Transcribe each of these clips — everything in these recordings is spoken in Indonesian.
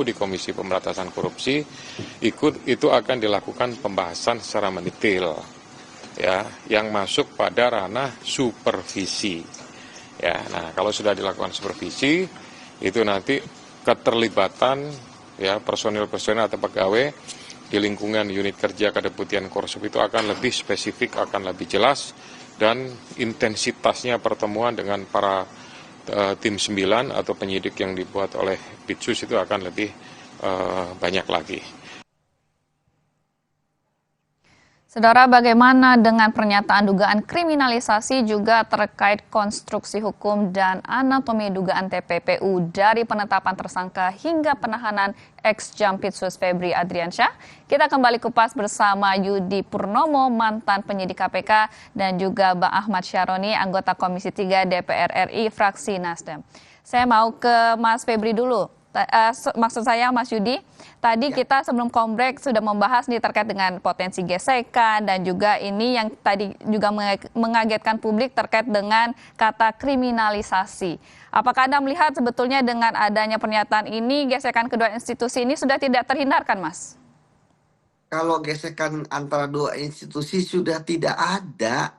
di Komisi Pemberantasan Korupsi itu akan dilakukan pembahasan secara mendetail ya, yang masuk pada ranah supervisi. Ya, nah kalau sudah dilakukan supervisi itu nanti keterlibatan ya personil-personil atau pegawai di lingkungan unit kerja Kedeputian Korsop itu akan lebih spesifik, akan lebih jelas, dan intensitasnya pertemuan dengan para tim 9 atau penyidik yang dibuat oleh Bitsus itu akan lebih banyak lagi. Saudara, bagaimana dengan pernyataan dugaan kriminalisasi juga terkait konstruksi hukum dan anatomi dugaan TPPU dari penetapan tersangka hingga penahanan ex-Jampitsus Febri Adriansyah? Kita kembali kupas bersama Yudi Purnomo, mantan penyidik KPK, dan juga Bang Ahmad Syaroni, anggota Komisi 3 DPR RI, fraksi Nasdem. Saya mau ke Mas Febri dulu. Maksud saya Mas Yudi, tadi kita sebelum kombrek sudah membahas nih terkait dengan potensi gesekan dan juga ini yang tadi juga mengagetkan publik terkait dengan kata kriminalisasi. Apakah Anda melihat sebetulnya dengan adanya pernyataan ini gesekan kedua institusi ini sudah tidak terhindarkan, Mas? Kalau gesekan antara dua institusi sudah tidak ada,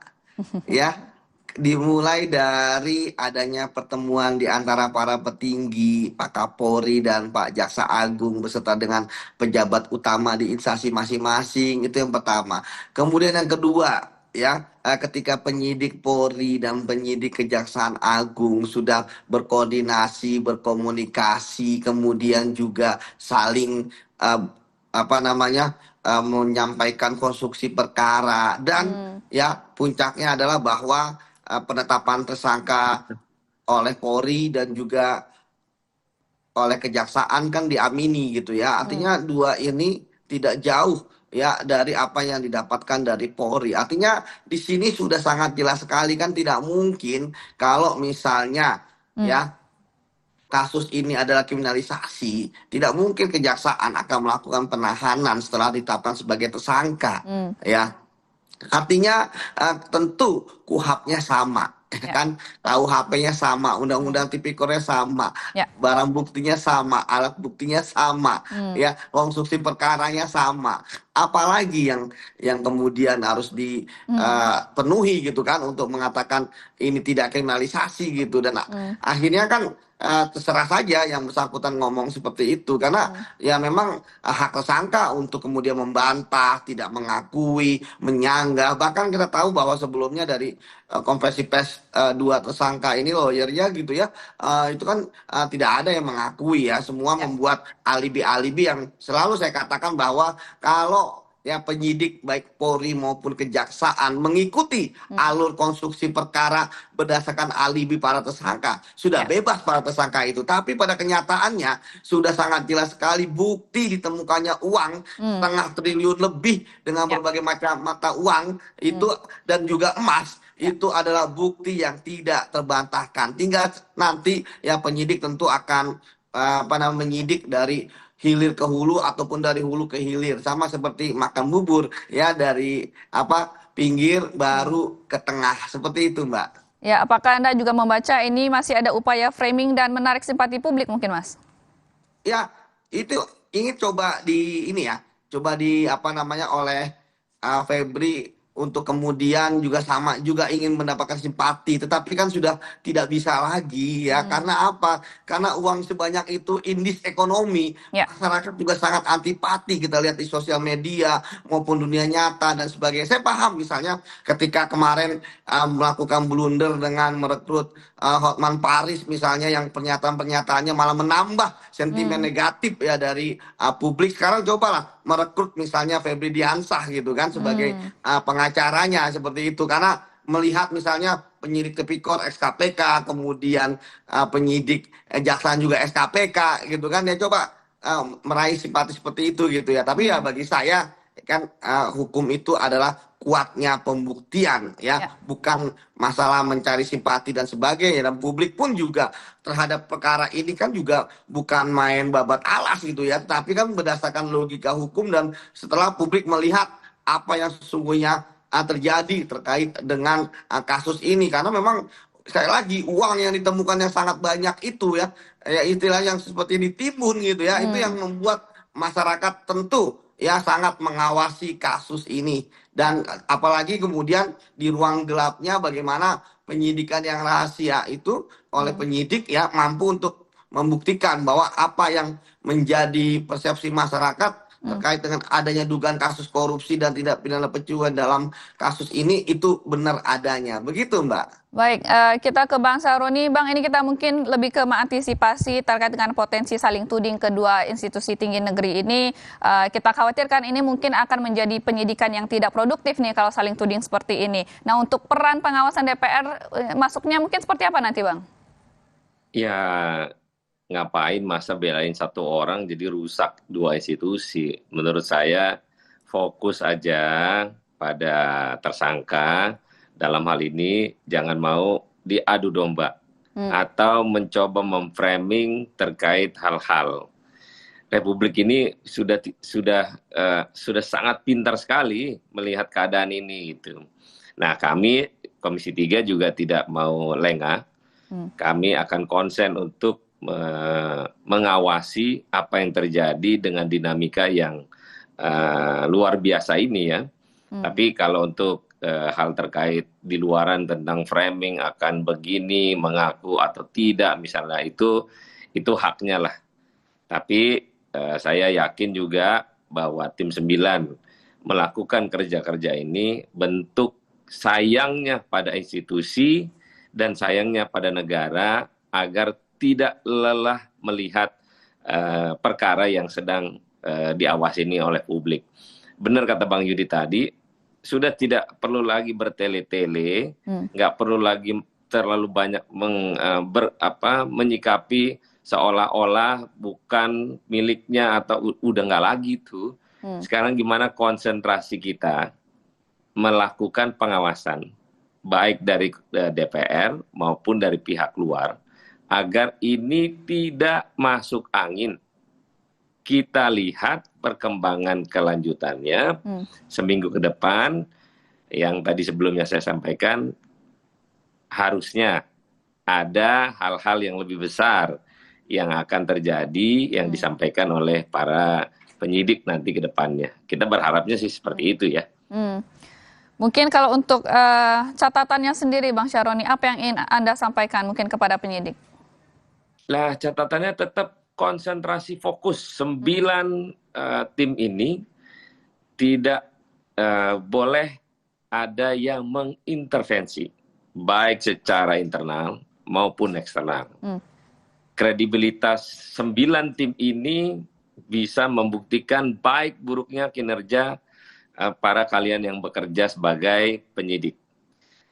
ya. Dimulai dari adanya pertemuan di antara para petinggi, Pak Kapolri dan Pak Jaksa Agung beserta dengan pejabat utama di instansi masing-masing, itu yang pertama. Kemudian yang kedua, ya, ketika penyidik Polri dan penyidik Kejaksaan Agung sudah berkoordinasi, berkomunikasi, kemudian juga saling menyampaikan konstruksi perkara, dan ya puncaknya adalah bahwa penetapan tersangka oleh Polri dan juga oleh Kejaksaan kan diamini gitu ya. Artinya dua ini tidak jauh ya dari apa yang didapatkan dari Polri. Artinya di sini sudah sangat jelas sekali kan, tidak mungkin kalau misalnya ya kasus ini adalah kriminalisasi, tidak mungkin Kejaksaan akan melakukan penahanan setelah ditetapkan sebagai tersangka ya. Artinya tentu KUHP-nya sama, kan, KUHP-nya sama, Undang-Undang Tipikornya sama, barang buktinya sama, alat buktinya sama, ya, konstruksi perkaranya sama. Apalagi yang kemudian harus dipenuhi gitu kan untuk mengatakan ini tidak kriminalisasi gitu, dan akhirnya kan terserah saja yang bersangkutan ngomong seperti itu, karena ya memang hak tersangka untuk kemudian membantah, tidak mengakui, menyanggah. Bahkan kita tahu bahwa sebelumnya dari konferensi pers dua tersangka ini lawyernya gitu ya, itu kan tidak ada yang mengakui ya, semua membuat alibi-alibi yang selalu saya katakan bahwa kalau ya penyidik baik Polri maupun Kejaksaan mengikuti alur konstruksi perkara berdasarkan alibi para tersangka, sudah bebas para tersangka itu. Tapi pada kenyataannya sudah sangat jelas sekali bukti ditemukannya uang 1,5 triliun lebih dengan berbagai macam mata uang itu, dan juga emas. Itu adalah bukti yang tidak terbantahkan. Tinggal nanti ya penyidik tentu akan menyidik dari hilir ke hulu ataupun dari hulu ke hilir, sama seperti makan bubur ya, dari pinggir baru ke tengah, seperti itu, Mbak. Ya, apakah Anda juga membaca ini masih ada upaya framing dan menarik simpati publik mungkin, Mas? Ya, itu ingin coba oleh Febri untuk kemudian juga sama juga ingin mendapatkan simpati, tetapi kan sudah tidak bisa lagi ya. Karena apa? Karena uang sebanyak itu indis ekonomi, masyarakat juga sangat antipati, kita lihat di sosial media maupun dunia nyata dan sebagainya. Saya paham misalnya ketika kemarin melakukan blunder dengan merekrut Hotman Paris misalnya, yang pernyataan-pernyataannya malah menambah sentimen negatif ya dari publik. Sekarang cobalah merekrut misalnya Febri Diansah gitu kan sebagai pengacaranya, seperti itu, karena melihat misalnya penyidik Tipikor ex-KPK, kemudian penyidik Jaksaan juga ex-KPK gitu kan, ya coba meraih simpati seperti itu gitu ya. Tapi ya bagi saya kan hukum itu adalah kuatnya pembuktian ya, bukan masalah mencari simpati dan sebagainya. Dan publik pun juga terhadap perkara ini kan juga bukan main babat alas gitu ya, tapi kan berdasarkan logika hukum. Dan setelah publik melihat apa yang sesungguhnya terjadi terkait dengan kasus ini, karena memang sekali lagi uang yang ditemukan yang sangat banyak itu ya, ya istilah yang seperti ditimbun gitu ya, itu yang membuat masyarakat tentu ya sangat mengawasi kasus ini. Dan apalagi kemudian di ruang gelapnya bagaimana penyidikan yang rahasia itu oleh penyidik ya mampu untuk membuktikan bahwa apa yang menjadi persepsi masyarakat terkait dengan adanya dugaan kasus korupsi dan tindak pidana pencucian dalam kasus ini itu benar adanya. Begitu, Mbak. Baik, kita ke Bang Saroni. Bang, ini kita mungkin lebih ke mengantisipasi terkait dengan potensi saling tuding kedua institusi tinggi negeri ini. Kita khawatirkan ini mungkin akan menjadi penyidikan yang tidak produktif nih kalau saling tuding seperti ini. Nah, untuk peran pengawasan DPR, masuknya mungkin seperti apa nanti, Bang? Ya, ngapain masa belain satu orang jadi rusak dua institusi. Menurut saya fokus aja pada tersangka. Dalam hal ini jangan mau diadu domba atau mencoba memframing terkait hal-hal. Republik ini sudah sangat pintar sekali melihat keadaan ini gitu. Nah, kami Komisi 3 juga tidak mau lengah. Kami akan konsen untuk mengawasi apa yang terjadi dengan dinamika yang luar biasa ini ya. Tapi kalau untuk hal terkait di luaran tentang framing akan begini, mengaku atau tidak misalnya itu haknya lah. Tapi saya yakin juga bahwa tim 9 melakukan kerja-kerja ini bentuk sayangnya pada institusi dan sayangnya pada negara agar tidak lelah melihat perkara yang sedang diawasi ini oleh publik. Benar kata Bang Yudi tadi, sudah tidak perlu lagi bertele-tele, nggak perlu lagi terlalu banyak menyikapi seolah-olah bukan miliknya atau udah nggak lagi tuh. Sekarang gimana konsentrasi kita melakukan pengawasan, baik dari DPR maupun dari pihak luar, agar ini tidak masuk angin. Kita lihat perkembangan kelanjutannya seminggu ke depan, yang tadi sebelumnya saya sampaikan, harusnya ada hal-hal yang lebih besar yang akan terjadi, yang disampaikan oleh para penyidik nanti ke depannya. Kita berharapnya sih seperti itu ya. Mungkin kalau untuk catatannya sendiri Bang Syaroni, apa yang ingin Anda sampaikan mungkin kepada penyidik? Nah, catatannya tetap konsentrasi fokus. 9 tim ini tidak boleh ada yang mengintervensi, baik secara internal maupun eksternal. Kredibilitas 9 tim ini bisa membuktikan baik buruknya kinerja para kalian yang bekerja sebagai penyidik.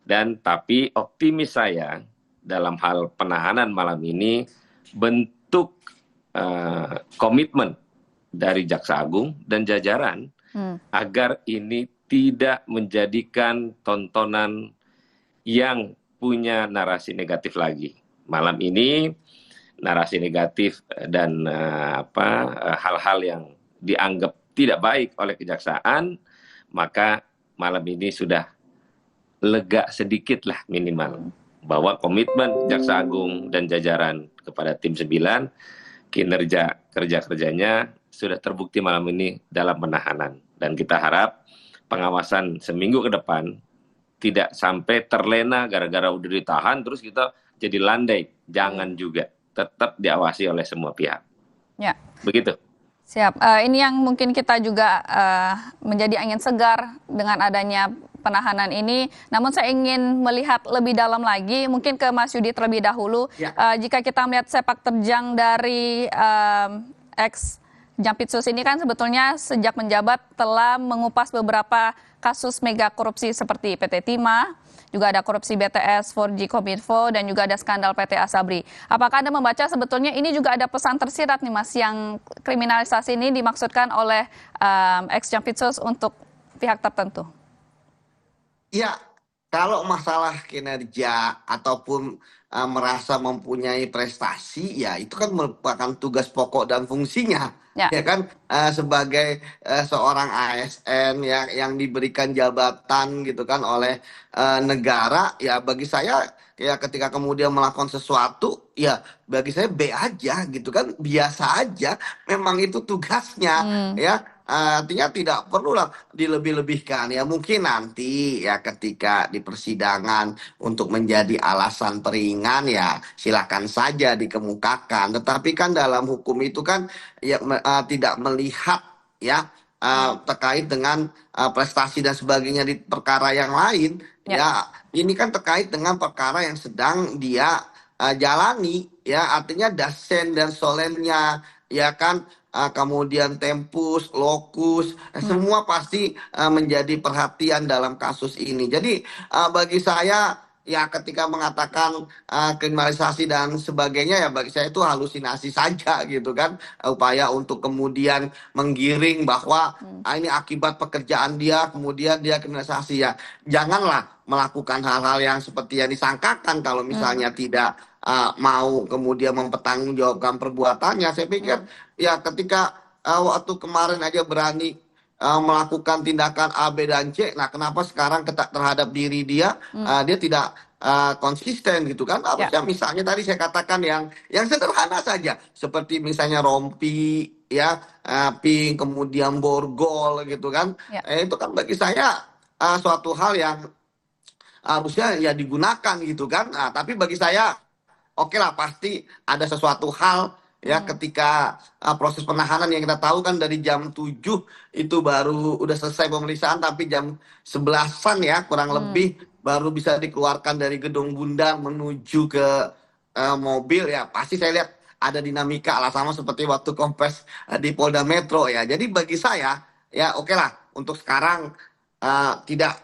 Dan tapi optimis saya dalam hal penahanan malam ini bentuk komitmen dari Jaksa Agung dan jajaran agar ini tidak menjadikan tontonan yang punya narasi negatif lagi. Malam ini narasi negatif dan hal-hal yang dianggap tidak baik oleh kejaksaan, maka malam ini sudah lega sedikit lah minimal bahwa komitmen Jaksa Agung dan jajaran kepada tim 9, kinerja kerja-kerjanya sudah terbukti malam ini dalam penahanan. Dan kita harap pengawasan seminggu ke depan tidak sampai terlena gara-gara udah ditahan terus kita jadi landai. Jangan juga. Tetap diawasi oleh semua pihak. Ya. Begitu. Siap. Ini yang mungkin kita juga menjadi angin segar dengan adanya penahanan ini. Namun saya ingin melihat lebih dalam lagi, mungkin ke Mas Yudi terlebih dahulu. Ya. Jika kita melihat sepak terjang dari ex Jampitsus ini kan sebetulnya sejak menjabat telah mengupas beberapa kasus mega korupsi seperti PT Timah, juga ada korupsi BTS, 4G Kominfo, dan juga ada skandal PT Asabri. Apakah Anda membaca sebetulnya ini juga ada pesan tersirat nih Mas, yang kriminalisasi ini dimaksudkan oleh ex-Jampitsus untuk pihak tertentu? Ya, kalau masalah kinerja ataupun merasa mempunyai prestasi, ya itu kan merupakan tugas pokok dan fungsinya, Ya. ya kan, sebagai seorang ASN ya yang diberikan jabatan gitu kan oleh negara, ya bagi saya ya ketika kemudian melakukan sesuatu, ya bagi saya B aja gitu kan, biasa aja, memang itu tugasnya ya. Artinya tidak perlulah dilebih-lebihkan, ya mungkin nanti ya ketika di persidangan untuk menjadi alasan peringan, ya silakan saja dikemukakan, tetapi kan dalam hukum itu kan ya tidak melihat ya terkait dengan prestasi dan sebagainya di perkara yang lain. Ya ini kan terkait dengan perkara yang sedang dia jalani, ya artinya dasen dan solennya, ya kan, kemudian tempus, lokus, semua pasti menjadi perhatian dalam kasus ini. Jadi bagi saya ya ketika mengatakan kriminalisasi dan sebagainya, ya bagi saya itu halusinasi saja gitu kan, upaya untuk kemudian menggiring bahwa ini akibat pekerjaan dia kemudian dia kriminalisasi. Ya janganlah melakukan hal-hal yang seperti yang disangkakan kalau misalnya tidak mau kemudian mempertanggungjawabkan perbuatannya. Saya pikir ya ketika waktu kemarin aja berani melakukan tindakan A, B, dan C, nah kenapa sekarang terhadap diri dia dia tidak konsisten gitu kan? Harusnya misalnya tadi saya katakan yang sederhana saja, seperti misalnya rompi, ya pink, kemudian borgol gitu kan, itu kan bagi saya suatu hal yang harusnya ya digunakan gitu kan. Tapi bagi saya oke lah, pasti ada sesuatu hal ya ketika proses penahanan yang kita tahu kan dari jam 7 itu baru udah selesai pemeriksaan, tapi jam 11-an ya kurang lebih baru bisa dikeluarkan dari gedung Bundar menuju ke mobil. Ya pasti saya lihat ada dinamika lah, sama seperti waktu kompres di Polda Metro ya. Jadi bagi saya ya oke lah untuk sekarang tidak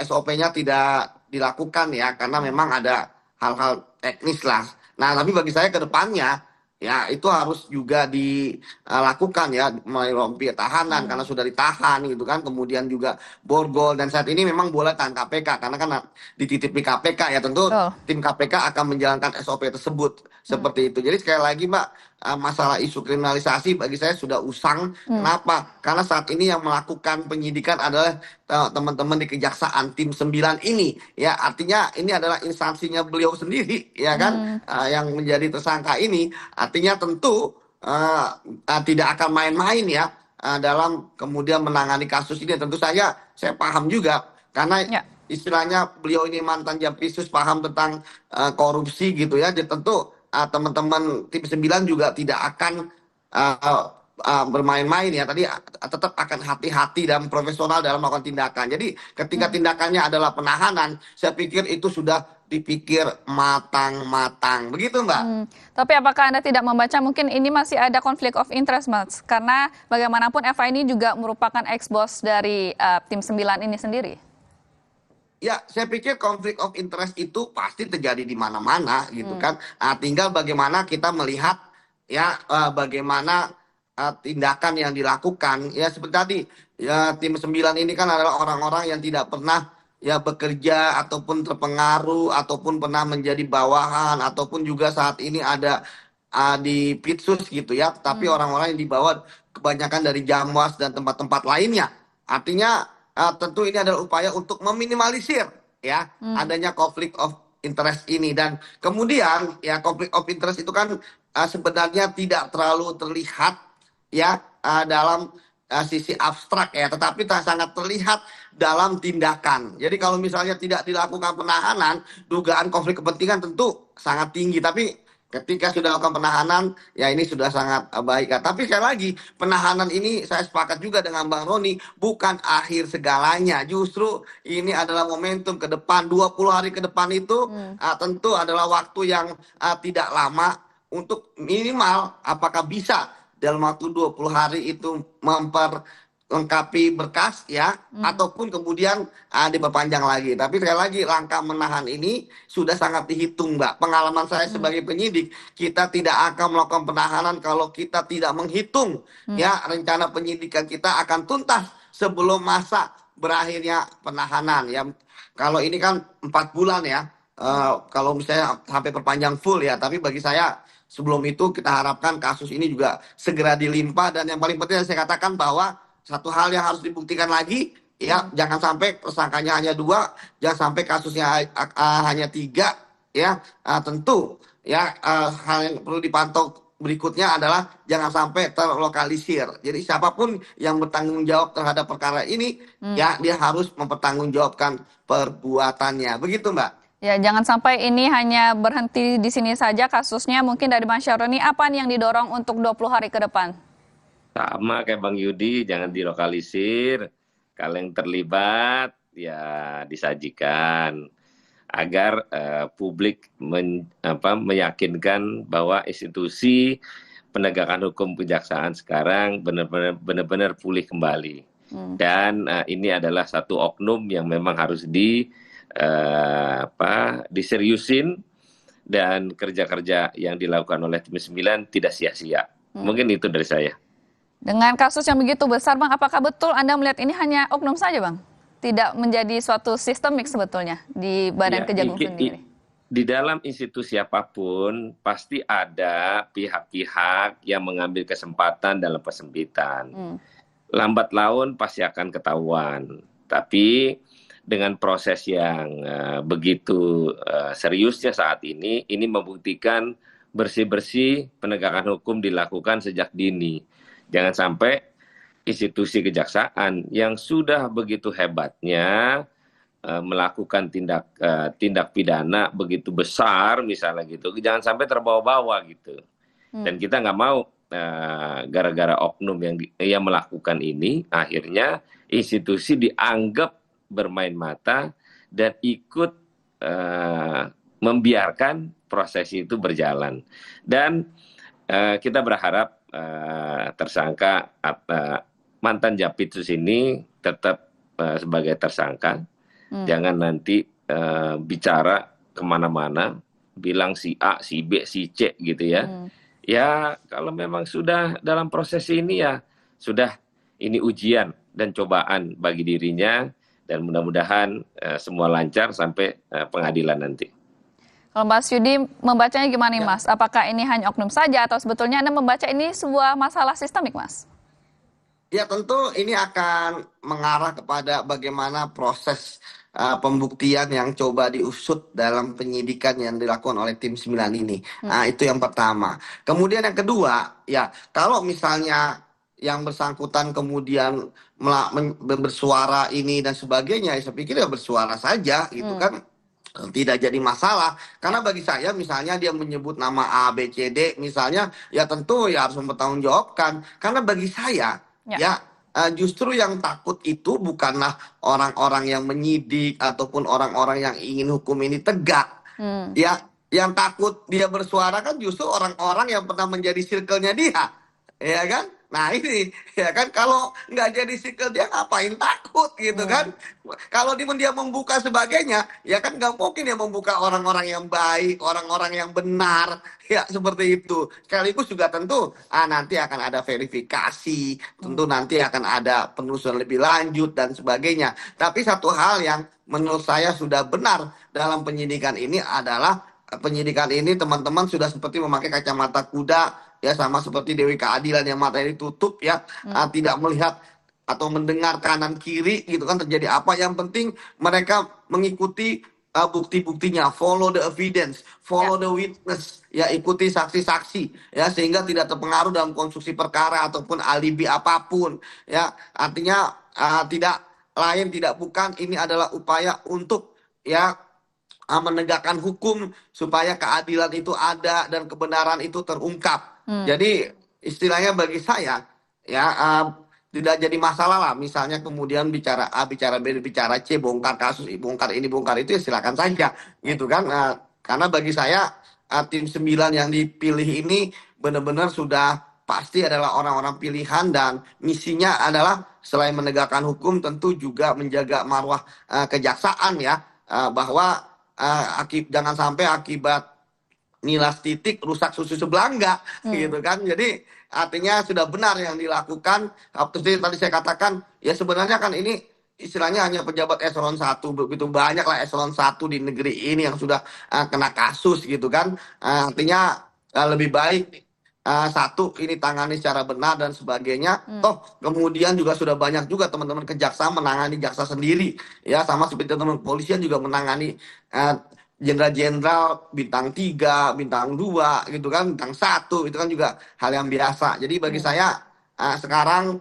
SOP-nya tidak dilakukan ya, karena memang ada hal-hal teknis lah. Nah, tapi bagi saya ke depannya ya itu harus juga dilakukan ya, mulai rompi tahanan karena sudah ditahan gitu kan, kemudian juga borgol, dan saat ini memang bola tangan KPK karena kan dititipi KPK ya, tentu tim KPK akan menjalankan SOP tersebut seperti itu. Jadi sekali lagi Mbak, masalah isu kriminalisasi bagi saya sudah usang. Kenapa? Karena saat ini yang melakukan penyidikan adalah teman-teman di Kejaksaan tim 9 ini ya, artinya ini adalah instansinya beliau sendiri ya kan, yang menjadi tersangka ini, artinya tentu tidak akan main-main ya dalam kemudian menangani kasus ini. Tentu saya paham juga karena istilahnya beliau ini mantan Jampitsus, paham tentang korupsi gitu ya. Jadi tentu teman-teman tim 9 juga tidak akan bermain-main ya, tadi tetap akan hati-hati dan profesional dalam melakukan tindakan. Jadi ketika tindakannya adalah penahanan, saya pikir itu sudah dipikir matang-matang. Begitu Mbak. Tapi apakah Anda tidak membaca mungkin ini masih ada konflik of interest, Mas? Karena bagaimanapun Eva ini juga merupakan ex-boss dari tim 9 ini sendiri. Ya, saya pikir konflik of interest itu pasti terjadi di mana-mana gitu kan. Tinggal bagaimana kita melihat ya bagaimana tindakan yang dilakukan. Ya seperti tadi, ya tim 9 ini kan adalah orang-orang yang tidak pernah ya bekerja ataupun terpengaruh ataupun pernah menjadi bawahan ataupun juga saat ini ada di Pitsus gitu ya. Tapi orang-orang yang dibawa kebanyakan dari Jamwas dan tempat-tempat lainnya. Artinya tentu ini adalah upaya untuk meminimalisir ya adanya konflik of interest ini. Dan kemudian ya konflik of interest itu kan sebenarnya tidak terlalu terlihat ya dalam sisi abstrak ya, tetapi sangat terlihat dalam tindakan. Jadi kalau misalnya tidak dilakukan penahanan, dugaan konflik kepentingan tentu sangat tinggi. Tapi ketika sudah melakukan penahanan, ya ini sudah sangat baik. Tapi sekali lagi, penahanan ini saya sepakat juga dengan Bang Roni, bukan akhir segalanya. Justru ini adalah momentum ke depan, 20 hari ke depan itu tentu adalah waktu yang tidak lama untuk minimal apakah bisa dalam waktu 20 hari itu memperlengkapi berkas ya, ataupun kemudian diperpanjang lagi. Tapi sekali lagi langkah menahan ini sudah sangat dihitung Mbak. Pengalaman saya sebagai penyidik, kita tidak akan melakukan penahanan kalau kita tidak menghitung ya rencana penyidikan kita akan tuntas sebelum masa berakhirnya penahanan ya. Kalau ini kan 4 bulan ya. kalau misalnya sampai perpanjang full ya. Tapi bagi saya sebelum itu kita harapkan kasus ini juga segera dilimpah, dan yang paling penting saya katakan bahwa satu hal yang harus dibuktikan lagi ya, jangan sampai tersangkanya hanya 2, jangan sampai kasusnya hanya 3 ya. Tentu ya, hal yang perlu dipantau berikutnya adalah jangan sampai terlokalisir. Jadi siapapun yang bertanggung jawab terhadap perkara ini ya, dia harus mempertanggungjawabkan perbuatannya. Begitu, Mbak. Ya, jangan sampai ini hanya berhenti di sini saja kasusnya. Mungkin dari Mas Syaroni, apa nih yang didorong untuk 20 hari ke depan? Sama kayak Bang Yudi, jangan dilokalisir. Kalau yang terlibat, ya disajikan. Agar publik meyakinkan bahwa institusi penegakan hukum kejaksaan sekarang benar-benar pulih kembali. Dan ini adalah satu oknum yang memang harus diseriusin, dan kerja-kerja yang dilakukan oleh tim 9 tidak sia-sia. Mungkin itu dari saya. Dengan kasus yang begitu besar, Bang, apakah betul Anda melihat ini hanya oknum saja, Bang? Tidak menjadi suatu sistemik sebetulnya di Badan Kejagung sendiri? Di dalam institusi apapun, pasti ada pihak-pihak yang mengambil kesempatan dalam pesempitan. Lambat laun pasti akan ketahuan. Tapi dengan proses yang begitu seriusnya saat ini membuktikan bersih-bersih penegakan hukum dilakukan sejak dini. Jangan sampai institusi kejaksaan yang sudah begitu hebatnya melakukan tindak pidana begitu besar misalnya gitu, jangan sampai terbawa-bawa gitu. Dan kita nggak mau gara-gara oknum yang melakukan ini akhirnya institusi dianggap bermain mata dan ikut membiarkan proses itu berjalan. Dan kita berharap tersangka mantan Japitsus ini tetap sebagai tersangka. Jangan nanti bicara kemana-mana, bilang si A, si B, si C gitu ya. Ya kalau memang sudah dalam proses ini ya sudah, ini ujian dan cobaan bagi dirinya, dan mudah-mudahan semua lancar sampai pengadilan nanti. Kalau Mas Yudi membacanya gimana nih, Mas? Apakah ini hanya oknum saja atau sebetulnya Anda membaca ini sebuah masalah sistemik, Mas? Ya tentu ini akan mengarah kepada bagaimana proses pembuktian yang coba diusut dalam penyidikan yang dilakukan oleh tim 9 ini. Nah, itu yang pertama. Kemudian yang kedua, ya kalau misalnya yang bersangkutan kemudian bersuara ini dan sebagainya, saya pikir ya bersuara saja gitu kan, tidak jadi masalah. Karena bagi saya misalnya dia menyebut nama A, B, C, D misalnya, ya tentu ya harus mempertanggungjawabkan. Karena bagi saya justru yang takut itu bukanlah orang-orang yang menyidik ataupun orang-orang yang ingin hukum ini tegak. Ya, yang takut dia bersuara kan justru orang-orang yang pernah menjadi circle-nya dia. Ya kan? Nah ini, ya kan, kalau nggak jadi circle dia ngapain takut gitu kan? Kalau dia membuka sebagainya, ya kan nggak mungkin dia membuka orang-orang yang baik, orang-orang yang benar, ya seperti itu. Sekaligus juga tentu nanti akan ada verifikasi, tentu nanti akan ada penelusuran lebih lanjut dan sebagainya. Tapi satu hal yang menurut saya sudah benar dalam penyidikan ini adalah penyidikan ini teman-teman sudah seperti memakai kacamata kuda, ya sama seperti Dewi Keadilan yang matanya ditutup ya, tidak melihat atau mendengar kanan kiri gitu kan terjadi apa. Yang penting mereka mengikuti bukti-buktinya, follow the evidence, follow the witness, ya ikuti saksi-saksi ya, sehingga tidak terpengaruh dalam konstruksi perkara ataupun alibi apapun ya. Artinya tidak lain tidak bukan, ini adalah upaya untuk ya menegakkan hukum supaya keadilan itu ada dan kebenaran itu terungkap. Jadi istilahnya bagi saya ya tidak jadi masalah lah misalnya kemudian bicara A, bicara B, bicara C, bongkar kasus, bongkar ini, bongkar itu, ya silakan saja gitu kan. Karena bagi saya tim 9 yang dipilih ini benar-benar sudah pasti adalah orang-orang pilihan, dan misinya adalah selain menegakkan hukum tentu juga menjaga marwah kejaksaan ya, bahwa jangan sampai akibat nilas titik rusak susu sebelangga gitu kan. Jadi artinya sudah benar yang dilakukan. Tadi saya katakan ya sebenarnya kan ini istilahnya hanya pejabat eselon 1, begitu banyak lah eselon 1 di negeri ini yang sudah kena kasus gitu kan. Artinya lebih baik satu ini tangani secara benar dan sebagainya. Toh kemudian juga sudah banyak juga teman-teman kejaksaan menangani jaksa sendiri, ya, sama seperti teman kepolisian juga menangani jenderal-jenderal bintang 3, bintang 2 gitu kan, bintang 1, itu kan juga hal yang biasa. Jadi bagi saya sekarang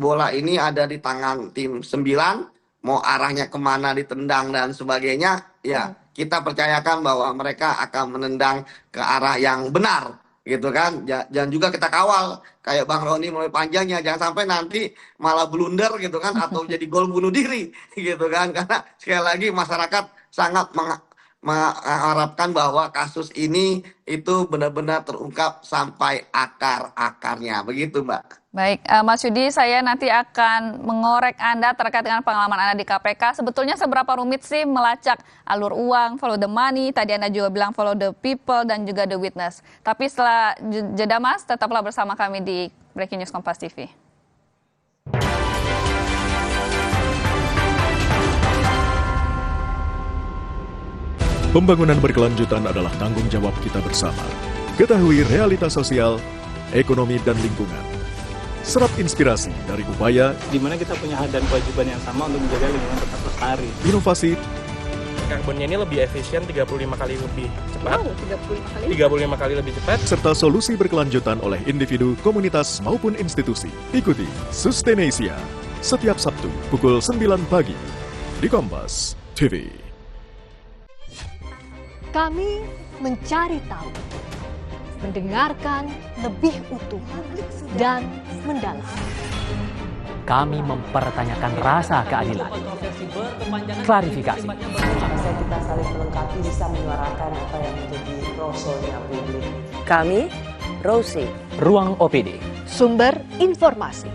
bola ini ada di tangan tim 9, mau arahnya kemana ditendang dan sebagainya, ya kita percayakan bahwa mereka akan menendang ke arah yang benar gitu kan. Dan juga kita kawal kayak Bang Roni mulai panjangnya, jangan sampai nanti malah blunder gitu kan, atau jadi gol bunuh diri gitu kan, karena sekali lagi masyarakat sangat mengharapkan bahwa kasus ini itu benar-benar terungkap sampai akar-akarnya. Begitu, Mbak. Baik, Mas Yudi, saya nanti akan mengorek Anda terkait dengan pengalaman Anda di KPK. Sebetulnya seberapa rumit sih melacak alur uang, follow the money, tadi Anda juga bilang follow the people, dan juga the witness. Tapi setelah jeda, Mas, tetaplah bersama kami di Breaking News Kompas TV. Pembangunan berkelanjutan adalah tanggung jawab kita bersama. Ketahui realitas sosial, ekonomi, dan lingkungan. Serap inspirasi dari upaya di mana kita punya hak dan kewajiban yang sama untuk menjaga lingkungan tetap lestari. Inovasi karbonnya ini lebih efisien 35 kali lebih cepat. Wow, 35 kali lebih cepat. serta solusi berkelanjutan oleh individu, komunitas, maupun institusi. Ikuti Sustainasia setiap Sabtu pukul 9 pagi di Kompas TV. Kami mencari tahu, mendengarkan lebih utuh dan mendalam. Kami mempertanyakan rasa keadilan. Klarifikasi. Masa kita saling melengkapi bisa menyuarakan apa yang menjadi rosonya publik. Kami, Rosi. Ruang OPD. Sumber informasi.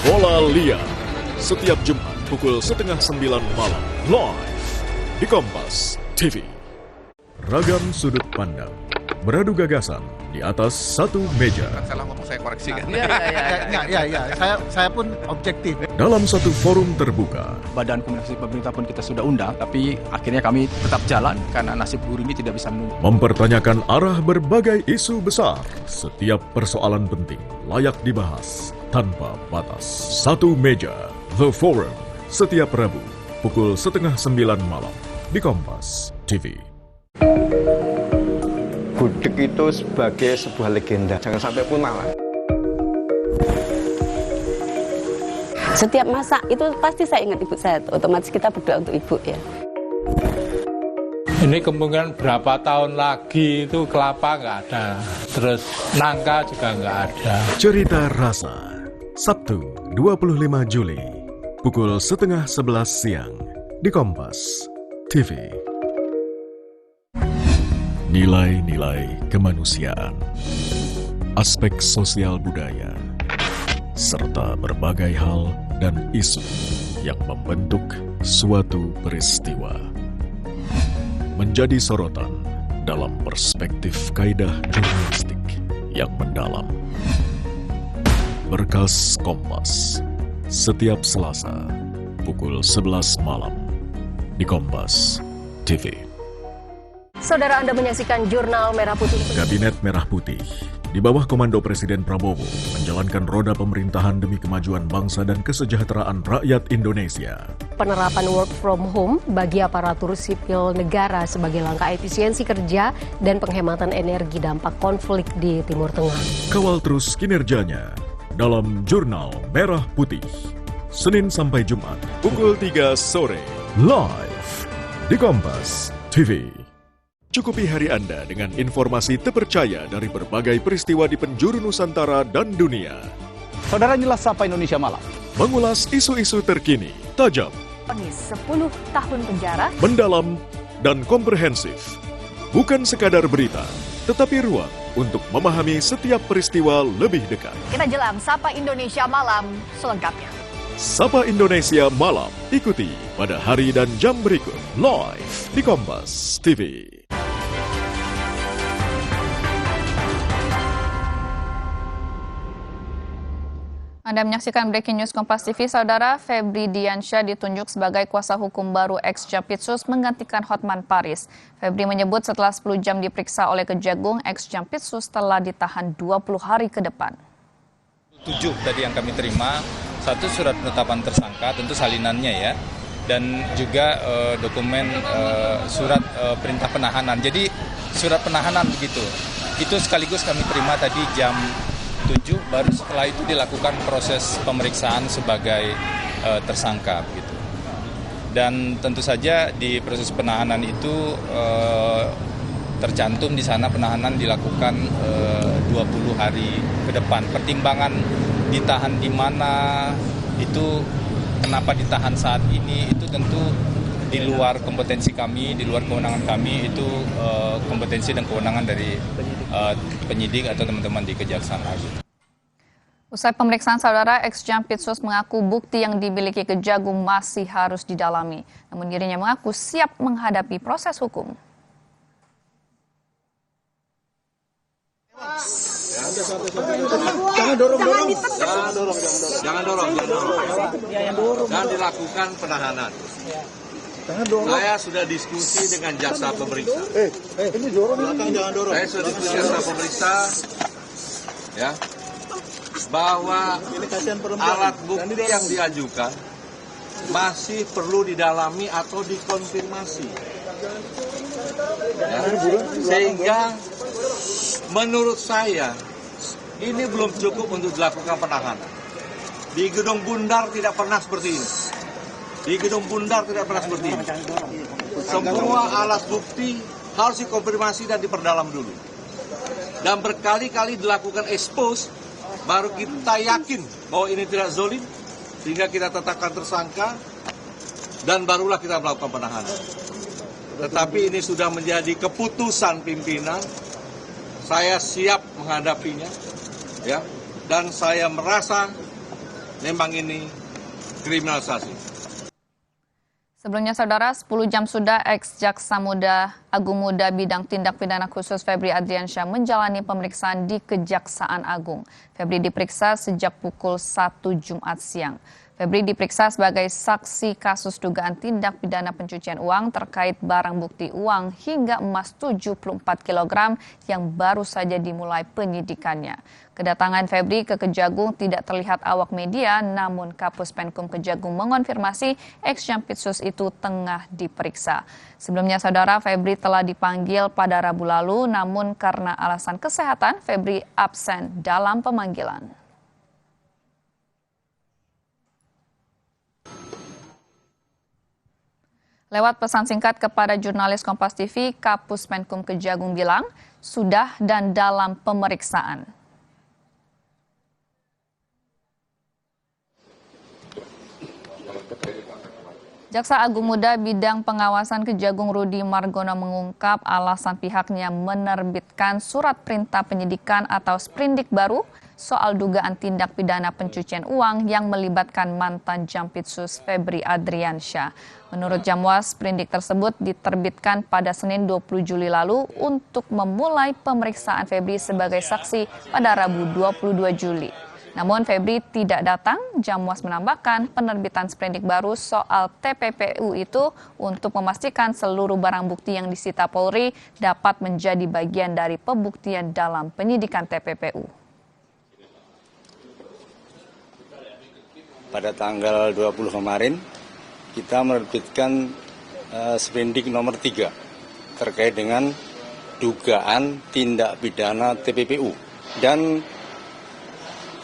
Bola Liar setiap Jumat pukul 8:30 malam live di Kompas TV. Ragam sudut pandang, beradu gagasan di atas satu meja. Salah ngomong saya koreksi kan. Saya pun objektif. Dalam satu forum terbuka, Badan Komunikasi Pemerintah pun kita sudah undang, tapi akhirnya kami tetap jalan karena nasib guru ini tidak bisa menunggu. mempertanyakan arah berbagai isu besar. Setiap persoalan penting layak dibahas tanpa batas. Satu meja, The Forum, setiap Rabu pukul 8:30 malam di Kompas TV. Gudeg itu sebagai sebuah legenda, jangan sampai punah lah. Setiap masak itu pasti saya ingat ibu saya, otomatis kita berdoa untuk ibu ya. Ini kemungkinan berapa tahun lagi itu kelapa nggak ada, terus nangka juga nggak ada. Cerita Rasa, Sabtu 25 Juli, pukul 10:30 siang di Kompas TV. Nilai-nilai kemanusiaan, aspek sosial budaya, serta berbagai hal dan isu yang membentuk suatu peristiwa menjadi sorotan dalam perspektif kaidah jurnalistik yang mendalam. Berkas Kompas, setiap Selasa pukul 11 malam di Kompas TV. Saudara, Anda menyaksikan Jurnal Merah Putih. Kabinet Merah Putih di bawah komando Presiden Prabowo menjalankan roda pemerintahan demi kemajuan bangsa dan kesejahteraan rakyat Indonesia. Penerapan work from home bagi aparatur sipil negara sebagai langkah efisiensi kerja dan penghematan energi dampak konflik di Timur Tengah. Kawal terus kinerjanya dalam Jurnal Merah Putih. Senin sampai Jumat pukul 3 sore live di Kompas TV. Cukupi hari Anda dengan informasi terpercaya dari berbagai peristiwa di penjuru Nusantara dan dunia. Saudara, inilah Sapa Indonesia Malam. Mengulas isu-isu terkini, tajam, vonis 10 tahun penjara. Mendalam dan komprehensif. Bukan sekadar berita, tetapi ruang untuk memahami setiap peristiwa lebih dekat. Kita jelang Sapa Indonesia Malam selengkapnya. Sapa Indonesia Malam, ikuti pada hari dan jam berikut, live di Kompas TV. Anda menyaksikan Breaking News Kompas TV, Saudara. Febri Diansyah ditunjuk sebagai kuasa hukum baru ex-Jampitsus menggantikan Hotman Paris. Febri menyebut setelah 10 jam diperiksa oleh Kejagung, ex-Jampitsus telah ditahan 20 hari ke depan. 7 tadi yang kami terima, 1 surat penetapan tersangka, tentu salinannya ya, dan juga dokumen surat perintah penahanan. Jadi surat penahanan begitu, itu sekaligus kami terima tadi jam 7, baru setelah itu dilakukan proses pemeriksaan sebagai tersangka begitu. Dan tentu saja di proses penahanan itu tercantum di sana penahanan dilakukan 20 hari ke depan. Pertimbangan ditahan di mana, itu kenapa ditahan saat ini, itu tentu di luar kompetensi kami, di luar kewenangan kami, itu kompetensi dan kewenangan dari penyidik atau teman-teman di Kejaksaan Agung. Usai pemeriksaan, Saudara, ex-Jampitsus mengaku bukti yang dimiliki Kejagung masih harus didalami. Namun dirinya mengaku siap menghadapi proses hukum. Jangan dorong. Dan dilakukan penahanan. Saya sudah diskusi dengan jaksa pemeriksa. Ini dorong. Jangan dorong. Saya sudah diskusi dengan jaksa pemeriksa, ya, bahwa alat bukti yang diajukan masih perlu didalami atau dikonfirmasi. Ya, sehingga menurut saya ini belum cukup untuk dilakukan penahanan. Di Gedung Bundar tidak pernah seperti ini. Semua alat bukti harus dikonfirmasi dan diperdalam dulu. Dan berkali-kali dilakukan expose, baru kita yakin bahwa ini tidak zolim, sehingga kita tetapkan tersangka, dan barulah kita melakukan penahanan. Tetapi ini sudah menjadi keputusan pimpinan, saya siap menghadapinya, ya, dan saya merasa memang ini kriminalisasi. Sebelumnya, Saudara, 10 jam sudah ex-Jaksa Agung Muda Bidang Tindak Pidana Khusus Febri Adriansyah menjalani pemeriksaan di Kejaksaan Agung. Febri diperiksa sejak pukul 1 Jumat siang. Febri diperiksa sebagai saksi kasus dugaan tindak pidana pencucian uang terkait barang bukti uang hingga emas 74 kg yang baru saja dimulai penyidikannya. Kedatangan Febri ke Kejagung tidak terlihat awak media, namun Kapus Penkum Kejagung mengonfirmasi ex-Jampitsus itu tengah diperiksa. Sebelumnya, Saudara, Febri telah dipanggil pada Rabu lalu, namun karena alasan kesehatan, Febri absen dalam pemanggilan. Lewat pesan singkat kepada jurnalis Kompas TV, Kapus Penkum Kejagung bilang sudah dan dalam pemeriksaan. Jaksa Agung Muda Bidang Pengawasan Kejagung Rudi Margono mengungkap alasan pihaknya menerbitkan surat perintah penyidikan atau sprindik baru soal dugaan tindak pidana pencucian uang yang melibatkan mantan Jampitsus Febri Adriansyah. Menurut Jamwas, sprindik tersebut diterbitkan pada Senin 20 Juli lalu untuk memulai pemeriksaan Febri sebagai saksi pada Rabu 22 Juli. Namun Febri tidak datang. Jamwas menambahkan penerbitan sprindik baru soal TPPU itu untuk memastikan seluruh barang bukti yang disita Polri dapat menjadi bagian dari pembuktian dalam penyidikan TPPU. Pada tanggal 20 kemarin, kita menerbitkan sprindik nomor 3 terkait dengan dugaan tindak pidana TPPU. Dan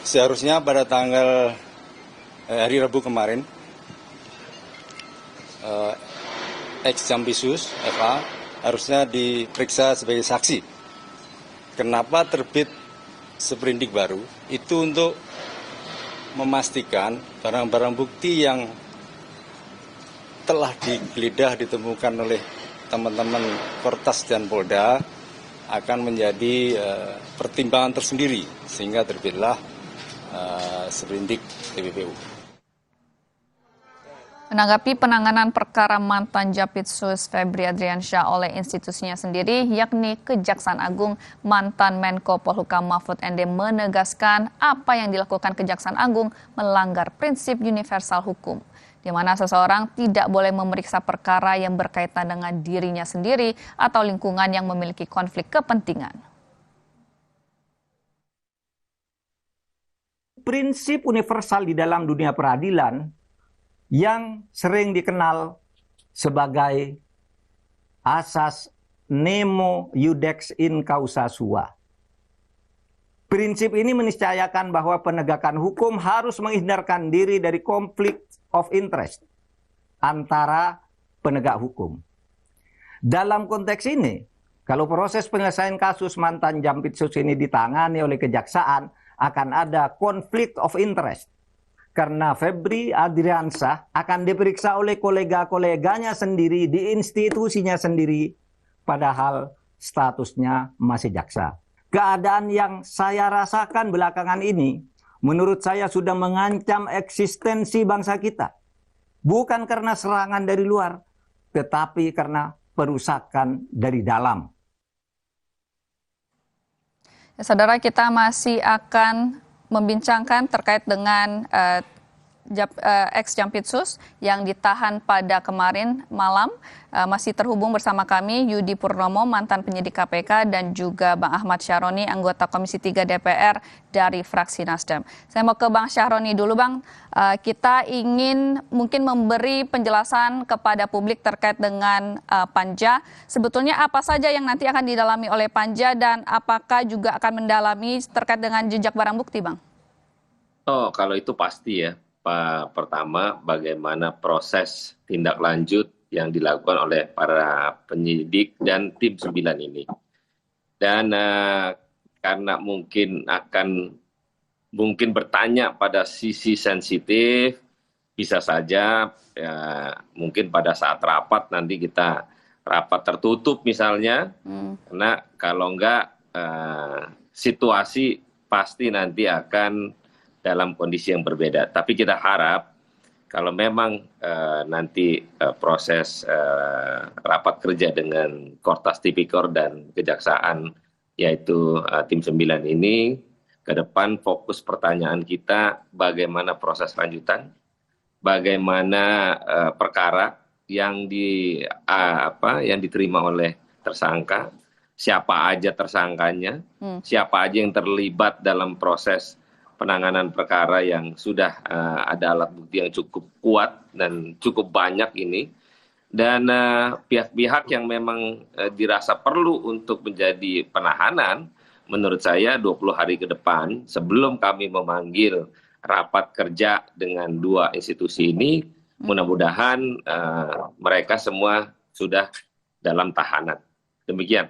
seharusnya pada tanggal hari Rabu kemarin, ex-Jampitsus FA harusnya diperiksa sebagai saksi. Kenapa terbit sprindik baru? Itu untuk memastikan barang-barang bukti yang setelah digeledah ditemukan oleh teman-teman Kortas dan Polda akan menjadi pertimbangan tersendiri sehingga terbitlah Sprindik TPPU. Menanggapi penanganan perkara mantan Japitsus Febri Adriansyah oleh institusinya sendiri, yakni Kejaksaan Agung, mantan Menko Polhukam Mahfud MD menegaskan apa yang dilakukan Kejaksaan Agung melanggar prinsip universal hukum, di mana seseorang tidak boleh memeriksa perkara yang berkaitan dengan dirinya sendiri atau lingkungan yang memiliki konflik kepentingan. Prinsip universal di dalam dunia peradilan yang sering dikenal sebagai asas nemo iudex in causa sua. Prinsip ini meniscayakan bahwa penegakan hukum harus menghindarkan diri dari konflik of interest antara penegak hukum. Dalam konteks ini, kalau proses penyelesaian kasus mantan Jampitsus ini ditangani oleh kejaksaan, akan ada konflik of interest. Karena Febri Adriansyah akan diperiksa oleh kolega-koleganya sendiri di institusinya sendiri, padahal statusnya masih jaksa. Keadaan yang saya rasakan belakangan ini, menurut saya sudah mengancam eksistensi bangsa kita. Bukan karena serangan dari luar, tetapi karena perusakan dari dalam. Ya, saudara, kita masih akan membincangkan terkait dengan ex-Jampitsus yang ditahan pada kemarin malam. Masih terhubung bersama kami Yudi Purnomo, mantan penyidik KPK, dan juga Bang Ahmad Syaroni, anggota Komisi 3 DPR dari fraksi Nasdem. Saya mau ke Bang Syaroni dulu, Bang. Kita ingin mungkin memberi penjelasan kepada publik terkait dengan Panja. Sebetulnya apa saja yang nanti akan didalami oleh Panja dan apakah juga akan mendalami terkait dengan jejak barang bukti, Bang? Oh, kalau itu pasti ya. Pertama, bagaimana proses tindak lanjut yang dilakukan oleh para penyidik dan tim 9 ini. Dan karena mungkin bertanya pada sisi sensitif, bisa saja ya, mungkin pada saat rapat nanti kita rapat tertutup misalnya, karena kalau enggak situasi pasti nanti akan dalam kondisi yang berbeda. Tapi kita harap kalau memang nanti proses rapat kerja dengan Kortas Tipikor dan Kejaksaan, yaitu tim 9 ini, ke depan fokus pertanyaan kita bagaimana proses lanjutan, bagaimana perkara yang diterima oleh tersangka, siapa aja tersangkanya, siapa aja yang terlibat dalam proses penanganan perkara yang sudah ada alat bukti yang cukup kuat dan cukup banyak ini. Dan pihak-pihak yang memang dirasa perlu untuk menjadi penahanan, menurut saya 20 hari ke depan sebelum kami memanggil rapat kerja dengan dua institusi ini, mudah-mudahan mereka semua sudah dalam tahanan. Demikian.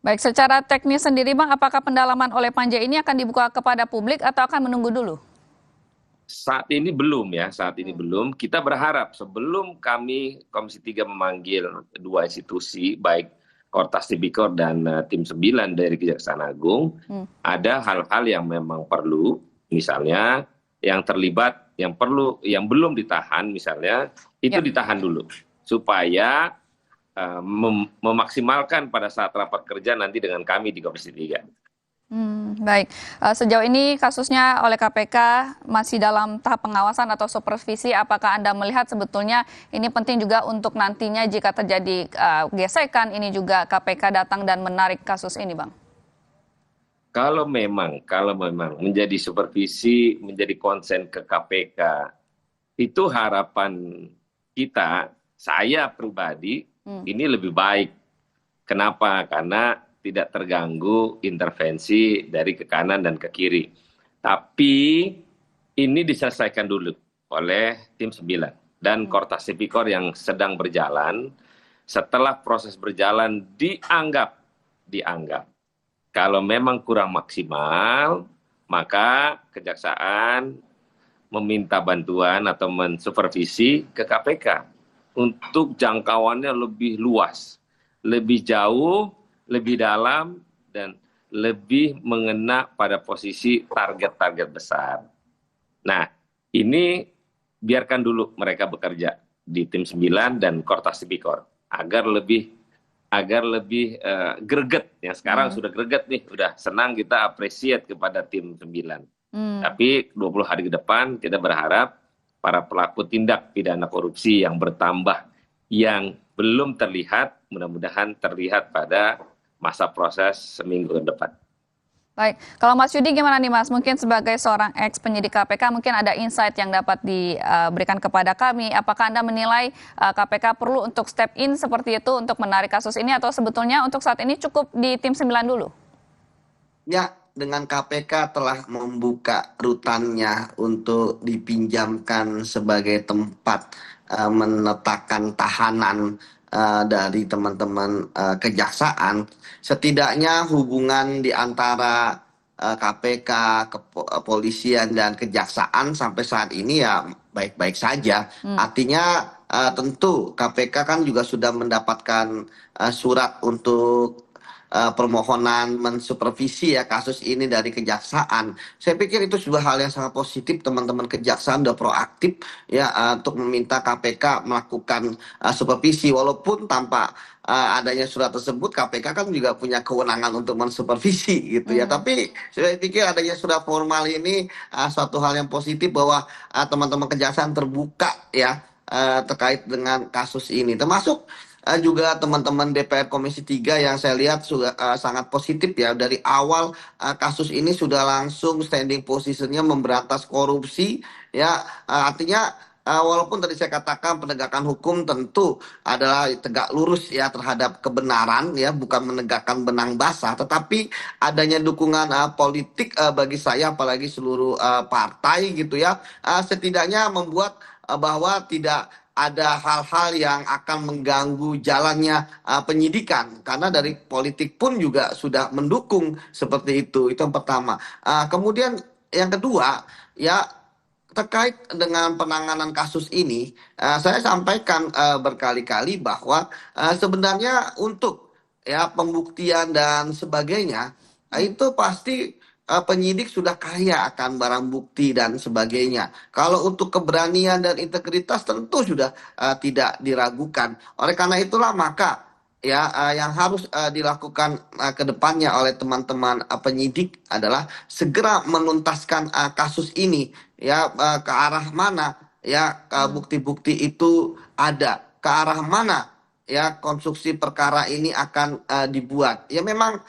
Baik, secara teknis sendiri, Bang, apakah pendalaman oleh Panja ini akan dibuka kepada publik atau akan menunggu dulu? Saat ini belum ya, saat ini belum. Kita berharap sebelum kami Komisi 3 memanggil dua institusi, baik Kortas Tipikor dan tim 9 dari Kejaksaan Agung, ada hal-hal yang memang perlu, misalnya yang terlibat, yang belum ditahan misalnya, itu ditahan dulu. Supaya memaksimalkan pada saat rapat kerja nanti dengan kami di Komisi 3. Baik, sejauh ini kasusnya oleh KPK masih dalam tahap pengawasan atau supervisi. Apakah Anda melihat sebetulnya ini penting juga untuk nantinya jika terjadi gesekan, ini juga KPK datang dan menarik kasus ini, Bang? Kalau memang menjadi supervisi, menjadi konsen ke KPK, itu harapan kita, saya pribadi, ini lebih baik. Kenapa? Karena tidak terganggu intervensi dari ke kanan dan ke kiri. Tapi ini diselesaikan dulu oleh tim 9 dan Kortas Tipikor yang sedang berjalan. Setelah proses berjalan dianggap kalau memang kurang maksimal, maka Kejaksaan meminta bantuan atau mensupervisi ke KPK. untuk jangkauannya lebih luas, lebih jauh, lebih dalam, dan lebih mengena pada posisi target-target besar. Nah, ini biarkan dulu mereka bekerja di tim 9 dan Kortas Tipikor agar lebih greget. Yang sekarang sudah greget nih, udah senang, kita appreciate kepada tim 9. Tapi 20 hari ke depan kita berharap para pelaku tindak pidana korupsi yang bertambah, yang belum terlihat, mudah-mudahan terlihat pada masa proses seminggu ke depan. Baik, kalau Mas Yudi gimana nih Mas? Mungkin sebagai seorang ex-penyidik KPK mungkin ada insight yang dapat diberikan kepada kami. Apakah Anda menilai KPK perlu untuk step in seperti itu untuk menarik kasus ini, atau sebetulnya untuk saat ini cukup di tim 9 dulu? Ya, dengan KPK telah membuka rutannya untuk dipinjamkan sebagai tempat menetapkan tahanan dari teman-teman kejaksaan, setidaknya hubungan di antara KPK, kepolisian dan kejaksaan sampai saat ini ya baik-baik saja. Artinya tentu KPK kan juga sudah mendapatkan surat untuk permohonan mensupervisi ya kasus ini dari kejaksaan. Saya pikir itu sebuah hal yang sangat positif, teman-teman kejaksaan sudah proaktif ya untuk meminta KPK melakukan supervisi, walaupun tanpa adanya surat tersebut KPK kan juga punya kewenangan untuk mensupervisi gitu ya. Tapi saya pikir adanya surat formal ini suatu hal yang positif bahwa teman-teman kejaksaan terbuka ya terkait dengan kasus ini, termasuk juga teman-teman DPR Komisi 3 yang saya lihat sudah sangat positif ya. Dari awal kasus ini sudah langsung standing positionnya memberantas korupsi ya. Artinya walaupun tadi saya katakan penegakan hukum tentu adalah tegak lurus ya terhadap kebenaran ya, bukan menegakkan benang basah, tetapi adanya dukungan politik bagi saya, apalagi seluruh partai gitu ya, setidaknya membuat bahwa tidak ada hal-hal yang akan mengganggu jalannya penyidikan, karena dari politik pun juga sudah mendukung seperti itu yang pertama. Kemudian yang kedua ya terkait dengan penanganan kasus ini, saya sampaikan berkali-kali bahwa sebenarnya untuk ya pembuktian dan sebagainya itu pasti penyidik sudah kaya akan barang bukti dan sebagainya. Kalau untuk keberanian dan integritas tentu sudah tidak diragukan. Oleh karena itulah maka ya yang harus dilakukan ke depannya oleh teman-teman penyidik adalah segera menuntaskan kasus ini ya, ke arah mana ya bukti-bukti itu ada, ke arah mana ya konstruksi perkara ini akan dibuat. Ya memang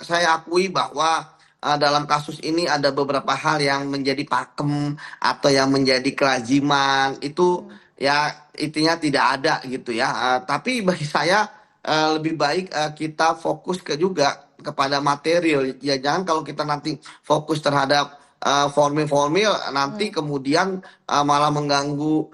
saya akui bahwa dalam kasus ini ada beberapa hal yang menjadi pakem atau yang menjadi kelaziman, itu ya intinya tidak ada gitu ya. Tapi bagi saya lebih baik kita fokus juga kepada material. Ya jangan kalau kita nanti fokus terhadap formil-formil, nanti kemudian malah mengganggu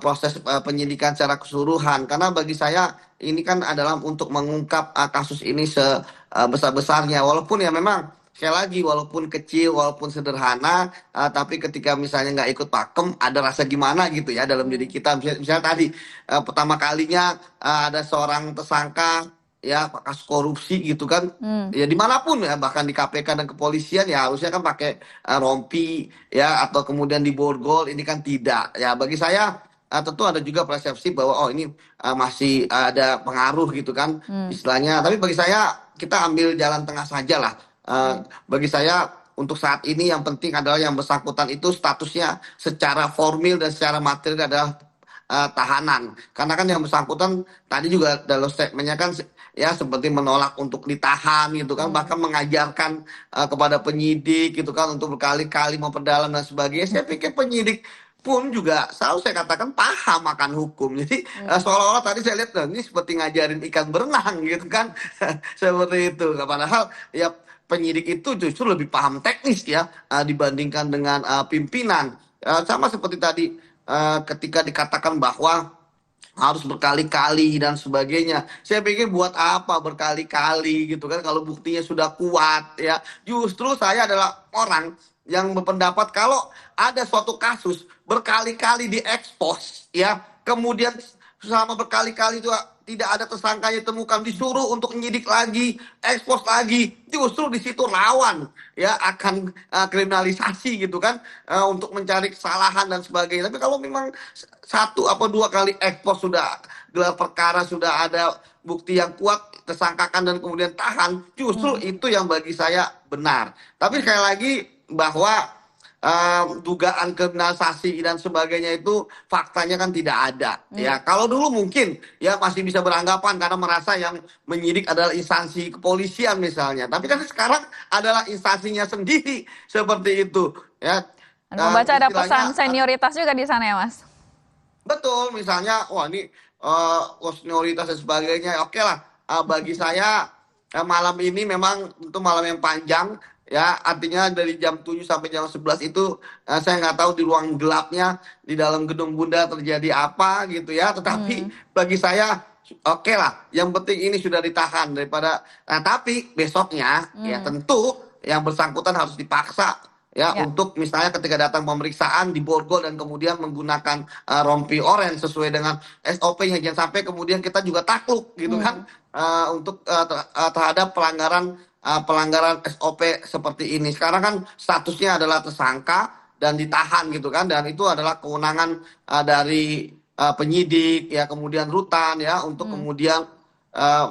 proses penyidikan secara keseluruhan. Karena bagi saya ini kan adalah untuk mengungkap kasus ini sebesar-besarnya. Walaupun ya memang sekali lagi, walaupun kecil, walaupun sederhana, tapi ketika misalnya nggak ikut pakem, ada rasa gimana gitu ya dalam diri kita. Misalnya tadi pertama kalinya ada seorang tersangka ya kasus korupsi gitu kan, ya dimanapun ya, bahkan di KPK dan kepolisian ya harusnya kan pakai rompi ya, atau kemudian di borgol, ini kan tidak. Ya bagi saya tentu ada juga persepsi bahwa oh ini masih ada pengaruh gitu kan istilahnya. Tapi bagi saya kita ambil jalan tengah saja lah. Bagi saya untuk saat ini yang penting adalah yang bersangkutan itu statusnya secara formil dan secara material adalah tahanan. Karena kan yang bersangkutan tadi juga dalam statementnya kan ya seperti menolak untuk ditahan gitu kan, bahkan mengajarkan kepada penyidik gitu kan untuk berkali-kali memperdalam dan sebagainya. Saya pikir penyidik pun juga selalu saya katakan paham akan hukum. Jadi seolah-olah tadi saya lihat ini seperti ngajarin ikan berenang gitu kan. Seperti itu. Padahal ya penyidik itu justru lebih paham teknis ya dibandingkan dengan pimpinan. Sama seperti tadi ketika dikatakan bahwa harus berkali-kali dan sebagainya. Saya pikir buat apa berkali-kali gitu kan kalau buktinya sudah kuat ya. Justru saya adalah orang yang berpendapat kalau ada suatu kasus berkali-kali diekspos ya, kemudian selama berkali-kali itu tidak ada tersangkanya ditemukan, disuruh untuk menyidik lagi, ekspos lagi, justru di situ rawan ya akan kriminalisasi gitu kan, untuk mencari kesalahan dan sebagainya. Tapi kalau memang 1 atau 2 kali ekspos, sudah gelar perkara, sudah ada bukti yang kuat, tersangkakan dan kemudian tahan, justru itu yang bagi saya benar. Tapi sekali lagi bahwa dugaan kriminalisasi dan sebagainya itu faktanya kan tidak ada. Ya, kalau dulu mungkin ya masih bisa beranggapan karena merasa yang menyidik adalah instansi kepolisian misalnya. Tapi kan sekarang adalah instansinya sendiri seperti itu. Ya. Membaca ada pesan senioritas juga di sana ya, Mas? Betul, misalnya wah ini senioritas dan sebagainya. Oke lah, bagi saya malam ini memang itu malam yang panjang. Ya, artinya dari jam 7 sampai jam 11 itu saya nggak tahu di ruang gelapnya di dalam gedung Bunda terjadi apa gitu ya. Tetapi bagi saya oke lah, yang penting ini sudah ditahan daripada. Tapi besoknya ya tentu yang bersangkutan harus dipaksa ya untuk misalnya ketika datang pemeriksaan diborgol dan kemudian menggunakan rompi oranye sesuai dengan SOP-nya. Jangan sampai kemudian kita juga takluk gitu kan untuk terhadap pelanggaran SOP seperti ini. Sekarang kan statusnya adalah tersangka dan ditahan gitu kan, dan itu adalah kewenangan dari penyidik ya, kemudian rutan ya untuk kemudian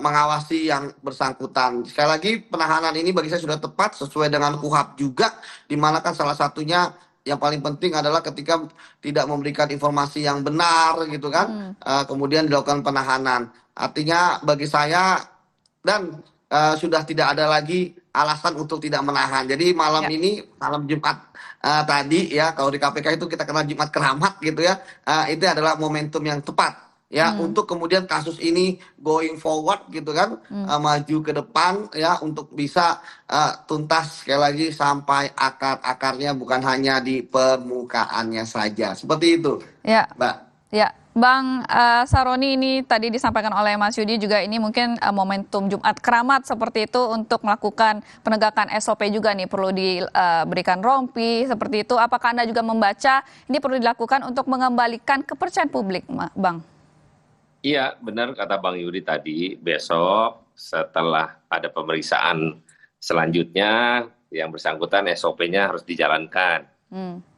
mengawasi yang bersangkutan. Sekali lagi penahanan ini bagi saya sudah tepat sesuai dengan KUHP juga, di mana kan salah satunya yang paling penting adalah ketika tidak memberikan informasi yang benar gitu kan, kemudian dilakukan penahanan. Artinya bagi saya dan sudah tidak ada lagi alasan untuk tidak menahan. Jadi malam ini, malam Jumat tadi ya, kalau di KPK itu kita kenal Jumat Keramat gitu ya, itu adalah momentum yang tepat ya untuk kemudian kasus ini going forward gitu kan, maju ke depan ya untuk bisa tuntas sekali lagi sampai akar-akarnya, bukan hanya di permukaannya saja. Seperti itu, Mbak. Ya, Bang Saroni, ini tadi disampaikan oleh Mas Yudi juga, ini mungkin momentum Jumat Keramat seperti itu untuk melakukan penegakan SOP juga nih, perlu diberikan rompi seperti itu. Apakah Anda juga membaca ini perlu dilakukan untuk mengembalikan kepercayaan publik, Bang? Iya, benar kata Bang Yudi tadi, besok setelah ada pemeriksaan selanjutnya yang bersangkutan SOP-nya harus dijalankan.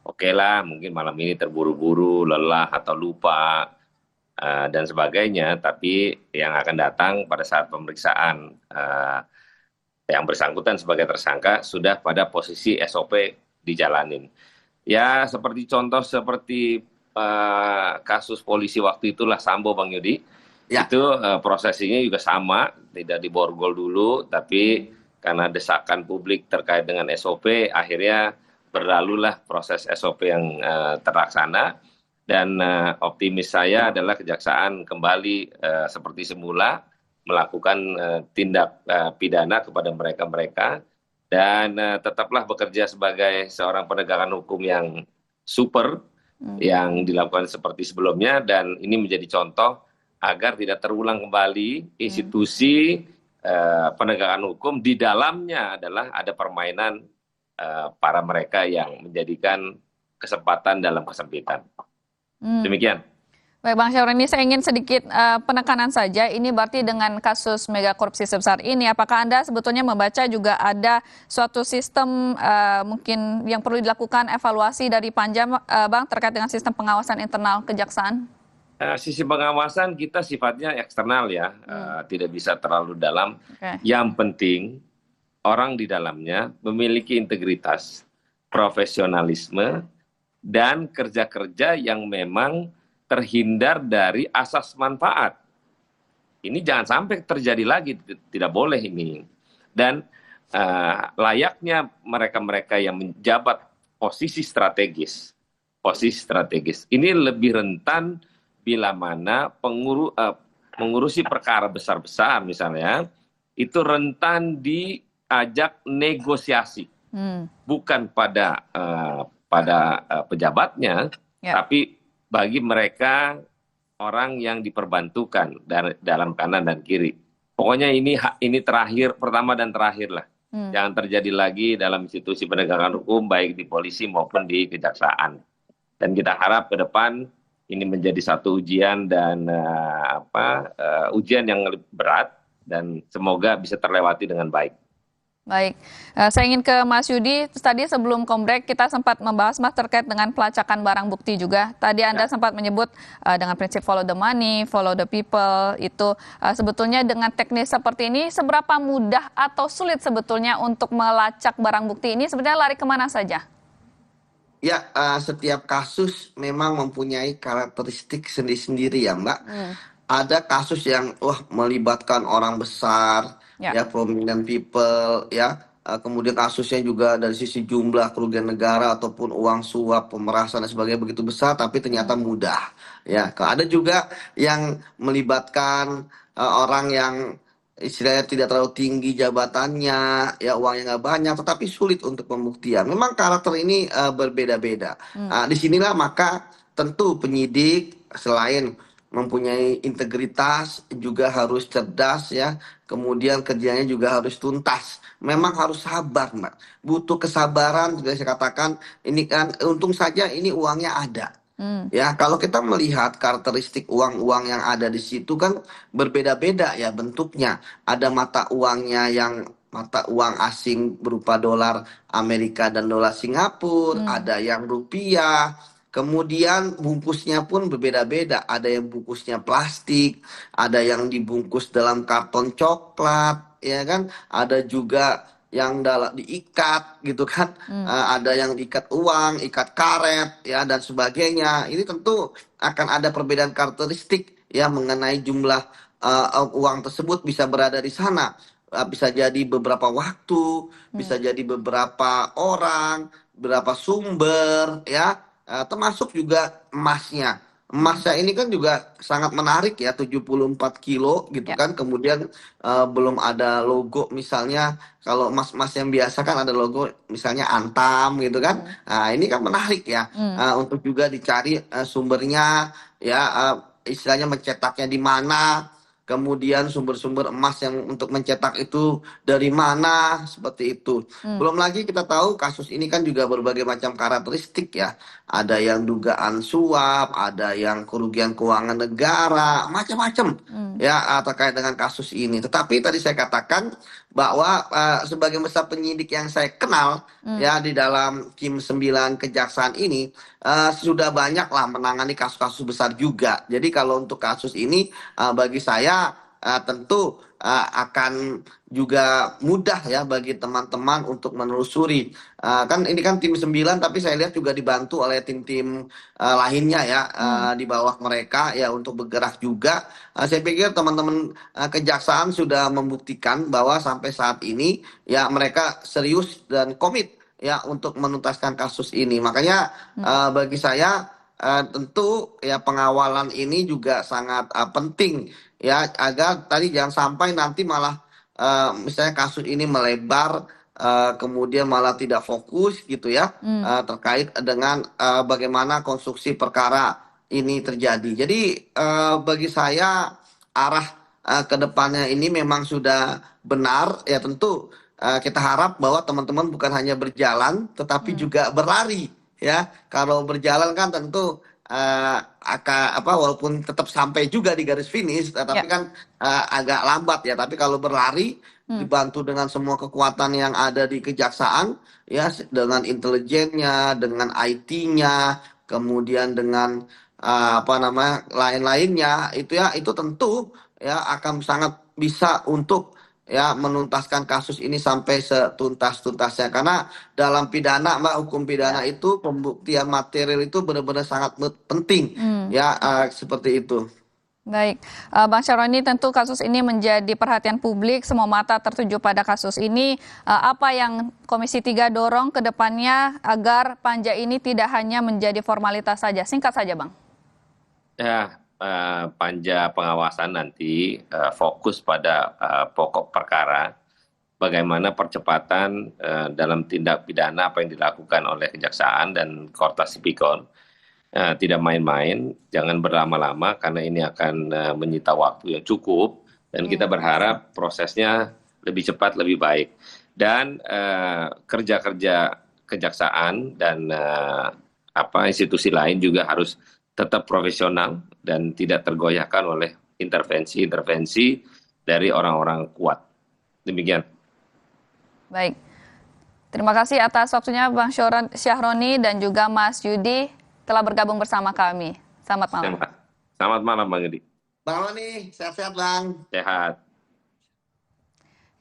Oke lah, mungkin malam ini terburu-buru, lelah atau lupa dan sebagainya, tapi yang akan datang pada saat pemeriksaan yang bersangkutan sebagai tersangka sudah pada posisi SOP dijalanin. Ya seperti contoh seperti kasus polisi waktu itulah Sambo, Bang Yudi, itu prosesinya juga sama, tidak diborgol dulu, tapi karena desakan publik terkait dengan SOP, akhirnya berlalulah proses SOP yang terlaksana. Dan optimis saya adalah kejaksaan kembali seperti semula melakukan tindak pidana kepada mereka-mereka, dan tetaplah bekerja sebagai seorang penegakan hukum yang super, yang dilakukan seperti sebelumnya, dan ini menjadi contoh agar tidak terulang kembali institusi penegakan hukum di dalamnya adalah ada permainan para mereka yang menjadikan kesempatan dalam kesempitan. Demikian. Baik, Bang Syaroni, saya ingin sedikit penekanan saja. Ini berarti dengan kasus mega korupsi sebesar ini, apakah Anda sebetulnya membaca juga ada suatu sistem mungkin yang perlu dilakukan evaluasi dari Panja, Bang, terkait dengan sistem pengawasan internal kejaksaan? Sisi pengawasan kita sifatnya eksternal ya, tidak bisa terlalu dalam. Yang penting orang di dalamnya memiliki integritas, profesionalisme, dan kerja-kerja yang memang terhindar dari asas manfaat. Ini jangan sampai terjadi lagi, tidak boleh ini. Dan layaknya mereka-mereka yang menjabat posisi strategis, ini lebih rentan bila mana mengurusi perkara besar-besar misalnya, itu rentan diajak negosiasi, bukan pada pejabatnya, tapi bagi mereka orang yang diperbantukan dalam kanan dan kiri. Pokoknya ini terakhir, pertama dan terakhir lah. Jangan terjadi lagi dalam institusi penegakan hukum, baik di polisi maupun di kejaksaan. Dan kita harap ke depan ini menjadi satu ujian dan ujian yang berat dan semoga bisa terlewati dengan baik. Baik, saya ingin ke Mas Yudi. Tadi sebelum kombrek kita sempat membahas Mas terkait dengan pelacakan barang bukti juga. Tadi Anda sempat menyebut dengan prinsip follow the money, follow the people, itu sebetulnya dengan teknis seperti ini seberapa mudah atau sulit sebetulnya untuk melacak barang bukti ini, sebenarnya lari kemana saja? Ya, setiap kasus memang mempunyai karakteristik sendiri-sendiri ya Mbak. Ada kasus yang melibatkan orang besar, ya prominent people, ya. Kemudian kasusnya juga dari sisi jumlah kerugian negara ataupun uang suap, pemerasan dan sebagainya begitu besar, tapi ternyata mudah. Ya, ada juga yang melibatkan orang yang istilahnya tidak terlalu tinggi jabatannya, ya uangnya nggak banyak, tetapi sulit untuk pembuktian. Memang karakter ini berbeda-beda. Disinilah maka tentu penyidik selain mempunyai integritas juga harus cerdas ya, kemudian kerjanya juga harus tuntas. Memang harus sabar Mbak, butuh kesabaran. Juga saya katakan ini kan untung saja ini uangnya ada. Ya, kalau kita melihat karakteristik uang-uang yang ada di situ kan berbeda-beda ya bentuknya. Ada mata uangnya yang mata uang asing berupa dolar Amerika dan dolar Singapura, ada yang rupiah. Kemudian bungkusnya pun berbeda-beda. Ada yang bungkusnya plastik, ada yang dibungkus dalam karton coklat, ya kan? Ada juga yang diikat gitu kan, ada yang diikat uang, ikat karet ya dan sebagainya. Ini tentu akan ada perbedaan karakteristik ya mengenai jumlah uang tersebut bisa berada di sana. Bisa jadi beberapa waktu, bisa jadi beberapa orang, beberapa sumber ya, termasuk juga emasnya. Emasnya ini kan juga sangat menarik ya, 74 kilo gitu kan. Kemudian belum ada logo misalnya. Kalau emas-emas yang biasa kan ada logo misalnya Antam gitu kan. Nah ini kan menarik ya, untuk juga dicari sumbernya ya, istilahnya mencetaknya di mana. Kemudian sumber-sumber emas yang untuk mencetak itu dari mana, seperti itu. Belum lagi kita tahu kasus ini kan juga berbagai macam karakteristik ya. Ada yang dugaan suap, ada yang kerugian keuangan negara, macam-macam ya terkait dengan kasus ini. Tetapi tadi saya katakan bahwa sebagai besar penyidik yang saya kenal ya di dalam Kim 9 Kejaksaan ini sudah banyak lah menangani kasus-kasus besar juga. Jadi kalau untuk kasus ini bagi saya tentu akan juga mudah ya bagi teman-teman untuk menelusuri. Kan ini kan tim 9 tapi saya lihat juga dibantu oleh tim-tim lainnya ya di bawah mereka ya untuk bergerak juga. Saya pikir teman-teman kejaksaan sudah membuktikan bahwa sampai saat ini ya mereka serius dan komit ya untuk menuntaskan kasus ini. Makanya bagi saya tentu ya pengawalan ini juga sangat penting ya, agar tadi jangan sampai nanti malah misalnya kasus ini melebar kemudian malah tidak fokus gitu ya terkait dengan bagaimana konstruksi perkara ini terjadi. Jadi bagi saya arah ke depannya ini memang sudah benar ya. Tentu kita harap bahwa teman-teman bukan hanya berjalan tetapi juga berlari ya. Kalau berjalan kan tentu walaupun tetap sampai juga di garis finish, tapi kan agak lambat ya. Tapi kalau berlari dibantu dengan semua kekuatan yang ada di kejaksaan ya, dengan intelijennya, dengan IT-nya, kemudian dengan lain-lainnya itu ya, itu tentu ya akan sangat bisa untuk ya menuntaskan kasus ini sampai setuntas-tuntasnya. Karena dalam pidana Mbak, hukum pidana itu pembuktian material itu benar-benar sangat penting ya, seperti itu. Baik, Bang Syaroni, tentu kasus ini menjadi perhatian publik, semua mata tertuju pada kasus ini. Apa yang Komisi 3 dorong ke depannya agar panja ini tidak hanya menjadi formalitas saja? Singkat saja Bang. Ya, panja pengawasan nanti fokus pada pokok perkara, bagaimana percepatan dalam tindak pidana apa yang dilakukan oleh Kejaksaan dan Kortas Tipikor. Tidak main-main, jangan berlama-lama karena ini akan menyita waktu yang cukup dan kita berharap prosesnya lebih cepat, lebih baik. Dan kerja-kerja Kejaksaan dan institusi lain juga harus tetap profesional dan tidak tergoyahkan oleh intervensi-intervensi dari orang-orang kuat. Demikian. Baik. Terima kasih atas waktunya Bang Syahroni dan juga Mas Yudi telah bergabung bersama kami. Selamat malam. Selamat malam Bang Yudi. Bang Roni, sehat-sehat Bang. Sehat.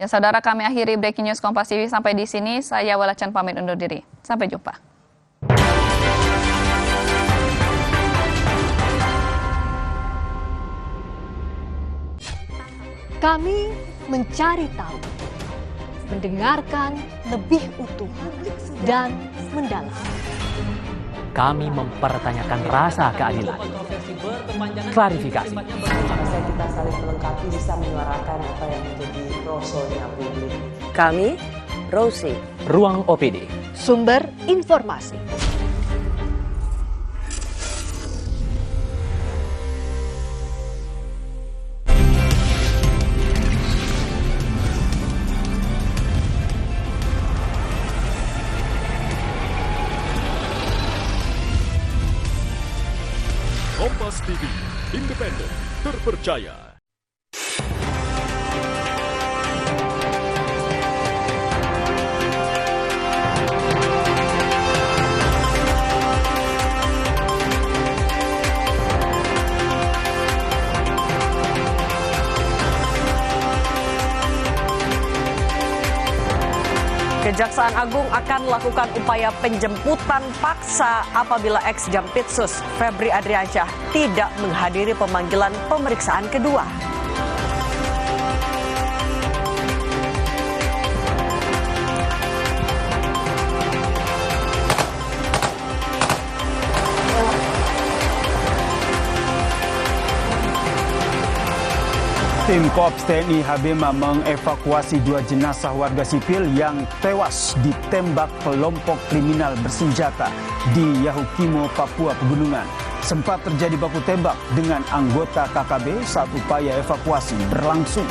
Ya saudara, kami akhiri Breaking News Kompas TV sampai di sini. Saya Wala Chan pamit undur diri. Sampai jumpa. Kami mencari tahu, mendengarkan lebih utuh dan mendalam. Kami mempertanyakan rasa keadilan. Klarifikasi. Saya kita saling melengkapi bisa menyuarakan apa yang menjadi rosonya publik. Kami, Rosi. Ruang OPD. Sumber informasi. Kompas TV, independen, terpercaya. Kejaksaan Agung akan melakukan upaya penjemputan paksa apabila ex-Jampitsus Febri Adriansyah tidak menghadiri pemanggilan pemeriksaan kedua. Tim Korps TNI Habema mengevakuasi 2 jenazah warga sipil yang tewas ditembak kelompok kriminal bersenjata di Yahukimo, Papua Pegunungan. Sempat terjadi baku tembak dengan anggota KKB saat upaya evakuasi berlangsung.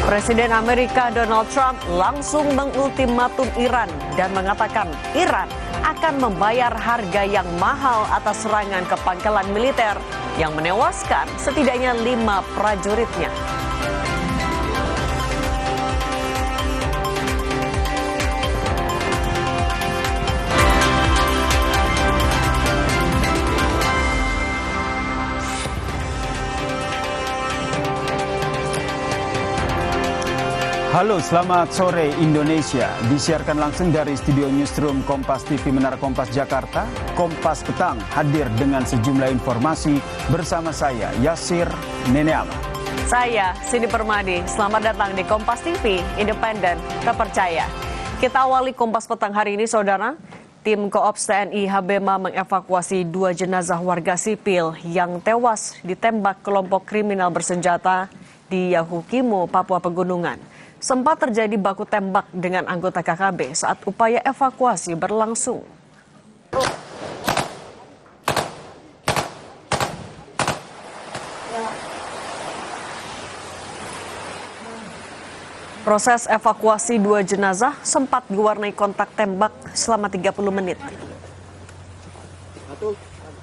Presiden Amerika Donald Trump langsung mengultimatum Iran dan mengatakan Iran akan membayar harga yang mahal atas serangan ke pangkalan militer yang menewaskan setidaknya 5 prajuritnya. Halo, selamat sore Indonesia. Disiarkan langsung dari studio Newsroom Kompas TV Menara Kompas Jakarta. Kompas Petang hadir dengan sejumlah informasi bersama saya, Yasir Neneama. Saya, Cindy Permadi. Selamat datang di Kompas TV, independen, terpercaya. Kita awali Kompas Petang hari ini, saudara. Tim Koops TNI Habema mengevakuasi 2 jenazah warga sipil yang tewas ditembak kelompok kriminal bersenjata di Yahukimo, Papua Pegunungan. Sempat terjadi baku tembak dengan anggota KKB saat upaya evakuasi berlangsung. Proses evakuasi 2 jenazah sempat diwarnai kontak tembak selama 30 menit.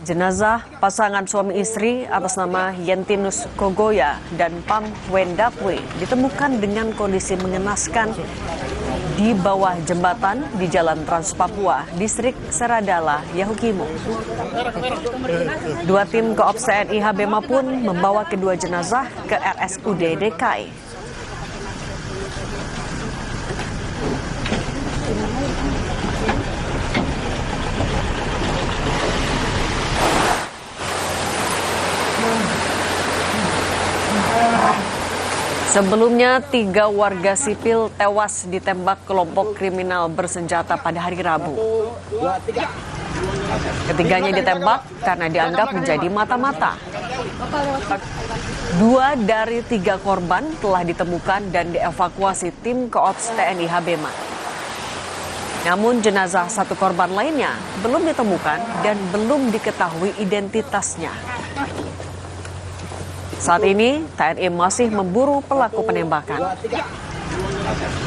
Jenazah pasangan suami istri atas nama Yentinus Kogoya dan Pam Wendapwe ditemukan dengan kondisi mengenaskan di bawah jembatan di Jalan Trans Papua, Distrik Seradala, Yahukimo. 2 tim Koops TNI Habema pun membawa kedua jenazah ke RSUD DKI. Sebelumnya, 3 warga sipil tewas ditembak kelompok kriminal bersenjata pada hari Rabu. Ketiganya ditembak karena dianggap menjadi mata-mata. 2 dari 3 korban telah ditemukan dan dievakuasi tim Koops TNI Habema. Namun jenazah 1 korban lainnya belum ditemukan dan belum diketahui identitasnya. Saat ini, TNI masih memburu pelaku penembakan.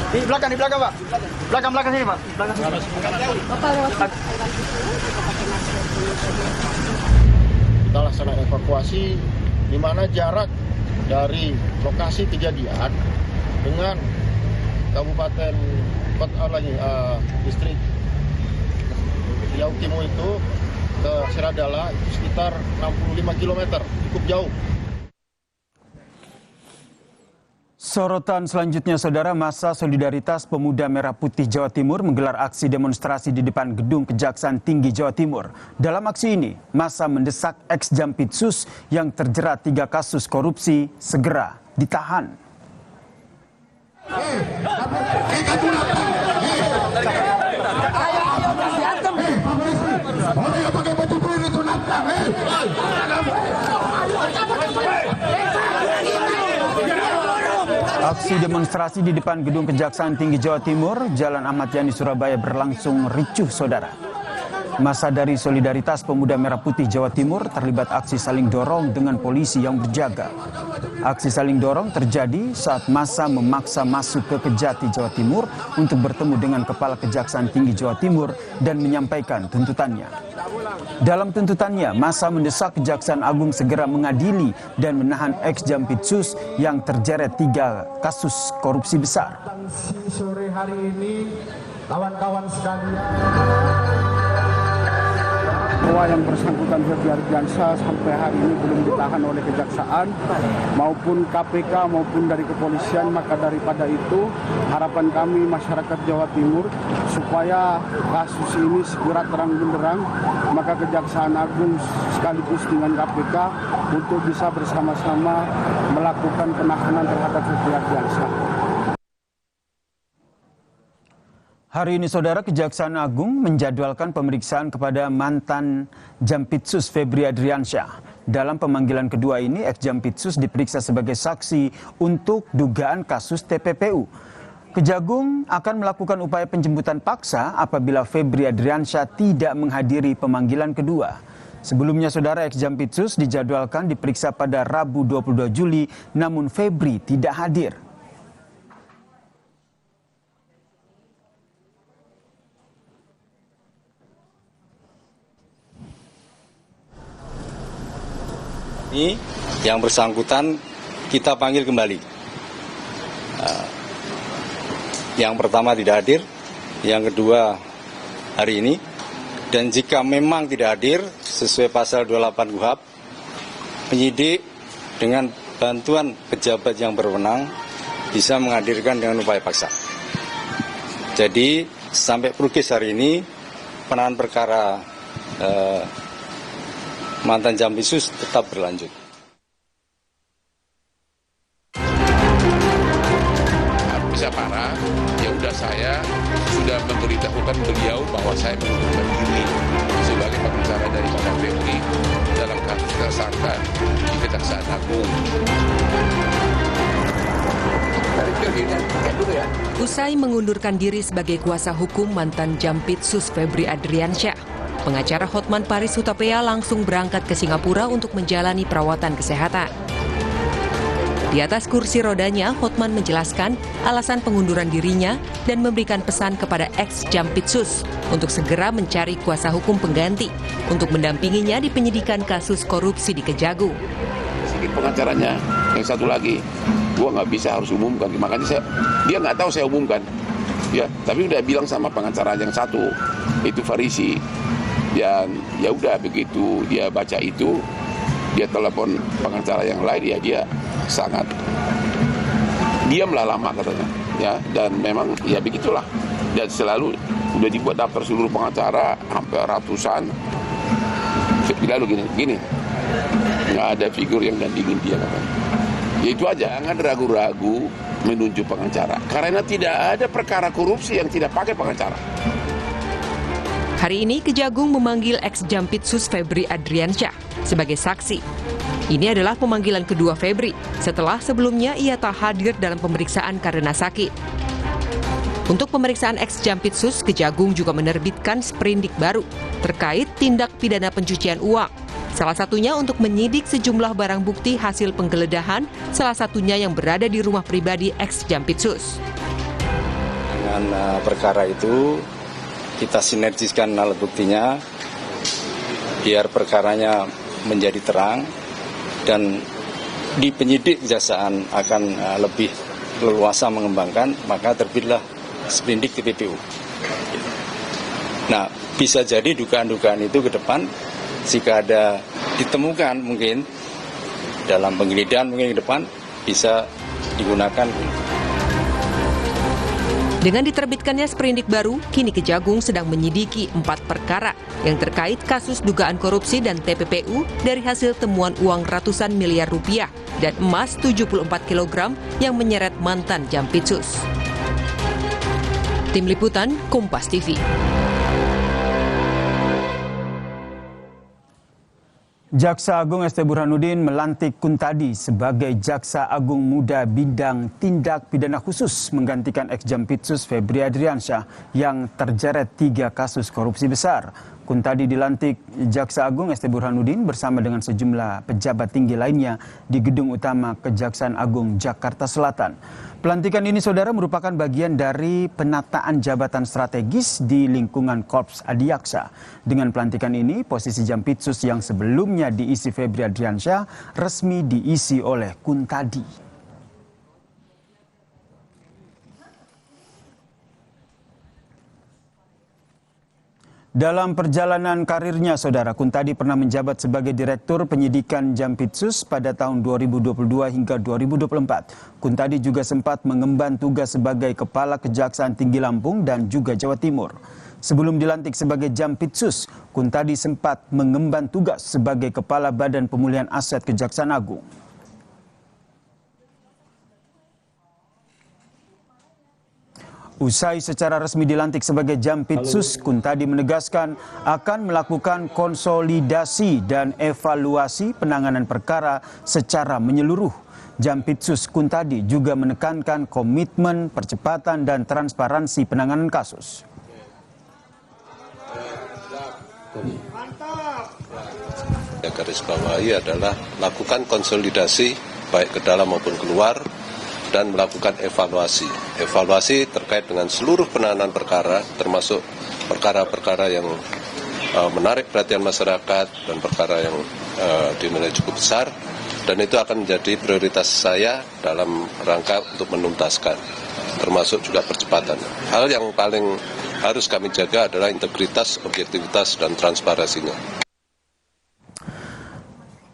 Di belakang Pak. Belakang sini, Pak. Kita laksanakan evakuasi di mana jarak dari lokasi kejadian dengan Kabupaten distrik Yaukimo itu ke Seradala itu sekitar 65 km, cukup jauh. Sorotan selanjutnya, Saudara, Massa Solidaritas Pemuda Merah Putih Jawa Timur menggelar aksi demonstrasi di depan Gedung Kejaksaan Tinggi Jawa Timur. Dalam aksi ini, massa mendesak ex-Jampitsus yang terjerat 3 kasus korupsi segera ditahan. Aksi demonstrasi di depan Gedung Kejaksaan Tinggi Jawa Timur, Jalan Ahmad Yani, Surabaya berlangsung ricuh, Saudara. Massa dari Solidaritas Pemuda Merah Putih Jawa Timur terlibat aksi saling dorong dengan polisi yang berjaga. Aksi saling dorong terjadi saat massa memaksa masuk ke Kejati, Jawa Timur untuk bertemu dengan Kepala Kejaksaan Tinggi Jawa Timur dan menyampaikan tuntutannya. Dalam tuntutannya, massa mendesak Kejaksaan Agung segera mengadili dan menahan ex-Jampitsus yang terjerat 3 kasus korupsi besar. Sore hari ini, kawan-kawan sekalian, bahwa yang bersangkutan Febri Ardiansyah sampai hari ini belum ditahan oleh Kejaksaan maupun KPK maupun dari kepolisian. Maka daripada itu harapan kami masyarakat Jawa Timur supaya kasus ini segera terang benderang, maka Kejaksaan Agung sekaligus dengan KPK untuk bisa bersama-sama melakukan penahanan terhadap Febri Ardiansyah. Hari ini, Saudara, Kejaksaan Agung menjadwalkan pemeriksaan kepada mantan Jampitsus Febri Ardiansyah. Dalam pemanggilan kedua ini, ex-Jampitsus diperiksa sebagai saksi untuk dugaan kasus TPPU. Kejagung akan melakukan upaya penjemputan paksa apabila Febri Ardiansyah tidak menghadiri pemanggilan kedua. Sebelumnya, Saudara, ex-Jampitsus dijadwalkan diperiksa pada Rabu 22 Juli, namun Febri tidak hadir. Ini yang bersangkutan kita panggil kembali. Yang pertama tidak hadir, yang kedua hari ini. Dan jika memang tidak hadir sesuai pasal 28 KUHP, penyidik dengan bantuan pejabat yang berwenang bisa menghadirkan dengan upaya paksa. Jadi sampai Prugis hari ini penanganan perkara mantan Jampitsus tetap berlanjut. Bisa parah, ya udah, saya sudah memberitahukan beliau bahwa saya mengundurkan diri sebagai pengacara daripada Febri dalam kasus tersangka di Kejaksaan Agung. Usai mengundurkan diri sebagai kuasa hukum mantan Jampitsus Febri Ardiansyah, pengacara Hotman Paris Hutapea langsung berangkat ke Singapura untuk menjalani perawatan kesehatan. Di atas kursi rodanya, Hotman menjelaskan alasan pengunduran dirinya dan memberikan pesan kepada ex-Jampitsus untuk segera mencari kuasa hukum pengganti untuk mendampinginya di penyidikan kasus korupsi di Kejagung. Sedikit pengacaranya, yang satu lagi, gua nggak bisa harus umumkan, makanya dia nggak tahu saya umumkan, ya. Tapi udah bilang sama pengacara yang satu, itu Farisi. Dan ya udah, begitu dia baca itu, dia telepon pengacara yang lain, ya dia sangat diamlah lama katanya, ya. Dan memang ya begitulah, dan selalu udah dibuat daftar seluruh pengacara hampir ratusan. Lalu gini nggak ada figur yang dampingin dia katanya. Ya itu aja, jangan ragu-ragu menunjuk pengacara karena tidak ada perkara korupsi yang tidak pakai pengacara. Hari ini Kejagung memanggil ex-Jampitsus Febri Ardiansyah sebagai saksi. Ini adalah pemanggilan kedua Febri setelah sebelumnya ia tak hadir dalam pemeriksaan karena sakit. Untuk pemeriksaan ex-Jampitsus, Kejagung juga menerbitkan sprindik baru terkait tindak pidana pencucian uang Salah satunya untuk menyidik sejumlah barang bukti hasil penggeledahan, salah satunya yang berada di rumah pribadi ex-Jampitsus. Dengan perkara itu, kita sinergiskan alat buktinya, biar perkaranya menjadi terang, dan di penyidik kejaksaan akan lebih leluasa mengembangkan, maka terbitlah sprindik TPPU. Nah, bisa jadi dugaan-dugaan itu ke depan, jika ada ditemukan mungkin dalam penggeledahan mungkin ke depan, bisa digunakan. Dengan diterbitkannya sprindik baru, kini Kejagung sedang menyidiki 4 perkara yang terkait kasus dugaan korupsi dan TPPU dari hasil temuan uang ratusan miliar rupiah dan emas 74 kg yang menyeret mantan Jampitsus. Tim Liputan, Kompas TV. Jaksa Agung ST Burhanuddin melantik Kuntadi sebagai Jaksa Agung Muda Bidang Tindak Pidana Khusus menggantikan ex-Jampitsus Febri Adriansyah yang terjerat 3 kasus korupsi besar. Kuntadi dilantik Jaksa Agung ST Burhanuddin bersama dengan sejumlah pejabat tinggi lainnya di Gedung Utama Kejaksaan Agung Jakarta Selatan. Pelantikan ini, saudara, merupakan bagian dari penataan jabatan strategis di lingkungan Korps Adiaksa. Dengan pelantikan ini, posisi Jampitsus yang sebelumnya diisi Febri Adriansyah resmi diisi oleh Kuntadi. Dalam perjalanan karirnya, saudara, Kuntadi pernah menjabat sebagai Direktur Penyidikan Jampitsus pada tahun 2022 hingga 2024. Kuntadi juga sempat mengemban tugas sebagai Kepala Kejaksaan Tinggi Lampung dan juga Jawa Timur. Sebelum dilantik sebagai Jampitsus, Kuntadi sempat mengemban tugas sebagai Kepala Badan Pemulihan Aset Kejaksaan Agung. Usai secara resmi dilantik sebagai Jampitsus, Kuntadi menegaskan akan melakukan konsolidasi dan evaluasi penanganan perkara secara menyeluruh. Jampitsus Kuntadi juga menekankan komitmen percepatan dan transparansi penanganan kasus. Garis bawahi adalah lakukan konsolidasi baik ke dalam maupun keluar, dan melakukan evaluasi. Evaluasi terkait dengan seluruh penanganan perkara, termasuk perkara-perkara yang menarik perhatian masyarakat dan perkara yang dinilai cukup besar, dan itu akan menjadi prioritas saya dalam rangka untuk menuntaskan, termasuk juga percepatan. Hal yang paling harus kami jaga adalah integritas, objektivitas, dan transparansinya.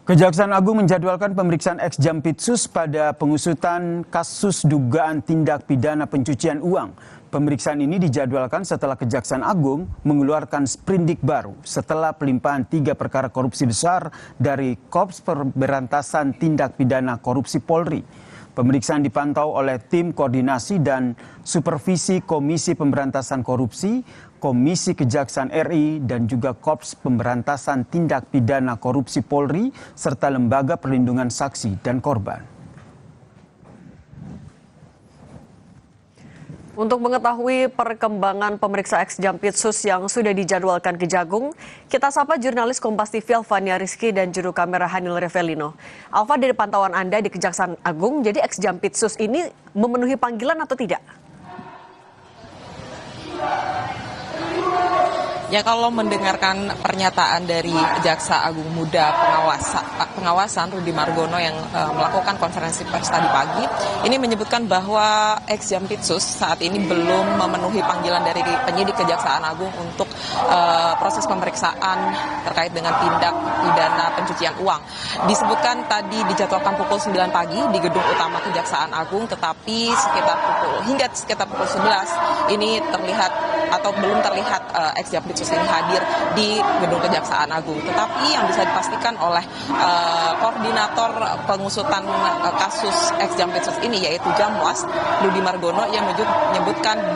Kejaksaan Agung menjadwalkan pemeriksaan ex-Jampitsus pada pengusutan kasus dugaan tindak pidana pencucian uang. Pemeriksaan ini dijadwalkan setelah Kejaksaan Agung mengeluarkan sprindik baru setelah pelimpahan 3 perkara korupsi besar dari Korps Pemberantasan Tindak Pidana Korupsi Polri. Pemeriksaan dipantau oleh tim koordinasi dan supervisi Komisi Pemberantasan Korupsi, Komisi Kejaksaan RI, dan juga Korps Pemberantasan Tindak Pidana Korupsi Polri, serta Lembaga Perlindungan Saksi dan Korban. Untuk mengetahui perkembangan pemeriksa ex-Jampitsus yang sudah dijadwalkan Kejagung, kita sapa jurnalis Kompas TV Alvania Rizky dan juru kamera Hanil Revelino. Alva, dari pantauan Anda di Kejaksaan Agung, jadi ex-Jampitsus ini memenuhi panggilan atau tidak? Ya, kalau mendengarkan pernyataan dari Jaksa Agung Muda pengawasan Rudy Margono yang melakukan konferensi pers tadi pagi, ini menyebutkan bahwa ex-Jampitsus saat ini belum memenuhi panggilan dari penyidik Kejaksaan Agung untuk proses pemeriksaan terkait dengan tindak pidana pencucian uang. Disebutkan tadi dijadwalkan pukul 9 pagi di Gedung Utama Kejaksaan Agung, tetapi hingga sekitar pukul 11 ini terlihat atau belum terlihat ex-Jampitsus ini hadir di Gedung Kejaksaan Agung. Tetapi yang bisa dipastikan oleh koordinator pengusutan kasus ex-Jampitsus ini, yaitu Jamwas, Rudy Margono, yang menyebutkan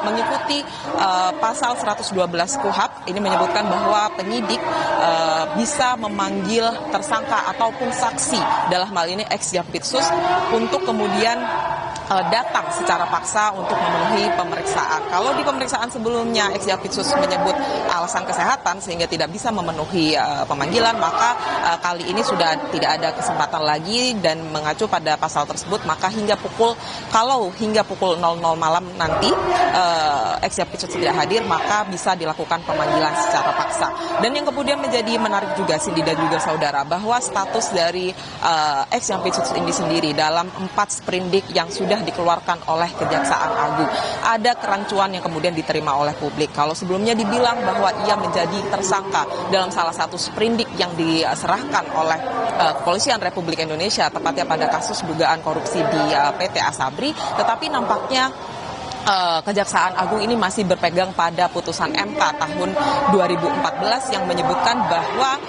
mengikuti pasal 112 KUHP, ini menyebutkan bahwa penyidik bisa memanggil tersangka ataupun saksi, dalam hal ini ex-Jampitsus, untuk kemudian datang secara paksa untuk memenuhi pemeriksaan. Kalau di pemeriksaan sebelumnya ex-Jampitsus menyebut alasan kesehatan sehingga tidak bisa memenuhi pemanggilan, maka kali ini sudah tidak ada kesempatan lagi, dan mengacu pada pasal tersebut maka hingga pukul 00 malam nanti ex-Jampitsus tidak hadir, maka bisa dilakukan pemanggilan secara paksa. Dan yang kemudian menjadi menarik juga Cindy dan juga saudara, bahwa status dari ex-Jampitsus ini sendiri dalam 4 sprindik yang sudah dikeluarkan oleh Kejaksaan Agung, ada kerancuan yang kemudian diterima oleh publik. Kalau sebelumnya dibilang bahwa ia menjadi tersangka dalam salah satu sprindik yang diserahkan oleh Kepolisian Republik Indonesia, tepatnya pada kasus dugaan korupsi di PT Asabri, tetapi nampaknya Kejaksaan Agung ini masih berpegang pada putusan MK tahun 2014 yang menyebutkan bahwa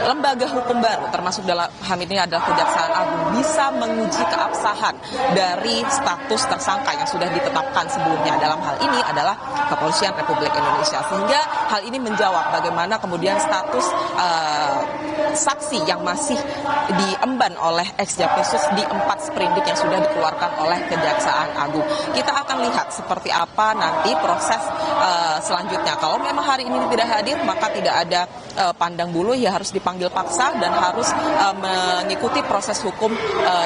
lembaga hukum baru, termasuk dalam hal ini adalah Kejaksaan Agung, bisa menguji keabsahan dari status tersangka yang sudah ditetapkan sebelumnya. Dalam hal ini adalah Kepolisian Republik Indonesia. Sehingga hal ini menjawab bagaimana kemudian status saksi yang masih diemban oleh ex-Jampitsus di 4 sprindik yang sudah dikeluarkan oleh Kejaksaan Agung. Kita akan lihat seperti apa nanti proses selanjutnya. Kalau memang hari ini tidak hadir, maka tidak ada pandang bulu, ya harus dipanggil paksa dan harus mengikuti proses hukum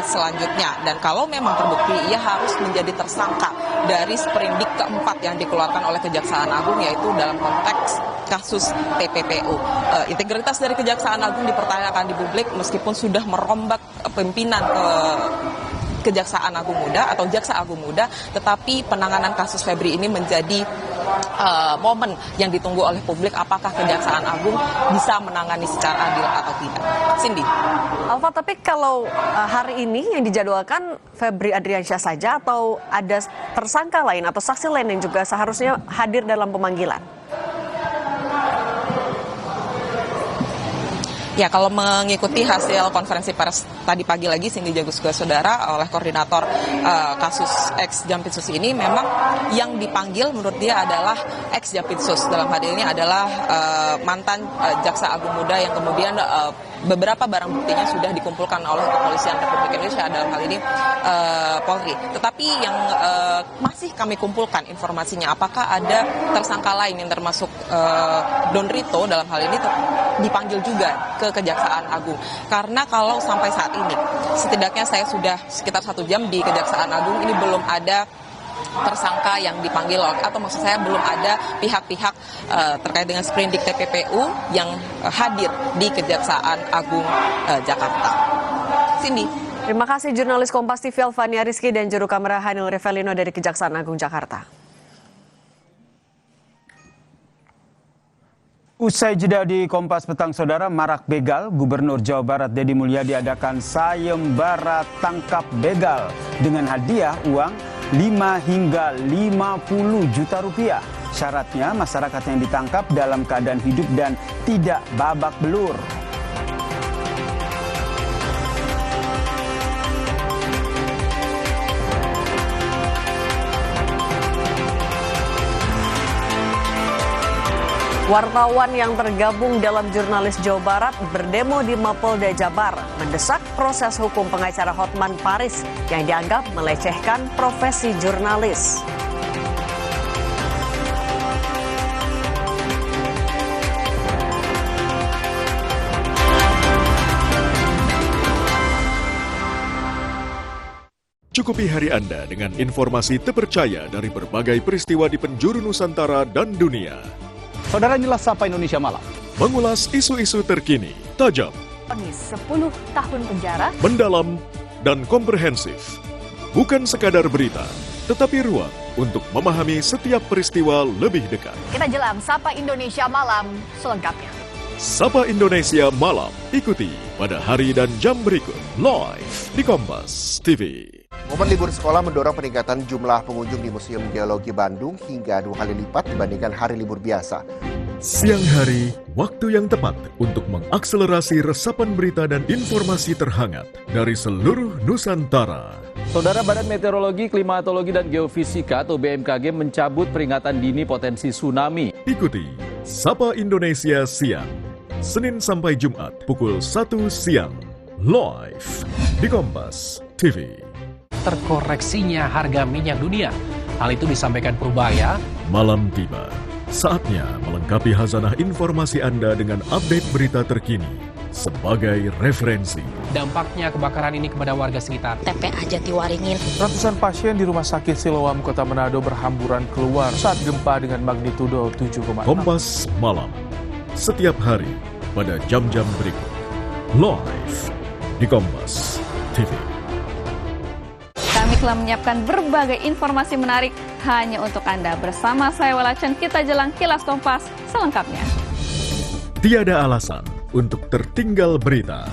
selanjutnya. Dan kalau memang terbukti, ia harus menjadi tersangka dari sprindik keempat yang dikeluarkan oleh Kejaksaan Agung, yaitu dalam konteks kasus TPPU. Integritas dari Kejaksaan Agung dipertanyakan di publik meskipun sudah merombak pimpinan Kejaksaan Agung Muda atau Jaksa Agung Muda, tetapi penanganan kasus Febri ini menjadi momen yang ditunggu oleh publik, apakah Kejaksaan Agung bisa menangani secara adil atau tidak. Cindy. Alfa, tapi kalau hari ini yang dijadwalkan Febri Adriansyah saja atau ada tersangka lain atau saksi lain yang juga seharusnya hadir dalam pemanggilan? Ya, kalau mengikuti hasil konferensi pers tadi pagi lagi, Cindy Jagus juga saudara, oleh koordinator kasus ex-Jampitsus ini, memang yang dipanggil menurut dia adalah ex-Jampitsus. Dalam hal ini adalah mantan Jaksa Agung Muda yang kemudian beberapa barang buktinya sudah dikumpulkan oleh Kepolisian Republik Indonesia, dalam hal ini Polri. Tetapi yang masih kami kumpulkan informasinya, apakah ada tersangka lain yang termasuk Don Rito dalam hal ini dipanggil juga ke Kejaksaan Agung. Karena kalau sampai saat ini, setidaknya saya sudah sekitar 1 jam di Kejaksaan Agung, ini belum ada tersangka yang dipanggil, atau maksud saya belum ada pihak-pihak terkait dengan sprindik TPPU yang hadir di Kejaksaan Agung Jakarta. Cindy. Terima kasih jurnalis Kompas TV Alvania Rizky dan juru kamera Hanil Revelino dari Kejaksaan Agung Jakarta. Usai jeda di Kompas Petang, saudara, marak begal, Gubernur Jawa Barat Deddy Mulyadi adakan sayembara tangkap begal dengan hadiah uang 5 hingga 50 juta rupiah. Syaratnya masyarakat yang ditangkap dalam keadaan hidup dan tidak babak belur. Wartawan yang tergabung dalam Jurnalis Jawa Barat berdemo di Mapolda Jabar mendesak proses hukum pengacara Hotman Paris yang dianggap melecehkan profesi jurnalis. Cukupi hari Anda dengan informasi terpercaya dari berbagai peristiwa di penjuru Nusantara dan dunia. Saudara, inilah Sapa Indonesia Malam. Mengulas isu-isu terkini, tajam, 10 tahun penjara, mendalam, dan komprehensif. Bukan sekadar berita, tetapi ruang untuk memahami setiap peristiwa lebih dekat. Kita jelang Sapa Indonesia Malam selengkapnya. Sapa Indonesia Malam, ikuti pada hari dan jam berikut, live di Kompas TV. Momen libur sekolah mendorong peningkatan jumlah pengunjung di Museum Geologi Bandung hingga 2 kali lipat dibandingkan hari libur biasa. Siang hari, waktu yang tepat untuk mengakselerasi resapan berita dan informasi terhangat dari seluruh Nusantara. Saudara, Badan Meteorologi, Klimatologi, dan Geofisika atau BMKG mencabut peringatan dini potensi tsunami. Ikuti Sapa Indonesia Siang, Senin sampai Jumat pukul 1 siang, live di Kompas TV. terkoreksinya harga minyak dunia. Hal itu disampaikan Purbaya. Malam tiba, saatnya melengkapi khazanah informasi Anda dengan update berita terkini sebagai referensi. Dampaknya kebakaran ini kepada warga sekitar. TPA Jatiwaringin. Ratusan pasien di Rumah Sakit Siloam, Kota Manado berhamburan keluar saat gempa dengan magnitudo 7,6. Kompas Malam, setiap hari pada jam-jam berikut. Live di Kompas TV. Kami telah menyiapkan berbagai informasi menarik hanya untuk Anda. Bersama saya Walachen, kita jelang kilas Kompas selengkapnya. Tiada alasan untuk tertinggal berita.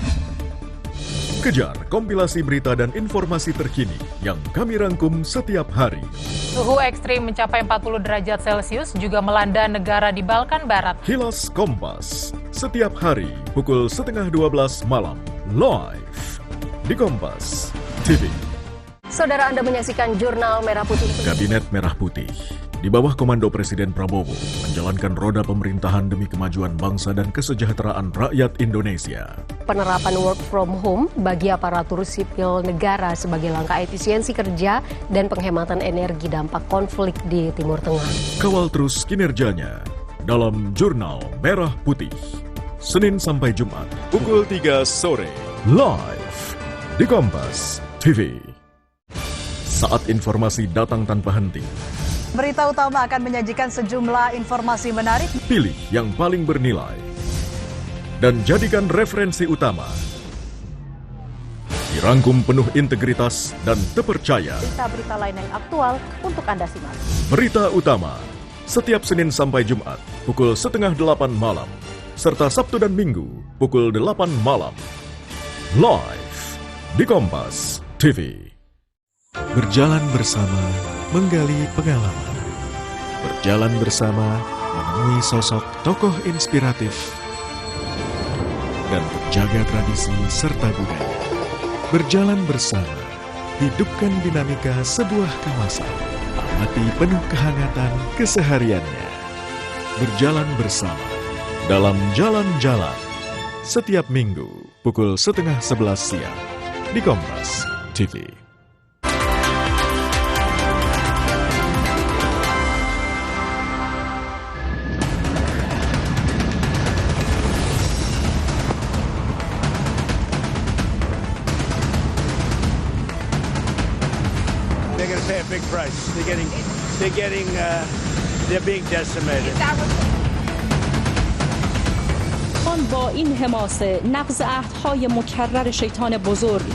Kejar kompilasi berita dan informasi terkini yang kami rangkum setiap hari. Suhu ekstrim mencapai 40 derajat Celcius juga melanda negara di Balkan Barat. Kilas Kompas, setiap hari pukul 11:30 malam, live di Kompas TV. Saudara, Anda menyaksikan Jurnal Merah Putih. Kabinet Merah Putih di bawah komando Presiden Prabowo menjalankan roda pemerintahan demi kemajuan bangsa dan kesejahteraan rakyat Indonesia. Penerapan work from home bagi aparatur sipil negara sebagai langkah efisiensi kerja dan penghematan energi dampak konflik di Timur Tengah. Kawal terus kinerjanya dalam Jurnal Merah Putih. Senin sampai Jumat, pukul 3 sore, live di Kompas TV. Saat informasi datang tanpa henti. Berita utama akan menyajikan sejumlah informasi menarik. Pilih yang paling bernilai dan jadikan referensi utama. Dirangkum penuh integritas dan terpercaya. Berita-berita lain yang aktual untuk Anda simak. Berita utama setiap Senin sampai Jumat pukul 7:30 malam serta Sabtu dan Minggu pukul 8 malam. Live di Kompas TV. Berjalan bersama, menggali pengalaman. Berjalan bersama, menemui sosok tokoh inspiratif. Dan menjaga tradisi serta budaya. Berjalan bersama, hidupkan dinamika sebuah kawasan. Amati penuh kehangatan kesehariannya. Berjalan bersama, dalam jalan-jalan. Setiap minggu, pukul 10:30 siang. Di Kompas TV. Pay a big price. They're being decimated. آن با این حماسه نقض عهدهای مکرر شیطان بزرگ.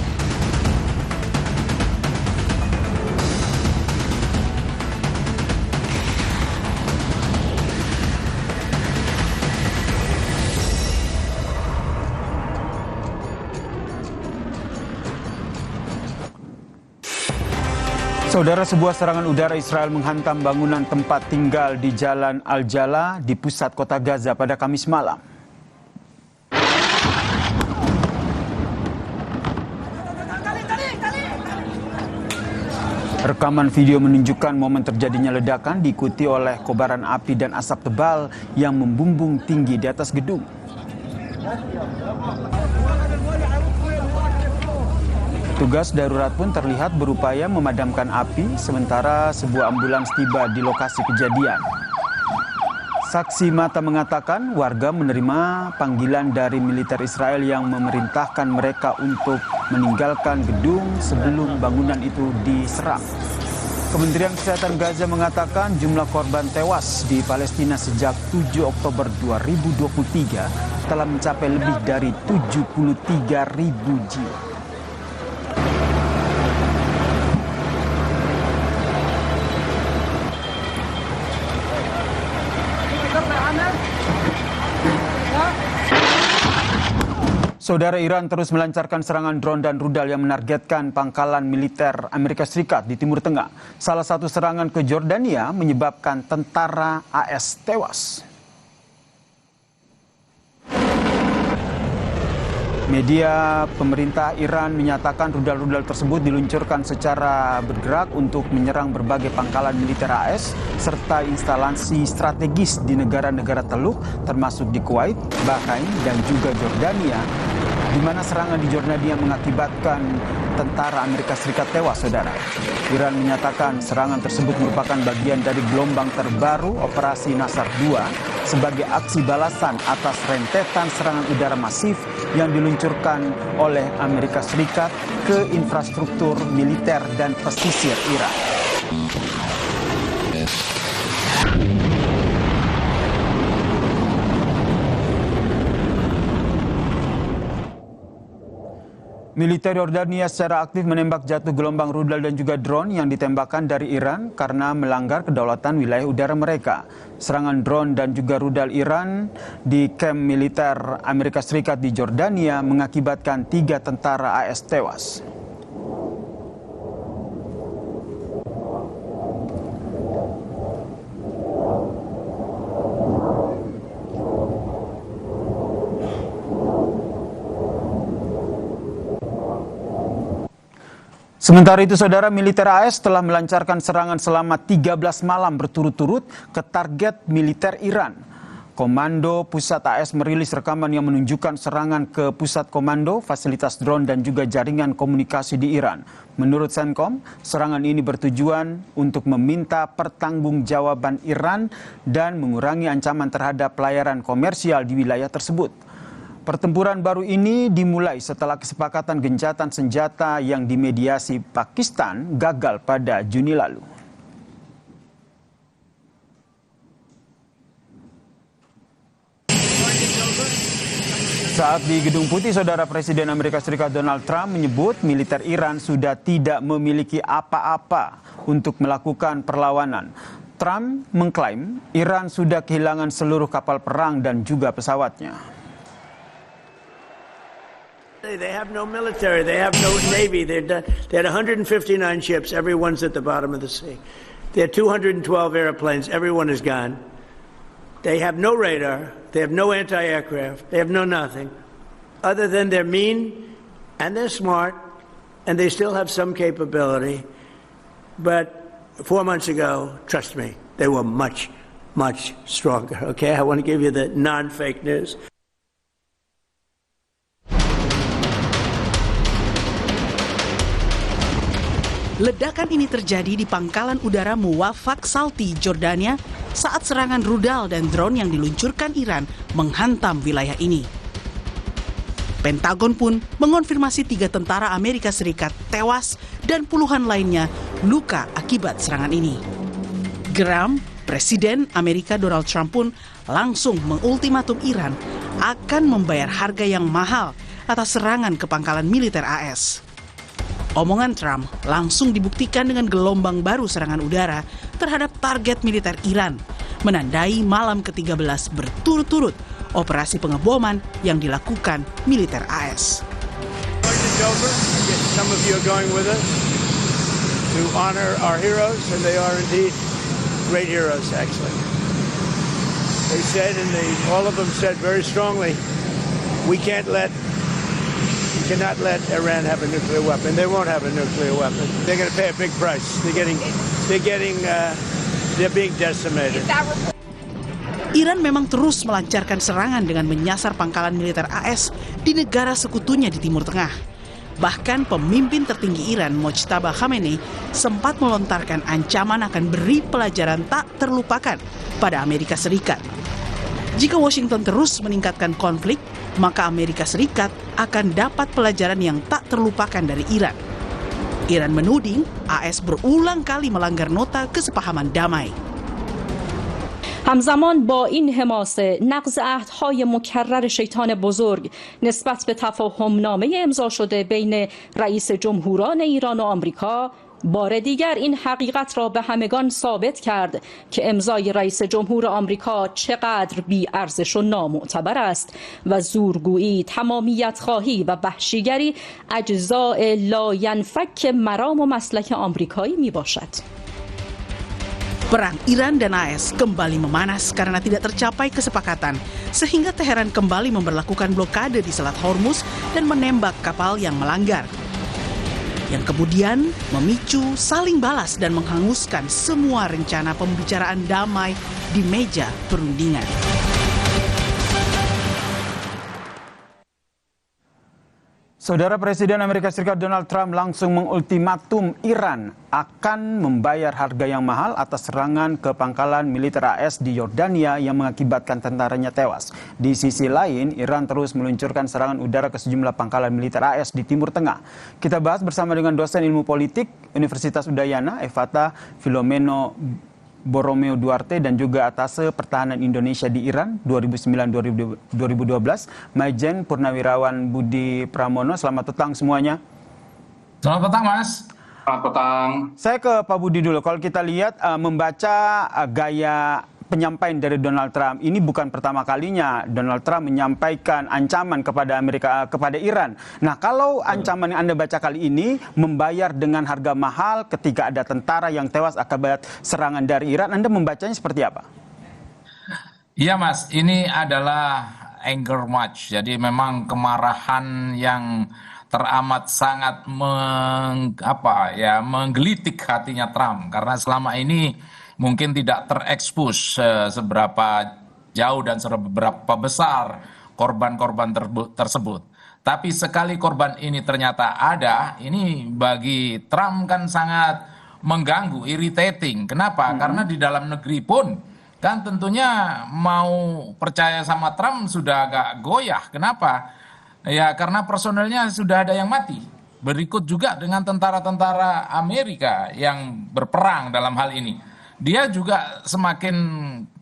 Saudara, sebuah serangan udara Israel menghantam bangunan tempat tinggal di Jalan Al-Jala di pusat kota Gaza pada Kamis malam. Rekaman video menunjukkan momen terjadinya ledakan diikuti oleh kobaran api dan asap tebal yang membumbung tinggi di atas gedung. Petugas darurat pun terlihat berupaya memadamkan api, sementara sebuah ambulans tiba di lokasi kejadian. Saksi mata mengatakan warga menerima panggilan dari militer Israel yang memerintahkan mereka untuk meninggalkan gedung sebelum bangunan itu diserang. Kementerian Kesehatan Gaza mengatakan jumlah korban tewas di Palestina sejak 7 Oktober 2023 telah mencapai lebih dari 73.000 jiwa. Saudara, Iran terus melancarkan serangan drone dan rudal yang menargetkan pangkalan militer Amerika Serikat di Timur Tengah. Salah satu serangan ke Jordania menyebabkan tentara AS tewas. Media pemerintah Iran menyatakan rudal-rudal tersebut diluncurkan secara bergerak untuk menyerang berbagai pangkalan militer AS serta instalasi strategis di negara-negara Teluk termasuk di Kuwait, Bahrain, dan juga Jordania. di mana serangan di Jordania mengakibatkan tentara Amerika Serikat tewas, saudara. Iran menyatakan serangan tersebut merupakan bagian dari gelombang terbaru Operasi Nasar II sebagai aksi balasan atas rentetan serangan udara masif yang diluncurkan oleh Amerika Serikat ke infrastruktur militer dan pesisir Iran. Militer Yordania secara aktif menembak jatuh gelombang rudal dan juga drone yang ditembakkan dari Iran karena melanggar kedaulatan wilayah udara mereka. Serangan drone dan juga rudal Iran di kamp militer Amerika Serikat di Jordania mengakibatkan 3 tentara AS tewas. Sementara itu, saudara, militer AS telah melancarkan serangan selama 13 malam berturut-turut ke target militer Iran. Komando Pusat AS merilis rekaman yang menunjukkan serangan ke pusat komando, fasilitas drone, dan juga jaringan komunikasi di Iran. Menurut Centcom, serangan ini bertujuan untuk meminta pertanggungjawaban Iran dan mengurangi ancaman terhadap pelayaran komersial di wilayah tersebut. Pertempuran baru ini dimulai setelah kesepakatan gencatan senjata yang dimediasi Pakistan gagal pada Juni lalu. Saat di Gedung Putih, saudara, Presiden Amerika Serikat Donald Trump menyebut militer Iran sudah tidak memiliki apa-apa untuk melakukan perlawanan. Trump mengklaim Iran sudah kehilangan seluruh kapal perang dan juga pesawatnya. They have no military. They have no navy. They had 159 ships. Everyone's at the bottom of the sea. They had 212 airplanes. Everyone is gone. They have no radar. They have no anti-aircraft. They have no nothing. Other than they're mean and they're smart and they still have some capability. But 4 months ago, trust me, they were much, much stronger. Okay, I want to give you the non-fake news. Ledakan ini terjadi di pangkalan udara Muwafaq Salti, Jordania, saat serangan rudal dan drone yang diluncurkan Iran menghantam wilayah ini. Pentagon pun mengonfirmasi 3 tentara Amerika Serikat tewas dan puluhan lainnya luka akibat serangan ini. Geram, Presiden Amerika Donald Trump pun langsung mengultimatum Iran akan membayar harga yang mahal atas serangan ke pangkalan militer AS. Omongan Trump langsung dibuktikan dengan gelombang baru serangan udara terhadap target militer Iran, menandai malam ke-13 berturut-turut operasi pengeboman yang dilakukan militer AS. Some of you are going with us to honor our heroes, and they are indeed great heroes, actually. They said, and all of them said very strongly, we cannot let Iran have a nuclear weapon. They won't have a nuclear weapon. They're going to pay a big price. They're being decimated. Iran memang terus melancarkan serangan dengan menyasar pangkalan militer AS di negara sekutunya di Timur Tengah. Bahkan pemimpin tertinggi Iran, Mojtaba Khamenei, sempat melontarkan ancaman akan beri pelajaran tak terlupakan pada Amerika Serikat. Jika Washington terus meningkatkan konflik, maka Amerika Serikat akan dapat pelajaran yang tak terlupakan dari Iran. Iran menuding AS berulang kali melanggar nota kesepahaman damai. همزمان با این حماسه نقض عهدهای مکرر شیطان بزرگ نسبت به تفاهمنامه امضا شده بین رئیس جمهوران ایران و آمریکا بار دیگر این حقیقت را به همگان ثابت کرد که امضای رئیس جمهور آمریکا چقدر بی‌ارزش و نامعتبر است و زورگویی، تمامیت خواهی و وحشیگری اجزاء لاینفک مرام و مسلک آمریکایی می باشد. Perang Iran dan AS kembali memanas karena tidak tercapai kesepakatan, sehingga Teheran kembali memberlakukan blokade di Selat Hormuz dan menembak kapal yang melanggar. Yang kemudian memicu saling balas dan menghanguskan semua rencana pembicaraan damai di meja perundingan. Saudara Presiden Amerika Serikat Donald Trump langsung mengultimatum Iran akan membayar harga yang mahal atas serangan ke pangkalan militer AS di Yordania yang mengakibatkan tentaranya tewas. Di sisi lain, Iran terus meluncurkan serangan udara ke sejumlah pangkalan militer AS di Timur Tengah. Kita bahas bersama dengan dosen ilmu politik Universitas Udayana, Evata Filomeno Borromeo Duarte, dan juga Atase Pertahanan Indonesia di Iran 2009-2012, Majen Purnawirawan Budi Pramono. Selamat petang semuanya. Selamat petang, Mas. Selamat petang. Saya ke Pak Budi dulu. Kalau kita lihat membaca gaya penyampaian dari Donald Trump, ini bukan pertama kalinya Donald Trump menyampaikan ancaman kepada Iran. Nah, kalau ancaman yang Anda baca kali ini membayar dengan harga mahal ketika ada tentara yang tewas akibat serangan dari Iran, Anda membacanya seperti apa? Iya, Mas, ini adalah anger match. Jadi memang kemarahan yang teramat sangat menggelitik hatinya Trump, karena selama ini mungkin tidak terekspos seberapa jauh dan seberapa besar korban-korban tersebut. Tapi sekali korban ini ternyata ada, ini bagi Trump kan sangat mengganggu, irritating. Kenapa? Karena di dalam negeri pun kan tentunya mau percaya sama Trump sudah agak goyah. Kenapa? Ya karena personelnya sudah ada yang mati. Berikut juga dengan tentara-tentara Amerika yang berperang dalam hal ini. Dia juga semakin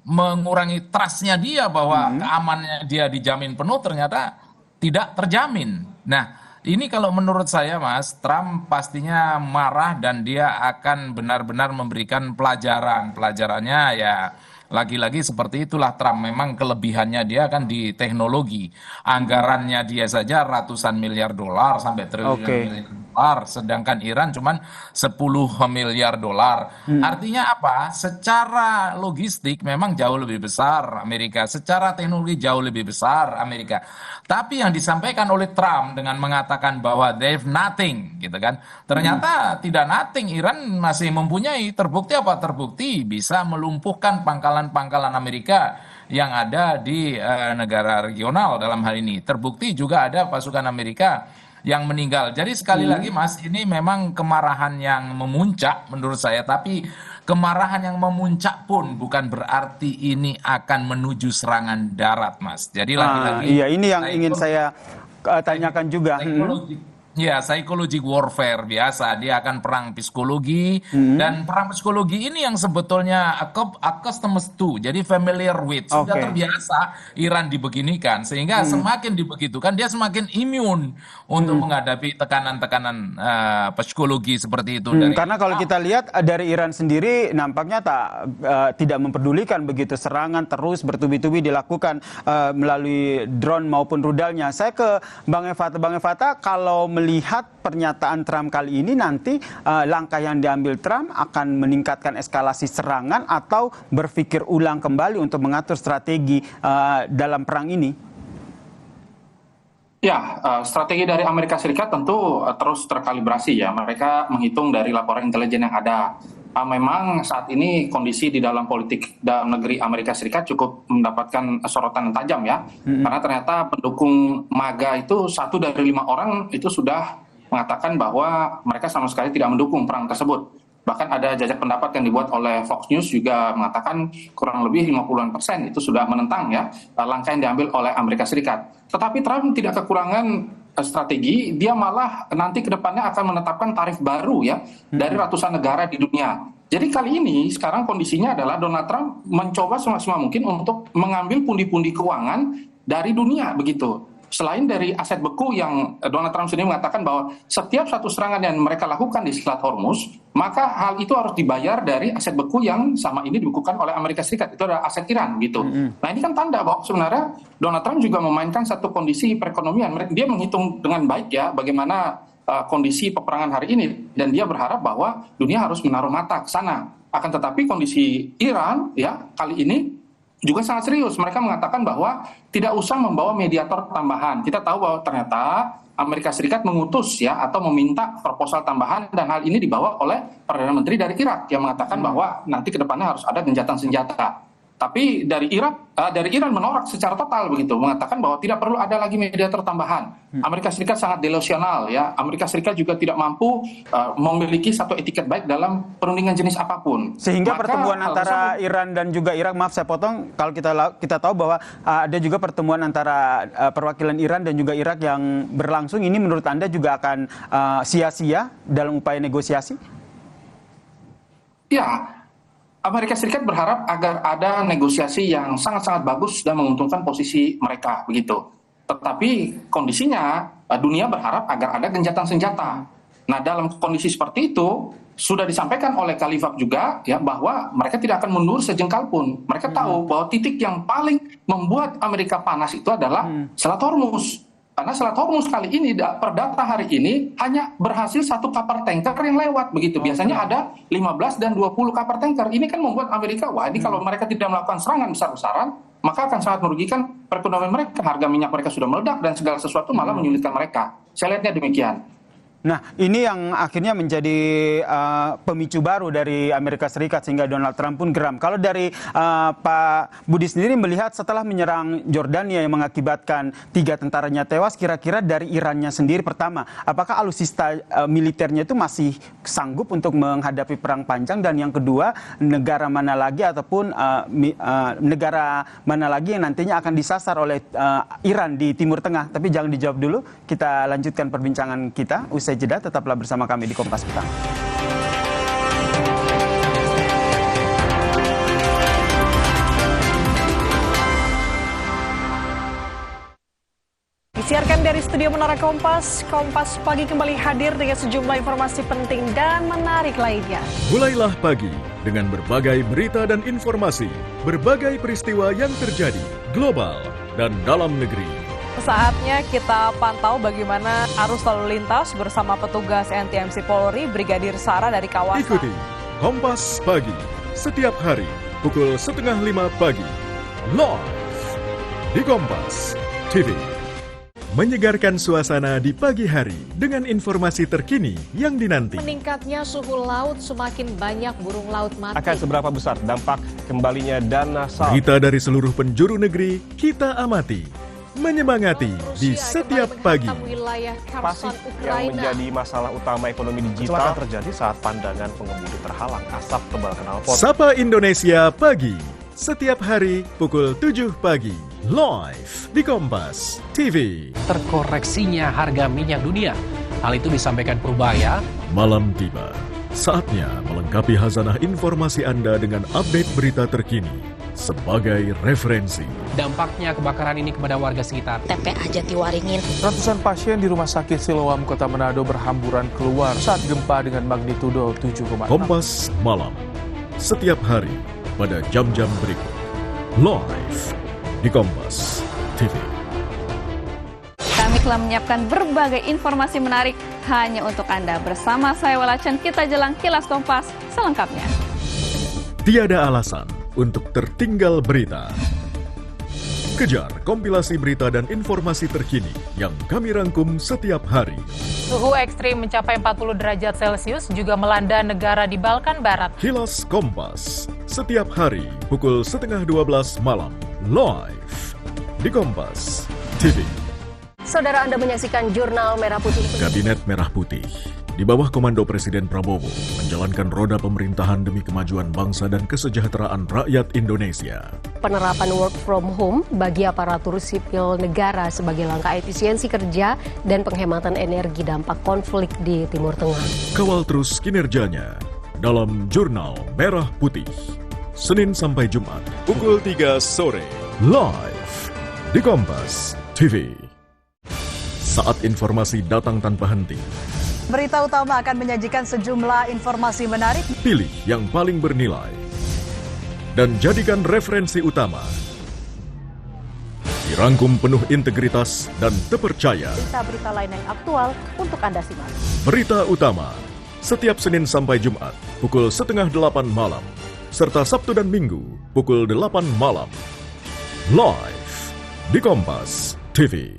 mengurangi trust-nya dia bahwa keamanannya dia dijamin penuh, ternyata tidak terjamin. Nah, ini kalau menurut saya, Mas, Trump pastinya marah dan dia akan benar-benar memberikan pelajaran. Pelajarannya ya lagi-lagi seperti itulah Trump. Memang kelebihannya dia kan di teknologi. Anggarannya dia saja ratusan miliar dolar sampai triliunan miliar dolar, sedangkan Iran cuman 10 miliar dolar. Artinya apa? Secara logistik memang jauh lebih besar Amerika, secara teknologi jauh lebih besar Amerika. Tapi yang disampaikan oleh Trump dengan mengatakan bahwa they have nothing, gitu kan? Ternyata tidak nothing, Iran masih mempunyai. Terbukti apa? Terbukti bisa melumpuhkan pangkalan-pangkalan Amerika yang ada di negara regional dalam hal ini. Terbukti juga ada pasukan Amerika yang meninggal. Jadi sekali lagi, Mas, ini memang kemarahan yang memuncak menurut saya. Tapi kemarahan yang memuncak pun bukan berarti ini akan menuju serangan darat, Mas. Jadi lagi-lagi iya, ini yang ingin saya tanyakan juga. Ya, psychological warfare biasa. Dia akan perang psikologi, dan perang psikologi ini yang sebetulnya accustomed to, jadi familiar with, sudah terbiasa Iran dibeginikan, sehingga semakin dibegitukan dia semakin imun untuk menghadapi tekanan-tekanan psikologi seperti itu. Karena kalau kita lihat dari Iran sendiri nampaknya tidak memperdulikan begitu, serangan terus bertubi-tubi dilakukan melalui drone maupun rudalnya. Saya ke Bang Evata, kalau melihat pernyataan Trump kali ini, nanti langkah yang diambil Trump akan meningkatkan eskalasi serangan atau berpikir ulang kembali untuk mengatur strategi dalam perang ini? Ya, strategi dari Amerika Serikat tentu terus terkalibrasi ya. Mereka menghitung dari laporan intelijen yang ada. Memang saat ini kondisi di dalam politik dalam negeri Amerika Serikat cukup mendapatkan sorotan yang tajam ya. Karena ternyata pendukung MAGA itu 1 dari 5 orang itu sudah mengatakan bahwa mereka sama sekali tidak mendukung perang tersebut. Bahkan ada jajak pendapat yang dibuat oleh Fox News juga mengatakan kurang lebih 50% itu sudah menentang ya langkah yang diambil oleh Amerika Serikat. Tetapi Trump tidak kekurangan strategi, dia malah nanti ke depannya akan menetapkan tarif baru ya dari ratusan negara di dunia. Jadi kali ini sekarang kondisinya adalah Donald Trump mencoba semaksimal mungkin untuk mengambil pundi-pundi keuangan dari dunia begitu. Selain dari aset beku yang Donald Trump sendiri mengatakan bahwa setiap satu serangan yang mereka lakukan di Selat Hormuz, maka hal itu harus dibayar dari aset beku yang sama ini dibekukan oleh Amerika Serikat. Itu adalah aset Iran gitu. Nah ini kan tanda bahwa sebenarnya Donald Trump juga memainkan satu kondisi perekonomian. Dia menghitung dengan baik ya bagaimana kondisi peperangan hari ini, dan dia berharap bahwa dunia harus menaruh mata ke sana. Akan tetapi kondisi Iran ya kali ini juga sangat serius. Mereka mengatakan bahwa tidak usah membawa mediator tambahan. Kita tahu bahwa ternyata Amerika Serikat mengutus ya atau meminta proposal tambahan, dan hal ini dibawa oleh Perdana Menteri dari Irak yang mengatakan bahwa nanti ke depannya harus ada gencatan senjata. Tapi dari Iran menolak secara total begitu, mengatakan bahwa tidak perlu ada lagi mediator tambahan. Amerika Serikat sangat delusional ya. Amerika Serikat juga tidak mampu memiliki satu etiket baik dalam perundingan jenis apapun. Sehingga Maka, pertemuan antara Iran dan juga Irak, maaf saya potong, kalau kita tahu bahwa ada juga pertemuan antara perwakilan Iran dan juga Irak yang berlangsung, ini menurut Anda juga akan sia-sia dalam upaya negosiasi? Ya, Amerika Serikat berharap agar ada negosiasi yang sangat-sangat bagus dan menguntungkan posisi mereka begitu. Tetapi kondisinya dunia berharap agar ada gencatan senjata. Nah, dalam kondisi seperti itu sudah disampaikan oleh Khalifah juga ya bahwa mereka tidak akan mundur sejengkal pun. Mereka tahu bahwa titik yang paling membuat Amerika panas itu adalah Selat Hormuz. Karena Selat Hormuz kali ini, per data hari ini, hanya berhasil 1 kapal tanker yang lewat begitu. Biasanya ada 15 dan 20 kapal tanker. Ini kan membuat Amerika, wah ini kalau mereka tidak melakukan serangan besar-besaran, maka akan sangat merugikan perekonomian mereka. Harga minyak mereka sudah meledak dan segala sesuatu malah menyulitkan mereka. Saya lihatnya demikian. Nah, ini yang akhirnya menjadi pemicu baru dari Amerika Serikat sehingga Donald Trump pun geram. Kalau dari Pak Budi sendiri melihat setelah menyerang Jordania yang mengakibatkan 3 tentaranya tewas, kira-kira dari Irannya sendiri pertama, apakah alutsista militernya itu masih sanggup untuk menghadapi perang panjang? Dan yang kedua, negara mana lagi ataupun negara mana lagi yang nantinya akan disasar oleh Iran di Timur Tengah? Tapi jangan dijawab dulu, kita lanjutkan perbincangan kita. Usai jeda, tetaplah bersama kami di Kompas Petang. Disiarkan dari studio Menara Kompas, Kompas Pagi kembali hadir dengan sejumlah informasi penting dan menarik lainnya. Mulailah pagi dengan berbagai berita dan informasi, berbagai peristiwa yang terjadi, global dan dalam negeri. Saatnya kita pantau bagaimana arus lalu lintas bersama petugas NTMC Polri, Brigadir Sara dari kawasan. Ikuti Kompas Pagi setiap hari pukul 4:30 pagi, live di Kompas TV. Menyegarkan suasana di pagi hari dengan informasi terkini yang dinanti. Meningkatnya suhu laut, semakin banyak burung laut mati. Akan seberapa besar dampak kembalinya dana SAL? Berita dari seluruh penjuru negeri kita amati. Menyemangati di setiap pagi. Pasif yang menjadi masalah utama ekonomi digital terjadi saat pandangan pengemudi terhalang asap tebal knalpot. Sapa Indonesia Pagi, setiap hari pukul 7 pagi, live di Kompas TV. Terkoreksinya harga minyak dunia. Hal itu disampaikan Purbaya. Malam tiba, saatnya melengkapi khazanah informasi Anda dengan update berita terkini sebagai referensi. Dampaknya kebakaran ini kepada warga sekitar. TPA Jatiwaringin. Ratusan pasien di Rumah Sakit Siloam Kota Manado berhamburan keluar saat gempa dengan magnitudo 7,6. Kompas Malam, setiap hari pada jam-jam berikut. Live di Kompas TV. Kami telah menyiapkan berbagai informasi menarik hanya untuk Anda. Bersama saya Walacan, kita jelang kilas Kompas selengkapnya. Tiada alasan untuk tertinggal berita. Kejar kompilasi berita dan informasi terkini yang kami rangkum setiap hari. Suhu ekstrim mencapai 40 derajat Celcius juga melanda negara di Balkan Barat. Kilas Kompas, setiap hari pukul 11:30 malam, live di Kompas TV. Saudara, Anda menyaksikan Jurnal Merah Putih. Kabinet Merah Putih di bawah komando Presiden Prabowo menjalankan roda pemerintahan demi kemajuan bangsa dan kesejahteraan rakyat Indonesia. Penerapan work from home bagi aparatur sipil negara sebagai langkah efisiensi kerja dan penghematan energi dampak konflik di Timur Tengah. Kawal terus kinerjanya dalam Jurnal Merah Putih. Senin sampai Jumat, pukul 3 sore, live di Kompas TV. Saat informasi datang tanpa henti. Berita utama akan menyajikan sejumlah informasi menarik. Pilih yang paling bernilai dan jadikan referensi utama. Dirangkum penuh integritas dan terpercaya. Berita-berita lain yang aktual untuk Anda simak. Berita utama setiap Senin sampai Jumat pukul 7:30 malam serta Sabtu dan Minggu pukul 8 malam. Live di Kompas TV.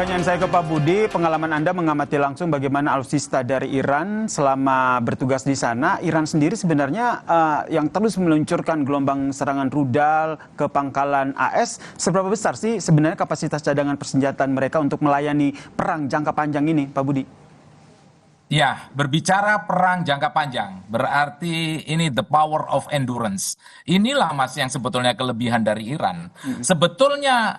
Pertanyaan saya ke Pak Budi, pengalaman Anda mengamati langsung bagaimana alutsista dari Iran selama bertugas di sana. Iran sendiri sebenarnya yang terus meluncurkan gelombang serangan rudal ke pangkalan AS. Seberapa besar sih sebenarnya kapasitas cadangan persenjataan mereka untuk melayani perang jangka panjang ini, Pak Budi? Ya, berbicara perang jangka panjang, berarti ini the power of endurance. Inilah Mas yang sebetulnya kelebihan dari Iran. Sebetulnya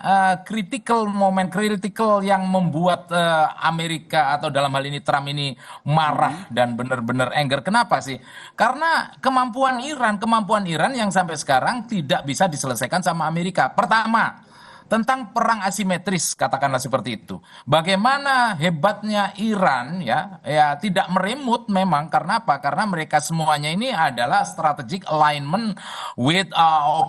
momen kritikal yang membuat Amerika atau dalam hal ini Trump ini marah dan benar-benar anger. Kenapa sih? Karena kemampuan Iran yang sampai sekarang tidak bisa diselesaikan sama Amerika. Pertama, tentang perang asimetris, katakanlah seperti itu. Bagaimana hebatnya Iran ya tidak meremut memang, karena apa? Karena mereka semuanya ini adalah strategic alignment with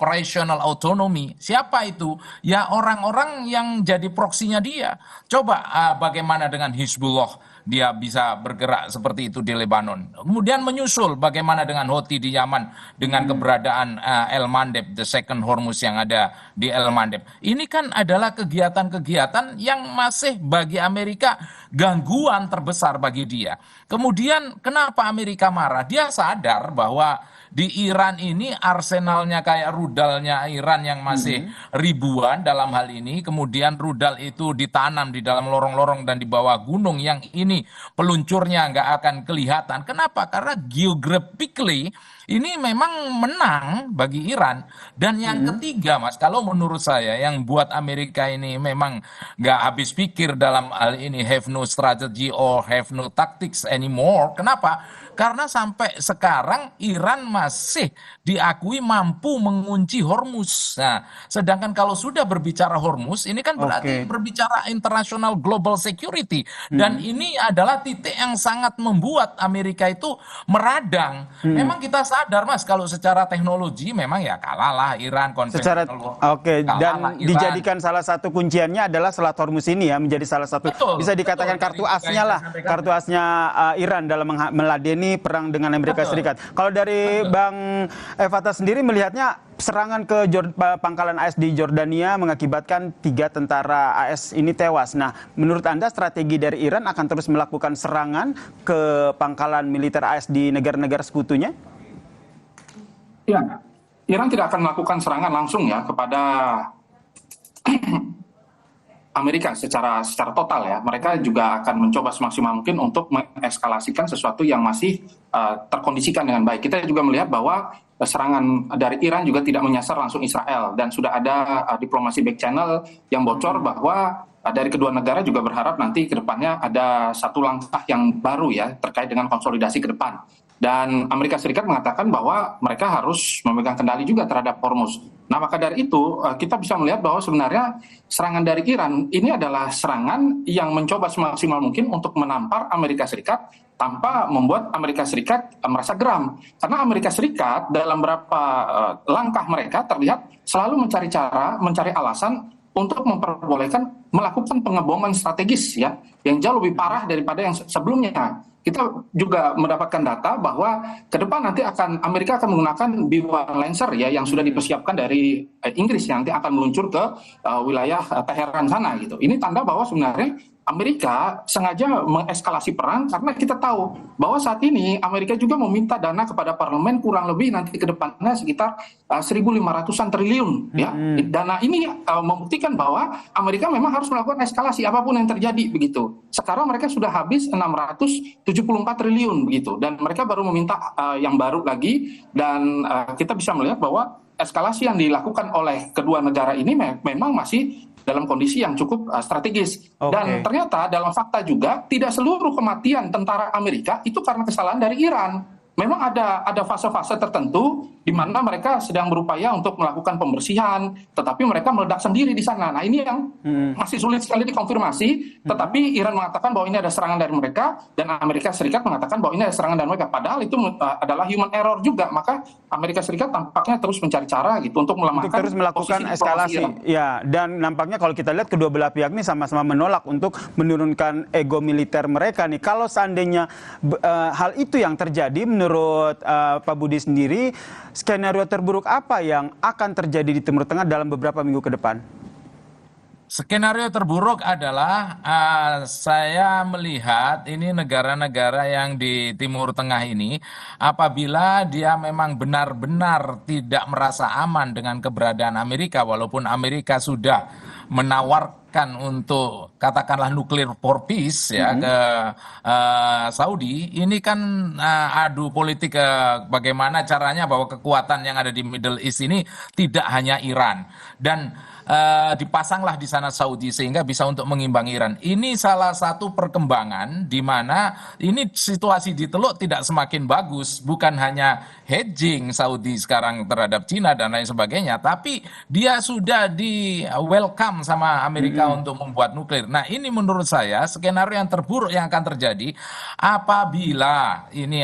operational autonomy. Siapa itu? Ya orang-orang yang jadi proksinya dia. Coba bagaimana dengan Hizbullah? Dia bisa bergerak seperti itu di Lebanon. Kemudian menyusul bagaimana dengan Houthi di Yaman dengan keberadaan El Mandeb, the second Hormuz yang ada di El Mandeb. Ini kan adalah kegiatan-kegiatan yang masih bagi Amerika gangguan terbesar bagi dia. Kemudian kenapa Amerika marah? Dia sadar bahwa di Iran ini arsenalnya kayak rudalnya Iran yang masih ribuan dalam hal ini. Kemudian rudal itu ditanam di dalam lorong-lorong dan di bawah gunung yang ini peluncurnya nggak akan kelihatan. Kenapa? Karena geographically ini memang menang bagi Iran. Dan yang ketiga Mas, kalau menurut saya yang buat Amerika ini memang nggak habis pikir dalam hal ini, have no strategy or have no tactics anymore. Kenapa? Karena sampai sekarang Iran masih diakui mampu mengunci Hormuz. Nah, sedangkan kalau sudah berbicara Hormuz, ini kan berarti berbicara international global security. Dan ini adalah titik yang sangat membuat Amerika itu meradang. Memang kita sadar Mas, kalau secara teknologi memang ya kalahlah Iran konvensional. Dan dijadikan salah satu kunciannya adalah Selat Hormuz ini ya, menjadi salah satu bisa dikatakan kartu asnya lah, kartu asnya Iran dalam meladeni perang dengan Amerika Serikat. Kalau dari Bang Evata sendiri melihatnya serangan ke pangkalan AS di Jordania mengakibatkan 3 tentara AS ini tewas. Nah, menurut Anda strategi dari Iran akan terus melakukan serangan ke pangkalan militer AS di negara-negara sekutunya? Ya, Iran tidak akan melakukan serangan langsung ya kepada Amerika secara total ya. Mereka juga akan mencoba semaksimal mungkin untuk mengeskalasikan sesuatu yang masih terkondisikan dengan baik. Kita juga melihat bahwa serangan dari Iran juga tidak menyasar langsung Israel, dan sudah ada diplomasi back channel yang bocor bahwa dari kedua negara juga berharap nanti ke depannya ada satu langkah yang baru ya terkait dengan konsolidasi ke depan. Dan Amerika Serikat mengatakan bahwa mereka harus memegang kendali juga terhadap Hormuz. Nah, maka dari itu kita bisa melihat bahwa sebenarnya serangan dari Iran ini adalah serangan yang mencoba semaksimal mungkin untuk menampar Amerika Serikat tanpa membuat Amerika Serikat merasa geram. Karena Amerika Serikat dalam beberapa langkah mereka terlihat selalu mencari cara, mencari alasan untuk memperbolehkan melakukan pengeboman strategis ya, yang jauh lebih parah daripada yang sebelumnya. Kita juga mendapatkan data bahwa ke depan nanti Amerika akan menggunakan B-1 Lancer ya, yang sudah dipersiapkan dari Inggris yang nanti akan meluncur ke wilayah Teheran sana gitu. Ini tanda bahwa sebenarnya Amerika sengaja mengeskalasi perang karena kita tahu bahwa saat ini Amerika juga meminta dana kepada parlemen kurang lebih nanti ke depannya sekitar 1.500-an triliun ya. Dana ini membuktikan bahwa Amerika memang harus melakukan eskalasi apapun yang terjadi begitu. Sekarang mereka sudah habis 674 triliun begitu, dan mereka baru meminta yang baru lagi, dan kita bisa melihat bahwa eskalasi yang dilakukan oleh kedua negara ini memang masih dalam kondisi yang cukup strategis. Dan ternyata dalam fakta juga tidak seluruh kematian tentara Amerika itu karena kesalahan dari Iran. Memang ada fase-fase tertentu di mana mereka sedang berupaya untuk melakukan pembersihan, tetapi mereka meledak sendiri di sana. Nah, ini yang masih sulit sekali dikonfirmasi, tetapi Iran mengatakan bahwa ini ada serangan dari mereka, dan Amerika Serikat mengatakan bahwa ini ada serangan dari mereka. Padahal itu adalah human error juga, maka Amerika Serikat tampaknya terus mencari cara gitu untuk melemahkan, untuk terus melakukan eskalasi. Ya, dan nampaknya kalau kita lihat kedua belah pihak ini sama-sama menolak untuk menurunkan ego militer mereka nih. Kalau seandainya hal itu yang terjadi, menurut Pak Budi sendiri, skenario terburuk apa yang akan terjadi di Timur Tengah dalam beberapa minggu ke depan? Skenario terburuk adalah saya melihat ini negara-negara yang di Timur Tengah ini apabila dia memang benar-benar tidak merasa aman dengan keberadaan Amerika, walaupun Amerika sudah menawarkan untuk katakanlah nuklir for peace ya ke Saudi, ini kan adu politik bagaimana caranya bahwa kekuatan yang ada di Middle East ini tidak hanya Iran dan dipasanglah di sana Saudi sehingga bisa untuk mengimbangi Iran. Ini salah satu perkembangan di mana ini situasi di Teluk tidak semakin bagus, bukan hanya hedging Saudi sekarang terhadap Cina dan lain sebagainya, tapi dia sudah di welcome sama Amerika untuk membuat nuklir. Nah, ini menurut saya skenario yang terburuk yang akan terjadi apabila ini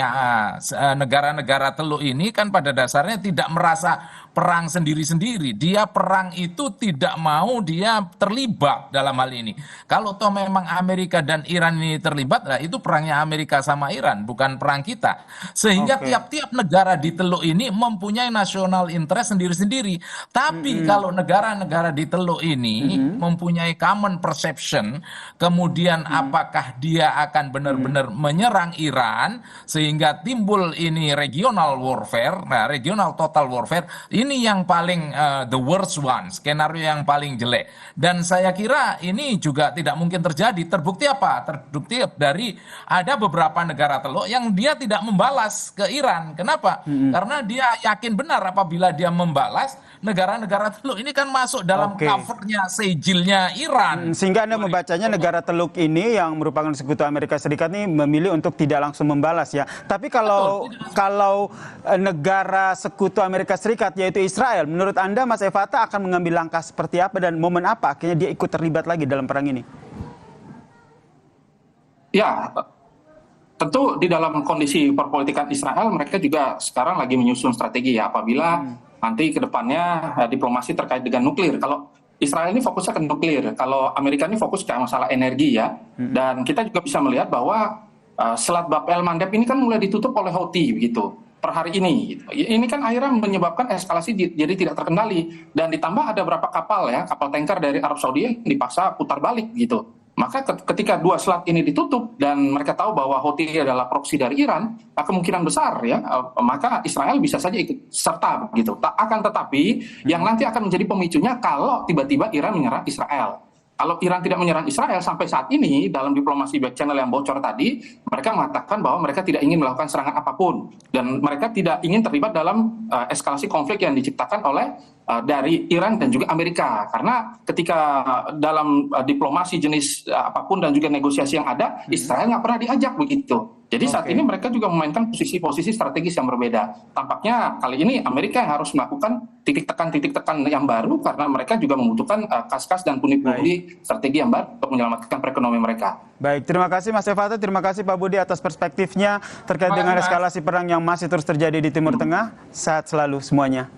negara-negara Teluk ini kan pada dasarnya tidak merasa perang sendiri-sendiri. Dia perang itu tidak mau dia terlibat dalam hal ini. Kalau toh memang Amerika dan Iran ini terlibat, nah itu perangnya Amerika sama Iran, bukan perang kita. Sehingga tiap-tiap negara di Teluk ini mempunyai national interest sendiri-sendiri. Tapi kalau negara-negara di Teluk ini mempunyai common perception, kemudian apakah dia akan benar-benar menyerang Iran sehingga timbul ini regional warfare, nah regional total warfare, ini yang paling the worst one, skenario yang paling jelek. Dan saya kira ini juga tidak mungkin terjadi. Terbukti apa? Terbukti dari ada beberapa negara Teluk yang dia tidak membalas ke Iran. Kenapa? Karena dia yakin benar apabila dia membalas, negara-negara Teluk ini kan masuk dalam covernya, sejilnya Iran. Sehingga Anda membacanya negara Teluk ini yang merupakan sekutu Amerika Serikat ini memilih untuk tidak langsung membalas ya. Tapi kalau negara sekutu Amerika Serikat yaitu Israel, menurut Anda Mas Evata akan mengambil langkah seperti apa dan momen apa akhirnya dia ikut terlibat lagi dalam perang ini? Ya, tentu di dalam kondisi perpolitikan Israel mereka juga sekarang lagi menyusun strategi ya apabila nanti ke depannya diplomasi terkait dengan nuklir. Kalau Israel ini fokusnya ke nuklir, kalau Amerika ini fokus ke masalah energi ya. Dan kita juga bisa melihat bahwa Selat Bab el Mandeb ini kan mulai ditutup oleh Houthi begitu per hari ini. Gitu. Ini kan akhirnya menyebabkan eskalasi jadi tidak terkendali dan ditambah ada beberapa kapal ya, kapal tanker dari Arab Saudi yang dipaksa putar balik gitu. Maka ketika dua selat ini ditutup dan mereka tahu bahwa Houthi adalah proksi dari Iran, kemungkinan besar ya, maka Israel bisa saja ikut serta gitu. Akan tetapi yang nanti akan menjadi pemicunya kalau tiba-tiba Iran menyerang Israel. Kalau Iran tidak menyerang Israel sampai saat ini dalam diplomasi back channel yang bocor tadi, mereka mengatakan bahwa mereka tidak ingin melakukan serangan apapun dan mereka tidak ingin terlibat dalam eskalasi konflik yang diciptakan oleh dari Iran dan juga Amerika. Karena ketika dalam diplomasi jenis apapun dan juga negosiasi yang ada, Israel nggak pernah diajak begitu. Jadi saat ini mereka juga memainkan posisi-posisi strategis yang berbeda. Tampaknya kali ini Amerika yang harus melakukan titik tekan yang baru karena mereka juga membutuhkan kas-kas dan pundi-pundi strategi yang baru untuk menyelamatkan perekonomian mereka. Baik, terima kasih Mas Evata, terima kasih Pak Budi atas perspektifnya terkait dengan eskalasi perang yang masih terus terjadi di Timur Tengah. Sehat selalu semuanya.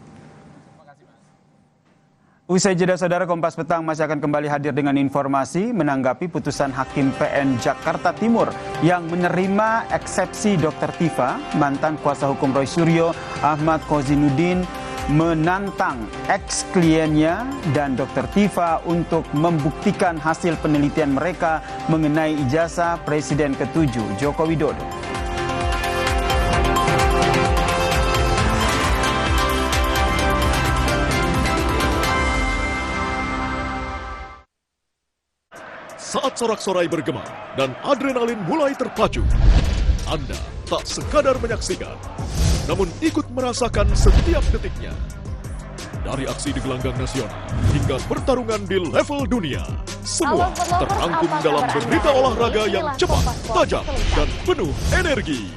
Usai jeda saudara, Kompas Petang masih akan kembali hadir dengan informasi menanggapi putusan Hakim PN Jakarta Timur yang menerima eksepsi Dr. Tifa, mantan kuasa hukum Roy Suryo, Ahmad Kozinuddin, menantang ex-kliennya dan Dr. Tifa untuk membuktikan hasil penelitian mereka mengenai ijazah Presiden ke-7 Joko Widodo. Saat sorak-sorai bergema dan adrenalin mulai terpacu, Anda tak sekadar menyaksikan, namun ikut merasakan setiap detiknya. Dari aksi di gelanggang nasional hingga pertarungan di level dunia, semua terangkum dalam berita olahraga yang cepat, tajam, dan penuh energi.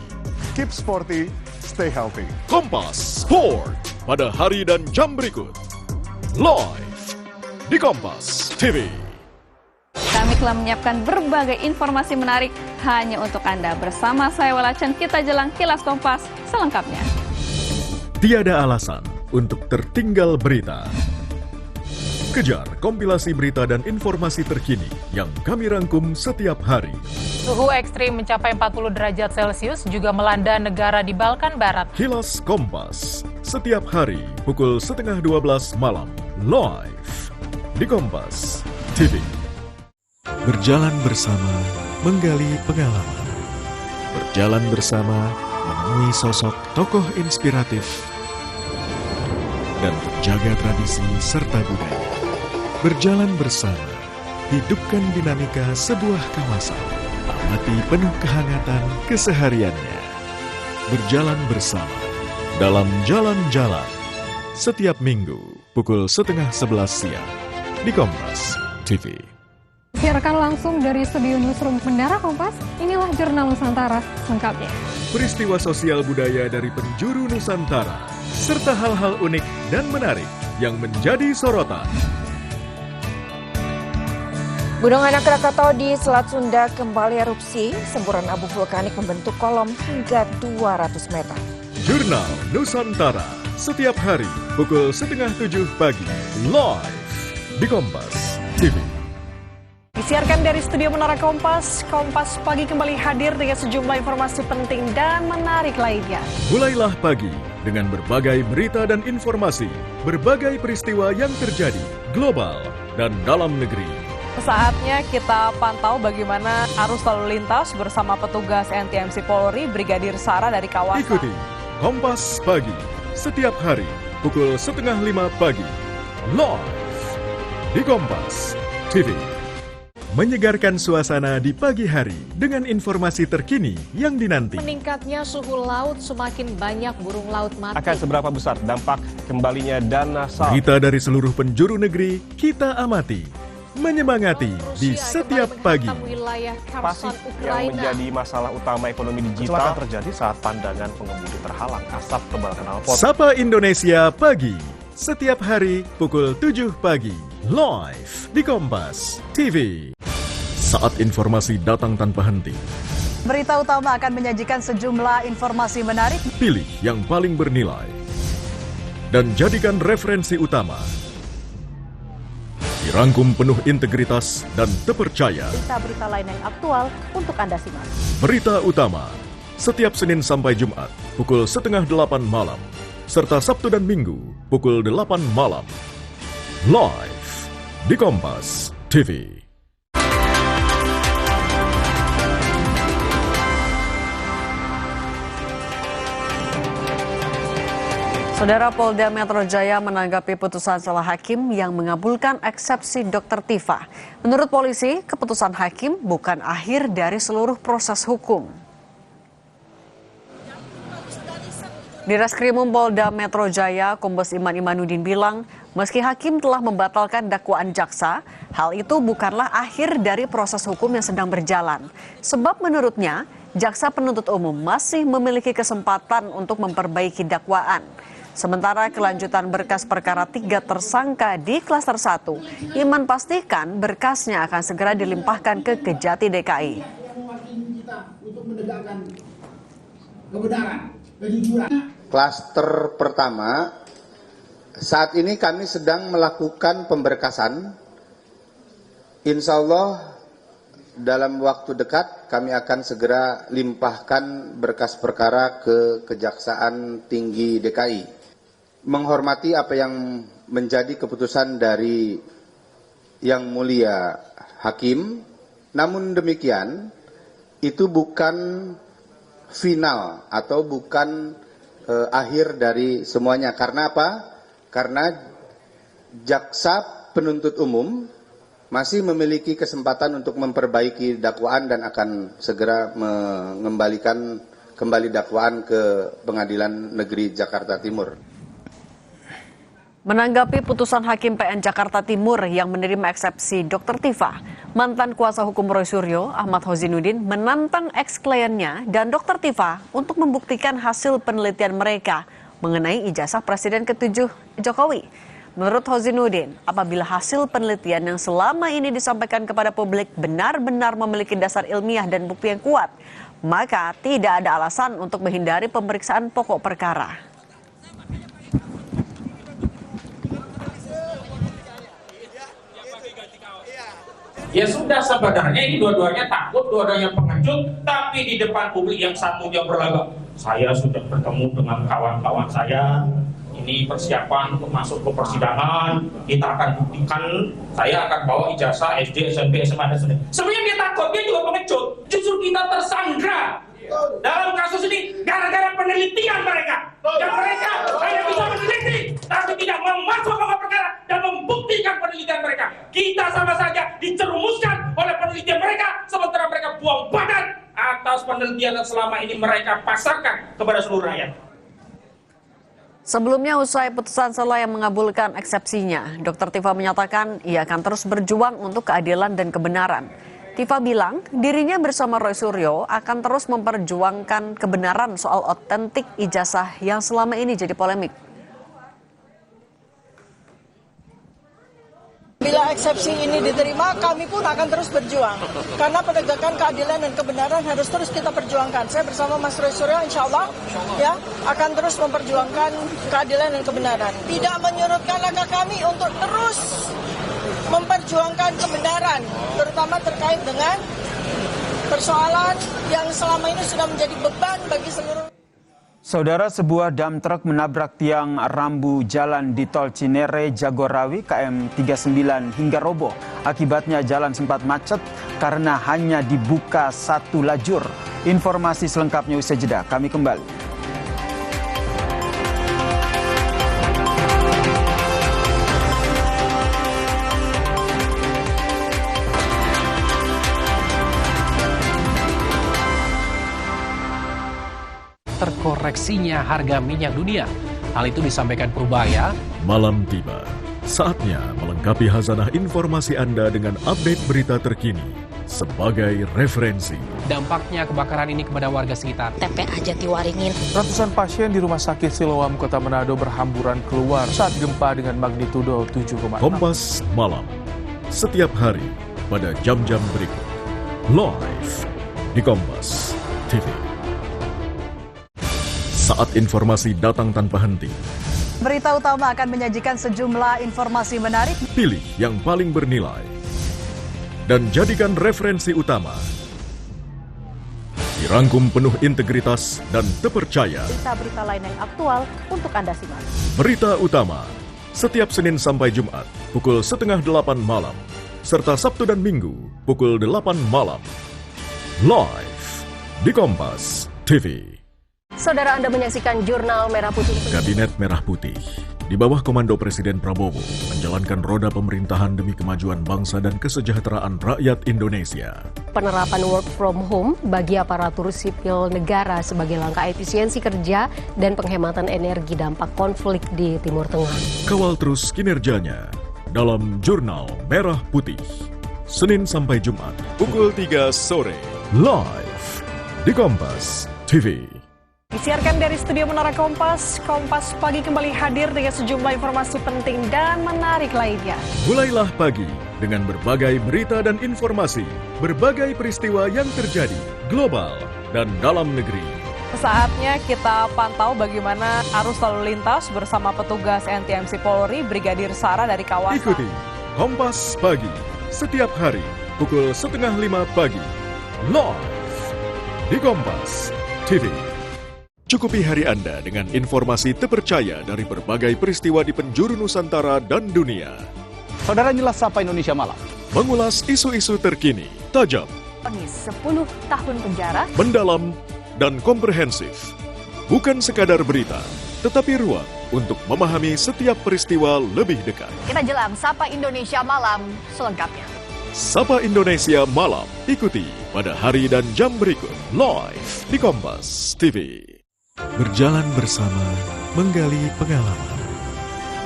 Keep sporty, stay healthy. Kompas Sport pada hari dan jam berikut. Live di Kompas TV. Kami telah menyiapkan berbagai informasi menarik hanya untuk Anda. Bersama saya Walacan, kita jelang Kilas Kompas selengkapnya. Tiada alasan untuk tertinggal berita. Kejar kompilasi berita dan informasi terkini yang kami rangkum setiap hari. Suhu ekstrim mencapai 40 derajat Celcius juga melanda negara di Balkan Barat. Kilas Kompas, setiap hari pukul 11:30 malam, live di Kompas TV. Berjalan bersama, menggali pengalaman. Berjalan bersama, menemui sosok tokoh inspiratif dan menjaga tradisi serta budaya. Berjalan bersama, hidupkan dinamika sebuah kawasan. Amati penuh kehangatan kesehariannya. Berjalan bersama dalam jalan-jalan. Setiap minggu pukul 10:30 siang di Kompas TV. Siarkan langsung dari studio Newsroom Menara Kompas, inilah Jurnal Nusantara lengkapnya. Peristiwa sosial budaya dari penjuru Nusantara, serta hal-hal unik dan menarik yang menjadi sorotan. Gunung Anak Krakatau di Selat Sunda kembali erupsi, semburan abu vulkanik membentuk kolom hingga 200 meter. Jurnal Nusantara, setiap hari pukul 6:30 pagi, live di Kompas TV. Disiarkan dari studio Menara Kompas, Kompas Pagi kembali hadir dengan sejumlah informasi penting dan menarik lainnya. Mulailah pagi dengan berbagai berita dan informasi, berbagai peristiwa yang terjadi, global dan dalam negeri. Saatnya kita pantau bagaimana arus lalu lintas bersama petugas NTMC Polri, Brigadir Sara dari kawasan. Ikuti Kompas Pagi setiap hari pukul 4:30 pagi, live di Kompas TV. Menyegarkan suasana di pagi hari dengan informasi terkini yang dinanti. Meningkatnya suhu laut, semakin banyak burung laut mati. Akan seberapa besar dampak kembalinya dana sal? Berita dari seluruh penjuru negeri kita amati, menyemangati di setiap pagi. Pasif yang menjadi masalah utama ekonomi digital terjadi saat pandangan pengemudi terhalang asap tebal knalpot. Sapa Indonesia Pagi, setiap hari pukul 7 pagi, live di Kompas TV. Saat informasi datang tanpa henti. Berita utama akan menyajikan sejumlah informasi menarik. Pilih yang paling bernilai dan jadikan referensi utama. Dirangkum penuh integritas dan terpercaya. Berita-berita lain yang aktual untuk Anda simak. Berita utama setiap Senin sampai Jumat pukul 7:30 malam, serta Sabtu dan Minggu pukul 8 malam. Live di Kompas TV. Saudara, Polda Metro Jaya menanggapi putusan salah hakim yang mengabulkan eksepsi Dr. Tifa. Menurut polisi, keputusan hakim bukan akhir dari seluruh proses hukum. Di Reskrimum Polda Metro Jaya, Kombes Iman Imanuddin bilang, meski hakim telah membatalkan dakwaan jaksa, hal itu bukanlah akhir dari proses hukum yang sedang berjalan. Sebab menurutnya, jaksa penuntut umum masih memiliki kesempatan untuk memperbaiki dakwaan. Sementara kelanjutan berkas perkara 3 tersangka di klaster 1, Iman pastikan berkasnya akan segera dilimpahkan ke Kejati DKI. Klaster pertama, saat ini kami sedang melakukan pemberkasan. Insya Allah dalam waktu dekat kami akan segera limpahkan berkas perkara ke Kejaksaan Tinggi DKI. Menghormati apa yang menjadi keputusan dari Yang Mulia Hakim, namun demikian itu bukan final atau bukan akhir dari semuanya. Karena apa? Karena jaksa penuntut umum masih memiliki kesempatan untuk memperbaiki dakwaan dan akan segera mengembalikan kembali dakwaan ke Pengadilan Negeri Jakarta Timur. Menanggapi putusan Hakim PN Jakarta Timur yang menerima eksepsi Dr. Tifa, mantan kuasa hukum Roy Suryo, Ahmad Hozinuddin, menantang eks-kliennya dan Dr. Tifa untuk membuktikan hasil penelitian mereka mengenai ijazah Presiden ke-7 Jokowi. Menurut Hozinuddin, apabila hasil penelitian yang selama ini disampaikan kepada publik benar-benar memiliki dasar ilmiah dan bukti yang kuat, maka tidak ada alasan untuk menghindari pemeriksaan pokok perkara. Ya sudah, sebenarnya ini dua-duanya takut, dua-duanya pengecut, tapi di depan publik yang satunya berlagak, saya sudah bertemu dengan kawan-kawan saya, ini persiapan untuk masuk ke persidangan, kita akan buktikan, saya akan bawa ijazah SD, SMP, SMA, dan sebagainya. Sebenarnya dia takut, dia juga pengecut. Justru kita tersandra dalam kasus ini gara-gara penelitian mereka. Dan mereka hanya bisa meneliti, tapi tidak memasuk pokok perkara dan membuktikan penelitian mereka. Kita sama saja dicerumuskan oleh penelitian mereka, sementara mereka buang badan atas penelitian yang selama ini mereka pasarkan kepada seluruh rakyat. Sebelumnya usai putusan selah yang mengabulkan eksepsinya, Dr. Tifa menyatakan ia akan terus berjuang untuk keadilan dan kebenaran. Tifa bilang dirinya bersama Roy Suryo akan terus memperjuangkan kebenaran soal otentik ijazah yang selama ini jadi polemik. Bila eksepsi ini diterima, kami pun akan terus berjuang. Karena penegakan keadilan dan kebenaran harus terus kita perjuangkan. Saya bersama Mas Roy Suryo insya Allah ya, akan terus memperjuangkan keadilan dan kebenaran. Tidak menyurutkan langkah kami untuk terus memperjuangkan kebenaran, terutama terkait dengan persoalan yang selama ini sudah menjadi beban bagi seluruh. Saudara, sebuah dam truk menabrak tiang rambu jalan di tol Cinere Jagorawi KM 39 hingga roboh. Akibatnya jalan sempat macet karena hanya dibuka satu lajur. Informasi selengkapnya usai jeda, kami kembali. Terkoreksinya harga minyak dunia. Hal itu disampaikan Purbaya. Malam tiba, saatnya melengkapi khazanah informasi Anda dengan update berita terkini sebagai referensi. Dampaknya kebakaran ini kepada warga sekitar. TPA Jatiwaringin. Ratusan pasien di Rumah Sakit Siloam Kota Manado berhamburan keluar saat gempa dengan magnitudo 7,6. Kompas Malam, setiap hari pada jam-jam berikut. Live di Kompas TV. Saat informasi datang tanpa henti. Berita utama akan menyajikan sejumlah informasi menarik. Pilih yang paling bernilai dan jadikan referensi utama. Dirangkum penuh integritas dan terpercaya. Berita-berita lain yang aktual untuk Anda simak. Berita utama setiap Senin sampai Jumat pukul 7:30 malam serta Sabtu dan Minggu pukul 8 malam. Live di Kompas TV. Saudara, Anda menyaksikan Jurnal Merah Putih. Kabinet Merah Putih di bawah komando Presiden Prabowo menjalankan roda pemerintahan demi kemajuan bangsa dan kesejahteraan rakyat Indonesia. Penerapan work from home bagi aparatur sipil negara sebagai langkah efisiensi kerja dan penghematan energi dampak konflik di Timur Tengah. Kawal terus kinerjanya dalam Jurnal Merah Putih. Senin sampai Jumat pukul 3 sore. Live di Kompas TV. Disiarkan dari studio Menara Kompas, Kompas Pagi kembali hadir dengan sejumlah informasi penting dan menarik lainnya. Mulailah pagi dengan berbagai berita dan informasi, berbagai peristiwa yang terjadi, global dan dalam negeri. Saatnya kita pantau bagaimana arus lalu lintas bersama petugas NTMC Polri, Brigadir Sara dari kawasan. Ikuti Kompas Pagi setiap hari pukul 4:30 pagi. Live di Kompas TV. Cukupi hari Anda dengan informasi terpercaya dari berbagai peristiwa di penjuru Nusantara dan dunia. Saudara, inilah Sapa Indonesia Malam. Mengulas isu-isu terkini, tajam, 10 tahun penjara, mendalam, dan komprehensif. Bukan sekadar berita, tetapi ruang untuk memahami setiap peristiwa lebih dekat. kita jelang Sapa Indonesia Malam selengkapnya. Sapa Indonesia Malam, ikuti pada hari dan jam berikut, live di Kompas TV. Berjalan bersama, menggali pengalaman.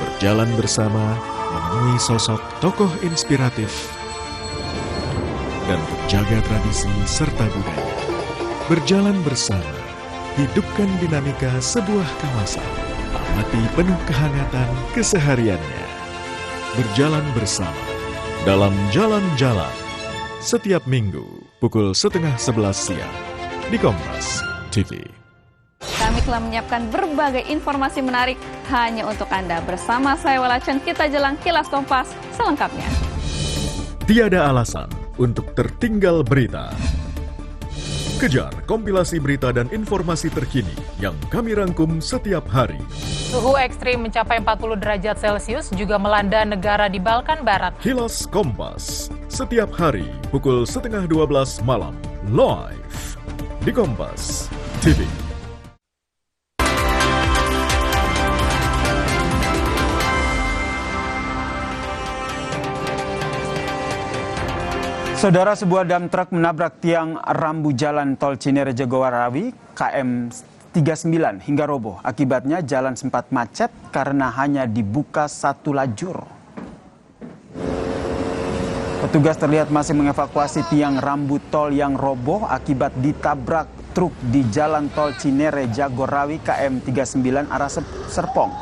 Berjalan bersama, menemui sosok tokoh inspiratif. Dan menjaga tradisi serta budaya. Berjalan bersama, hidupkan dinamika sebuah kawasan. Amati penuh kehangatan kesehariannya. Berjalan bersama, dalam jalan-jalan. Setiap minggu, pukul 10:30 siang. Di Kompas TV. Kami telah menyiapkan berbagai informasi menarik hanya untuk Anda. Bersama saya Walacen, kita jelang Kilas Kompas selengkapnya. Tiada alasan untuk tertinggal berita. Kejar kompilasi berita dan informasi terkini yang kami rangkum setiap hari. Suhu ekstrim mencapai 40 derajat Celcius juga melanda negara di Balkan Barat. Kilas Kompas, setiap hari pukul 11:30 malam, live di Kompas TV. Saudara, sebuah dam truk menabrak tiang rambu jalan tol Cinere Jagorawi KM 39 hingga roboh. Akibatnya jalan sempat macet karena hanya dibuka satu lajur. Petugas terlihat masih mengevakuasi tiang rambu tol yang roboh akibat ditabrak truk di jalan tol Cinere Jagorawi KM 39 arah Serpong.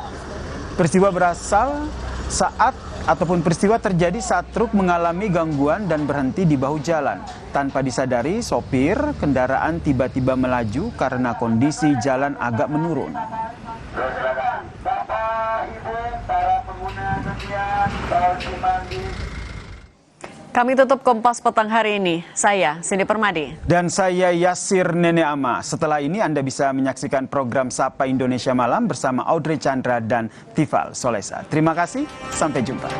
Peristiwa terjadi saat truk mengalami gangguan dan berhenti di bahu jalan. Tanpa disadari, sopir kendaraan tiba-tiba melaju karena kondisi jalan agak menurun. Kami tutup Kompas Petang hari ini. Saya Cindy Permadi. Dan saya Yasir Nene Ama. Setelah ini Anda bisa menyaksikan program Sapa Indonesia Malam bersama Audrey Chandra dan Tifal Solesa. Terima kasih, sampai jumpa.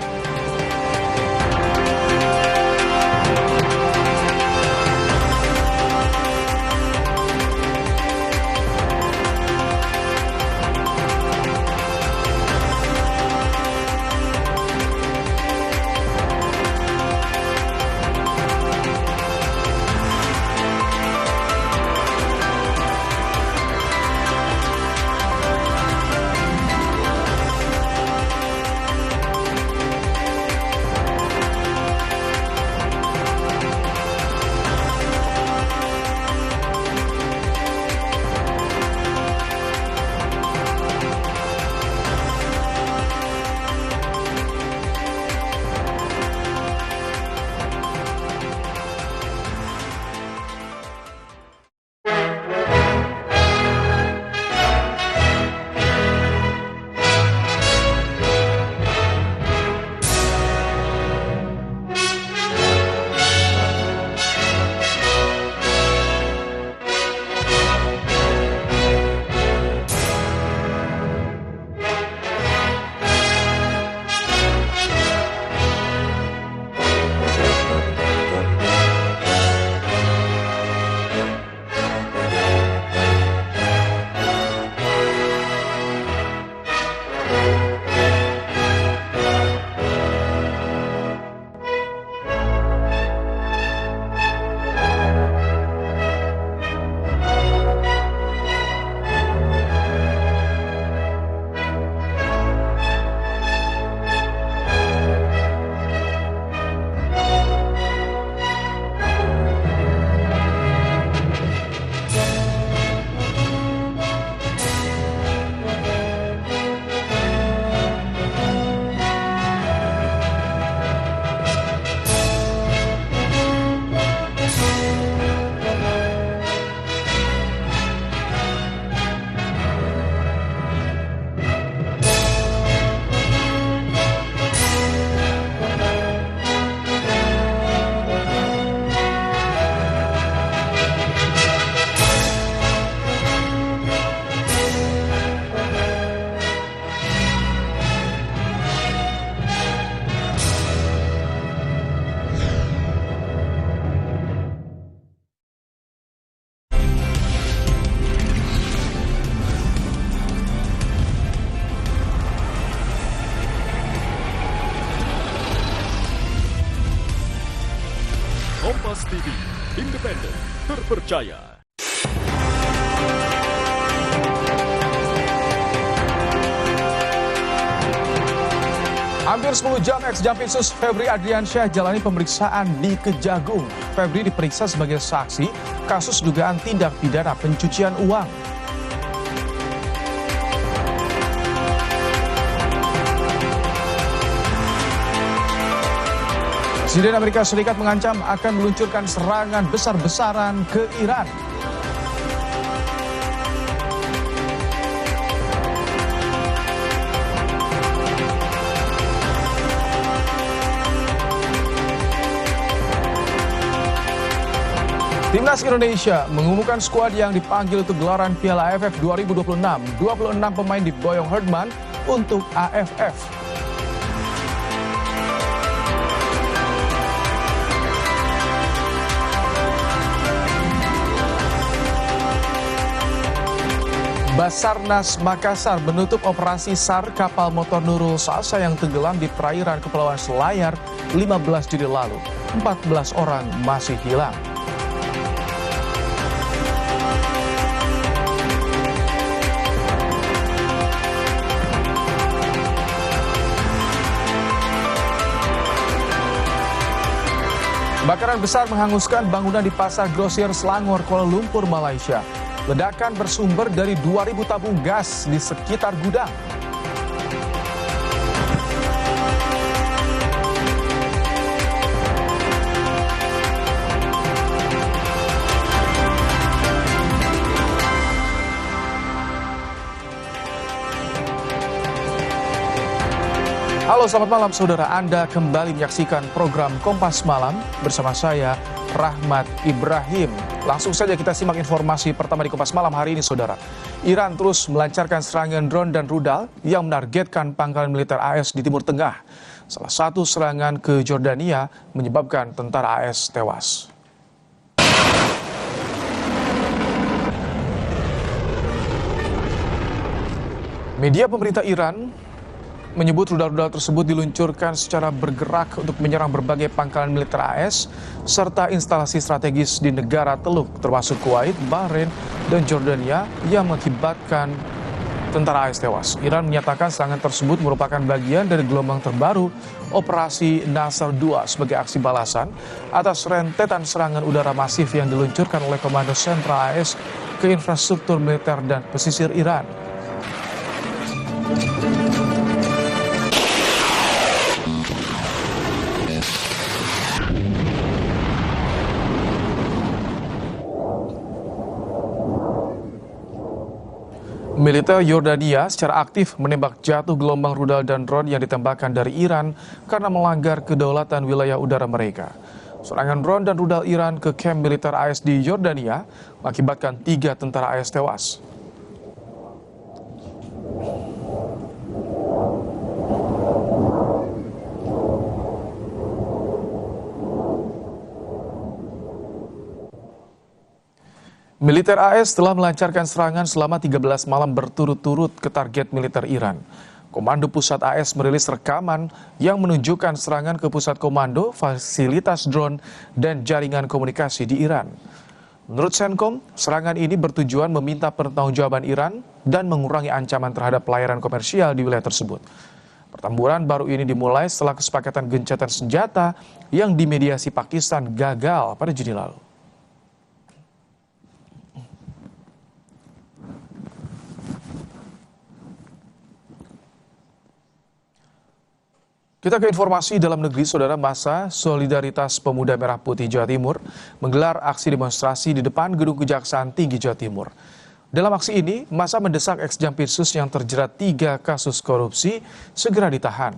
Kompas TV, independen, terpercaya. Hampir 10 jam ex-Jampitsus Febri Adriansyah jalani pemeriksaan di Kejagung. Febri diperiksa sebagai saksi kasus dugaan tindak pidana pencucian uang. Presiden Amerika Serikat mengancam akan meluncurkan serangan besar-besaran ke Iran. Timnas Indonesia mengumumkan skuad yang dipanggil untuk gelaran Piala AFF 2026. 26 pemain diboyong Herdman untuk AFF. Basarnas Makassar menutup operasi SAR kapal motor Nurul Sasa yang tenggelam di perairan Kepulauan Selayar 15 Juli lalu. 14 orang masih hilang. Kebakaran besar menghanguskan bangunan di Pasar Grosir Selangor, Kuala Lumpur, Malaysia. Ledakan bersumber dari 2.000 tabung gas di sekitar gudang. Halo, selamat malam saudara. Anda kembali menyaksikan program Kompas Malam bersama saya, Rahmat Ibrahim. Langsung saja kita simak informasi pertama di Kompas Malam hari ini, saudara. Iran terus melancarkan serangan drone dan rudal yang menargetkan pangkalan militer AS di Timur Tengah. Salah satu serangan ke Jordania menyebabkan tentara AS tewas. Media pemerintah Iran menyebut rudal-rudal tersebut diluncurkan secara bergerak untuk menyerang berbagai pangkalan militer AS serta instalasi strategis di negara Teluk termasuk Kuwait, Bahrain, dan Jordania yang mengakibatkan tentara AS tewas. Iran menyatakan serangan tersebut merupakan bagian dari gelombang terbaru Operasi Nasr 2 sebagai aksi balasan atas rentetan serangan udara masif yang diluncurkan oleh Komando Sentral AS ke infrastruktur militer dan pesisir Iran. Militer Yordania secara aktif menembak jatuh gelombang rudal dan drone yang ditembakkan dari Iran karena melanggar kedaulatan wilayah udara mereka. Serangan drone dan rudal Iran ke kamp militer AS di Yordania mengakibatkan 3 tentara AS tewas. Militer AS telah melancarkan serangan selama 13 malam berturut-turut ke target militer Iran. Komando Pusat AS merilis rekaman yang menunjukkan serangan ke pusat komando, fasilitas drone, dan jaringan komunikasi di Iran. Menurut Senkom, serangan ini bertujuan meminta pertanggungjawaban Iran dan mengurangi ancaman terhadap pelayaran komersial di wilayah tersebut. Pertempuran baru ini dimulai setelah kesepakatan gencatan senjata yang dimediasi Pakistan gagal pada Juni lalu. Kita ke informasi dalam negeri, saudara. Massa Solidaritas Pemuda Merah Putih Jawa Timur menggelar aksi demonstrasi di depan Gedung Kejaksaan Tinggi Jawa Timur. Dalam aksi ini, massa mendesak ex-Jampitsus yang terjerat 3 kasus korupsi segera ditahan.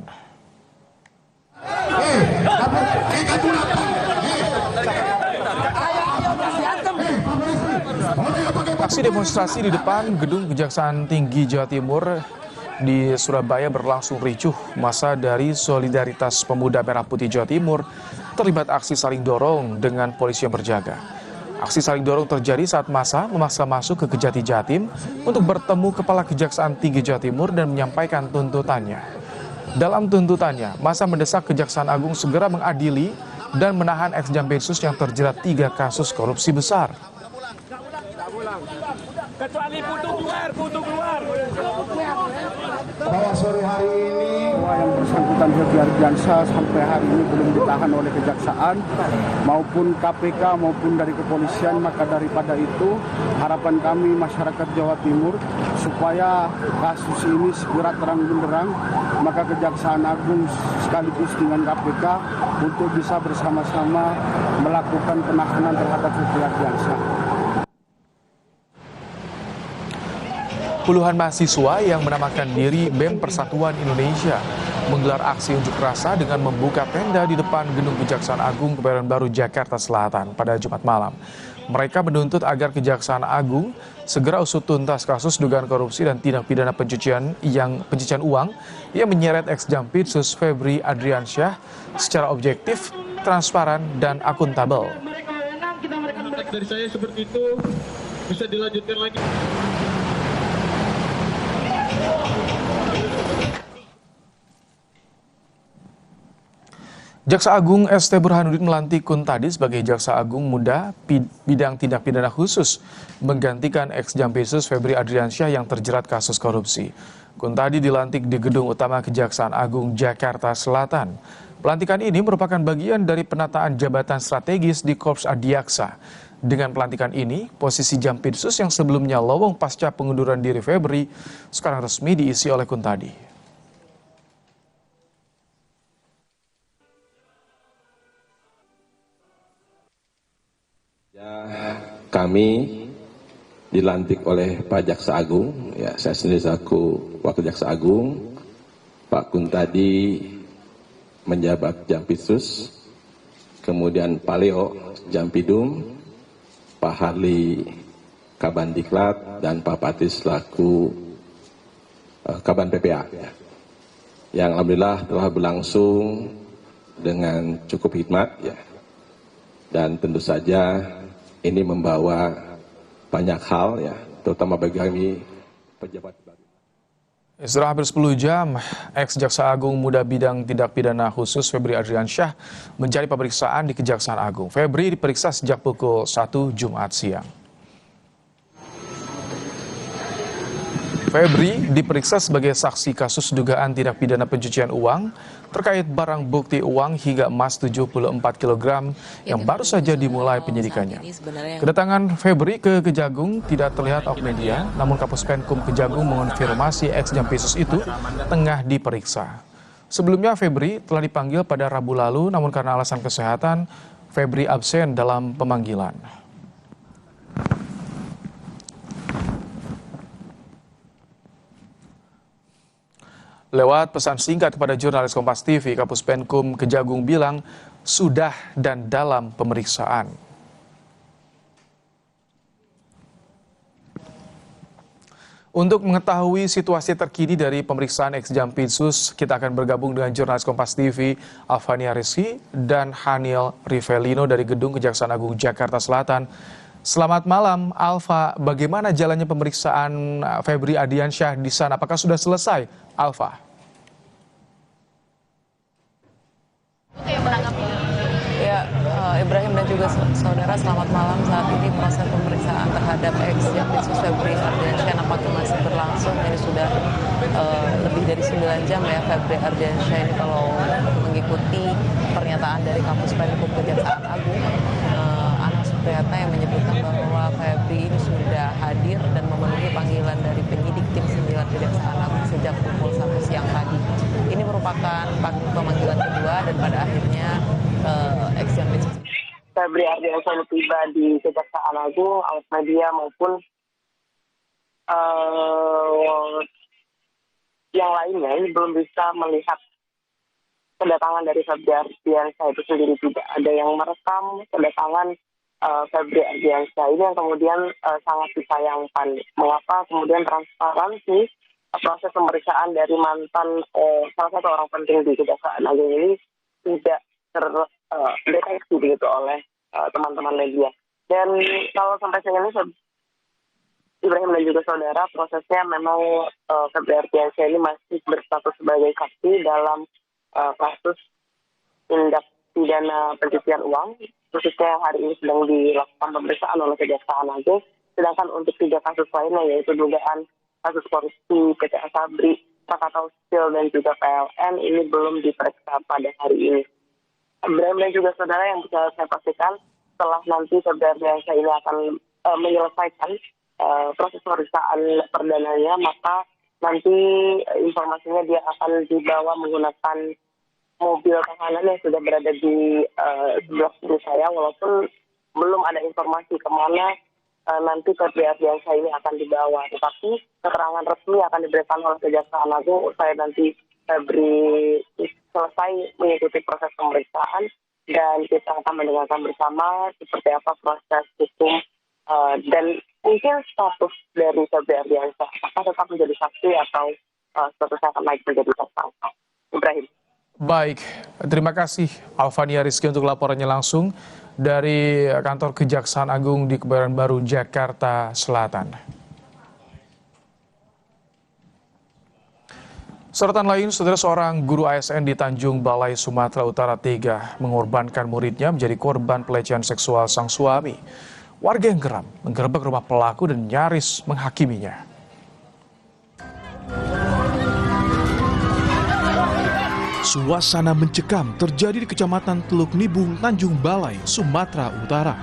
Aksi demonstrasi di depan Gedung Kejaksaan Tinggi Jawa Timur di Surabaya berlangsung ricuh. Massa dari Solidaritas Pemuda Merah Putih Jawa Timur terlibat aksi saling dorong dengan polisi yang berjaga. Aksi saling dorong terjadi saat massa memaksa masuk ke Kejati Jatim untuk bertemu Kepala Kejaksaan Tinggi Jawa Timur dan menyampaikan tuntutannya. Dalam tuntutannya, massa mendesak Kejaksaan Agung segera mengadili dan menahan ex-Jampitsus yang terjerat 3 kasus korupsi besar. Kecuali putu keluar. Bahwa sore hari ini yang bersangkutan Yogi Ardiansyah sampai hari ini belum ditahan oleh Kejaksaan maupun KPK maupun dari kepolisian, maka daripada itu harapan kami masyarakat Jawa Timur supaya kasus ini segera terang benderang, maka Kejaksaan Agung sekaligus dengan KPK untuk bisa bersama-sama melakukan penahanan terhadap Yogi Ardiansyah. Puluhan mahasiswa yang menamakan diri BEM Persatuan Indonesia menggelar aksi unjuk rasa dengan membuka tenda di depan Gedung Kejaksaan Agung Kebayoran Baru, Jakarta Selatan pada Jumat malam. Mereka menuntut agar Kejaksaan Agung segera usut tuntas kasus dugaan korupsi dan tindak pidana pencucian uang yang menyeret ex-Jampitsus Febri Adriansyah secara objektif, transparan, dan akuntabel. Dari saya seperti itu bisa dilanjutkan lagi. Jaksa Agung ST Burhanuddin melantik Kuntadi sebagai Jaksa Agung Muda bidang tindak pidana khusus menggantikan ex-Jampitsus Febri Adriansyah yang terjerat kasus korupsi. Kuntadi dilantik di Gedung Utama Kejaksaan Agung Jakarta Selatan. Pelantikan ini merupakan bagian dari penataan jabatan strategis di Korps Adiaksa. Dengan pelantikan ini, posisi Jampitsus yang sebelumnya lowong pasca pengunduran diri Febri sekarang resmi diisi oleh Kuntadi. Kami dilantik oleh Pak Jaksa Agung, ya saya sendiri selaku Wakil Jaksa Agung, Pak Kuntadi menjabat Jampitsus, kemudian Pak Leo Jampidum, Pak Harli Kabandiklat, dan Pak Patis selaku Kaban PPA, yang alhamdulillah telah berlangsung dengan cukup hikmat, ya. Dan tentu saja ini membawa banyak hal, ya, terutama bagi kami pejabat. Setelah hampir 10 jam, ex-Jaksa Agung Muda bidang tindak pidana khusus Febri Adriansyah mencari pemeriksaan di Kejaksaan Agung. Febri diperiksa sejak pukul 1 Jumat siang. Febri diperiksa sebagai saksi kasus dugaan tindak pidana pencucian uang terkait barang bukti uang hingga emas 74 kg yang baru saja dimulai penyidikannya. Kedatangan Febri ke Kejagung tidak terlihat awak media, namun Kapus Penkum Kejagung mengonfirmasi ex-Jampitsus itu tengah diperiksa. Sebelumnya Febri telah dipanggil pada Rabu lalu, namun karena alasan kesehatan, Febri absen dalam pemanggilan. Lewat pesan singkat kepada jurnalis Kompas TV, Kapus Penkum Kejagung bilang sudah dan dalam pemeriksaan. Untuk mengetahui situasi terkini dari pemeriksaan ex-Jampitsus, kita akan bergabung dengan jurnalis Kompas TV Alfania Rizky dan Haniel Rivelino dari Gedung Kejaksaan Agung Jakarta Selatan. Selamat malam, Alfa. Bagaimana jalannya pemeriksaan Febri Adriansyah di sana? Apakah sudah selesai, Alfa? Ya, Ibrahim dan juga saudara, selamat malam. Saat ini proses pemeriksaan terhadap ex-Jampitsus Febri Adriansyah nampaknya masih berlangsung. Ini sudah lebih dari 9 jam ya Febri Adriansyah ini kalau mengikuti pernyataan dari Kapus Penkum Kejaksaan Agung. Supriyatna yang menyebutkan bahwa Febri ini sudah hadir dan memenuhi panggilan dari penyidik tim 9 Kejaksaan Agung sejak pukul 1 siang tadi. Ini merupakan pemanggilan kedua dan pada akhirnya ex-Jampitsus Febri Adriansyah tiba di Kejaksaan Agung, awak media maupun yang lainnya ini belum bisa melihat kedatangan dari Febri Adriansyah itu sendiri. Tidak ada yang merekam kedatangan Febri Adriansyah ini yang kemudian sangat disayangkan. Mengapa kemudian transparansi proses pemeriksaan dari mantan salah satu orang penting di Kejaksaan Agung ini tidak terdeteksi begitu oleh teman-teman media. Dan kalau sampai saat ini Ibrahim dan juga saudara, prosesnya memang Febri Adriansyah ini masih berstatus sebagai saksi dalam kasus tindak pidana pencucian uang, khususnya hari ini sedang dilakukan pemeriksaan oleh Kejaksaan Agung. Sedangkan untuk 3 kasus lainnya, yaitu dugaan kasus korupsi PT Asabri, Krakatau Steel, dan juga PLN, ini belum diperiksa pada hari ini. Ibrahim dan juga saudara, yang bisa saya pastikan, setelah nanti Febri Adriansyah ini akan menyelesaikan proses pemeriksaan perdananya, maka nanti informasinya dia akan dibawa menggunakan mobil tahanan yang sudah berada di sebelah kiri saya, walaupun belum ada informasi kemana nanti Febri Adriansyah ini akan dibawa. Tetapi keterangan resmi akan diberikan oleh Kejaksaan Agung usai nanti Febri selesai mengikuti proses pemeriksaan dan kita akan mendengarkan bersama seperti apa proses hukum dan mungkin status dari Febri Ardiansyah, apakah tetap menjadi saksi atau statusnya akan naik menjadi tersangka. Ibrahim. Baik, terima kasih Alvania Rizky untuk laporannya langsung dari kantor Kejaksaan Agung di Kebayoran Baru, Jakarta Selatan. Sorotan lain, saudara, seorang guru ASN di Tanjung Balai, Sumatera Utara tega mengorbankan muridnya menjadi korban pelecehan seksual sang suami. Warga yang geram menggerebek rumah pelaku dan nyaris menghakiminya. Suasana mencekam terjadi di Kecamatan Teluk Nibung, Tanjung Balai, Sumatera Utara.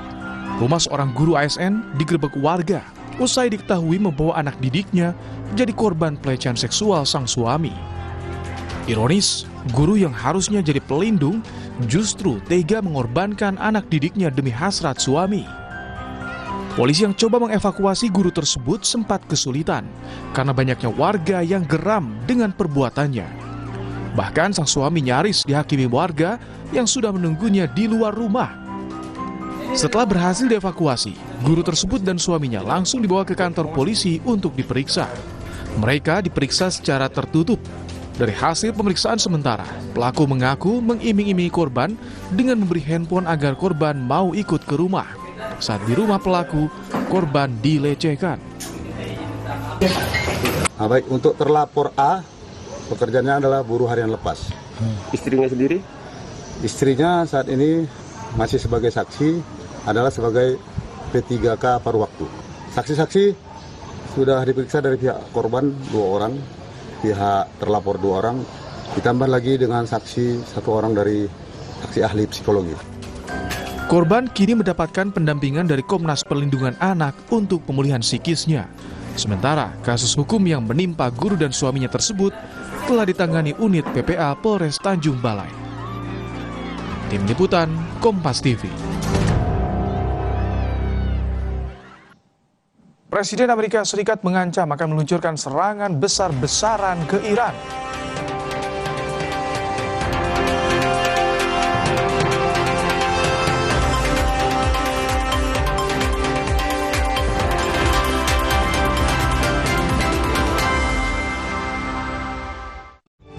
Rumah seorang guru ASN digerebek warga usai diketahui membawa anak didiknya menjadi korban pelecehan seksual sang suami. Ironis, guru yang harusnya jadi pelindung justru tega mengorbankan anak didiknya demi hasrat suami. Polisi yang coba mengevakuasi guru tersebut sempat kesulitan karena banyaknya warga yang geram dengan perbuatannya. Bahkan sang suami nyaris dihakimi warga yang sudah menunggunya di luar rumah. Setelah berhasil dievakuasi, guru tersebut dan suaminya langsung dibawa ke kantor polisi untuk diperiksa. Mereka diperiksa secara tertutup. Dari hasil pemeriksaan sementara, pelaku mengaku mengiming-imingi korban dengan memberi handphone agar korban mau ikut ke rumah. Saat di rumah pelaku, korban dilecehkan. Baik, untuk terlapor A, pekerjaannya adalah buruh harian lepas. Istrinya sendiri? Istrinya saat ini masih sebagai saksi, adalah sebagai P3K paruh waktu. Saksi-saksi sudah diperiksa dari pihak korban 2 orang, pihak terlapor 2 orang, ditambah lagi dengan saksi 1 orang dari saksi ahli psikologi. Korban kini mendapatkan pendampingan dari Komnas Perlindungan Anak untuk pemulihan psikisnya. Sementara kasus hukum yang menimpa guru dan suaminya tersebut telah ditangani unit PPA Polres Tanjung Balai. Tim Liputan Kompas TV. Presiden Amerika Serikat mengancam akan meluncurkan serangan besar-besaran ke Iran.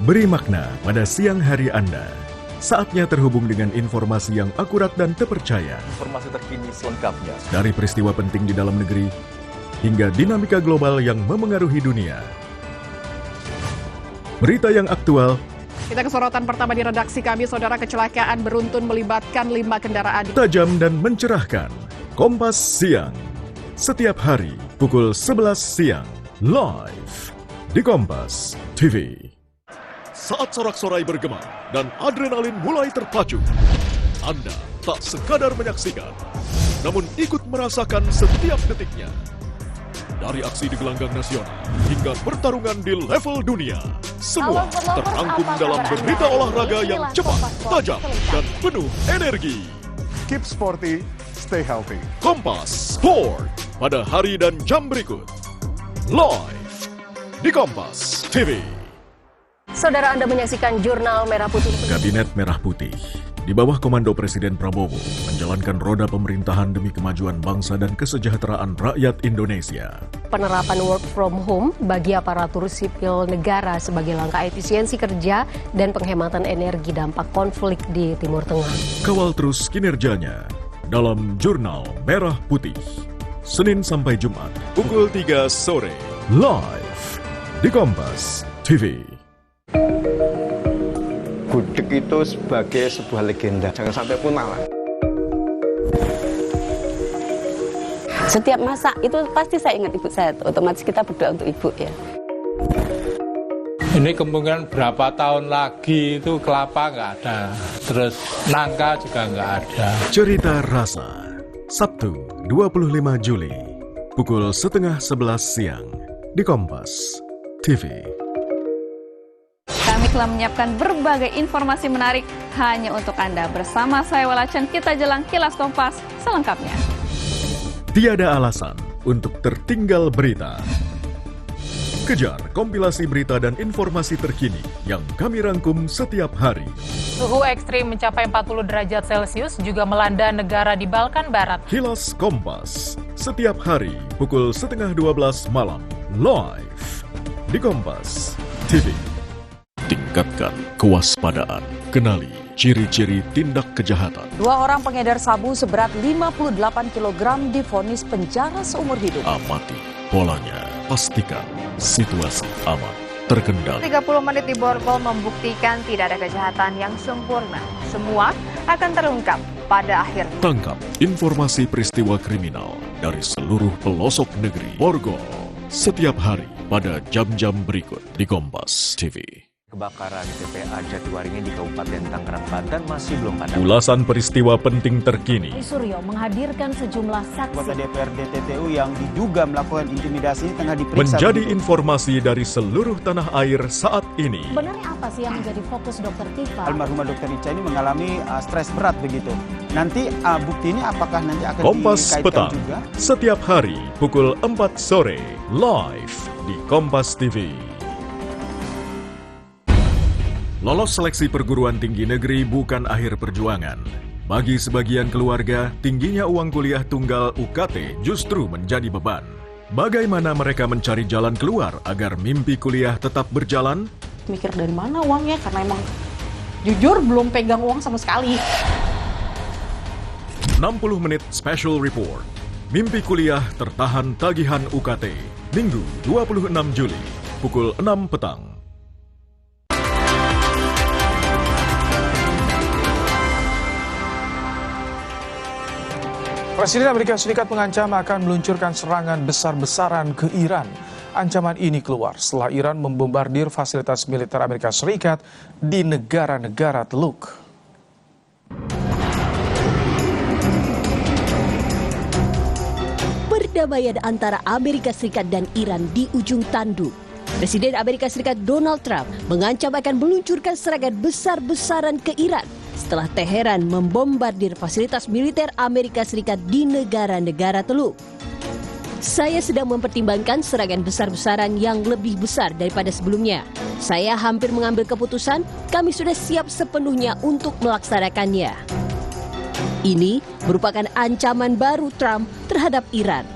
Beri makna pada siang hari Anda. Saatnya terhubung dengan informasi yang akurat dan terpercaya. Informasi terkini selengkapnya. Dari peristiwa penting di dalam negeri hingga dinamika global yang memengaruhi dunia. Berita yang aktual. Kita ke sorotan pertama di redaksi kami, saudara. Kecelakaan beruntun melibatkan 5 kendaraan. Tajam dan mencerahkan. Kompas Siang. Setiap hari pukul 11 siang. Live di Kompas TV. Saat sorak-sorai bergema dan adrenalin mulai terpacu, Anda tak sekadar menyaksikan, namun ikut merasakan setiap detiknya. Dari aksi di gelanggang nasional hingga pertarungan di level dunia, semua terangkum dalam berita olahraga yang cepat, tajam, dan penuh energi. Keep sporty, stay healthy. Kompas Sport pada hari dan jam berikut. Live di Kompas TV. Saudara, Anda menyaksikan Jurnal Merah Putih. Kabinet Merah Putih di bawah komando Presiden Prabowo menjalankan roda pemerintahan demi kemajuan bangsa dan kesejahteraan rakyat Indonesia. Penerapan work from home bagi aparatur sipil negara sebagai langkah efisiensi kerja dan penghematan energi dampak konflik di Timur Tengah. Kawal terus kinerjanya dalam Jurnal Merah Putih. Senin sampai Jumat, pukul 3 sore. Live di Kompas TV. Gudeg itu sebagai sebuah legenda, jangan sampai punah lah. Setiap masak itu pasti saya ingat ibu saya, otomatis kita berdoa untuk ibu ya. Ini kemungkinan berapa tahun lagi itu kelapa nggak ada, terus nangka juga nggak ada. Cerita Rasa, Sabtu 25 Juli, pukul 10:30 siang di Kompas TV. Kami telah menyiapkan berbagai informasi menarik hanya untuk Anda. Bersama saya Walachen, kita jelang Kilas Kompas selengkapnya. Tiada alasan untuk tertinggal berita. Kejar kompilasi berita dan informasi terkini yang kami rangkum setiap hari. Suhu ekstrim mencapai 40 derajat Celcius juga melanda negara di Balkan Barat. Kilas Kompas, setiap hari pukul 11:30 malam, live di Kompas TV. Tingkatkan kewaspadaan, kenali ciri-ciri tindak kejahatan. 2 orang pengedar sabu seberat 58 kg divonis penjara seumur hidup. Amati polanya, pastikan situasi aman, terkendali. 30 menit di Borgol membuktikan tidak ada kejahatan yang sempurna. Semua akan terungkap pada akhirnya. Tangkap informasi peristiwa kriminal dari seluruh pelosok negeri. Borgol, setiap hari pada jam-jam berikut di Kompas TV. Kebakaran TPA Jatiwaringin di Kabupaten Tangerang, Banten masih belum padam. Ulasan peristiwa penting terkini. Suryo menghadirkan sejumlah saksi. Anggota DPRD TTU yang diduga melakukan intimidasi tengah diperiksa. Menjadi informasi dari seluruh tanah air saat ini. Sebenarnya apa sih yang menjadi fokus Dr. Tifa? Almarhumah Dr. Ica ini mengalami stres berat begitu. Nanti bukti ini apakah nanti akan Kompas dikaitkan Petang, juga? setiap hari pukul 4 sore, live di Kompas TV. Lolos seleksi perguruan tinggi negeri bukan akhir perjuangan. Bagi sebagian keluarga, tingginya uang kuliah tunggal UKT justru menjadi beban. Bagaimana mereka mencari jalan keluar agar mimpi kuliah tetap berjalan? Mikir dari mana uangnya, karena emang jujur belum pegang uang sama sekali. 60 menit special report. Mimpi kuliah tertahan tagihan UKT. Minggu 26 Juli, pukul 6 petang. Presiden Amerika Serikat mengancam akan meluncurkan serangan besar-besaran ke Iran. Ancaman ini keluar setelah Iran membombardir fasilitas militer Amerika Serikat di negara-negara Teluk. Perdamaian antara Amerika Serikat dan Iran di ujung tanduk. Presiden Amerika Serikat Donald Trump mengancam akan meluncurkan serangan besar-besaran ke Iran setelah Teheran membombardir fasilitas militer Amerika Serikat di negara-negara Teluk. Saya sedang mempertimbangkan serangan besar-besaran yang lebih besar daripada sebelumnya. Saya hampir mengambil keputusan, kami sudah siap sepenuhnya untuk melaksanakannya. Ini merupakan ancaman baru Trump terhadap Iran.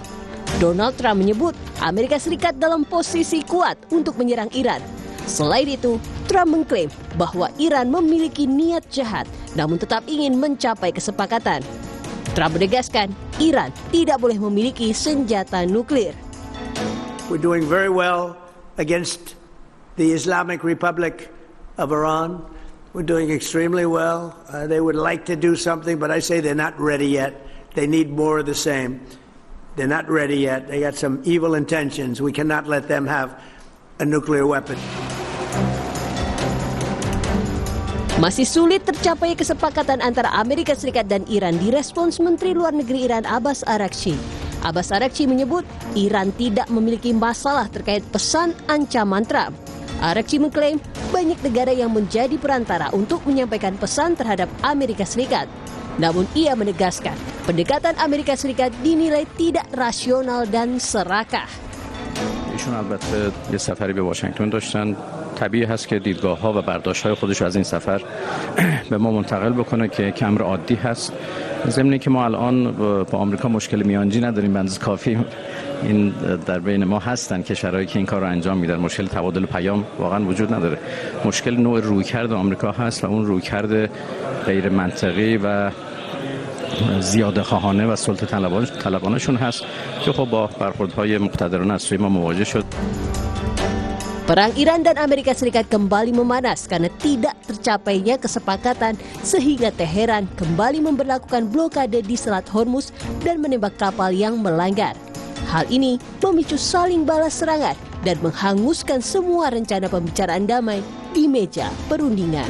Donald Trump menyebut Amerika Serikat dalam posisi kuat untuk menyerang Iran. Selain itu, Trump mengklaim bahwa Iran memiliki niat jahat namun tetap ingin mencapai kesepakatan. Trump menegaskan Iran tidak boleh memiliki senjata nuklir. We're doing very well against the Islamic Republic of Iran. We're doing extremely well. They would like to do something, but I say they're not ready yet. They need more of the same. They're not ready yet. They got some evil intentions. We cannot let them have a nuclear weapon. Masih sulit tercapai kesepakatan antara Amerika Serikat dan Iran direspons Menteri Luar Negeri Iran Abbas Araghchi. Abbas Araghchi menyebut Iran tidak memiliki masalah terkait pesan ancaman Trump. Araghchi mengklaim banyak negara yang menjadi perantara untuk menyampaikan pesan terhadap Amerika Serikat. Namun ia menegaskan pendekatan Amerika Serikat dinilai tidak rasional dan serakah. ایشون البته یه سفری به واشنگتن داشتن. طبیعی هست که دیدگاه‌ها و برداشت‌های خودش از این سفر به ما منتقل بکنه که امر عادی هست. ضمن اینکه ما الان با آمریکا مشکل میانجی نداریم، به اندازه کافی این در بین ما هستن کشورهایی که این کار رو انجام میدن. مشکل تبادل پیام واقعا وجود نداره. مشکل نوع رویکرد آمریکا هست و اون رویکرد غیر منطقی و زیاده خواهانه و سلطه طلبانشون هست که خب با برخوردهای مقتدرانه از سوی ما مواجه شد. Perang Iran dan Amerika Serikat kembali memanas karena tidak tercapainya kesepakatan sehingga Teheran kembali memberlakukan blokade di Selat Hormuz dan menembak kapal yang melanggar. Hal ini memicu saling balas serangan dan menghanguskan semua rencana pembicaraan damai di meja perundingan.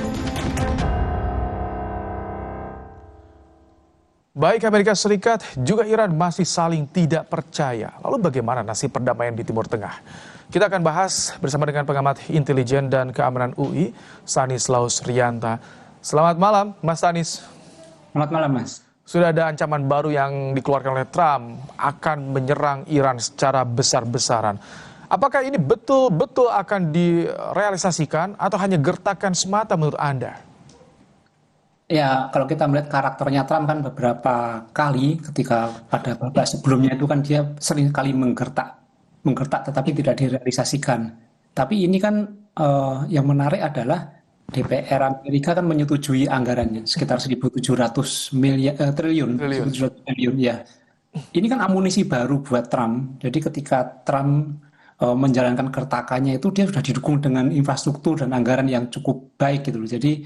Baik Amerika Serikat juga Iran masih saling tidak percaya. Lalu bagaimana nasib perdamaian di Timur Tengah? Kita akan bahas bersama dengan pengamat intelijen dan keamanan UI, Stanislaus Rianta. Selamat malam, Mas Stanis. Selamat malam, Mas. Sudah ada ancaman baru yang dikeluarkan oleh Trump akan menyerang Iran secara besar-besaran. Apakah ini betul-betul akan direalisasikan atau hanya gertakan semata menurut Anda? Ya, kalau kita melihat karakternya Trump kan beberapa kali ketika pada babak sebelumnya itu kan dia sering kali menggertak tetapi tidak direalisasikan. Tapi ini kan yang menarik adalah DPR Amerika kan menyetujui anggarannya sekitar 1.700 triliun ya. Ini kan amunisi baru buat Trump. Jadi ketika Trump menjalankan gertakannya itu dia sudah didukung dengan infrastruktur dan anggaran yang cukup baik gitu loh. Jadi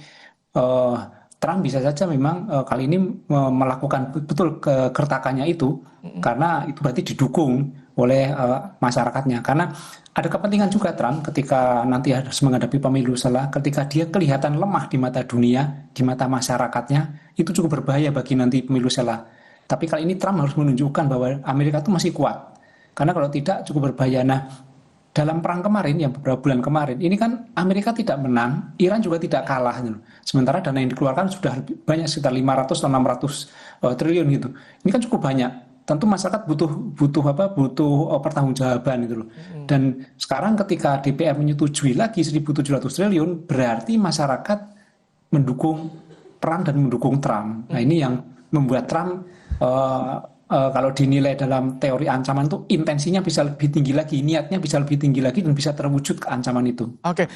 Trump bisa saja memang kali ini melakukan betul kegertakannya itu karena itu berarti didukung oleh masyarakatnya. Karena ada kepentingan juga Trump ketika nanti harus menghadapi pemilu ketika dia kelihatan lemah di mata dunia, di mata masyarakatnya, itu cukup berbahaya bagi nanti pemilu Tapi kali ini Trump harus menunjukkan bahwa Amerika itu masih kuat. Karena kalau tidak cukup berbahaya. Nah, dalam perang kemarin, yang beberapa bulan kemarin, ini kan Amerika tidak menang, Iran juga tidak kalah. Sementara dana yang dikeluarkan sudah banyak, sekitar 500 atau 600 triliun gitu. Ini kan cukup banyak. Tentu masyarakat butuh pertanggungjawaban gitu loh. Dan sekarang ketika DPR menyetujui lagi 1.700 triliun, berarti masyarakat mendukung perang dan mendukung Trump. Nah, ini yang membuat Trump kalau dinilai dalam teori ancaman itu intensinya bisa lebih tinggi lagi, niatnya bisa lebih tinggi lagi dan bisa terwujud ke ancaman itu. Oke,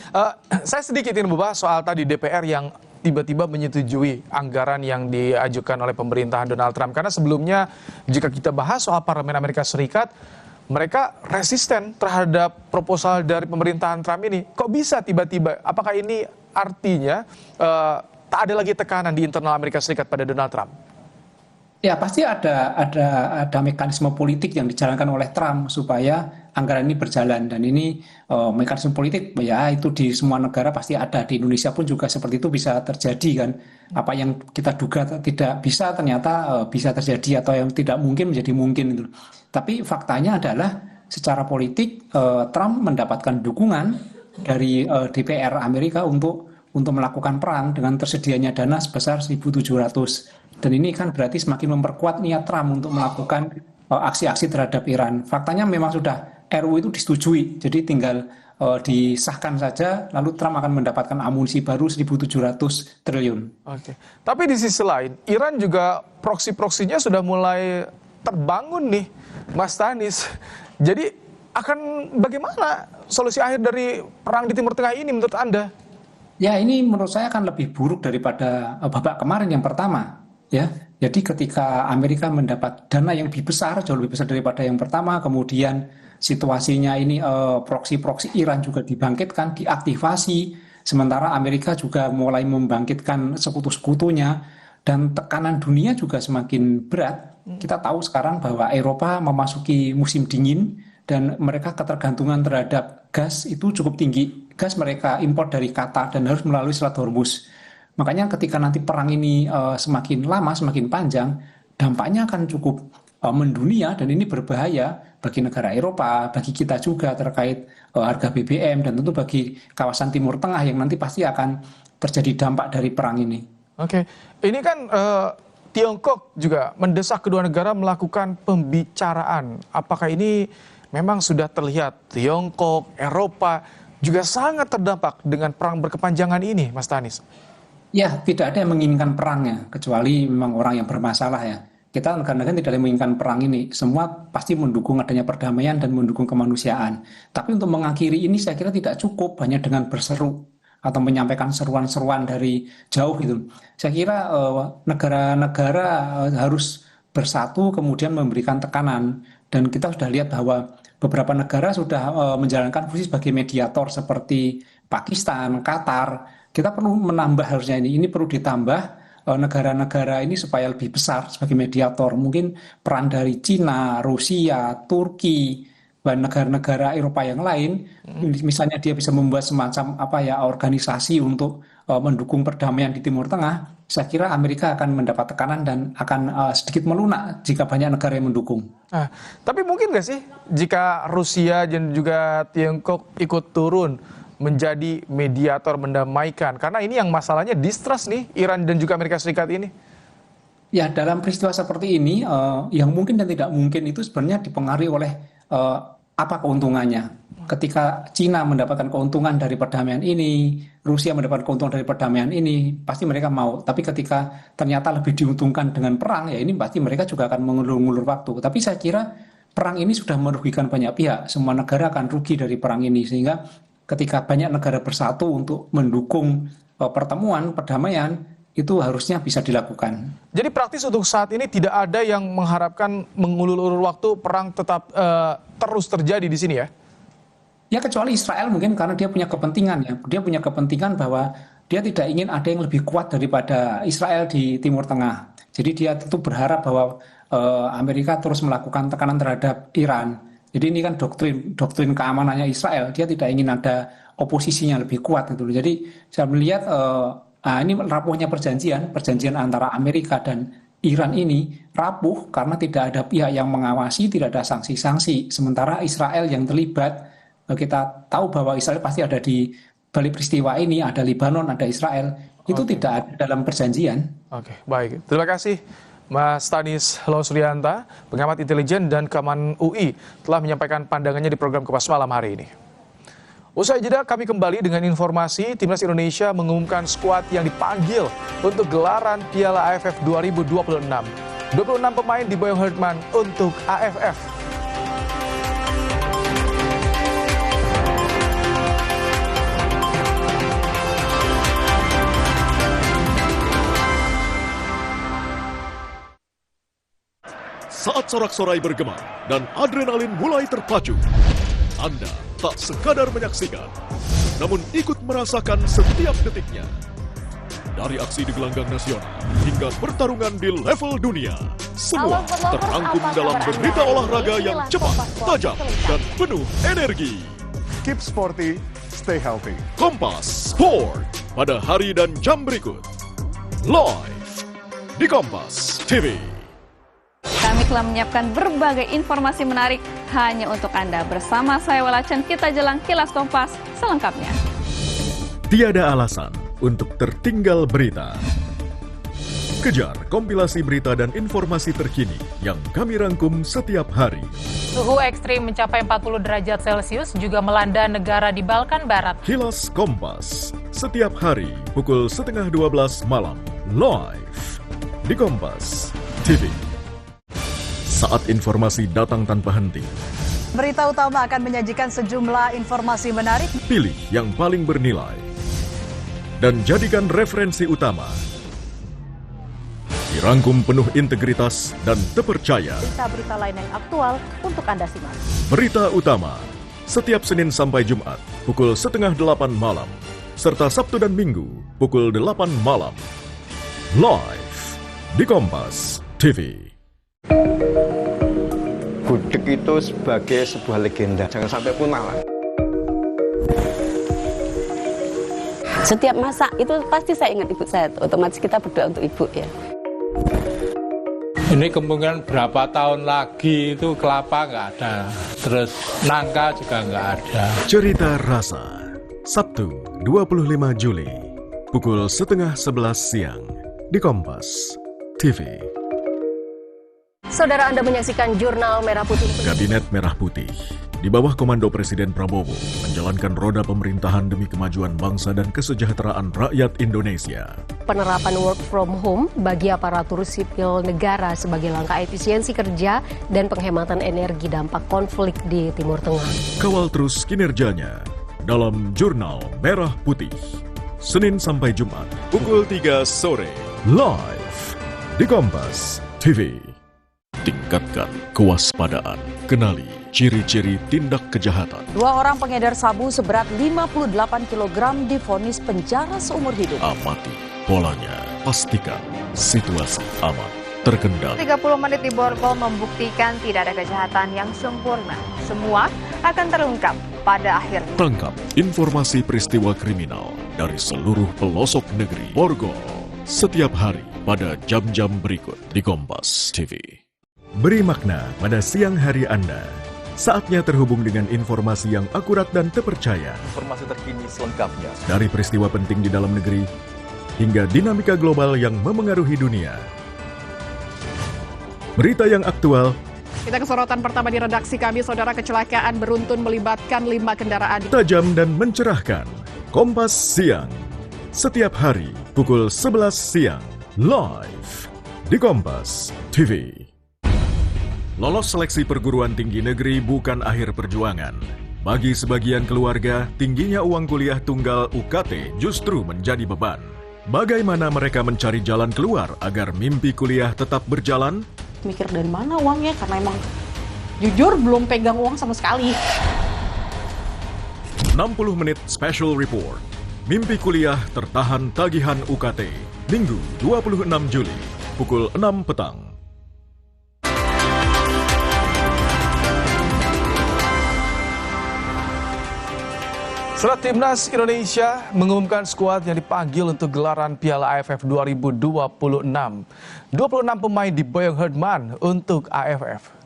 saya sedikit ingin membahas soal tadi DPR yang tiba-tiba menyetujui anggaran yang diajukan oleh pemerintahan Donald Trump. Karena sebelumnya jika kita bahas soal Parlemen Amerika Serikat, mereka resisten terhadap proposal dari pemerintahan Trump ini. Kok bisa tiba-tiba? Apakah ini artinya tak ada lagi tekanan di internal Amerika Serikat pada Donald Trump? Ya, pasti ada mekanisme politik yang dijalankan oleh Trump supaya anggaran ini berjalan. Dan ini mekanisme politik ya itu di semua negara pasti ada. Di Indonesia pun juga seperti itu bisa terjadi kan. Apa yang kita duga tidak bisa ternyata bisa terjadi, atau yang tidak mungkin menjadi mungkin gitu. Tapi faktanya adalah secara politik Trump mendapatkan dukungan dari DPR Amerika untuk melakukan perang dengan tersedianya dana sebesar 1.700. Dan ini kan berarti semakin memperkuat niat Trump untuk melakukan aksi-aksi terhadap Iran. Faktanya memang sudah RUU itu disetujui, jadi tinggal disahkan saja, lalu Trump akan mendapatkan amunisi baru 1.700 triliun. Oke. Tapi di sisi lain, Iran juga proksi-proksinya sudah mulai terbangun nih, Mas Tanis. Jadi akan bagaimana solusi akhir dari perang di Timur Tengah ini menurut Anda? Ya, ini menurut saya akan lebih buruk daripada babak kemarin yang pertama. Ya, jadi ketika Amerika mendapat dana yang lebih besar, jauh lebih besar daripada yang pertama, kemudian situasinya ini proksi-proksi Iran juga dibangkitkan, diaktifasi, sementara Amerika juga mulai membangkitkan sekutu-sekutunya, dan tekanan dunia juga semakin berat. Kita tahu sekarang bahwa Eropa memasuki musim dingin, dan mereka ketergantungan terhadap gas itu cukup tinggi. Gas mereka impor dari Qatar dan harus melalui Selat Hormuz. Makanya ketika nanti perang ini semakin lama, semakin panjang, dampaknya akan cukup mendunia, dan ini berbahaya bagi negara Eropa, bagi kita juga terkait harga BBM, dan tentu bagi kawasan Timur Tengah yang nanti pasti akan terjadi dampak dari perang ini. Oke, ini kan Tiongkok juga mendesak kedua negara melakukan pembicaraan. Apakah ini memang sudah terlihat Tiongkok, Eropa juga sangat terdampak dengan perang berkepanjangan ini, Mas Tanis? Ya, tidak ada yang menginginkan perangnya, kecuali memang orang yang bermasalah ya. Kita negara-negara tidak ada yang menginginkan perang ini. Semua pasti mendukung adanya perdamaian dan mendukung kemanusiaan. Tapi untuk mengakhiri ini saya kira tidak cukup hanya dengan berseru atau menyampaikan seruan-seruan dari jauh gitu. Saya kira negara-negara harus bersatu kemudian memberikan tekanan. Dan kita sudah lihat bahwa beberapa negara sudah menjalankan fungsi sebagai mediator seperti Pakistan, Qatar. Kita perlu menambah harusnya ini perlu ditambah negara-negara ini supaya lebih besar sebagai mediator. Mungkin peran dari Cina, Rusia, Turki, dan negara-negara Eropa yang lain, misalnya dia bisa membuat semacam organisasi untuk mendukung perdamaian di Timur Tengah. Saya kira Amerika akan mendapat tekanan dan akan sedikit melunak jika banyak negara yang mendukung. Nah, tapi mungkin nggak sih jika Rusia dan juga Tiongkok ikut turun menjadi mediator mendamaikan? Karena ini yang masalahnya distrust nih, Iran dan juga Amerika Serikat ini. Ya, dalam peristiwa seperti ini, yang mungkin dan tidak mungkin itu sebenarnya dipengaruhi oleh apa keuntungannya? Ketika Cina mendapatkan keuntungan dari perdamaian ini, Rusia mendapatkan keuntungan dari perdamaian ini, pasti mereka mau. Tapi ketika ternyata lebih diuntungkan dengan perang, ya ini pasti mereka juga akan mengulur-ngulur waktu. Tapi saya kira perang ini sudah merugikan banyak pihak. Semua negara akan rugi dari perang ini. Sehingga ketika banyak negara bersatu untuk mendukung pertemuan, perdamaian, itu harusnya bisa dilakukan. Jadi praktis untuk saat ini tidak ada yang mengharapkan mengulur-ulur waktu, perang tetap terus terjadi di sini ya? Ya kecuali Israel mungkin karena dia punya kepentingan ya. Dia punya kepentingan bahwa dia tidak ingin ada yang lebih kuat daripada Israel di Timur Tengah. Jadi dia tentu berharap bahwa Amerika terus melakukan tekanan terhadap Iran. Jadi ini kan doktrin keamanannya Israel. Dia tidak ingin ada oposisinya lebih kuat gitu. Jadi saya melihat ini rapuhnya perjanjian antara Amerika dan Iran ini rapuh karena tidak ada pihak yang mengawasi, tidak ada sanksi-sanksi. Sementara Israel yang terlibat, kita tahu bahwa Israel pasti ada di balik peristiwa ini, ada Lebanon, ada Israel, itu tidak ada dalam perjanjian. Oke, baik. Terima kasih Mas Tanis Losrianta, pengamat intelijen dan keamanan UI, telah menyampaikan pandangannya di program Kupas Malam hari ini. Usai jeda, kami kembali dengan informasi Timnas Indonesia mengumumkan skuad yang dipanggil untuk gelaran Piala AFF 2026. 26 pemain diboyong Herdman untuk AFF. Saat sorak-sorai bergema dan adrenalin mulai terpacu, Anda tak sekadar menyaksikan, namun ikut merasakan setiap detiknya. Dari aksi di gelanggang nasional hingga pertarungan di level dunia, semua terangkum dalam berita olahraga yang cepat, tajam, dan penuh energi. Keep sporty, stay healthy. Kompas Sport pada hari dan jam berikut. Live di Kompas TV. Kami telah menyiapkan berbagai informasi menarik hanya untuk Anda. Bersama saya Walacan, kita jelang Kilas Kompas selengkapnya. Tiada alasan untuk tertinggal berita. Kejar kompilasi berita dan informasi terkini yang kami rangkum setiap hari. Suhu ekstrim mencapai 40 derajat Celcius juga melanda negara di Balkan Barat. Kilas Kompas, setiap hari pukul 11:30 malam, live di Kompas TV. Saat informasi datang tanpa henti. Berita utama akan menyajikan sejumlah informasi menarik. Pilih yang paling bernilai dan jadikan referensi utama. Dirangkum penuh integritas dan terpercaya. Berita-berita lain yang aktual untuk Anda simak. Berita utama setiap Senin sampai Jumat pukul 7:30 malam, serta Sabtu dan Minggu pukul 8 malam. Live di Kompas TV. Gudeg itu sebagai sebuah legenda, jangan sampai punah lah. Setiap masak itu pasti saya ingat ibu saya, otomatis kita berdoa untuk ibu ya. Ini kemungkinan berapa tahun lagi itu kelapa nggak ada, terus nangka juga nggak ada. Cerita Rasa, Sabtu 25 Juli, pukul 10:30 siang di Kompas TV. Saudara, Anda menyaksikan Jurnal Merah Putih. Kabinet Merah Putih di bawah komando Presiden Prabowo menjalankan roda pemerintahan demi kemajuan bangsa dan kesejahteraan rakyat Indonesia. Penerapan work from home bagi aparatur sipil negara sebagai langkah efisiensi kerja dan penghematan energi dampak konflik di Timur Tengah. Kawal terus kinerjanya dalam Jurnal Merah Putih. Senin sampai Jumat, pukul 3 sore. Live di Kompas TV. Tingkatkan kewaspadaan. Kenali ciri-ciri tindak kejahatan. 2 orang pengedar sabu seberat 58 kg divonis penjara seumur hidup. Amati polanya. Pastikan situasi aman, terkendali. 30 menit di Borgol membuktikan tidak ada kejahatan yang sempurna. Semua akan terungkap pada akhirnya. Tangkap informasi peristiwa kriminal dari seluruh pelosok negeri. Borgol setiap hari pada jam-jam berikut di Kompas TV. Beri makna pada siang hari Anda. Saatnya terhubung dengan informasi yang akurat dan terpercaya. Informasi terkini selengkapnya. Dari peristiwa penting di dalam negeri hingga dinamika global yang memengaruhi dunia. Berita yang aktual Kita ke sorotan pertama di redaksi kami, saudara. Kecelakaan beruntun melibatkan 5 kendaraan. Tajam dan mencerahkan. Kompas Siang. Setiap hari pukul 11 siang. Live di Kompas TV. Lolos seleksi perguruan tinggi negeri bukan akhir perjuangan. Bagi sebagian keluarga, tingginya uang kuliah tunggal UKT justru menjadi beban. Bagaimana mereka mencari jalan keluar agar mimpi kuliah tetap berjalan? Mikir dari mana uangnya, karena emang jujur belum pegang uang sama sekali. 60 menit special report. Mimpi kuliah tertahan tagihan UKT. Minggu 26 Juli, pukul 6 petang. Setelah Timnas Indonesia mengumumkan skuad yang dipanggil untuk gelaran Piala AFF 2026. 26 pemain diboyong Herdman untuk AFF.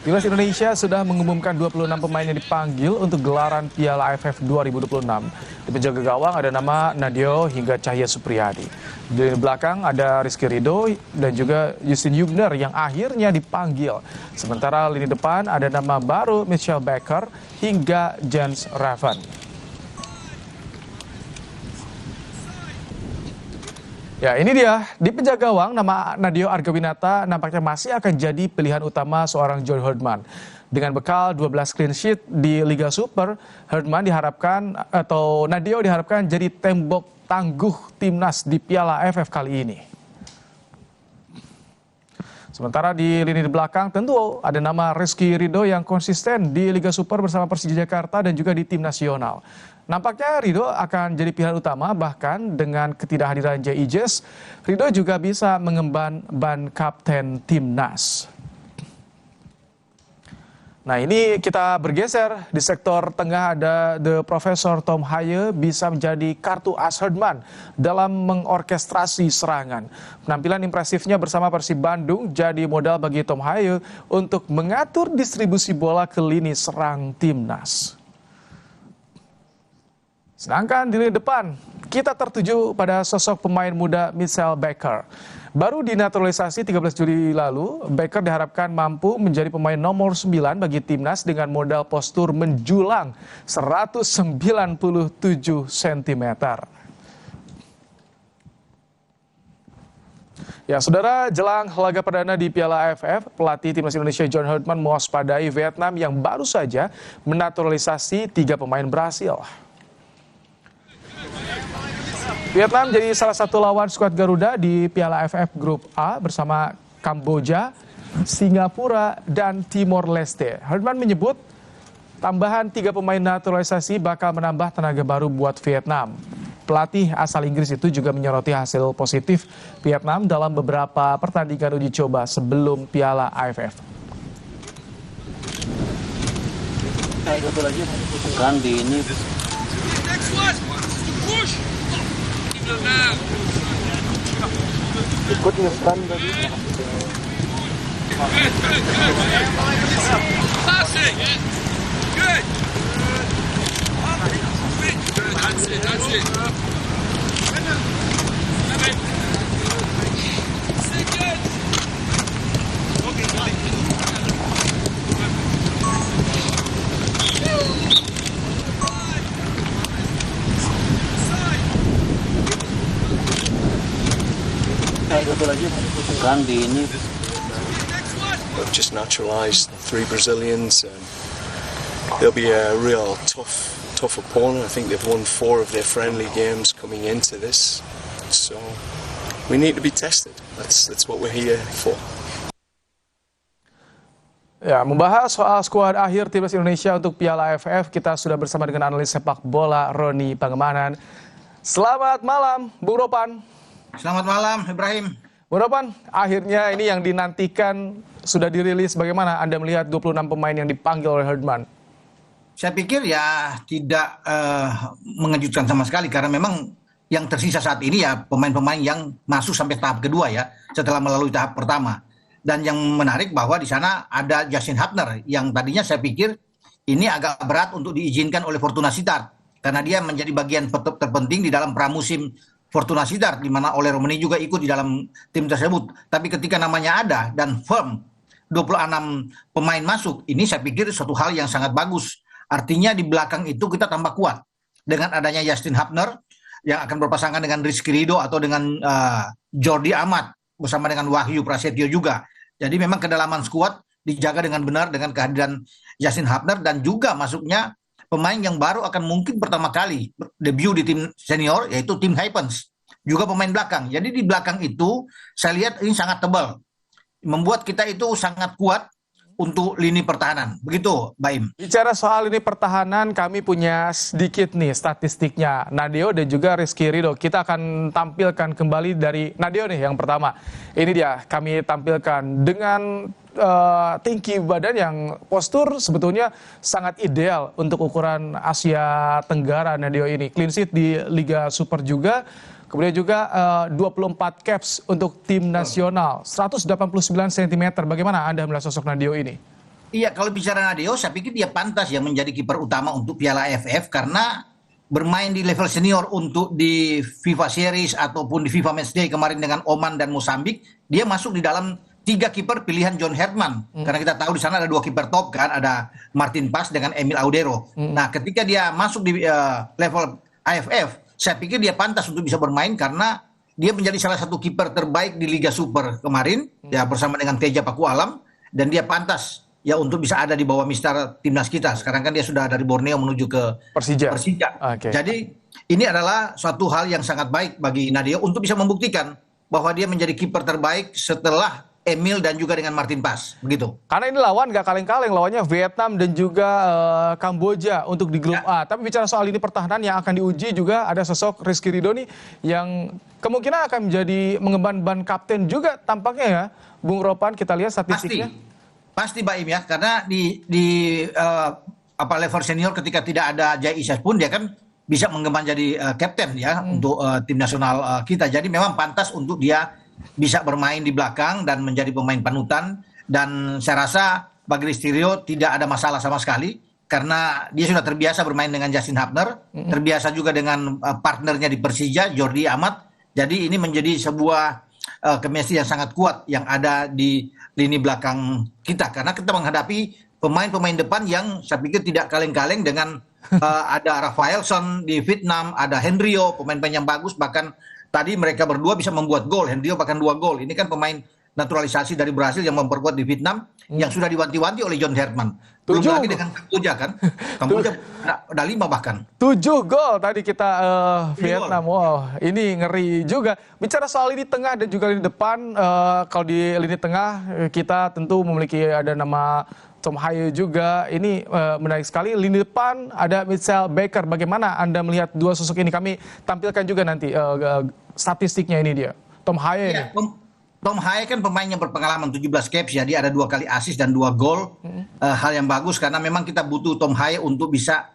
Timnas Indonesia sudah mengumumkan 26 pemain yang dipanggil untuk gelaran Piala AFF 2026. Di penjaga gawang ada nama Nadio hingga Cahya Supriyadi. Di belakang ada Rizky Ridho dan juga Justin Yubner yang akhirnya dipanggil. Sementara lini depan ada nama baru Mitchell Baker hingga Jens Raven. Ya, ini dia. Di penjaga gawang, nama Nadio Argawinata nampaknya masih akan jadi pilihan utama seorang John Herdman. Dengan bekal 12 clean sheet di Liga Super, Herdman diharapkan atau Nadio diharapkan jadi tembok tangguh Timnas di Piala AFF kali ini. Sementara di lini belakang tentu ada nama Rizky Ridho yang konsisten di Liga Super bersama Persija Jakarta dan juga di tim nasional. Nampaknya Ridho akan jadi pilihan utama, bahkan dengan ketidakhadiran Jay Ijes, Ridho juga bisa mengemban ban kapten Timnas. Nah, ini kita bergeser di sektor tengah, ada The Professor Tom Haye bisa menjadi kartu as Herdman dalam mengorkestrasi serangan. Penampilan impresifnya bersama Persib Bandung jadi modal bagi Tom Haye untuk mengatur distribusi bola ke lini serang Timnas. Sedangkan di lini depan, kita tertuju pada sosok pemain muda Mitchell Baker. Baru dinaturalisasi 13 Juli lalu, Baker diharapkan mampu menjadi pemain nomor 9 bagi Timnas dengan modal postur menjulang 197 cm. Ya, saudara, jelang laga perdana di Piala AFF, pelatih Timnas Indonesia John Herdman mewaspadai Vietnam yang baru saja menaturalisasi 3 pemain Brasil. Vietnam jadi salah satu lawan skuad Garuda di Piala AFF Grup A bersama Kamboja, Singapura, dan Timor Leste. Herdman menyebut tambahan 3 pemain naturalisasi bakal menambah tenaga baru buat Vietnam. Pelatih asal Inggris itu juga menyoroti hasil positif Vietnam dalam beberapa pertandingan uji coba sebelum Piala AFF. Kan di ini ikut nyetan tadi. Kan di ini They've just naturalised 3 Brazilians. They'll be a real tough opponent. I think they've won 4 of their friendly games coming into this. So we need to be tested. That's what we're here for. Ya, membahas soal skuad akhir Timnas Indonesia untuk Piala AFF, kita sudah bersama dengan analis sepak bola Roni Pangemanan. Selamat malam, Bung Ropan. Selamat malam, Ibrahim. Bung Ropan, akhirnya ini yang dinantikan sudah dirilis. Bagaimana Anda melihat 26 pemain yang dipanggil oleh Herdman? Saya pikir ya tidak mengejutkan sama sekali, karena memang yang tersisa saat ini ya pemain-pemain yang masuk sampai tahap kedua ya, setelah melalui tahap pertama. Dan yang menarik bahwa di sana ada Justin Hubner yang tadinya saya pikir ini agak berat untuk diizinkan oleh Fortuna Sittard, karena dia menjadi bagian terpenting di dalam pramusim Fortuna Sittard, di mana Ole Romani juga ikut di dalam tim tersebut. Tapi ketika namanya ada dan firm 26 pemain masuk, ini saya pikir suatu hal yang sangat bagus. Artinya di belakang itu kita tambah kuat. Dengan adanya Justin Hubner yang akan berpasangan dengan Rizky Ridho atau dengan Jordi Amat bersama dengan Wahyu Prasetyo juga. Jadi memang kedalaman skuad dijaga dengan benar dengan kehadiran Justin Hubner dan juga masuknya pemain yang baru akan mungkin pertama kali debut di tim senior yaitu Tim Hypens. Juga pemain belakang. Jadi di belakang itu saya lihat ini sangat tebal. Membuat kita itu sangat kuat untuk lini pertahanan. Begitu, Baim. Bicara soal lini pertahanan, kami punya sedikit nih statistiknya. Nadeo dan juga Rizky Ridho. Kita akan tampilkan kembali dari Nadeo nih yang pertama. Ini dia, kami tampilkan dengan tinggi badan yang postur sebetulnya sangat ideal untuk ukuran Asia Tenggara. Nadeo ini clean sheet di Liga Super juga. Kemudian juga 24 caps untuk tim nasional, 189 cm. Bagaimana Anda melihat sosok Nadeo ini? Iya, kalau bicara Nadeo, saya pikir dia pantas ya menjadi kiper utama untuk Piala AFF karena bermain di level senior untuk di FIFA Series ataupun di FIFA Matchday kemarin dengan Oman dan Mosambik, dia masuk di dalam 3 kiper pilihan John Herdman. Karena kita tahu di sana ada 2 kiper top kan, ada Martin Paz dengan Emil Audero. Nah, ketika dia masuk di level AFF, saya pikir dia pantas untuk bisa bermain karena dia menjadi salah satu kiper terbaik di Liga Super kemarin ya bersama dengan Teja Paku Alam dan dia pantas ya untuk bisa ada di bawah mistar timnas kita. Sekarang kan dia sudah dari Borneo menuju ke Persija. Okay. Jadi ini adalah suatu hal yang sangat baik bagi Nadeo untuk bisa membuktikan bahwa dia menjadi kiper terbaik setelah Emil dan juga dengan Martin Paz, begitu. Karena ini lawan gak kaleng-kaleng, lawannya Vietnam dan juga Kamboja untuk di grup A. Tapi bicara soal ini pertahanan yang akan diuji juga ada sosok Rizky Ridho nih yang kemungkinan akan menjadi mengemban ban kapten juga tampaknya ya, Bung Ropan. Kita lihat statistiknya. Pasti Baim ya, karena di level senior ketika tidak ada Jai Isyas pun dia kan bisa mengemban jadi kapten ya untuk tim nasional kita. Jadi memang pantas untuk dia bisa bermain di belakang dan menjadi pemain panutan dan saya rasa bagi Rizky Ridho tidak ada masalah sama sekali karena dia sudah terbiasa bermain dengan Justin Hubner, terbiasa juga dengan partnernya di Persija Jordi Amat. Jadi ini menjadi sebuah chemistry yang sangat kuat yang ada di lini belakang kita karena kita menghadapi pemain-pemain depan yang saya pikir tidak kaleng-kaleng dengan ada Rafaelson di Vietnam, ada Henryo, pemain-pemain yang bagus bahkan tadi mereka berdua bisa membuat gol, Henryo bahkan 2 gol. Ini kan pemain naturalisasi dari Brasil yang memperkuat di Vietnam yang sudah diwanti-wanti oleh John Herdman. Belum lagi dengan Kamboja kan. Kamboja ada 5 bahkan. 7 gol tadi kita Vietnam. Wow, ini ngeri juga. Bicara soal lini tengah dan juga lini depan, kalau di lini tengah kita tentu memiliki ada nama Tom Haye juga. Ini menarik sekali. Lini depan ada Mitchell Baker. Bagaimana Anda melihat dua sosok ini? Kami tampilkan juga nanti statistiknya ini dia. Tom Haye. Ya, Tom Haye kan pemain yang berpengalaman 17 caps ya. Dia ada 2 kali assist dan 2 gol. Hal yang bagus karena memang kita butuh Tom Haye untuk bisa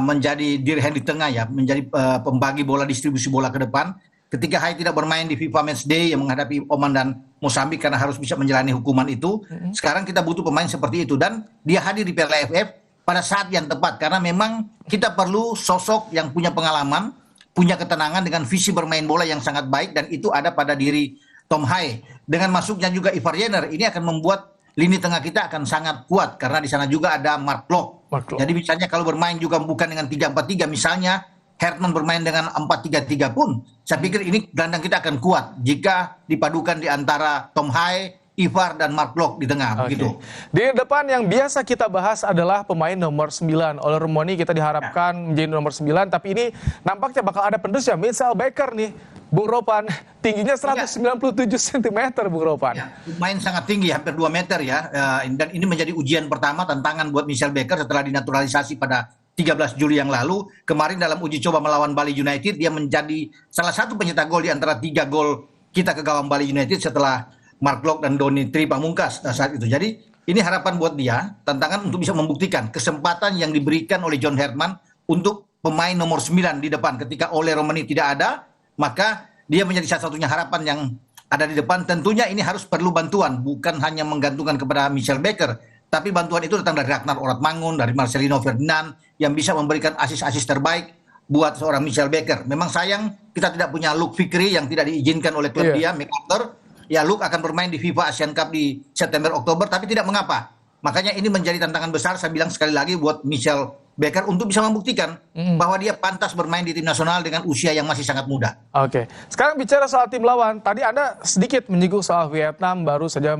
menjadi dirhen di tengah ya. Menjadi pembagi bola, distribusi bola ke depan. Ketika Haye tidak bermain di FIFA Matchday yang menghadapi Oman dan Mosambik karena harus bisa menjalani hukuman itu, sekarang kita butuh pemain seperti itu dan dia hadir di Piala AFF pada saat yang tepat karena memang kita perlu sosok yang punya pengalaman, punya ketenangan dengan visi bermain bola yang sangat baik dan itu ada pada diri Tom Haye. Dengan masuknya juga Ivar Jenner ini akan membuat lini tengah kita akan sangat kuat karena di sana juga ada Mark Klok. Jadi misalnya kalau bermain juga bukan dengan 3-4-3 misalnya Herdman bermain dengan 4-3-3 pun, saya pikir ini gelandang kita akan kuat jika dipadukan di antara Tom Haye, Ivar dan Mark Klok di tengah. Begitu. Di depan yang biasa kita bahas adalah pemain nomor 9. Oleh Romoni kita diharapkan menjadi nomor 9, tapi ini nampaknya bakal ada penerus ya, Mitchell Baker nih, Bung Ropan. Tingginya 197 cm, Bung Ropan. Ya, main sangat tinggi, hampir 2 meter ya. Dan ini menjadi ujian pertama, tantangan buat Mitchell Baker setelah dinaturalisasi pada 13 Juli yang lalu. Kemarin dalam uji coba melawan Bali United, dia menjadi salah satu pencetak gol di antara 3 gol kita ke gawang Bali United setelah Mark Klok dan Doni Tri Pamungkas saat itu. Jadi ini harapan buat dia, tantangan untuk bisa membuktikan kesempatan yang diberikan oleh John Herdman untuk pemain nomor 9 di depan. Ketika Ole Romani tidak ada, maka dia menjadi satu-satunya harapan yang ada di depan. Tentunya ini harus perlu bantuan, bukan hanya menggantungkan kepada Mitchell Baker, tapi bantuan itu datang dari Ragnar Oratmangun, dari Marcelino Ferdinand, yang bisa memberikan asis-asis terbaik buat seorang Mitchell Baker. Memang sayang kita tidak punya Luke Fikri yang tidak diizinkan oleh klub dia, MacArthur. ya Luke akan bermain di FIFA Asian Cup di September-Oktober, tapi tidak mengapa. Makanya ini menjadi tantangan besar, saya bilang sekali lagi, buat Michelle Becker untuk bisa membuktikan bahwa dia pantas bermain di tim nasional dengan usia yang masih sangat muda. Oke, sekarang bicara soal tim lawan. Tadi Anda sedikit menyinggung soal Vietnam, baru saja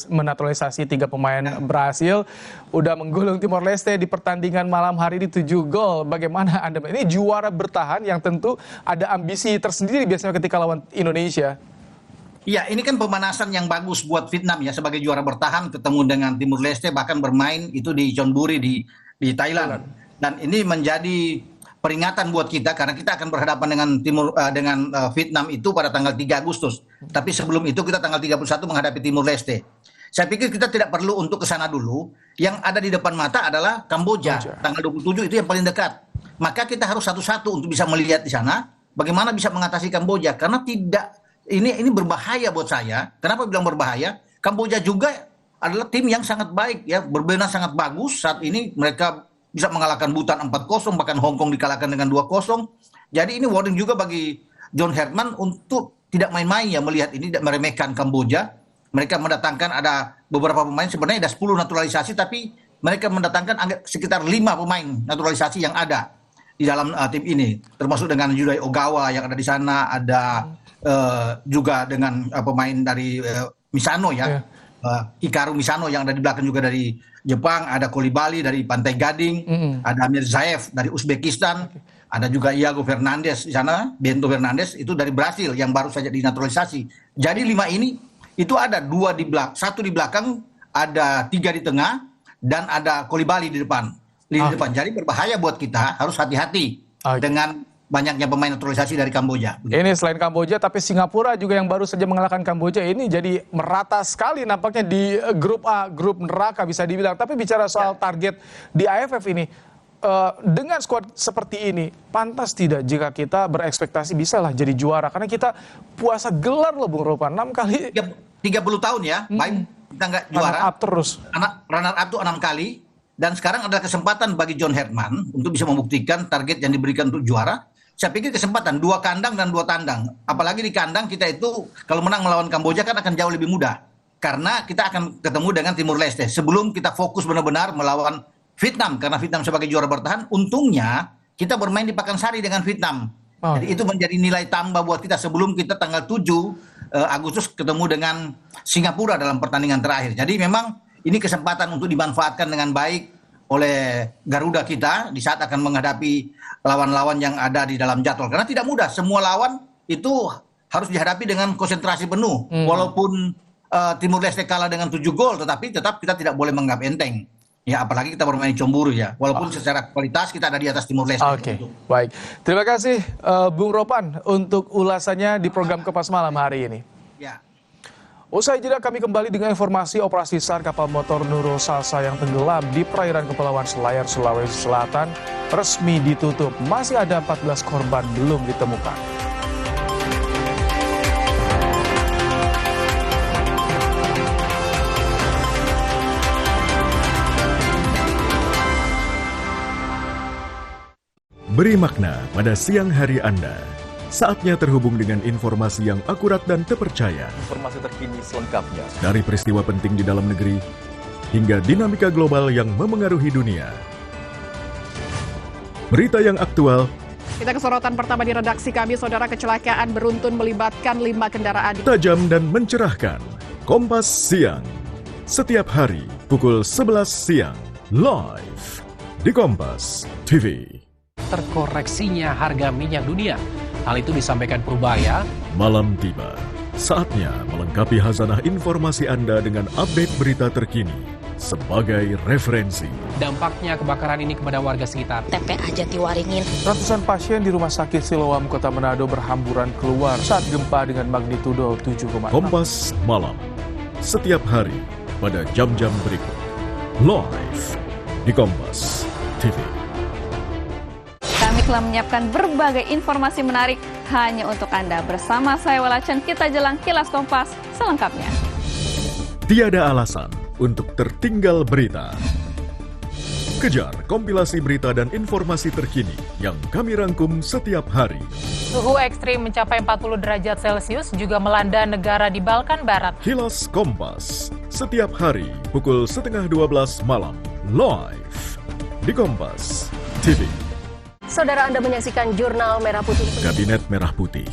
menaturalisasi 3 pemain Brasil, udah menggulung Timor Leste di pertandingan malam hari ini 7 gol. Bagaimana Anda? Ini juara bertahan yang tentu ada ambisi tersendiri biasanya ketika lawan Indonesia. Iya, ini kan pemanasan yang bagus buat Vietnam ya, sebagai juara bertahan ketemu dengan Timur Leste, bahkan bermain itu di Chonburi di Thailand. Dan ini menjadi peringatan buat kita karena kita akan berhadapan dengan Vietnam itu pada tanggal 3 Agustus. Tapi sebelum itu kita tanggal 31 menghadapi Timur Leste. Saya pikir kita tidak perlu untuk ke sana dulu. Yang ada di depan mata adalah Kamboja. Tanggal 27 itu yang paling dekat. Maka kita harus satu-satu untuk bisa melihat di sana bagaimana bisa mengatasi Kamboja, karena ini berbahaya buat saya. Kenapa bilang berbahaya? Kamboja juga adalah tim yang sangat baik ya, berbenah sangat bagus. Saat ini mereka bisa mengalahkan Bhutan 4-0, bahkan Hong Kong dikalahkan dengan 2-0. Jadi ini warning juga bagi John Herdman untuk tidak main-main ya melihat ini, tidak meremehkan Kamboja. Mereka mendatangkan ada beberapa pemain, sebenarnya ada 10 naturalisasi, tapi mereka mendatangkan sekitar 5 pemain naturalisasi yang ada di dalam tim ini, termasuk dengan Yudai Ogawa yang ada di sana, ada juga dengan pemain dari Misano ya, Hikaru Misano yang ada di belakang juga dari Jepang, ada Kolibali dari Pantai Gading, ada Mirzaev dari Uzbekistan, ada juga Iago Fernandes di sana, Bento Fernandes itu dari Brasil yang baru saja dinaturalisasi. Jadi 5 ini itu ada 1 di belakang, ada 3 di tengah, dan ada Kolibali di depan. Jadi berbahaya buat kita, harus hati-hati dengan banyaknya pemain naturalisasi dari Kamboja. Ini selain Kamboja, tapi Singapura juga yang baru saja mengalahkan Kamboja ini jadi merata sekali nampaknya di grup A, grup neraka bisa dibilang. Tapi bicara soal target di AFF ini, dengan skuad seperti ini, pantas tidak jika kita berekspektasi bisalah jadi juara? Karena kita puasa gelar loh Bung Ropan, 6 kali. 30 tahun ya, baik kita nggak juara. Runner up terus. Runner up tuh 6 kali. Dan sekarang adalah kesempatan bagi John Herdman untuk bisa membuktikan target yang diberikan untuk juara. Saya pikir kesempatan 2 kandang dan 2 tandang. Apalagi di kandang kita itu kalau menang melawan Kamboja kan akan jauh lebih mudah. Karena kita akan ketemu dengan Timur Leste. Sebelum kita fokus benar-benar melawan Vietnam. Karena Vietnam sebagai juara bertahan, untungnya kita bermain di Pakansari dengan Vietnam. Jadi itu menjadi nilai tambah buat kita sebelum kita tanggal 7 Agustus ketemu dengan Singapura dalam pertandingan terakhir. Jadi memang ini kesempatan untuk dimanfaatkan dengan baik oleh Garuda kita di saat akan menghadapi lawan-lawan yang ada di dalam jadwal. Karena tidak mudah, semua lawan itu harus dihadapi dengan konsentrasi penuh. Walaupun Timur Leste kalah dengan 7 gol, tetapi tetap kita tidak boleh menganggap enteng. Ya, apalagi kita bermain di Chonburi ya. Walaupun secara kualitas kita ada di atas Timur Leste. Oke, baik. Terima kasih Bung Ropan untuk ulasannya di program Kompas Malam hari ini. Ya. Usai jeda kami kembali dengan informasi operasi SAR kapal motor Nurul Salsa yang tenggelam di perairan Kepulauan Selayar, Sulawesi Selatan resmi ditutup. Masih ada 14 korban belum ditemukan. Beri makna pada siang hari Anda. Saatnya terhubung dengan informasi yang akurat dan terpercaya. Informasi terkini selengkapnya. Dari peristiwa penting di dalam negeri, hingga dinamika global yang memengaruhi dunia. Berita yang aktual. Kita ke sorotan pertama di redaksi kami, saudara. Kecelakaan beruntun melibatkan 5 kendaraan. Tajam dan mencerahkan. Kompas Siang. Setiap hari, pukul 11 siang. Live di Kompas TV. Terkoreksinya harga minyak dunia. Hal itu disampaikan Purbaya. Malam tiba, saatnya melengkapi khazanah informasi Anda dengan update berita terkini sebagai referensi. Dampaknya kebakaran ini kepada warga sekitar. TPA Jatiwaringin. Ratusan pasien di Rumah Sakit Siloam, Kota Manado berhamburan keluar saat gempa dengan magnitudo 7,6. Kompas Malam, setiap hari pada jam-jam berikut. Live di Kompas TV. Kami telah menyiapkan berbagai informasi menarik hanya untuk Anda. Bersama saya Walachen, kita jelang Kilas Kompas selengkapnya. Tiada alasan untuk tertinggal berita. Kejar kompilasi berita dan informasi terkini yang kami rangkum setiap hari. Suhu ekstrim mencapai 40 derajat Celcius juga melanda negara di Balkan Barat. Kilas Kompas, setiap hari pukul 11:30 malam, live di Kompas TV. Saudara, Anda menyaksikan Jurnal Merah Putih. Kabinet Merah Putih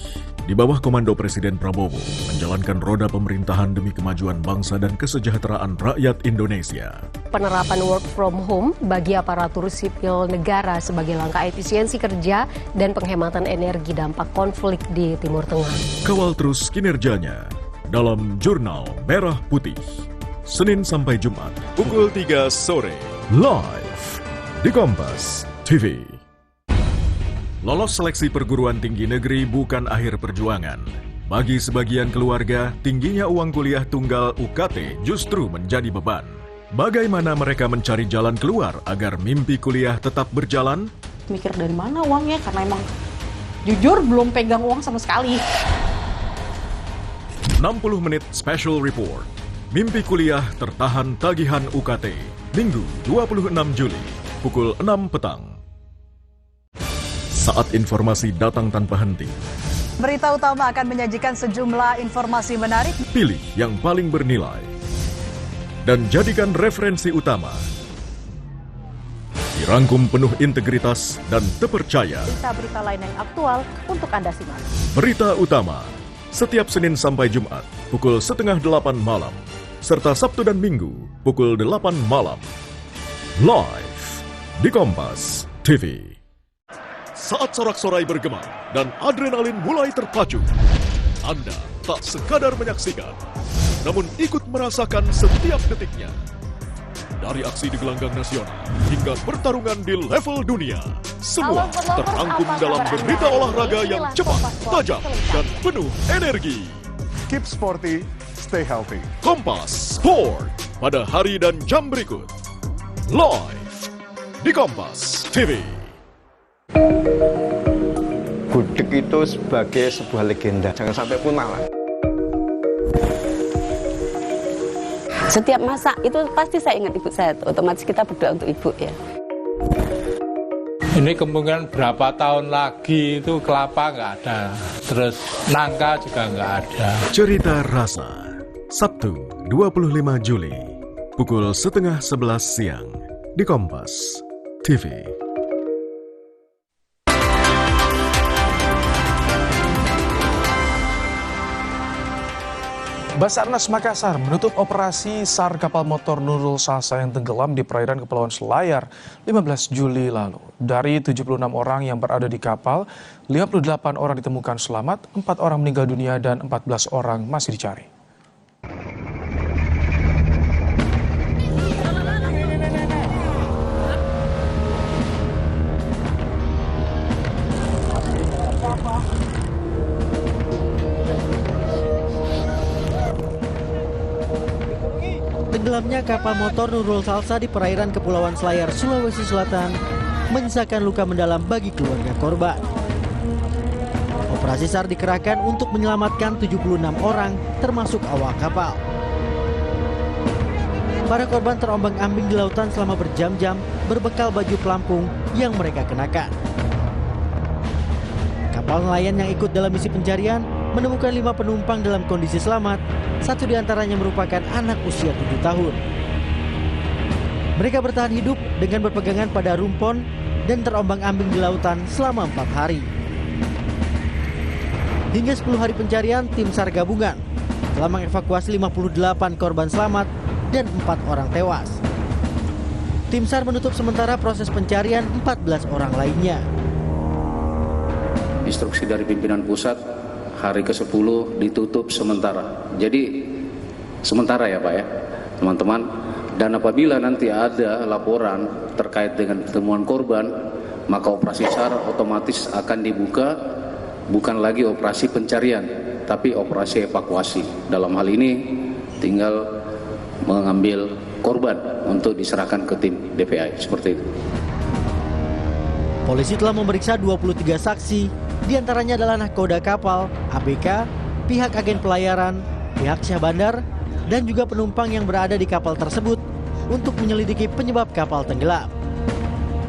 di bawah komando Presiden Prabowo menjalankan roda pemerintahan demi kemajuan bangsa dan kesejahteraan rakyat Indonesia. Penerapan work from home bagi aparatur sipil negara sebagai langkah efisiensi kerja dan penghematan energi dampak konflik di Timur Tengah. Kawal terus kinerjanya dalam Jurnal Merah Putih. Senin sampai Jumat, pukul 3 sore, live di Kompas TV. Lolos seleksi perguruan tinggi negeri bukan akhir perjuangan. Bagi sebagian keluarga, tingginya uang kuliah tunggal UKT justru menjadi beban. Bagaimana mereka mencari jalan keluar agar mimpi kuliah tetap berjalan? Mikir dari mana uangnya, karena emang jujur belum pegang uang sama sekali. 60 menit special report. Mimpi kuliah tertahan tagihan UKT. Minggu 26 Juli, pukul 6 petang. Saat informasi datang tanpa henti. Berita utama akan menyajikan sejumlah informasi menarik. Pilih yang paling bernilai. Dan jadikan referensi utama. Dirangkum penuh integritas dan terpercaya. Berita-berita lain yang aktual untuk Anda simak. Berita utama, setiap Senin sampai Jumat, pukul 7:30 malam. Serta Sabtu dan Minggu, pukul 8 malam. Live di Kompas TV. Saat sorak-sorai bergema dan adrenalin mulai terpacu, Anda tak sekadar menyaksikan, namun ikut merasakan setiap detiknya. Dari aksi di gelanggang nasional hingga pertarungan di level dunia, semua terangkum dalam berita olahraga yang cepat, tajam, dan penuh energi. Keep sporty, stay healthy. Kompas Sport pada hari dan jam berikut. Live di Kompas TV. Gudeg itu sebagai sebuah legenda, jangan sampai punah lah. Setiap masak itu pasti saya ingat ibu saya, otomatis kita berdoa untuk ibu ya. Ini kemungkinan berapa tahun lagi itu kelapa nggak ada, terus nangka juga nggak ada. Cerita Rasa, Sabtu 25 Juli, pukul 10:30 siang di Kompas TV. Basarnas Makassar menutup operasi SAR kapal motor Nurul Salsa yang tenggelam di perairan Kepulauan Selayar 15 Juli lalu. Dari 76 orang yang berada di kapal, 58 orang ditemukan selamat, 4 orang meninggal dunia dan 14 orang masih dicari. Tenggelamnya kapal motor Nurul Salsa di perairan Kepulauan Selayar, Sulawesi Selatan menyisakan luka mendalam bagi keluarga korban. Operasi SAR dikerahkan untuk menyelamatkan 76 orang termasuk awak kapal. Para korban terombang-ambing di lautan selama berjam-jam berbekal baju pelampung yang mereka kenakan. Kapal nelayan yang ikut dalam misi pencarian menemukan 5 penumpang dalam kondisi selamat, 1 diantaranya merupakan anak usia 7 tahun. Mereka bertahan hidup dengan berpegangan pada rumpon dan terombang-ambing di lautan selama 4 hari. Hingga 10 hari pencarian, tim SAR gabungan telah mengevakuasi 58 korban selamat dan 4 orang tewas. Tim SAR menutup sementara proses pencarian 14 orang lainnya. Instruksi dari pimpinan pusat, hari ke-10 ditutup sementara. Jadi sementara ya Pak ya, teman-teman. Dan apabila nanti ada laporan terkait dengan temuan korban, maka operasi SAR otomatis akan dibuka, bukan lagi operasi pencarian, tapi operasi evakuasi. Dalam hal ini tinggal mengambil korban untuk diserahkan ke tim DPI, seperti itu. Polisi telah memeriksa 23 saksi, diantaranya adalah nahkoda kapal, ABK, pihak agen pelayaran, pihak syah bandar, dan juga penumpang yang berada di kapal tersebut untuk menyelidiki penyebab kapal tenggelam.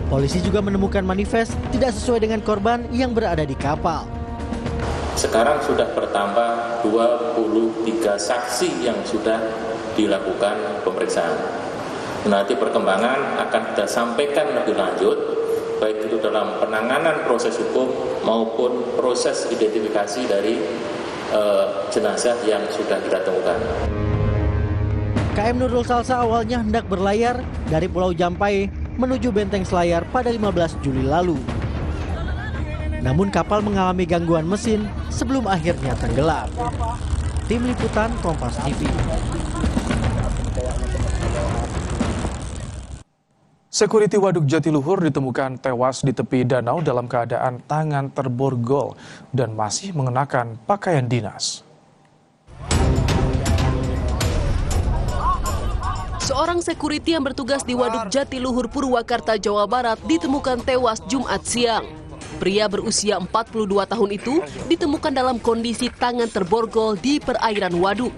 Polisi juga menemukan manifest tidak sesuai dengan korban yang berada di kapal. Sekarang sudah bertambah 23 saksi yang sudah dilakukan pemeriksaan. Nanti perkembangan akan kita sampaikan lebih lanjut, baik itu dalam penanganan proses hukum maupun proses identifikasi dari jenazah yang sudah kita temukan. KM Nurul Salsa awalnya hendak berlayar dari Pulau Jampai menuju Benteng Selayar pada 15 Juli lalu. Namun kapal mengalami gangguan mesin sebelum akhirnya tenggelam. Tim Liputan Kompas TV. Security Waduk Jatiluhur ditemukan tewas di tepi danau dalam keadaan tangan terborgol dan masih mengenakan pakaian dinas. Seorang security yang bertugas di Waduk Jatiluhur, Purwakarta, Jawa Barat ditemukan tewas Jumat siang. Pria berusia 42 tahun itu ditemukan dalam kondisi tangan terborgol di perairan waduk.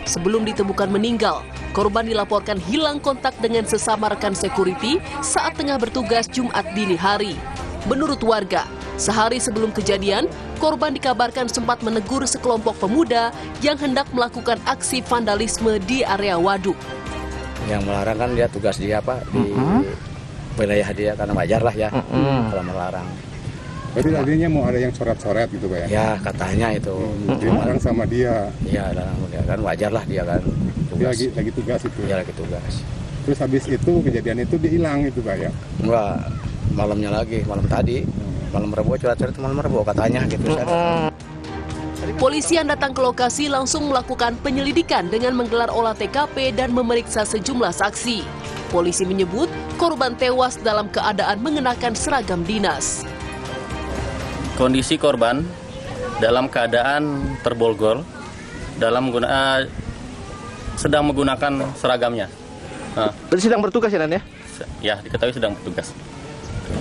Sebelum ditemukan meninggal, korban dilaporkan hilang kontak dengan sesama rekan security saat tengah bertugas Jumat dini hari. Menurut warga, sehari sebelum kejadian, korban dikabarkan sempat menegur sekelompok pemuda yang hendak melakukan aksi vandalisme di area waduk. Yang melarang kan dia tugas dia di wilayah dia, karena wajar lah ya kalau melarang. Berarti tadinya mau ada yang coret-coret gitu Pak ya? Ya katanya itu. Dilarang sama dia. Iya, kan wajar lah dia kan. Tugas. Dia lagi tugas itu? Iya lagi tugas. Terus habis itu kejadian itu dia hilang itu Pak ya? Enggak, malamnya lagi, malam tadi. Malam Rebo, coret-coret malam Rebo katanya gitu. Polisi yang datang ke lokasi langsung melakukan penyelidikan dengan menggelar olah TKP dan memeriksa sejumlah saksi. Polisi menyebut korban tewas dalam keadaan mengenakan seragam dinas. Kondisi korban dalam keadaan terborgol, sedang menggunakan seragamnya. Berarti sedang bertugas ya, Dan ya? Ya, diketahui sedang bertugas.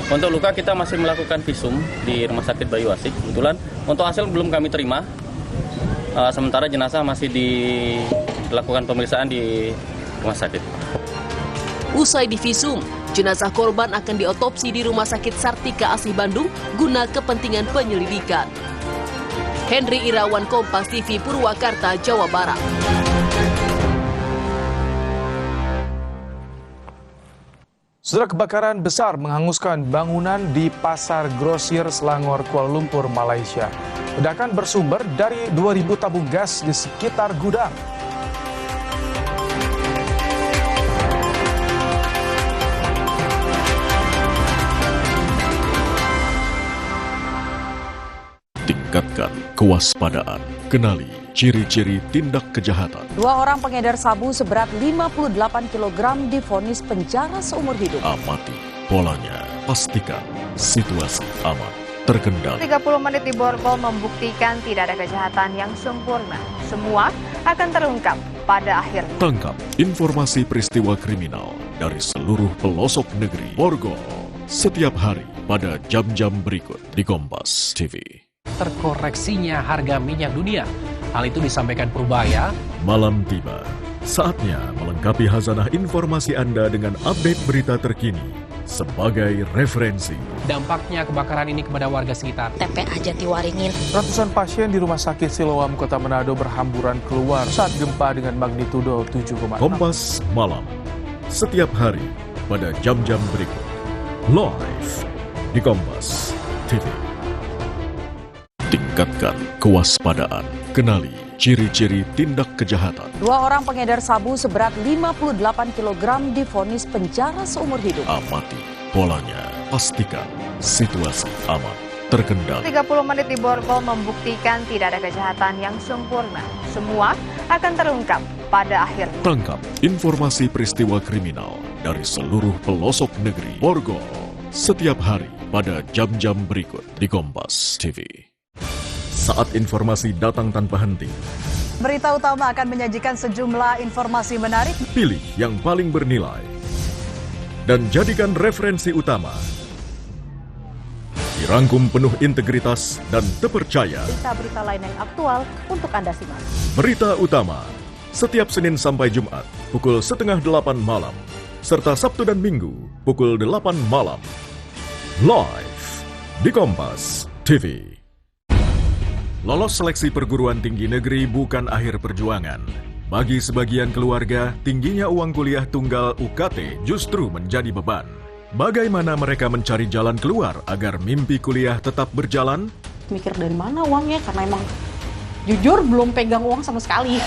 Untuk luka kita masih melakukan visum di Rumah Sakit Bayu Asih. Kebetulan untuk hasil belum kami terima. Sementara jenazah masih dilakukan pemeriksaan di rumah sakit. Usai divisum, jenazah korban akan diotopsi di Rumah Sakit Sartika Asih Bandung guna kepentingan penyelidikan. Henry Irawan, Kompas TV, Purwakarta, Jawa Barat. Saudara, kebakaran besar menghanguskan bangunan di Pasar Grosir Selangor, Kuala Lumpur, Malaysia. Ledakan bersumber dari 2.000 tabung gas di sekitar gudang. Tingkatkan kewaspadaan. Kenali ciri-ciri tindak kejahatan. 2 orang pengedar sabu seberat 58 kg divonis penjara seumur hidup. Amati polanya. Pastikan situasi aman, terkendali. 30 menit di Borgol membuktikan tidak ada kejahatan yang sempurna. Semua akan terungkap pada akhirnya. Tangkap informasi peristiwa kriminal dari seluruh pelosok negeri. Borgol setiap hari pada jam-jam berikut di Kompas TV. Terkoreksinya harga minyak dunia. Hal itu disampaikan Purbaya. Malam tiba. Saatnya melengkapi khazanah informasi Anda dengan update berita terkini sebagai referensi. Dampaknya kebakaran ini kepada warga sekitar. TPA Jatiwaringin. Ratusan pasien di Rumah Sakit Siloam, Kota Manado berhamburan keluar saat gempa dengan magnitudo 7,6. Kompas Malam. Setiap hari pada jam-jam berikut. Live di Kompas TV. Tingkatkan kewaspadaan. Kenali ciri-ciri tindak kejahatan. 2 orang pengedar sabu seberat 58 kg divonis penjara seumur hidup. Amati polanya. Pastikan situasi aman, terkendali. 30 menit di Borgol membuktikan tidak ada kejahatan yang sempurna. Semua akan terungkap pada akhirnya. Tangkap informasi peristiwa kriminal dari seluruh pelosok negeri. Borgol setiap hari pada jam-jam berikut di Kompas TV. Saat informasi datang tanpa henti. Berita utama akan menyajikan sejumlah informasi menarik. Pilih yang paling bernilai dan jadikan referensi utama. Dirangkum penuh integritas dan terpercaya. Berita-berita lain yang aktual untuk Anda simak. Berita utama setiap Senin sampai Jumat pukul 7:30 malam serta Sabtu dan Minggu pukul 8 malam. Live di Kompas TV. Lolos seleksi perguruan tinggi negeri bukan akhir perjuangan. Bagi sebagian keluarga, tingginya uang kuliah tunggal UKT justru menjadi beban. Bagaimana mereka mencari jalan keluar agar mimpi kuliah tetap berjalan? Mikir dari mana uangnya, karena emang jujur belum pegang uang sama sekali.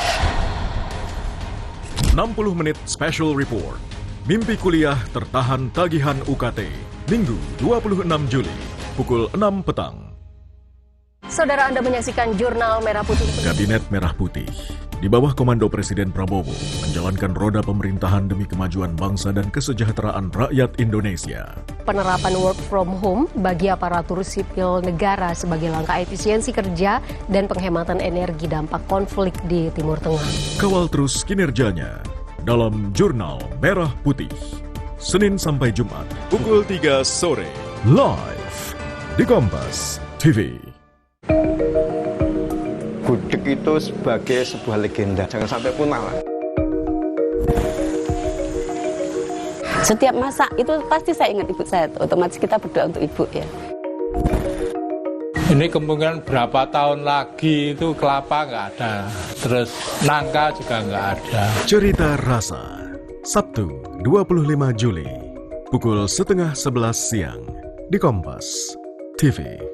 60 menit special report. Mimpi kuliah tertahan tagihan UKT. Minggu 26 Juli, pukul 6 petang. Saudara, Anda menyaksikan Jurnal Merah Putih. Kabinet Merah Putih di bawah komando Presiden Prabowo menjalankan roda pemerintahan demi kemajuan bangsa dan kesejahteraan rakyat Indonesia. Penerapan work from home bagi aparatur sipil negara sebagai langkah efisiensi kerja dan penghematan energi dampak konflik di Timur Tengah. Kawal terus kinerjanya dalam Jurnal Merah Putih. Senin sampai Jumat, pukul 3 sore. Live di Kompas TV. Gudeg itu sebagai sebuah legenda, jangan sampai punah lah. Setiap masak itu pasti saya ingat ibu saya, otomatis kita berdoa untuk ibu ya. Ini kemungkinan berapa tahun lagi itu kelapa nggak ada, terus nangka juga nggak ada. Cerita Rasa, Sabtu 25 Juli, pukul 10:30 siang di Kompas TV.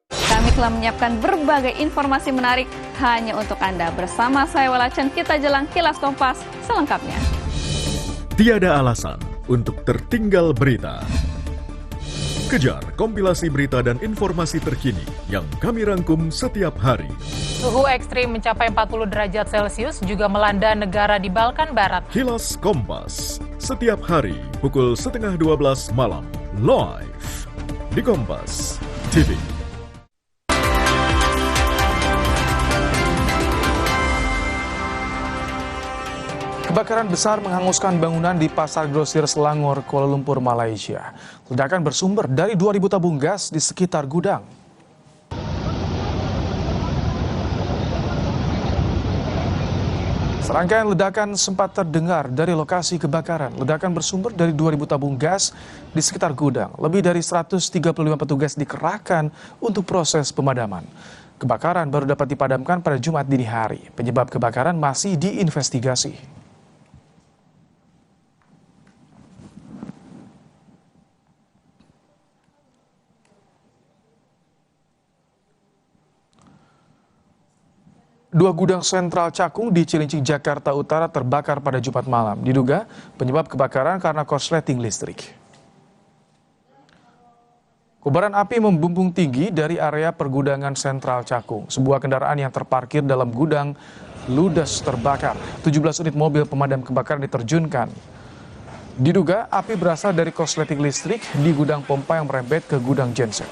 Kami telah menyiapkan berbagai informasi menarik hanya untuk Anda. Bersama saya Walacan, kita jelang Kilas Kompas selengkapnya. Tiada alasan untuk tertinggal berita. Kejar kompilasi berita dan informasi terkini yang kami rangkum setiap hari. Suhu ekstrim mencapai 40 derajat Celcius juga melanda negara di Balkan Barat. Kilas Kompas, setiap hari pukul 11:30 malam, live di Kompas TV. Kebakaran besar menghanguskan bangunan di Pasar Grosir Selangor, Kuala Lumpur, Malaysia. Ledakan bersumber dari 2.000 tabung gas di sekitar gudang. Serangkaian ledakan sempat terdengar dari lokasi kebakaran. Ledakan bersumber dari 2.000 tabung gas di sekitar gudang. Lebih dari 135 petugas dikerahkan untuk proses pemadaman. Kebakaran baru dapat dipadamkan pada Jumat dini hari. Penyebab kebakaran masih diinvestigasi. Dua gudang sentral Cakung di Cilincing, Jakarta Utara terbakar pada Jumat malam. Diduga penyebab kebakaran karena korsleting listrik. Kobaran api membumbung tinggi dari area pergudangan sentral Cakung. Sebuah kendaraan yang terparkir dalam gudang ludes terbakar. 17 unit mobil pemadam kebakaran diterjunkan. Diduga api berasal dari korsleting listrik di gudang pompa yang merembet ke gudang genset.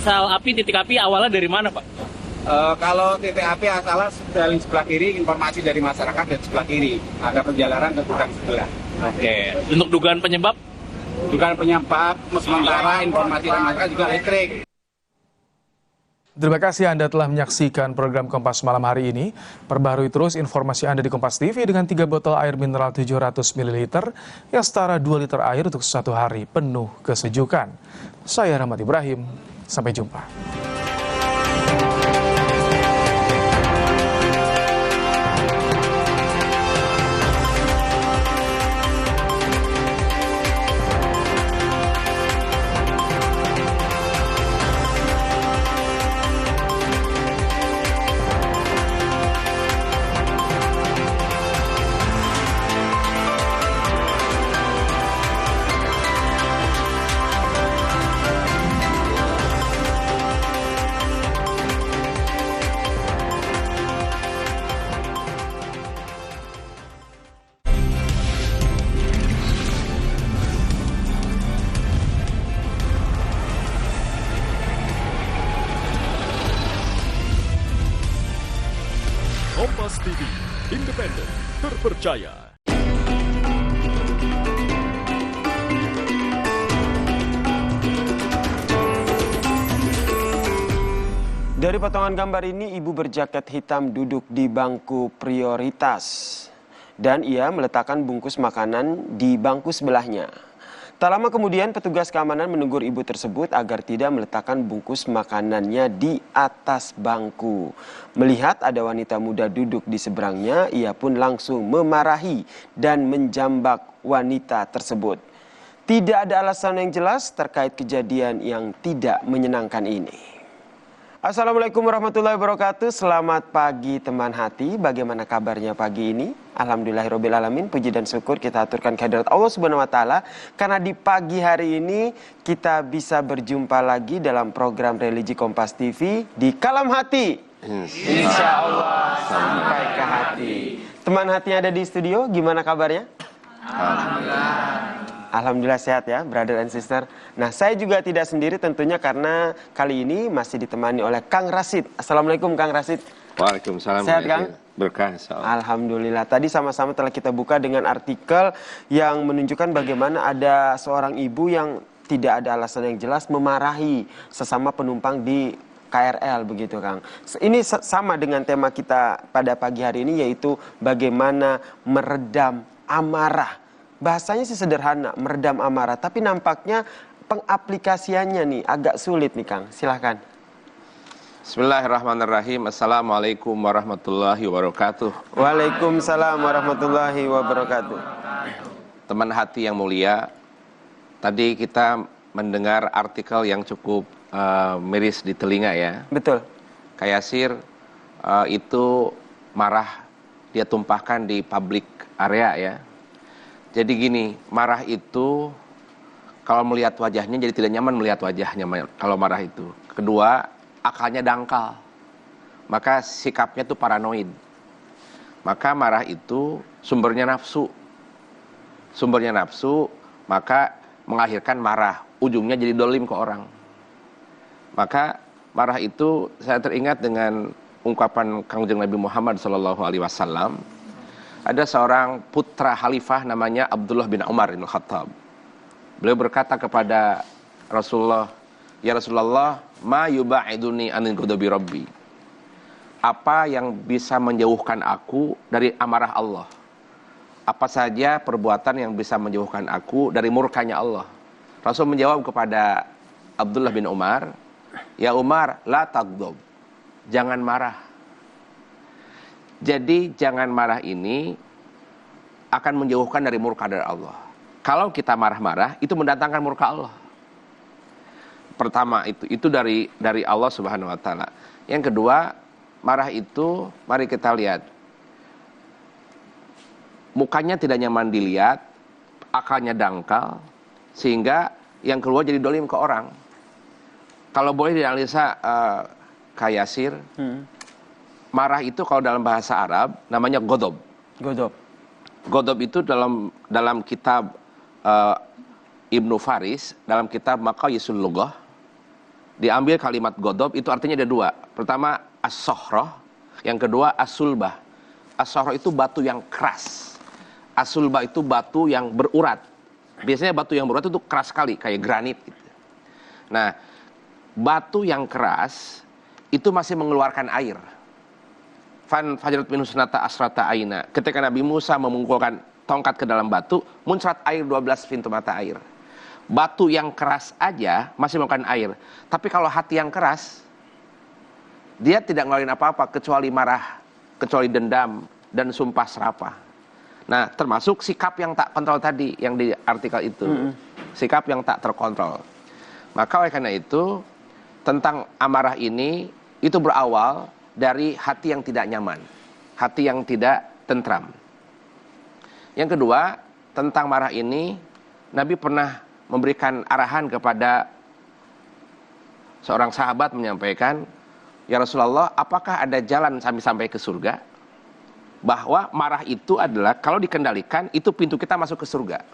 Asal api, titik api awalnya dari mana, Pak? Kalau titik api asalnya dari sebelah kiri, informasi dari masyarakat dari sebelah kiri. Ada penjalaran ke gudang sebelah. Oke. Untuk dugaan penyebab? Dugaan penyebab sementara informasi dari masyarakat juga listrik. Terima kasih Anda telah menyaksikan program Kompas malam hari ini. Perbarui terus informasi Anda di Kompas TV dengan 3 botol air mineral 700 ml yang setara 2 liter air untuk satu hari penuh kesejukan. Saya Rahmat Ibrahim. Sampai jumpa. Kompas TV, independen, terpercaya. Dari Dari potongan gambar ini, ibu berjaket hitam duduk di bangku prioritas. Dan ia meletakkan bungkus makanan di bangku sebelahnya. Tak lama kemudian, petugas keamanan menegur ibu tersebut agar tidak meletakkan bungkus makanannya di atas bangku. Melihat ada wanita muda duduk di seberangnya, ia pun langsung memarahi dan menjambak wanita tersebut. Tidak ada alasan yang jelas terkait kejadian yang tidak menyenangkan ini. Assalamualaikum warahmatullahi wabarakatuh. Selamat pagi teman hati. Bagaimana kabarnya pagi ini? Alhamdulillahirrabbilalamin. Puji dan syukur kita aturkan kehadirat Allah Subhanahu wa taala karena di pagi hari ini kita bisa berjumpa lagi dalam program Religi Kompas TV di Kalam Hati. Insya Allah sampai ke hati. Teman hati yang ada di studio, gimana kabarnya? Alhamdulillah sehat ya, brother and sister. Nah, saya juga tidak sendiri tentunya karena kali ini masih ditemani oleh Kang Rasid. Assalamualaikum Kang Rasid. Waalaikumsalam. Sehat Kang? Berkah. Alhamdulillah. Tadi sama-sama telah kita buka dengan artikel yang menunjukkan bagaimana ada seorang ibu yang tidak ada alasan yang jelas memarahi sesama penumpang di KRL begitu Kang. Ini sama dengan tema kita pada pagi hari ini, yaitu bagaimana meredam amarah. Bahasanya sih sederhana, meredam amarah, tapi nampaknya pengaplikasiannya nih agak sulit nih Kang. Silahkan. Bismillahirrahmanirrahim. Assalamualaikum warahmatullahi wabarakatuh. Waalaikumsalam warahmatullahi wabarakatuh. Teman hati yang mulia, tadi kita mendengar artikel yang cukup miris di telinga ya. Betul. Kak Yasir itu marah, dia tumpahkan di public area ya. Jadi gini, marah itu kalau melihat wajahnya jadi tidak nyaman melihat wajahnya kalau marah itu. Kedua, akalnya dangkal. Maka sikapnya itu paranoid. Maka marah itu sumbernya nafsu. Sumbernya nafsu, maka mengakhirkan marah. Ujungnya jadi dolim ke orang. Maka marah itu saya teringat dengan ungkapan Kangjeng Nabi Muhammad SAW. Ada seorang putra khalifah namanya Abdullah bin Umar bin Khattab. Beliau berkata kepada Rasulullah, "Ya Rasulullah, ma yuba'iduni anil ghadabi rabbi." Apa yang bisa menjauhkan aku dari amarah Allah? Apa saja perbuatan yang bisa menjauhkan aku dari murkanya Allah? Rasul menjawab kepada Abdullah bin Umar, "Ya Umar, la taghdab." Jangan marah. Jadi jangan marah ini akan menjauhkan dari murka dari Allah. Kalau kita marah-marah, itu mendatangkan murka Allah. Pertama itu dari Allah Subhanahu wa taala. Yang kedua, marah itu mari kita lihat. Mukanya tidak nyaman dilihat, akalnya dangkal, sehingga yang keluar jadi dolim ke orang. Kalau boleh dianalisa Kak Yasir, marah itu kalau dalam bahasa Arab namanya godob. Godob. Godob itu dalam kitab Ibnu Faris, dalam kitab Maqayisul Lughah, diambil kalimat godob itu artinya ada dua. Pertama as-sohroh, yang kedua as-sulbah. As-sohroh itu batu yang keras. As-sulbah itu batu yang berurat. Biasanya batu yang berurat itu keras sekali, kayak granit gitu. Nah, batu yang keras itu masih mengeluarkan air. Fan fajarat min husnata asrata aina. Ketika Nabi Musa memungkulkan tongkat ke dalam batu, muncrat air 12 pintu mata air. Batu yang keras aja masih mengeluarkan air. Tapi kalau hati yang keras, dia tidak ngeluarin apa-apa kecuali marah, kecuali dendam dan sumpah serapah. Nah, termasuk sikap yang tak kontrol tadi yang di artikel itu. Sikap yang tak terkontrol. Maka oleh karena itu, tentang amarah ini itu berawal dari hati yang tidak nyaman, hati yang tidak tentram. Yang kedua, tentang marah ini, Nabi pernah memberikan arahan kepada seorang sahabat menyampaikan, "Ya Rasulullah, apakah ada jalan sampai ke surga?" Bahwa marah itu adalah kalau dikendalikan, itu pintu kita masuk ke surga.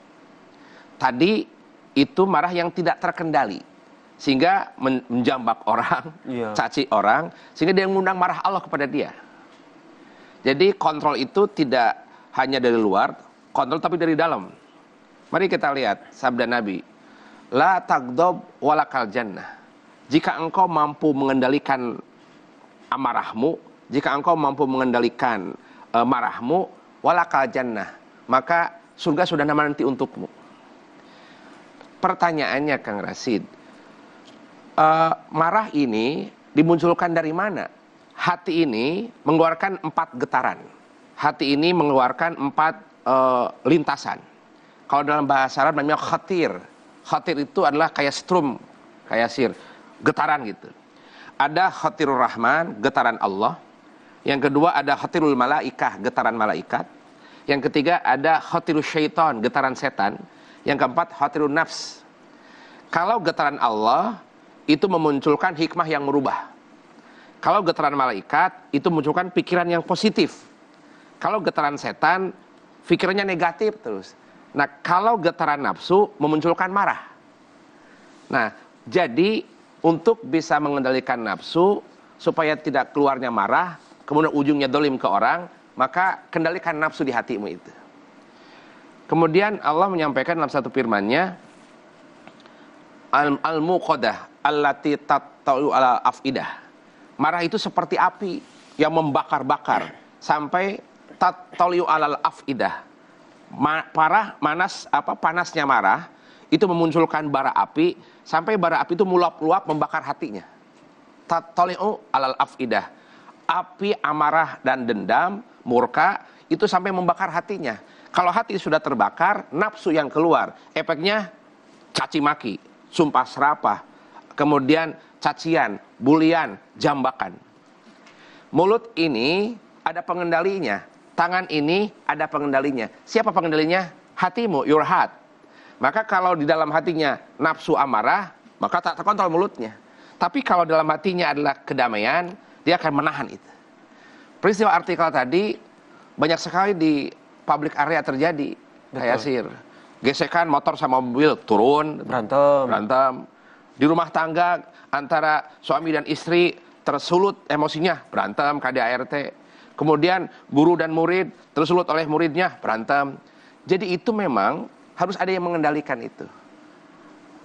Tadi itu marah yang tidak terkendali, sehingga menjambak orang, caci orang, sehingga dia mengundang marah Allah kepada dia. Jadi kontrol itu tidak hanya dari luar, kontrol tapi dari dalam. Mari kita lihat sabda Nabi, "La taghdab walakal jannah." Jika engkau mampu mengendalikan amarahmu, jika engkau mampu mengendalikan marahmu, walakal jannah, maka surga sudah nanti untukmu. Pertanyaannya Kang Rasid, marah ini dimunculkan dari mana? Hati ini mengeluarkan 4 getaran. Hati ini mengeluarkan 4 lintasan. Kalau dalam bahasa Arab namanya khatir. Khatir itu adalah kayak strum, kayak getaran gitu. Ada khatirur rahman, getaran Allah. Yang kedua ada khatirul malaikah, getaran malaikat. Yang ketiga ada khatirul syaitan, getaran setan. Yang keempat khatirul nafs. Kalau getaran Allah itu memunculkan hikmah yang merubah. Kalau getaran malaikat itu memunculkan pikiran yang positif. Kalau getaran setan pikirannya negatif terus. Nah, kalau getaran nafsu memunculkan marah. Nah, jadi untuk bisa mengendalikan nafsu supaya tidak keluarnya marah, kemudian ujungnya dolim ke orang, maka kendalikan nafsu di hatimu itu. Kemudian Allah menyampaikan dalam satu firman-Nya, al-muqadah allati tatta'u ala afidah. Marah itu seperti api yang membakar-bakar sampai tatta'u ala afidah. Panasnya marah itu memunculkan bara api sampai bara api itu meluap-luap membakar hatinya. Tatta'u ala afidah. Api amarah dan dendam, murka, itu sampai membakar hatinya. Kalau hati sudah terbakar, nafsu yang keluar, efeknya caci maki, sumpah serapah, kemudian cacian, bulian, jambakan. Mulut ini ada pengendalinya, tangan ini ada pengendalinya. Siapa pengendalinya? Hatimu, your heart. Maka kalau di dalam hatinya nafsu amarah, maka tak terkontrol mulutnya. Tapi kalau dalam hatinya adalah kedamaian, dia akan menahan itu. Peristiwa artikel tadi banyak sekali di public area terjadi. Kayak gesekan motor sama mobil, turun, berantem. Di rumah tangga antara suami dan istri tersulut emosinya, berantem, KDART. Kemudian guru dan murid tersulut oleh muridnya, berantem. Jadi itu memang harus ada yang mengendalikan itu.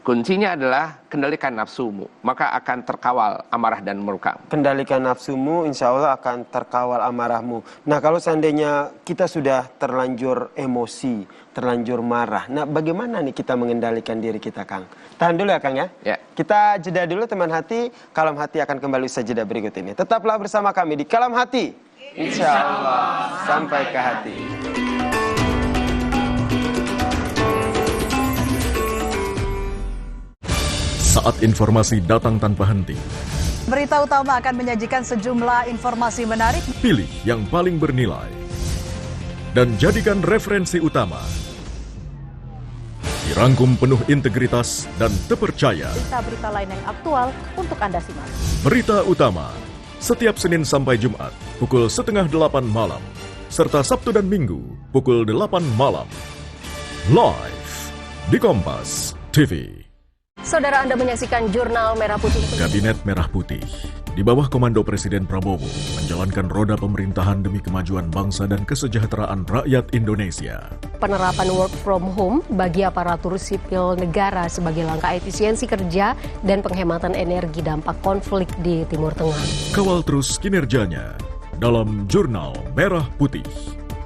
Kuncinya adalah kendalikan nafsumu, maka akan terkawal amarah dan murka. Kendalikan nafsumu, insya Allah akan terkawal amarahmu. Nah, kalau seandainya kita sudah terlanjur emosi, terlanjur marah, nah bagaimana nih kita mengendalikan diri kita, Kang? Tahan dulu ya, Kang ya. Kita jeda dulu teman hati, Kalam Hati akan kembali usai jeda berikut ini. Tetaplah bersama kami di Kalam Hati, insya Allah sampai ke hati. Saat informasi datang tanpa henti. Berita utama akan menyajikan sejumlah informasi menarik. Pilih yang paling bernilai. Dan jadikan referensi utama. Dirangkum penuh integritas dan terpercaya. Berita-berita lain yang aktual untuk Anda simak. Berita utama. Setiap Senin sampai Jumat, pukul 7:30 malam. Serta Sabtu dan Minggu, pukul 8 malam. Live di Kompas TV. Saudara, Anda menyaksikan Jurnal Merah Putih. Kabinet Merah Putih di bawah komando Presiden Prabowo menjalankan roda pemerintahan demi kemajuan bangsa dan kesejahteraan rakyat Indonesia. Penerapan work from home bagi aparatur sipil negara sebagai langkah efisiensi kerja dan penghematan energi dampak konflik di Timur Tengah. Kawal terus kinerjanya dalam Jurnal Merah Putih.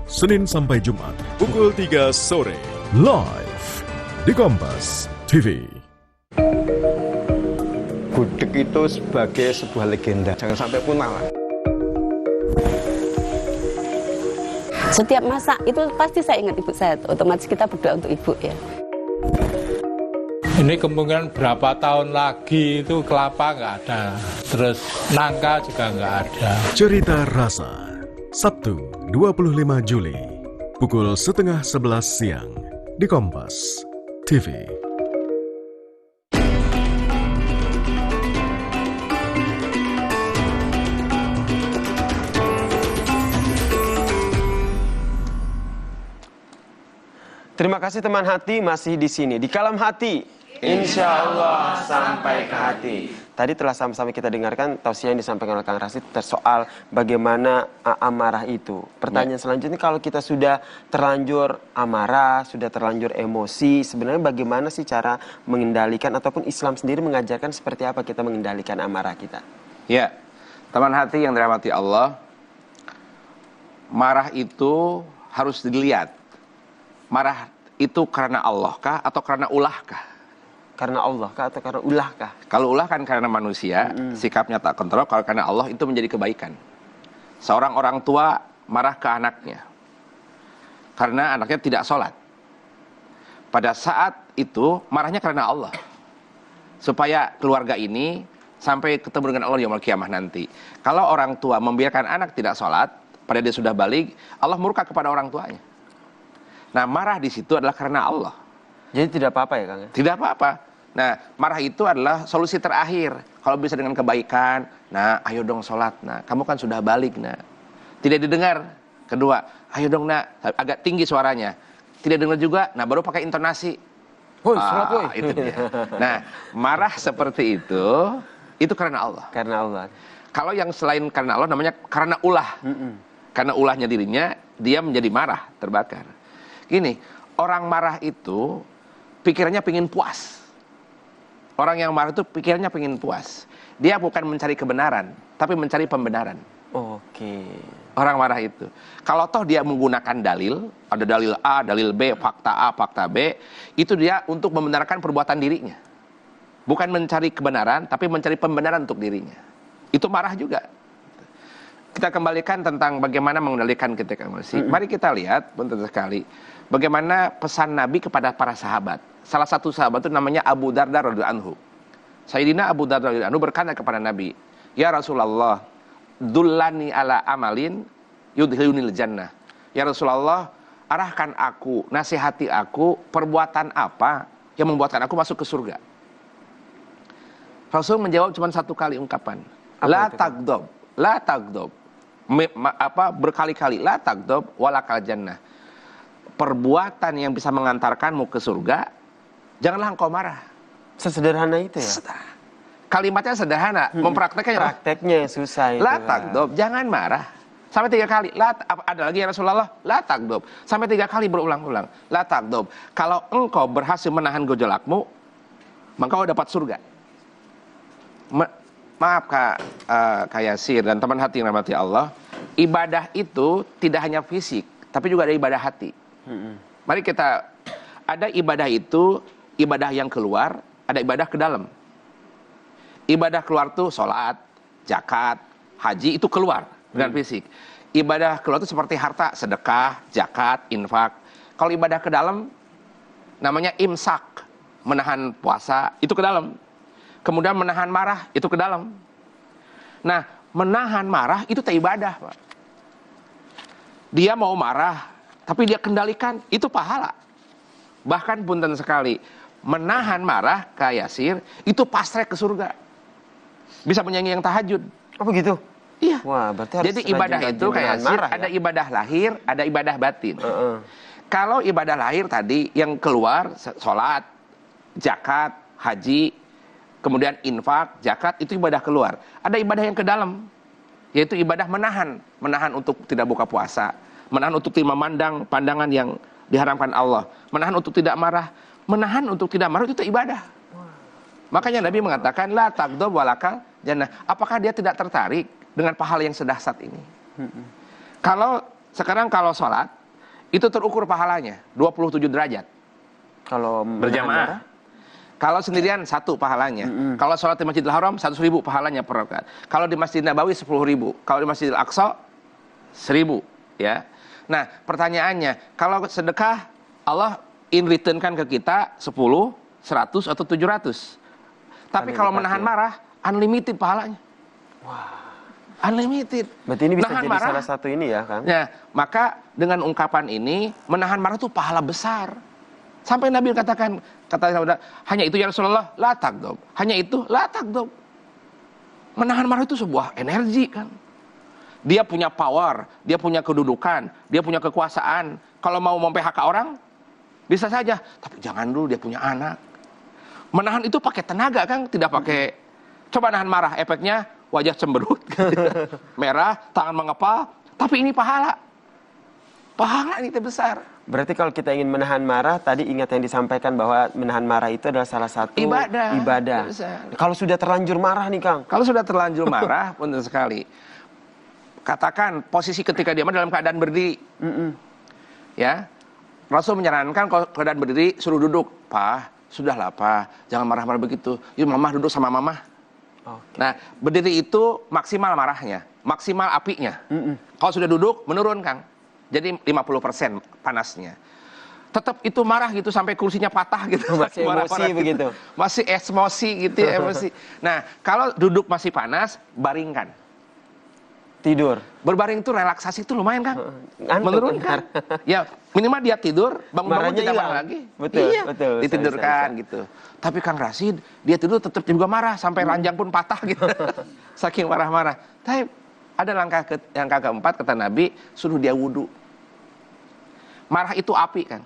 Senin sampai Jumat, pukul 3 sore. Live di Kompas TV. Gudeg itu sebagai sebuah legenda, jangan sampai punah lah. Setiap masak itu pasti saya ingat ibu saya, otomatis kita berdoa untuk ibu ya. Ini kemungkinan berapa tahun lagi itu kelapa nggak ada, terus nangka juga nggak ada. Cerita Rasa, Sabtu 25 Juli, pukul 10:30 siang di Kompas TV. Terima kasih teman hati masih di sini di Kalam Hati. Insya Allah sampai ke hati. Tadi telah sama-sama kita dengarkan tausiah yang disampaikan oleh Kang Rasid soal bagaimana amarah itu. Pertanyaan selanjutnya, kalau kita sudah terlanjur amarah, sudah terlanjur emosi, sebenarnya bagaimana sih cara mengendalikan ataupun Islam sendiri mengajarkan seperti apa kita mengendalikan amarah kita? Ya, Teman hati yang dirahmati Allah, marah itu harus dilihat. Marah itu karena Allah kah atau karena ulah kah? Karena Allah kah atau karena ulah kah? Kalau ulah kan karena manusia, sikapnya tak kontrol. Kalau karena Allah itu menjadi kebaikan. Seorang orang tua marah ke anaknya karena anaknya tidak sholat. Pada saat itu marahnya karena Allah, supaya keluarga ini sampai ketemu dengan Allah yaumul qiyamah nanti. Kalau orang tua membiarkan anak tidak sholat, pada dia sudah balik, Allah murka kepada orang tuanya. Nah, marah di situ adalah karena Allah. Jadi tidak apa-apa ya, Kang? Tidak apa-apa. Nah, marah itu adalah solusi terakhir. Kalau bisa dengan kebaikan, nah, ayo dong sholat, nah, kamu kan sudah balik, nah. Tidak didengar. Kedua, ayo dong, nah, agak tinggi suaranya. Tidak dengar juga, nah, baru pakai intonasi. Woi, sholat, woi. Itu dia. Nah, marah seperti itu karena Allah. Karena Allah. Kalau yang selain karena Allah namanya karena ulah. Karena ulahnya dirinya, dia menjadi marah, terbakar. Gini, orang marah itu pikirannya pengen puas. Orang yang marah itu pikirannya pengen puas. Dia bukan mencari kebenaran, tapi mencari pembenaran. Oke. Orang marah itu. Kalau toh dia menggunakan dalil, ada dalil A, dalil B, fakta A, fakta B, itu dia untuk membenarkan perbuatan dirinya. Bukan mencari kebenaran, tapi mencari pembenaran untuk dirinya. Itu marah juga. Kita kembalikan tentang bagaimana mengendalikan ketika emosi. Mari kita lihat, bentar sekali, bagaimana pesan Nabi kepada para sahabat. Salah satu sahabat itu namanya Abu Darda radhiyallahu anhu. Sayyidina Abu Darda radhiyallahu anhu berkata kepada Nabi, "Ya Rasulullah, dullani ala amalin yudhilunil jannah." Ya Rasulullah, arahkan aku, nasihati aku, perbuatan apa yang membuatkan aku masuk ke surga. Rasul menjawab cuma satu kali ungkapan. La tagdob, la tagdob. Berkali-kali, la tagdob walakal jannah. Perbuatan yang bisa mengantarkanmu ke surga, janganlah engkau marah. Sesederhana itu ya? Kalimatnya sederhana, mempraktekkannya. Prakteknya susah itu. La tagdob, jangan marah. Sampai 3 kali. Ada lagi ya Rasulullah, la tagdob. Sampai 3 kali berulang-ulang. La tagdob. Kalau engkau berhasil menahan gejolakmu, maka engkau dapat surga. Maaf Kak Yasir dan teman hati yang rahmati Allah, ibadah itu tidak hanya fisik, tapi juga ada ibadah hati. Mari kita, ada ibadah itu, ibadah yang keluar, ada ibadah ke dalam. Ibadah keluar tuh sholat, zakat, haji, itu keluar dengan fisik. Ibadah keluar itu seperti harta, sedekah, zakat, infak. Kalau ibadah ke dalam, namanya imsak, menahan puasa, itu ke dalam. Kemudian menahan marah, itu ke dalam. Nah, menahan marah itu tak ibadah, Pak. Dia mau marah, tapi dia kendalikan, itu pahala. Bahkan punten sekali, menahan marah, Kak Yasir, itu pasrah ke surga. Bisa menyanyi yang tahajud. Oh begitu? Iya. Wah, berarti harus jadi ibadah itu Kak Yasir, ada ibadah lahir, ada ibadah batin. Kalau ibadah lahir tadi, yang keluar, sholat, zakat, haji, kemudian infak, zakat, itu ibadah keluar. Ada ibadah yang ke dalam, yaitu ibadah menahan. Menahan untuk tidak buka puasa. Menahan untuk tidak memandang pandangan yang diharamkan Allah. Menahan untuk tidak marah. Menahan untuk tidak marah, itu ibadah. Makanya Nabi mengatakan, la tagdob walakal jannah. Apakah dia tidak tertarik dengan pahala yang sedahsyat ini? Sekarang kalau sholat, itu terukur pahalanya, 27 derajat. Kalau berjamaah. Kalau sendirian 1 pahalanya. Kalau sholat di Masjidil Haram 100.000 pahalanya per rakaat. Kalau di Masjid Nabawi 10.000. Kalau di Masjidil Aqsa 1.000, ya. Nah, pertanyaannya, kalau sedekah Allah in return-kan ke kita 10, 100 atau 700. Tapi kalau menahan marah unlimited pahalanya. Wah, unlimited. Berarti ini bisa menahan jadi marah, salah satu ini ya, Kang? Ya, maka dengan ungkapan ini menahan marah itu pahala besar. Sampai Nabi katakan, hanya itu ya Rasulullah, la tagdob. Hanya itu, la tagdob. Menahan marah itu sebuah energi kan. Dia punya power, dia punya kedudukan, dia punya kekuasaan. Kalau mau memphk orang, bisa saja. Tapi jangan dulu, dia punya anak. Menahan itu pakai tenaga kan, tidak pakai. Coba nahan marah, efeknya wajah cemberut, merah, tangan mengepal. Tapi ini pahala. Pahala ini besar. Berarti kalau kita ingin menahan marah, tadi ingat yang disampaikan bahwa menahan marah itu adalah salah satu ibadah. Kalau sudah terlanjur marah nih Kang? Kalau sudah terlanjur marah, benar sekali. Katakan posisi ketika dia marah dalam keadaan berdiri. Ya, Rasul menyarankan kalau keadaan berdiri suruh duduk. Pak, sudahlah Pak, jangan marah-marah begitu. Yuk Mamah duduk sama Mamah. Nah, berdiri itu maksimal marahnya, maksimal apinya. Kalau sudah duduk, menurun Kang. Jadi 50% panasnya. Tetap itu marah gitu sampai kursinya patah gitu. Masih emosi begitu. Masih emosi gitu ya, emosi. Nah, kalau duduk masih panas, baringkan. Tidur. Berbaring itu relaksasi itu lumayan kan? Menurunkan. Ya, minimal dia tidur, bangun-bangun tidak marah lagi. Betul, iya, betul. Ditidurkan gitu. Tapi Kang Rasid, dia tidur tetap juga marah sampai ranjang pun patah gitu. Saking marah-marah. Tapi ada langkah keempat kata Nabi, suruh dia wudhu. Marah itu api kan.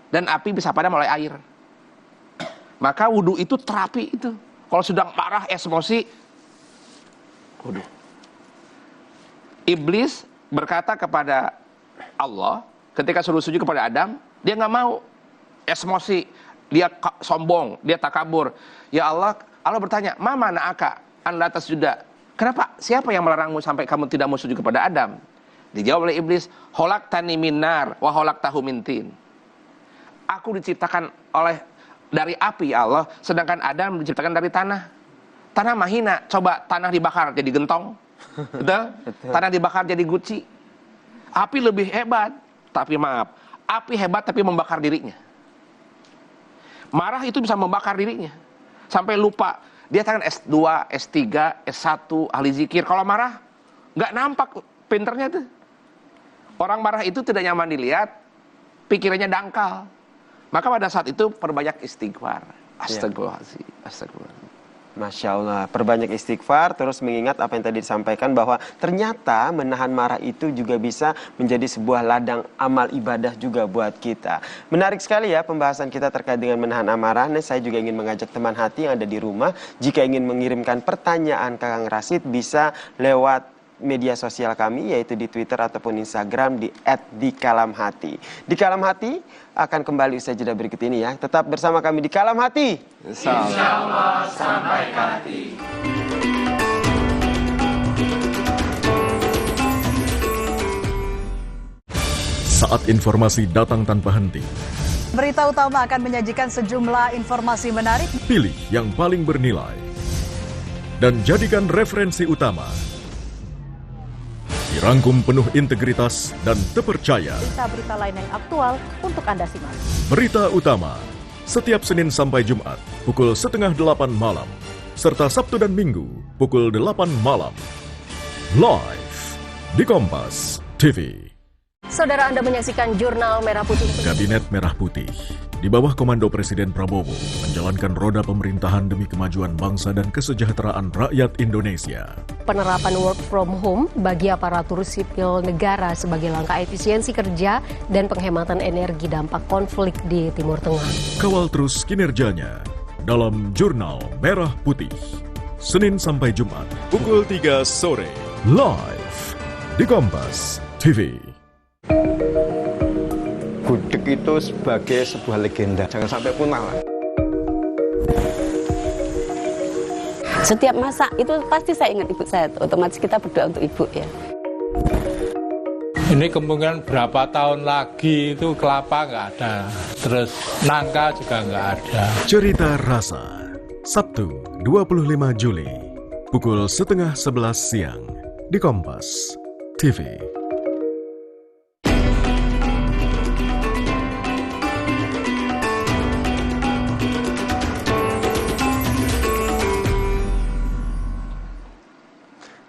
Dan api bisa padam oleh air. Maka wudhu itu terapi itu. Kalau sedang marah, emosi, wudhu. Iblis berkata kepada Allah ketika suruh sujud kepada Adam, dia nggak mau, emosi, dia sombong, dia takabur. Ya Allah bertanya, "Ma mana'aka an la tasjuda?" Kenapa? Siapa yang melarangmu sampai kamu tidak mau sujud kepada Adam? Dijawab oleh iblis, "Khalaqtani min nar wa khalaqtahu min tin." Aku diciptakan dari api ya Allah, sedangkan Adam diciptakan dari tanah. Tanah mahina, coba tanah dibakar jadi gentong. Betul? Tanah dibakar jadi guci. Api lebih hebat, tapi maaf, api hebat tapi membakar dirinya. Marah itu bisa membakar dirinya. Sampai lupa, dia kan S2, S3, S1, ahli zikir. Kalau marah, nggak nampak pinternya tuh. Orang marah itu tidak nyaman dilihat, pikirannya dangkal. Maka pada saat itu perbanyak istighfar. Astagfirullahaladzim, astagfirullahaladzim. Masya Allah, perbanyak istighfar, terus mengingat apa yang tadi disampaikan bahwa ternyata menahan marah itu juga bisa menjadi sebuah ladang amal ibadah juga buat kita. Menarik sekali ya pembahasan kita terkait dengan menahan amarah. Nah, saya juga ingin mengajak teman hati yang ada di rumah, jika ingin mengirimkan pertanyaan ke Kang Rasid bisa lewat media sosial kami, yaitu di Twitter ataupun Instagram di @dikalamhati. Di Kalam Hati akan kembali usai jeda berikut ini ya. Tetap bersama kami di Kalam Hati. Insya Allah sampai ke hati. Saat informasi datang tanpa henti. Berita utama akan menyajikan sejumlah informasi menarik. Pilih yang paling bernilai. Dan jadikan referensi utama. Dirangkum penuh integritas dan terpercaya. Berita-berita lain yang aktual untuk Anda simak. Berita utama, setiap Senin sampai Jumat, pukul 7:30 malam. Serta Sabtu dan Minggu, pukul 8 malam. Live di Kompas TV. Saudara, Anda menyaksikan Jurnal Merah Putih. Kabinet Merah Putih, di bawah komando Presiden Prabowo, menjalankan roda pemerintahan demi kemajuan bangsa dan kesejahteraan rakyat Indonesia. Penerapan work from home bagi aparatur sipil negara sebagai langkah efisiensi kerja dan penghematan energi dampak konflik di Timur Tengah. Kawal terus kinerjanya dalam Jurnal Merah Putih. Senin sampai Jumat, pukul 3 sore. Live di Kompas TV. Gudeg itu sebagai sebuah legenda, jangan sampai punah lah. Setiap masak itu pasti saya ingat ibu saya, otomatis kita berdoa untuk ibu ya. Ini kemungkinan berapa tahun lagi itu kelapa nggak ada, terus nangka juga nggak ada. Cerita Rasa, Sabtu 25 Juli, pukul 10:30 siang di Kompas TV.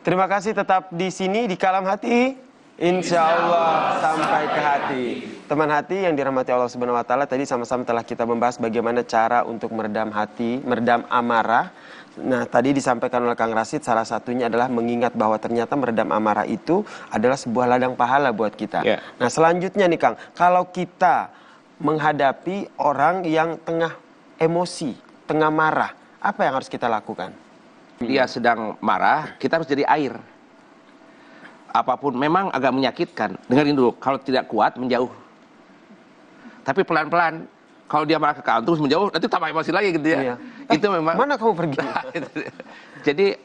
Terima kasih tetap di sini di Kalam Hati. Insya Allah sampai ke hati. Teman hati yang dirahmati Allah Subhanahu Wa Taala, tadi sama-sama telah kita membahas bagaimana cara untuk meredam hati, meredam amarah. Nah, tadi disampaikan oleh Kang Rasid, salah satunya adalah mengingat bahwa ternyata meredam amarah itu adalah sebuah ladang pahala buat kita. Nah, selanjutnya nih Kang, kalau kita menghadapi orang yang tengah emosi, tengah marah, apa yang harus kita lakukan? Dia sedang marah, kita harus jadi air. Apapun memang agak menyakitkan. Dengerin dulu, kalau tidak kuat menjauh. Tapi pelan-pelan. Kalau dia marah ke kawan terus menjauh, nanti tambah emosi lagi gitu ya. Iya. Itu memang. Mana kamu pergi? Jadi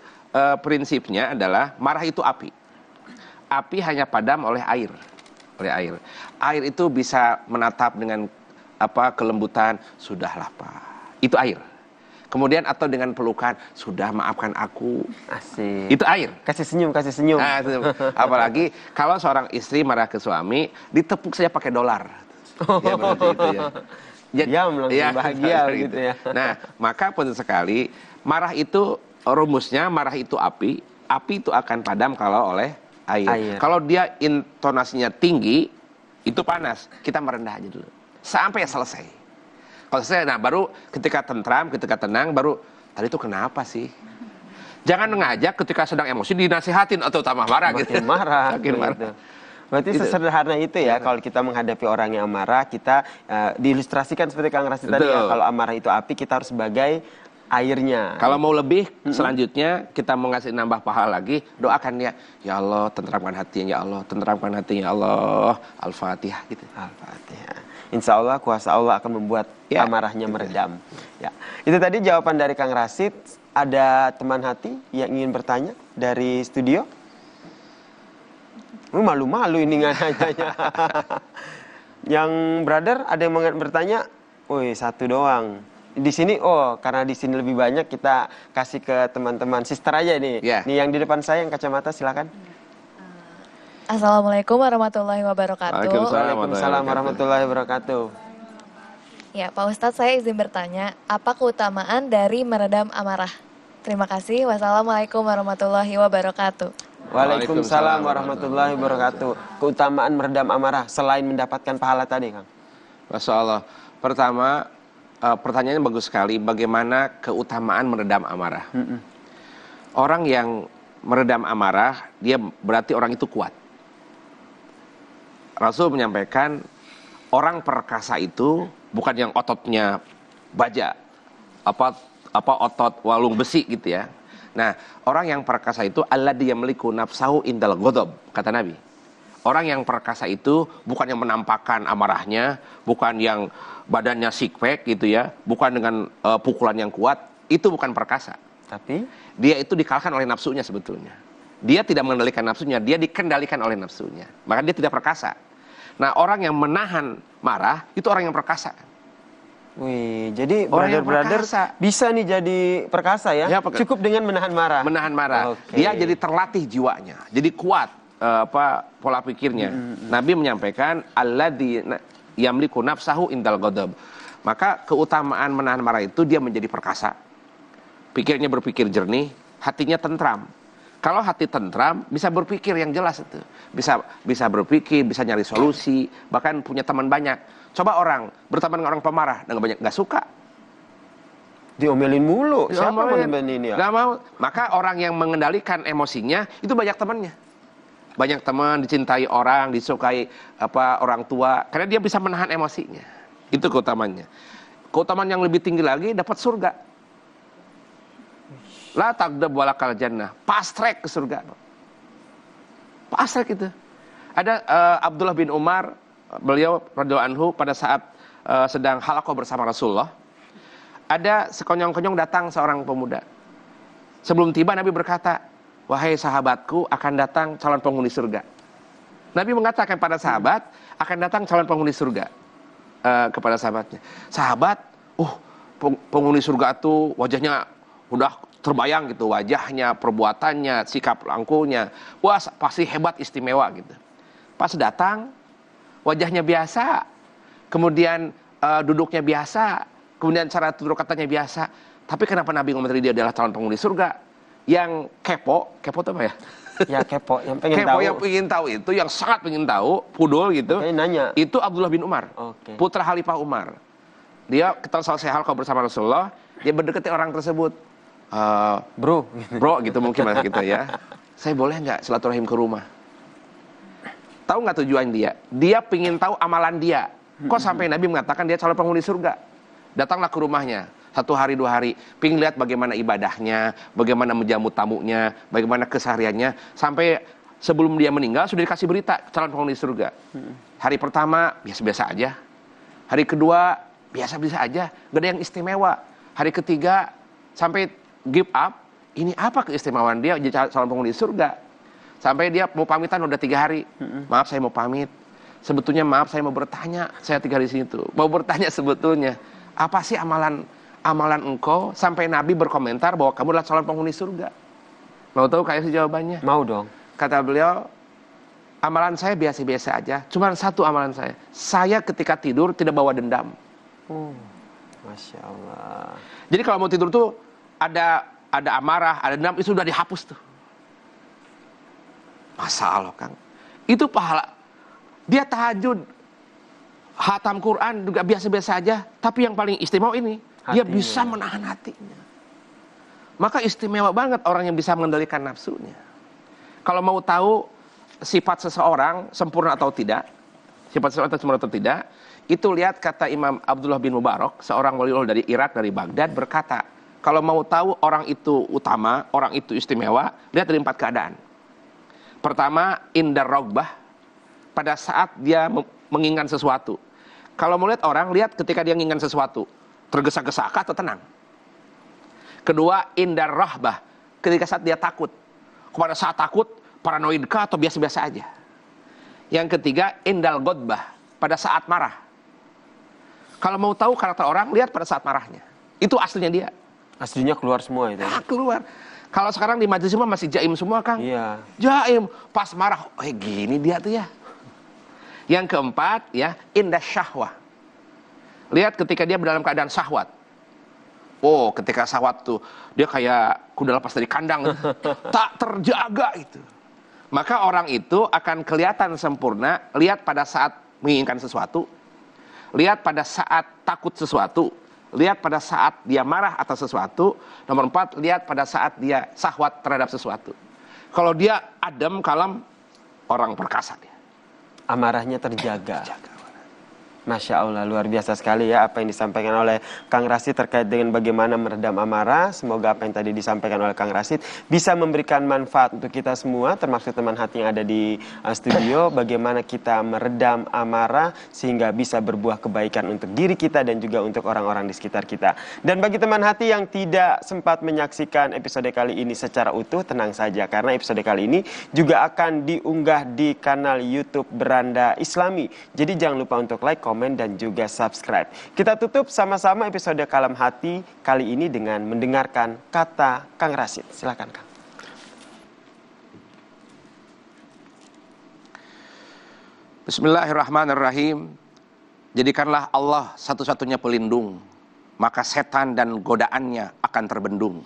prinsipnya adalah marah itu api. Api hanya padam oleh air. Air itu bisa menatap dengan kelembutan, sudahlah Pak. Itu air. Kemudian atau dengan pelukan, sudah maafkan aku. Asik. Itu air. Kasih senyum. Nah, apalagi kalau seorang istri marah ke suami, ditepuk saja pakai dolar. Ya berarti itu ya. Diam langsung bahagia gitu ya. Nah, maka penting sekali marah itu rumusnya, marah itu api itu akan padam kalau oleh air. Kalau dia intonasinya tinggi, itu panas. Kita merendah aja dulu sampai selesai. Kalau selesai, nah baru ketika tentram, ketika tenang, baru tadi itu kenapa sih? Jangan ngajak ketika sedang emosi dinasihatin atau tambah marah gitu. Makin marah. Gitu. Berarti sesederhana itu ya, kalau kita menghadapi orang yang marah, kita diilustrasikan seperti Kang Rasid tadi ya, kalau amarah itu api, kita harus sebagai airnya. Kalau mau lebih, selanjutnya kita mau ngasih nambah pahala lagi, doakan dia, ya Allah tenteramkan hatinya, ya Allah tenteramkan hatinya, ya Allah. Al-Fatihah gitu. Al-Fatihah. Insya Allah kuasa Allah akan membuat amarahnya meredam. Ya, itu tadi jawaban dari Kang Rasid. Ada teman hati yang ingin bertanya dari studio? Malu-malu ini nanya. Yang brother ada yang mau bertanya? Woi, satu doang. Di sini, karena di sini lebih banyak, kita kasih ke teman-teman sister aja nih. Nih yang di depan saya yang kacamata, silakan. Assalamualaikum warahmatullahi wabarakatuh. Waalaikumsalam warahmatullahi wabarakatuh. Ya, Pak Ustadz, saya izin bertanya, apa keutamaan dari meredam amarah? Terima kasih. Wassalamualaikum warahmatullahi wabarakatuh. Waalaikumsalam warahmatullahi wabarakatuh. Keutamaan meredam amarah selain mendapatkan pahala tadi, Kang. Masya Allah. Pertama, pertanyaannya bagus sekali. Bagaimana keutamaan meredam amarah? Orang yang meredam amarah, dia berarti orang itu kuat. Rasul menyampaikan, orang perkasa itu bukan yang ototnya baja, otot walung besi gitu ya. Nah, orang yang perkasa itu alladzi yamliku nafsahu indal ghadab, kata Nabi. Orang yang perkasa itu bukan yang menampakkan amarahnya, bukan yang badannya six pack gitu ya, bukan dengan pukulan yang kuat, itu bukan perkasa. Tapi dia itu dikalahkan oleh nafsunya sebetulnya. Dia tidak mengendalikan nafsunya, dia dikendalikan oleh nafsunya. Maka dia tidak perkasa. Nah, orang yang menahan marah itu orang yang perkasa. Wih, jadi brother bisa nih jadi perkasa ya? Cukup dengan menahan marah. Menahan marah. Okay. Dia jadi terlatih jiwanya, jadi kuat pola pikirnya. Nabi menyampaikan alladzi yamliku nafsahu indal ghadab. Maka keutamaan menahan marah itu dia menjadi perkasa. Pikirnya berpikir jernih, hatinya tentram. Kalau hati tentram, bisa berpikir yang jelas itu. Bisa berpikir, bisa nyari solusi, bahkan punya teman banyak. Coba orang berteman dengan orang pemarah, nggak suka. Diomelin mulu. Siapa yang ini ya? Nggak mau. Maka orang yang mengendalikan emosinya, itu banyak temannya. Banyak teman, dicintai orang, disukai orang tua. Karena dia bisa menahan emosinya. Itu keutamannya. Keutamaan yang lebih tinggi lagi, dapat surga. La taqdab walakal jannah. Fast track ke surga. Fast track itu. Ada Abdullah bin Umar, beliau radhiyallahu anhu pada saat sedang halaqah bersama Rasulullah. Ada sekonyong-konyong datang seorang pemuda. Sebelum tiba Nabi berkata, wahai sahabatku, akan datang calon penghuni surga. Nabi mengatakan pada sahabat, akan datang calon penghuni surga. Kepada sahabatnya. Sahabat, penghuni surga itu wajahnya udah terbayang gitu, wajahnya, perbuatannya, sikap lakunya, wah pasti hebat, istimewa gitu. Pas datang, wajahnya biasa, kemudian duduknya biasa, kemudian cara tutur katanya biasa. Tapi kenapa Nabi ngomong dia adalah calon penghuni surga? Yang kepo itu apa ya? Ya kepo, yang pengen tahu. Yang pengen tahu itu, yang sangat pengen tahu, pudul gitu. Nanya. Itu Abdullah bin Umar, putra Khalifah Umar. Dia ketika selesai halaqah bersama Rasulullah, dia berdekati orang tersebut. Bro gitu mungkin mas gitu ya. Saya boleh nggak silaturahim ke rumah? Tahu nggak tujuan dia? Dia pingin tahu amalan dia. Kok sampai Nabi mengatakan dia calon penghuni surga? Datanglah ke rumahnya 1 hari 2 hari, pingin lihat bagaimana ibadahnya, bagaimana menjamu tamunya, bagaimana kesehariannya, sampai sebelum dia meninggal sudah dikasih berita calon penghuni surga. Hari pertama biasa-biasa aja. Hari kedua biasa-biasa aja, gak ada yang istimewa. Hari ketiga sampai give up, ini apa keistimewaan dia jadi calon penghuni surga? Sampai dia mau pamitan udah 3 hari. Maaf saya mau pamit. Sebetulnya maaf saya mau bertanya, saya 3 hari di situ. Mau bertanya sebetulnya, apa sih amalan engkau sampai Nabi berkomentar bahwa kamu adalah calon penghuni surga? Mau tahu kayak jawabannya? Mau dong. Kata beliau, amalan saya biasa-biasa aja. Cuma satu amalan saya. Saya ketika tidur tidak bawa dendam. Masya Allah. Jadi kalau mau tidur tuh ada amarah, ada dendam, itu sudah dihapus tuh. Masya Allah, Kang. Itu pahala. Dia tahajud, hatam Quran juga biasa-biasa aja. Tapi yang paling istimewa ini, dia bisa menahan hatinya. Maka istimewa banget orang yang bisa mengendalikan nafsunya. Kalau mau tahu sifat seseorang sempurna atau tidak, itu lihat kata Imam Abdullah bin Mubarak, seorang waliullah dari Irak, dari Baghdad, berkata, kalau mau tahu orang itu utama, orang itu istimewa, lihat dari 4 keadaan. Pertama, indar rogbah, pada saat dia menginginkan sesuatu. Kalau mau lihat orang, lihat ketika dia menginginkan sesuatu, tergesa-gesa atau tenang. Kedua, indar rahbah, ketika saat dia takut. Pada saat takut, paranoid kah atau biasa-biasa aja. Yang ketiga, indal godbah, pada saat marah. Kalau mau tahu karakter orang, lihat pada saat marahnya. Itu aslinya dia. Aslinya keluar semua itu. Keluar. Kalau sekarang di majelis semua masih jaim semua, Kang. Iya. Jaim, pas marah, gini dia tuh ya. Yang keempat, ya, indah syahwah. Lihat ketika dia dalam keadaan syahwat. Oh, ketika syahwat tuh, dia kayak kuda lepas dari kandang. Tak terjaga itu. Maka orang itu akan kelihatan sempurna, lihat pada saat menginginkan sesuatu, lihat pada saat takut sesuatu, lihat pada saat dia marah atas sesuatu. Nomor 4, lihat pada saat dia syahwat terhadap sesuatu. Kalau dia adem, kalem, orang perkasa dia. Amarahnya terjaga. Masya Allah, luar biasa sekali ya apa yang disampaikan oleh Kang Rashid terkait dengan bagaimana meredam amarah. Semoga apa yang tadi disampaikan oleh Kang Rashid bisa memberikan manfaat untuk kita semua, termasuk teman hati yang ada di studio. Bagaimana kita meredam amarah sehingga bisa berbuah kebaikan untuk diri kita dan juga untuk orang-orang di sekitar kita. Dan bagi teman hati yang tidak sempat menyaksikan episode kali ini secara utuh, tenang saja karena episode kali ini juga akan diunggah di kanal YouTube Beranda Islami. Jadi jangan lupa untuk like, komen, dan juga subscribe. Kita tutup sama-sama episode Kalam Hati kali ini dengan mendengarkan kata Kang Rashid. Silakan, Kang. Bismillahirrahmanirrahim. Jadikanlah Allah satu-satunya pelindung, maka setan dan godaannya akan terbendung.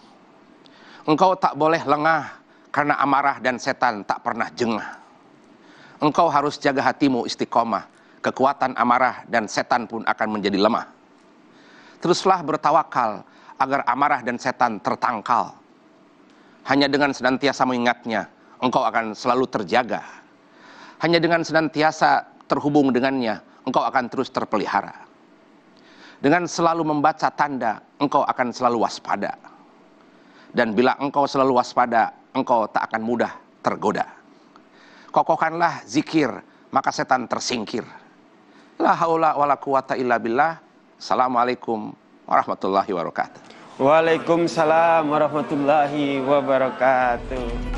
Engkau tak boleh lengah karena amarah dan setan tak pernah jengah. Engkau harus jaga hatimu istiqomah. Kekuatan amarah dan setan pun akan menjadi lemah. Teruslah bertawakal agar amarah dan setan tertangkal. Hanya dengan senantiasa mengingatnya, engkau akan selalu terjaga. Hanya dengan senantiasa terhubung dengannya, engkau akan terus terpelihara. Dengan selalu membaca tanda, engkau akan selalu waspada. Dan bila engkau selalu waspada, engkau tak akan mudah tergoda. Kokohkanlah zikir, maka setan tersingkir. La haula wala quwata illa billah. Assalamualaikum warahmatullahi wabarakatuh. Waalaikumsalam warahmatullahi wabarakatuh.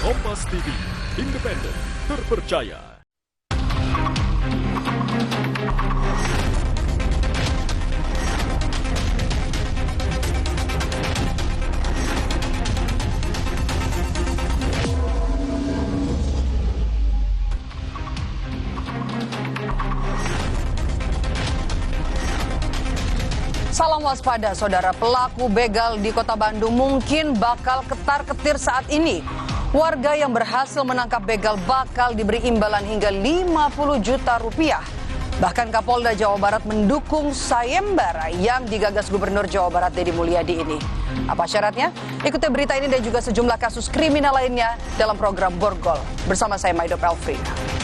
Kompas TV, independen, terpercaya. Salam waspada, saudara. Pelaku begal di Kota Bandung mungkin bakal ketar-ketir saat ini. Warga yang berhasil menangkap begal bakal diberi imbalan hingga 50 juta rupiah. Bahkan Kapolda Jawa Barat mendukung sayembara yang digagas Gubernur Jawa Barat Deddy Mulyadi ini. Apa syaratnya? Ikuti berita ini dan juga sejumlah kasus kriminal lainnya dalam program Borgol. Bersama saya Maido Elfrina.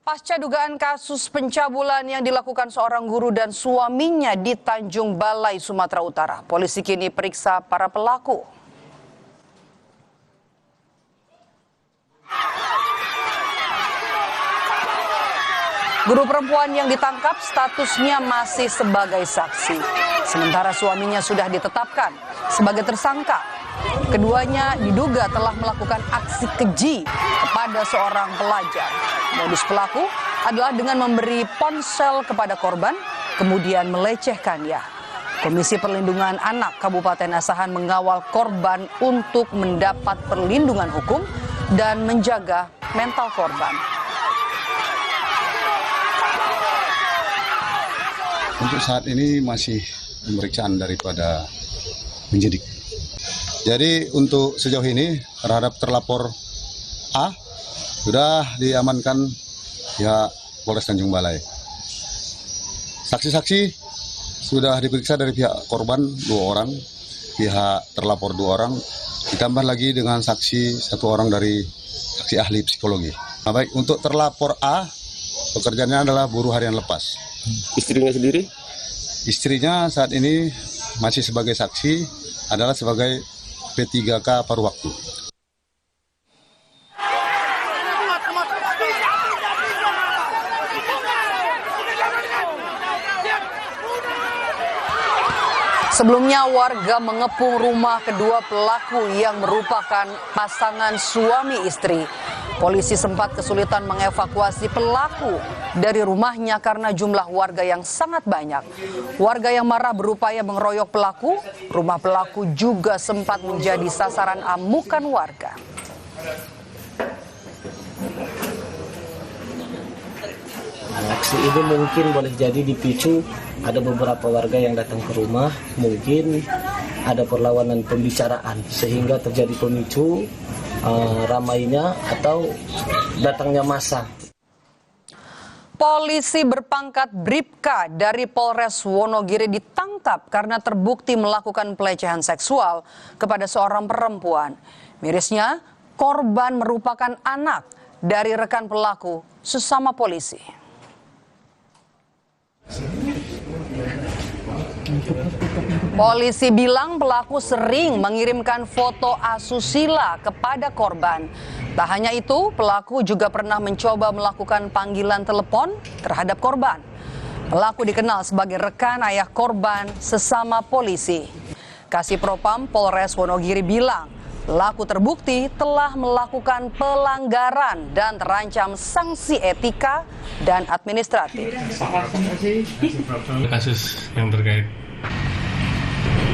Pasca dugaan kasus pencabulan yang dilakukan seorang guru dan suaminya di Tanjung Balai, Sumatera Utara, polisi kini periksa para pelaku. Guru perempuan yang ditangkap statusnya masih sebagai saksi, sementara suaminya sudah ditetapkan sebagai tersangka. Keduanya diduga telah melakukan aksi keji kepada seorang pelajar. Modus pelaku adalah dengan memberi ponsel kepada korban, kemudian melecehkannya. Komisi Perlindungan Anak Kabupaten Asahan mengawal korban untuk mendapat perlindungan hukum dan menjaga mental korban. Untuk saat ini masih pemeriksaan daripada penyidik. Jadi untuk sejauh ini terhadap terlapor A sudah diamankan pihak Polres Tanjung Balai. Saksi-saksi sudah diperiksa dari pihak korban 2 orang, pihak terlapor 2 orang, ditambah lagi dengan saksi 1 orang dari saksi ahli psikologi. Nah, baik, untuk terlapor A, pekerjaannya adalah buruh harian lepas. Istrinya sendiri? Istrinya saat ini masih sebagai saksi, adalah sebagai P3K paruh waktu. Sebelumnya warga mengepung rumah kedua pelaku yang merupakan pasangan suami istri. Polisi sempat kesulitan mengevakuasi pelaku dari rumahnya karena jumlah warga yang sangat banyak. Warga yang marah berupaya mengeroyok pelaku. Rumah pelaku juga sempat menjadi sasaran amukan warga. Aksi ini mungkin boleh jadi dipicu ada beberapa warga yang datang ke rumah, mungkin ada perlawanan pembicaraan sehingga terjadi pemicu ramainya atau datangnya massa. Polisi berpangkat Bribka dari Polres Wonogiri ditangkap karena terbukti melakukan pelecehan seksual kepada seorang perempuan. Mirisnya, korban merupakan anak dari rekan pelaku sesama polisi. Polisi bilang pelaku sering mengirimkan foto asusila kepada korban. Tak hanya itu, pelaku juga pernah mencoba melakukan panggilan telepon terhadap korban. Pelaku dikenal sebagai rekan ayah korban sesama polisi. Kasih Propam Polres Wonogiri bilang, pelaku terbukti telah melakukan pelanggaran dan terancam sanksi etika dan administratif. Kasus yang terkait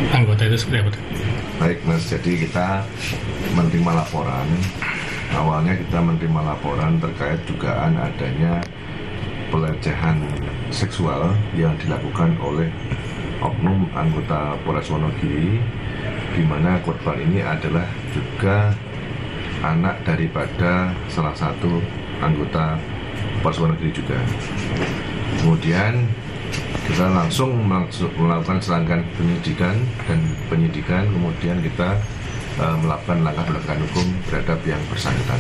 anggota itu seperti apa? Baik Mas, jadi kita menerima laporan. Awalnya kita menerima laporan terkait dugaan adanya pelecehan seksual yang dilakukan oleh oknum anggota Polres Wonogiri, di mana korban ini adalah juga anak daripada salah satu anggota Polres Wonogiri juga. Kemudian kita langsung melakukan serangkaian penyidikan, kemudian kita melakukan langkah penegakan hukum terhadap yang bersangkutan.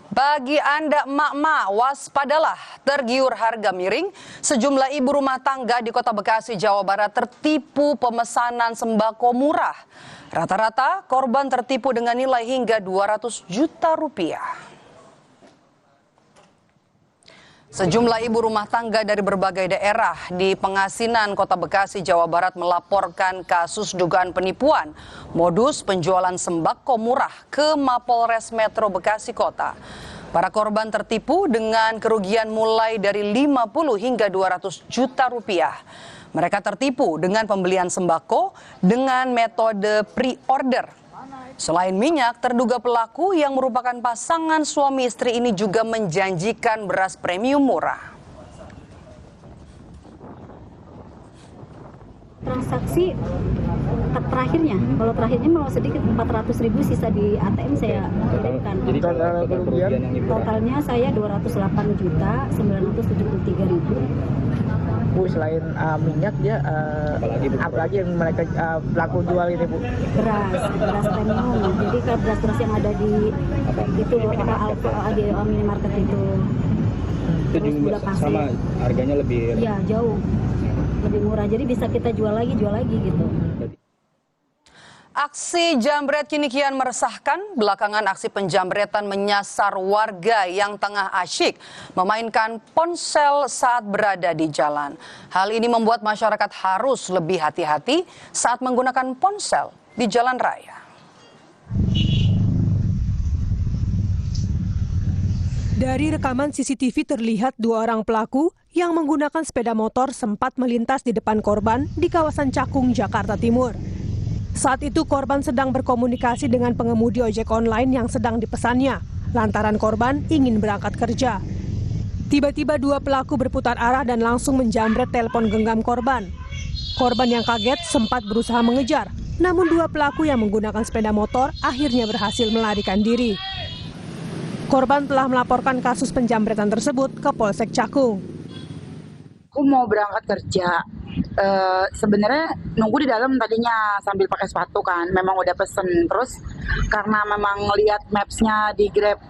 Bagi Anda emak-emak, waspadalah, tergiur harga miring. Sejumlah ibu rumah tangga di Kota Bekasi, Jawa Barat tertipu pemesanan sembako murah. Rata-rata korban tertipu dengan nilai hingga 200 juta rupiah. Sejumlah ibu rumah tangga dari berbagai daerah di Pengasinan, Kota Bekasi, Jawa Barat melaporkan kasus dugaan penipuan modus penjualan sembako murah ke Mapolres Metro Bekasi Kota. Para korban tertipu dengan kerugian mulai dari 50 hingga 200 juta rupiah. Mereka tertipu dengan pembelian sembako dengan metode pre-order Selain minyak, terduga pelaku yang merupakan pasangan suami istri ini juga menjanjikan beras premium murah. Transaksi terakhirnya, kalau terakhirnya malah sedikit 400.000 sisa di ATM saya kirimkan. Jadi totalnya saya 208.973.000. Bu, selain minyak dia apalagi yang mereka pelaku jual ini, Bu? Beras premium. Jadi beras yang ada di itu di minimarket itu. Itu juga sama harganya lebih. Iya, jauh lebih murah. Jadi bisa kita jual lagi gitu. Aksi jambret kini kian meresahkan. Belakangan aksi penjambretan menyasar warga yang tengah asyik memainkan ponsel saat berada di jalan. Hal ini membuat masyarakat harus lebih hati-hati saat menggunakan ponsel di jalan raya. Dari rekaman CCTV terlihat 2 orang pelaku yang menggunakan sepeda motor sempat melintas di depan korban di kawasan Cakung, Jakarta Timur. Saat itu korban sedang berkomunikasi dengan pengemudi ojek online yang sedang dipesannya, lantaran korban ingin berangkat kerja. Tiba-tiba 2 pelaku berputar arah dan langsung menjambret telepon genggam korban. Korban yang kaget sempat berusaha mengejar, namun 2 pelaku yang menggunakan sepeda motor akhirnya berhasil melarikan diri. Korban telah melaporkan kasus penjambretan tersebut ke Polsek Cakung. Aku mau berangkat kerja. Sebenarnya nunggu di dalam tadinya sambil pakai sepatu kan, memang udah pesen. Terus karena memang lihat maps-nya di Grab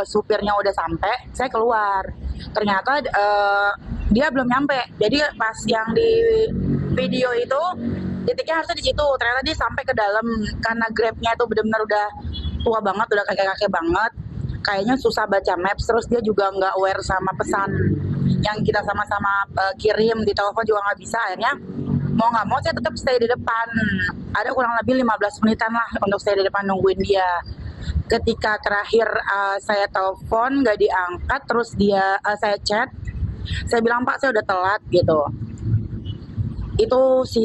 supirnya udah sampai, saya keluar. Ternyata dia belum nyampe. Jadi pas yang di video itu titiknya harusnya di situ. Ternyata dia sampai ke dalam karena Grab-nya itu benar-benar udah tua banget, udah kakek-kakek banget. Kayaknya susah baca maps, terus dia juga nggak aware sama pesan yang kita sama-sama kirim di telepon juga nggak bisa. Akhirnya mau nggak mau saya tetap stay di depan. Ada kurang lebih 15 menitan lah untuk stay di depan nungguin dia. Ketika terakhir saya telepon nggak diangkat, terus saya chat, saya bilang Pak saya udah telat gitu. Itu si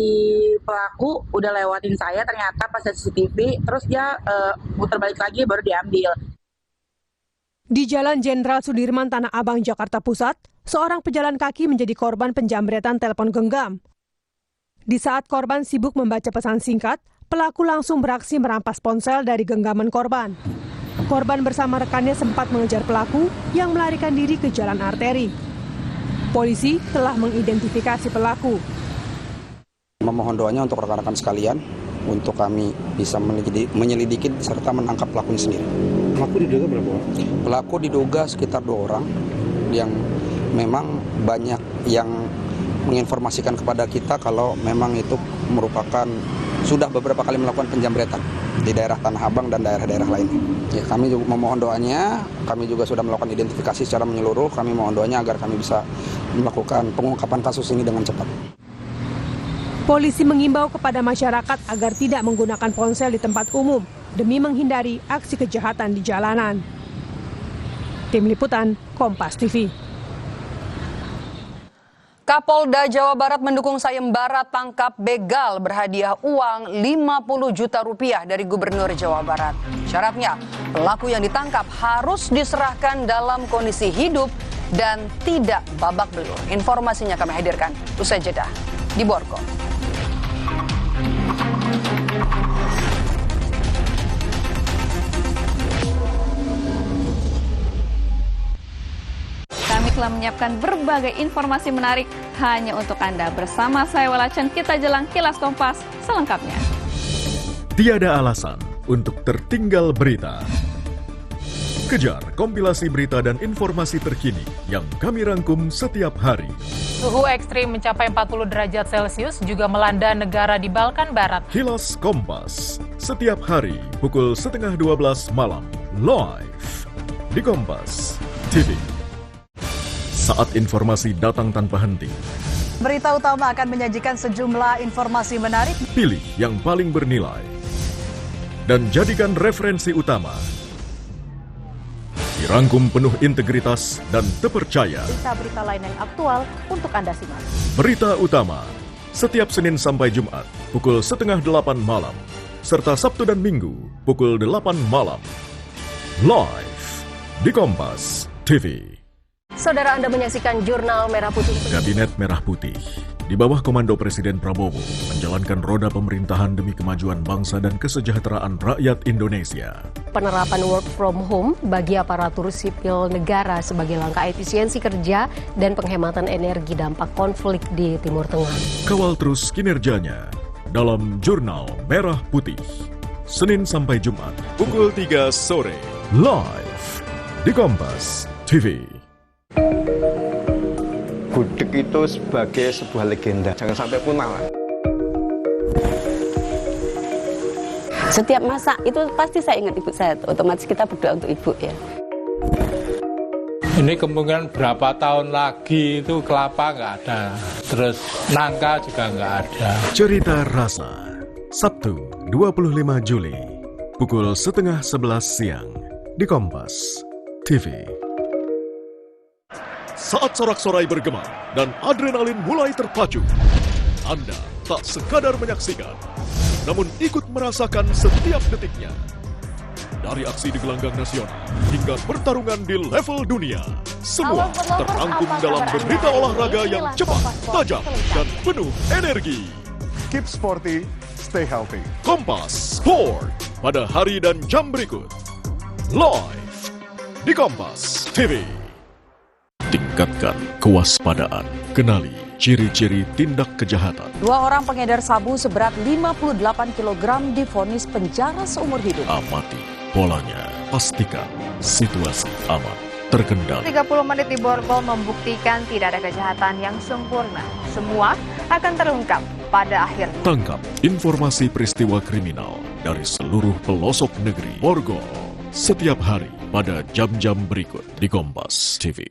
pelaku udah lewatin saya ternyata pas CCTV, terus dia putar balik lagi baru diambil. Di Jalan Jenderal Sudirman, Tanah Abang, Jakarta Pusat, seorang pejalan kaki menjadi korban penjambretan telepon genggam. Di saat korban sibuk membaca pesan singkat, pelaku langsung beraksi merampas ponsel dari genggaman korban. Korban bersama rekannya sempat mengejar pelaku yang melarikan diri ke jalan arteri. Polisi telah mengidentifikasi pelaku. Memohon doanya untuk rekan-rekan sekalian, untuk kami bisa menyelidiki serta menangkap pelakunya sendiri. Pelaku diduga berapa orang? Pelaku diduga sekitar 2 orang yang memang banyak yang menginformasikan kepada kita kalau memang itu merupakan sudah beberapa kali melakukan penjambretan di daerah Tanah Abang dan daerah-daerah lainnya. Ya, kami juga memohon doanya, kami juga sudah melakukan identifikasi secara menyeluruh, kami mohon doanya agar kami bisa melakukan pengungkapan kasus ini dengan cepat. Polisi mengimbau kepada masyarakat agar tidak menggunakan ponsel di tempat umum demi menghindari aksi kejahatan di jalanan. Tim Liputan, Kompas TV. Kapolda Jawa Barat mendukung sayembara tangkap begal berhadiah uang 50 juta rupiah dari Gubernur Jawa Barat. Syaratnya, pelaku yang ditangkap harus diserahkan dalam kondisi hidup dan tidak babak belur. Informasinya kami hadirkan usai jeda di Borgo. Kami telah menyiapkan berbagai informasi menarik hanya untuk Anda. Bersama saya Wala Chen, kita jelang Kilas Kompas selengkapnya. Tiada alasan untuk tertinggal berita. Kejar kompilasi berita dan informasi terkini yang kami rangkum setiap hari. Suhu ekstrim mencapai 40 derajat Celcius juga melanda negara di Balkan Barat. Kilas Kompas, setiap hari pukul 11:30 malam, live di Kompas TV. Saat informasi datang tanpa henti. Berita utama akan menyajikan sejumlah informasi menarik. Pilih yang paling bernilai dan jadikan referensi utama. Dirangkum penuh integritas dan terpercaya. Berita-berita lain yang aktual untuk Anda simak. Berita utama setiap Senin sampai Jumat pukul 7:30 malam. serta Sabtu dan Minggu pukul 8 malam. Live di Kompas TV. Saudara, Anda menyaksikan Jurnal Merah Putih. Kabinet Merah Putih di bawah komando Presiden Prabowo menjalankan roda pemerintahan demi kemajuan bangsa dan kesejahteraan rakyat Indonesia. Penerapan work from home bagi aparatur sipil negara sebagai langkah efisiensi kerja dan penghematan energi dampak konflik di Timur Tengah. Kawal terus kinerjanya dalam Jurnal Merah Putih. Senin sampai Jumat pukul 3 sore. Live di Kompas TV. Gudeg itu sebagai sebuah legenda, jangan sampai punah lah. Setiap masak itu pasti saya ingat ibu saya, otomatis kita berdoa untuk ibu ya. Ini kemungkinan berapa tahun lagi itu kelapa nggak ada, terus nangka juga nggak ada. Cerita Rasa, Sabtu 25 Juli, pukul 10:30 siang di Kompas TV. Saat sorak-sorai bergema dan adrenalin mulai terpacu, Anda tak sekadar menyaksikan, namun ikut merasakan setiap detiknya. Dari aksi di gelanggang nasional hingga pertarungan di level dunia, semua terangkum dalam berita olahraga yang cepat, tajam, dan penuh energi. Keep sporty, stay healthy. Kompas Sport pada hari dan jam berikut. Live di Kompas TV. Tingkatkan kewaspadaan. Kenali ciri-ciri tindak kejahatan. 2 orang pengedar sabu seberat 58 kg divonis penjara seumur hidup. Amati polanya. Pastikan situasi aman, terkendali. 30 menit di Borgol membuktikan tidak ada kejahatan yang sempurna. Semua akan terungkap pada akhirnya. Tangkap informasi peristiwa kriminal dari seluruh pelosok negeri. Borgol setiap hari pada jam-jam berikut di Kompas TV.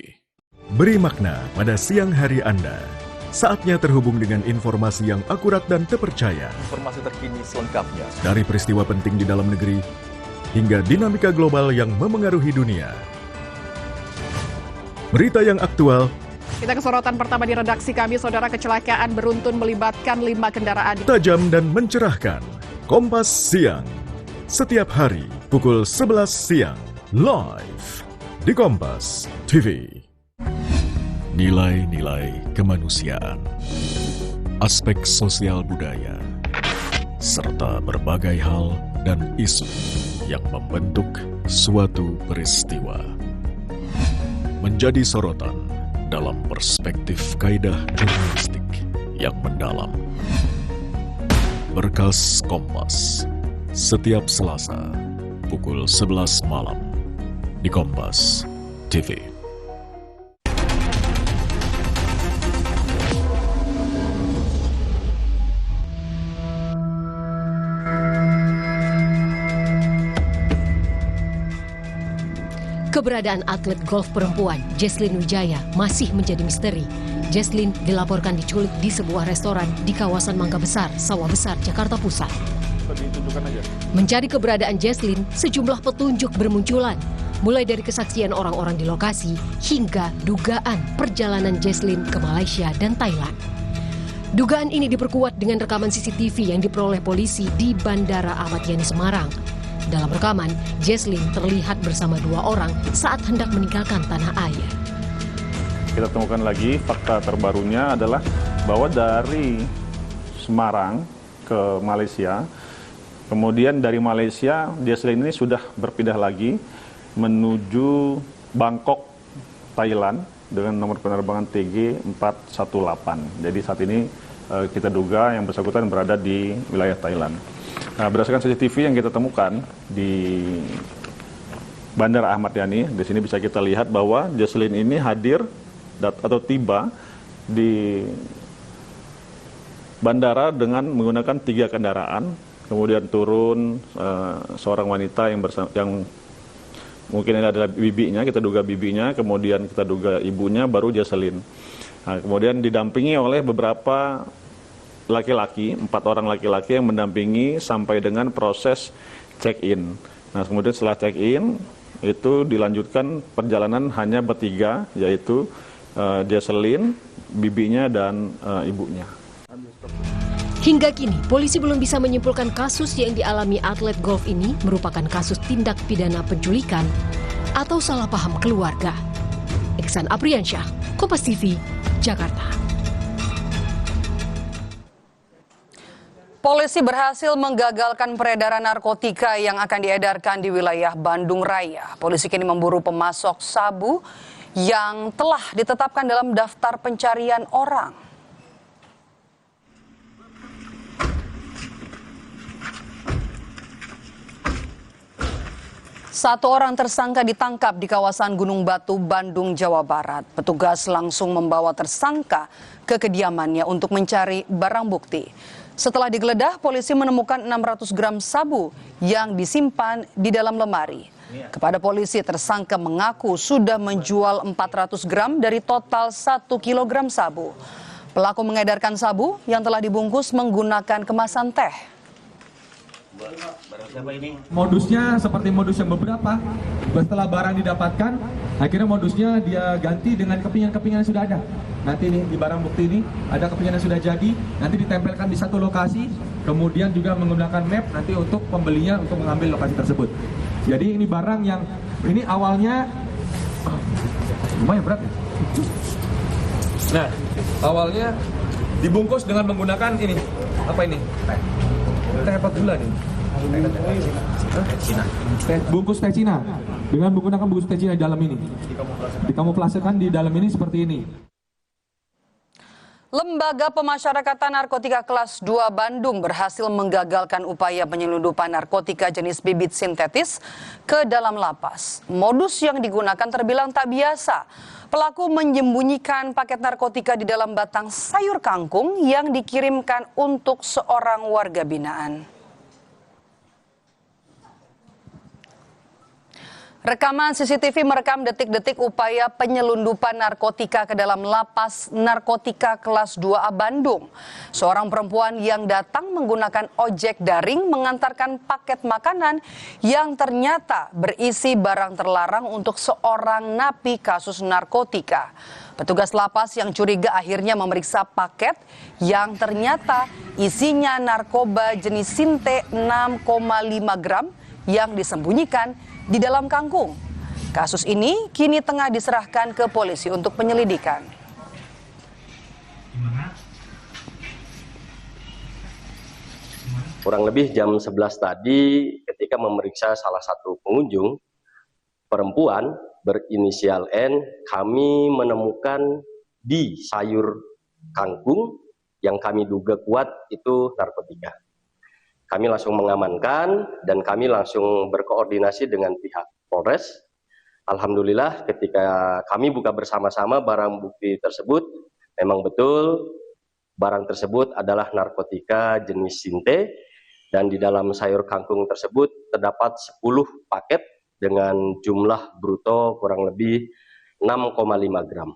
Beri makna pada siang hari Anda. Saatnya terhubung dengan informasi yang akurat dan terpercaya. Informasi terkini selengkapnya. Dari peristiwa penting di dalam negeri hingga dinamika global yang memengaruhi dunia. Berita yang aktual. Kita ke sorotan pertama di redaksi kami, saudara. Kecelakaan beruntun melibatkan 5 kendaraan. Tajam dan mencerahkan. Kompas Siang. Setiap hari pukul 11 siang. Live di Kompas TV. Nilai-nilai kemanusiaan, aspek sosial budaya, serta berbagai hal dan isu yang membentuk suatu peristiwa menjadi sorotan dalam perspektif kaidah jurnalistik yang mendalam. Berkas Kompas setiap Selasa pukul 11 malam di Kompas TV. Keberadaan atlet golf perempuan Jesslyn Wijaya masih menjadi misteri. Jesslyn dilaporkan diculik di sebuah restoran di kawasan Mangga Besar, Sawah Besar, Jakarta Pusat. Mencari keberadaan Jesslyn, sejumlah petunjuk bermunculan. Mulai dari kesaksian orang-orang di lokasi hingga dugaan perjalanan Jesslyn ke Malaysia dan Thailand. Dugaan ini diperkuat dengan rekaman CCTV yang diperoleh polisi di Bandara Ahmad Yani Semarang. Dalam rekaman, Jesslyn terlihat bersama 2 orang saat hendak meninggalkan tanah air. Kita temukan lagi fakta terbarunya adalah bahwa dari Semarang ke Malaysia, kemudian dari Malaysia Jesslyn ini sudah berpindah lagi menuju Bangkok, Thailand dengan nomor penerbangan TG 418. Jadi saat ini kita duga yang bersangkutan berada di wilayah Thailand. Nah, berdasarkan CCTV yang kita temukan di Bandara Ahmad Yani, di sini bisa kita lihat bahwa Jesslyn ini hadir atau tiba di bandara dengan menggunakan 3 kendaraan, kemudian turun seorang wanita yang mungkin ini adalah bibinya, kita duga bibinya, kemudian kita duga ibunya, baru Jesslyn. Nah, kemudian didampingi oleh beberapa laki-laki, 4 orang laki-laki yang mendampingi sampai dengan proses check-in. Nah, kemudian setelah check-in, itu dilanjutkan perjalanan hanya bertiga, yaitu Jesslyn, bibinya, dan ibunya. Hingga kini, polisi belum bisa menyimpulkan kasus yang dialami atlet golf ini merupakan kasus tindak pidana penculikan atau salah paham keluarga. Iksan Apriansyah, Kompas TV, Jakarta. Polisi berhasil menggagalkan peredaran narkotika yang akan diedarkan di wilayah Bandung Raya. Polisi kini memburu pemasok sabu yang telah ditetapkan dalam daftar pencarian orang. Satu orang tersangka ditangkap di kawasan Gunung Batu, Bandung, Jawa Barat. Petugas langsung membawa tersangka ke kediamannya untuk mencari barang bukti. Setelah digeledah, polisi menemukan 600 gram sabu yang disimpan di dalam lemari. Kepada polisi, tersangka mengaku sudah menjual 400 gram dari total 1 kilogram sabu. Pelaku mengedarkan sabu yang telah dibungkus menggunakan kemasan teh. Modusnya seperti modus yang beberapa. Setelah barang didapatkan, akhirnya modusnya dia ganti dengan kepingan-kepingan yang sudah ada. Nanti nih di barang bukti ini ada kepingan yang sudah jadi, nanti ditempelkan di satu lokasi, kemudian juga menggunakan map nanti untuk pembelinya untuk mengambil lokasi tersebut. Jadi ini barang yang ini awalnya lumayan berat ya. Nah, awalnya dibungkus dengan menggunakan ini. Apa ini? Teh apa gula nih? Bungkus teh Cina. Dengan menggunakan bungkus teh Cina di dalam ini. Dikamuflasekan di dalam ini seperti ini. Lembaga Pemasyarakatan Narkotika Kelas 2 Bandung berhasil menggagalkan upaya penyelundupan narkotika jenis bibit sintetis ke dalam lapas. Modus yang digunakan terbilang tak biasa. Pelaku menyembunyikan paket narkotika di dalam batang sayur kangkung yang dikirimkan untuk seorang warga binaan. Rekaman CCTV merekam detik-detik upaya penyelundupan narkotika ke dalam lapas narkotika kelas 2A Bandung. Seorang perempuan yang datang menggunakan ojek daring mengantarkan paket makanan yang ternyata berisi barang terlarang untuk seorang napi kasus narkotika. Petugas lapas yang curiga akhirnya memeriksa paket yang ternyata isinya narkoba jenis Sinte 6,5 gram yang disembunyikan di dalam kangkung. Kasus ini kini tengah diserahkan ke polisi untuk penyelidikan. Kurang lebih jam 11 tadi ketika memeriksa salah satu pengunjung perempuan berinisial N, kami menemukan di sayur kangkung yang kami duga kuat itu narkotika. Kami langsung mengamankan dan kami langsung berkoordinasi dengan pihak Polres. Alhamdulillah ketika kami buka bersama-sama barang bukti tersebut, memang betul barang tersebut adalah narkotika jenis Sinte dan di dalam sayur kangkung tersebut terdapat 10 paket dengan jumlah bruto kurang lebih 6,5 gram.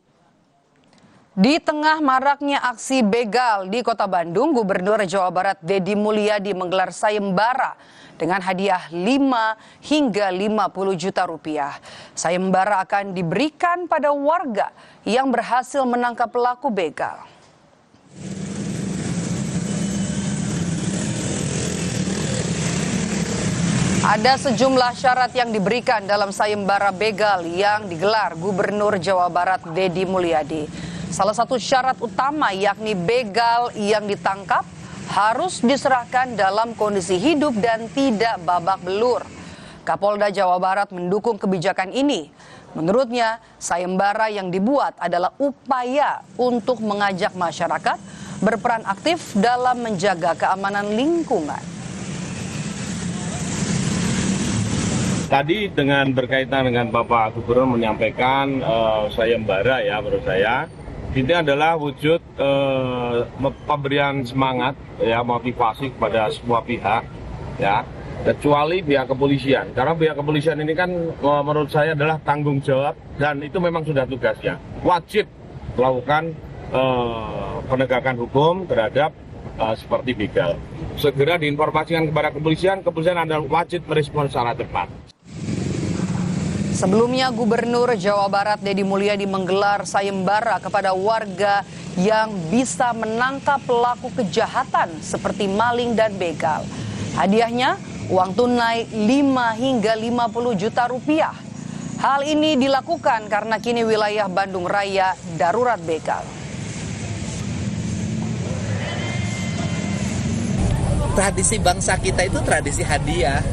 Di tengah maraknya aksi begal di Kota Bandung, Gubernur Jawa Barat Deddy Mulyadi menggelar sayembara dengan hadiah 5 hingga 50 juta rupiah. Sayembara akan diberikan pada warga yang berhasil menangkap pelaku begal. Ada sejumlah syarat yang diberikan dalam sayembara begal yang digelar Gubernur Jawa Barat Deddy Mulyadi. Salah satu syarat utama yakni begal yang ditangkap harus diserahkan dalam kondisi hidup dan tidak babak belur. Kapolda Jawa Barat mendukung kebijakan ini. Menurutnya, sayembara yang dibuat adalah upaya untuk mengajak masyarakat berperan aktif dalam menjaga keamanan lingkungan. Tadi dengan berkaitan dengan Bapak Gubernur menyampaikan sayembara ya menurut saya. Ini adalah wujud pemberian semangat, ya, motivasi kepada semua pihak, ya, kecuali pihak kepolisian. Karena pihak kepolisian ini kan menurut saya adalah tanggung jawab dan itu memang sudah tugasnya. Wajib melakukan penegakan hukum terhadap seperti begal. Segera diinformasikan kepada kepolisian, kepolisian adalah wajib merespons secara cepat. Sebelumnya, Gubernur Jawa Barat Deddy Mulyadi menggelar sayembara kepada warga yang bisa menangkap pelaku kejahatan seperti maling dan begal. Hadiahnya, uang tunai 5 hingga 50 juta rupiah. Hal ini dilakukan karena kini wilayah Bandung Raya darurat begal. Tradisi bangsa kita itu tradisi hadiah.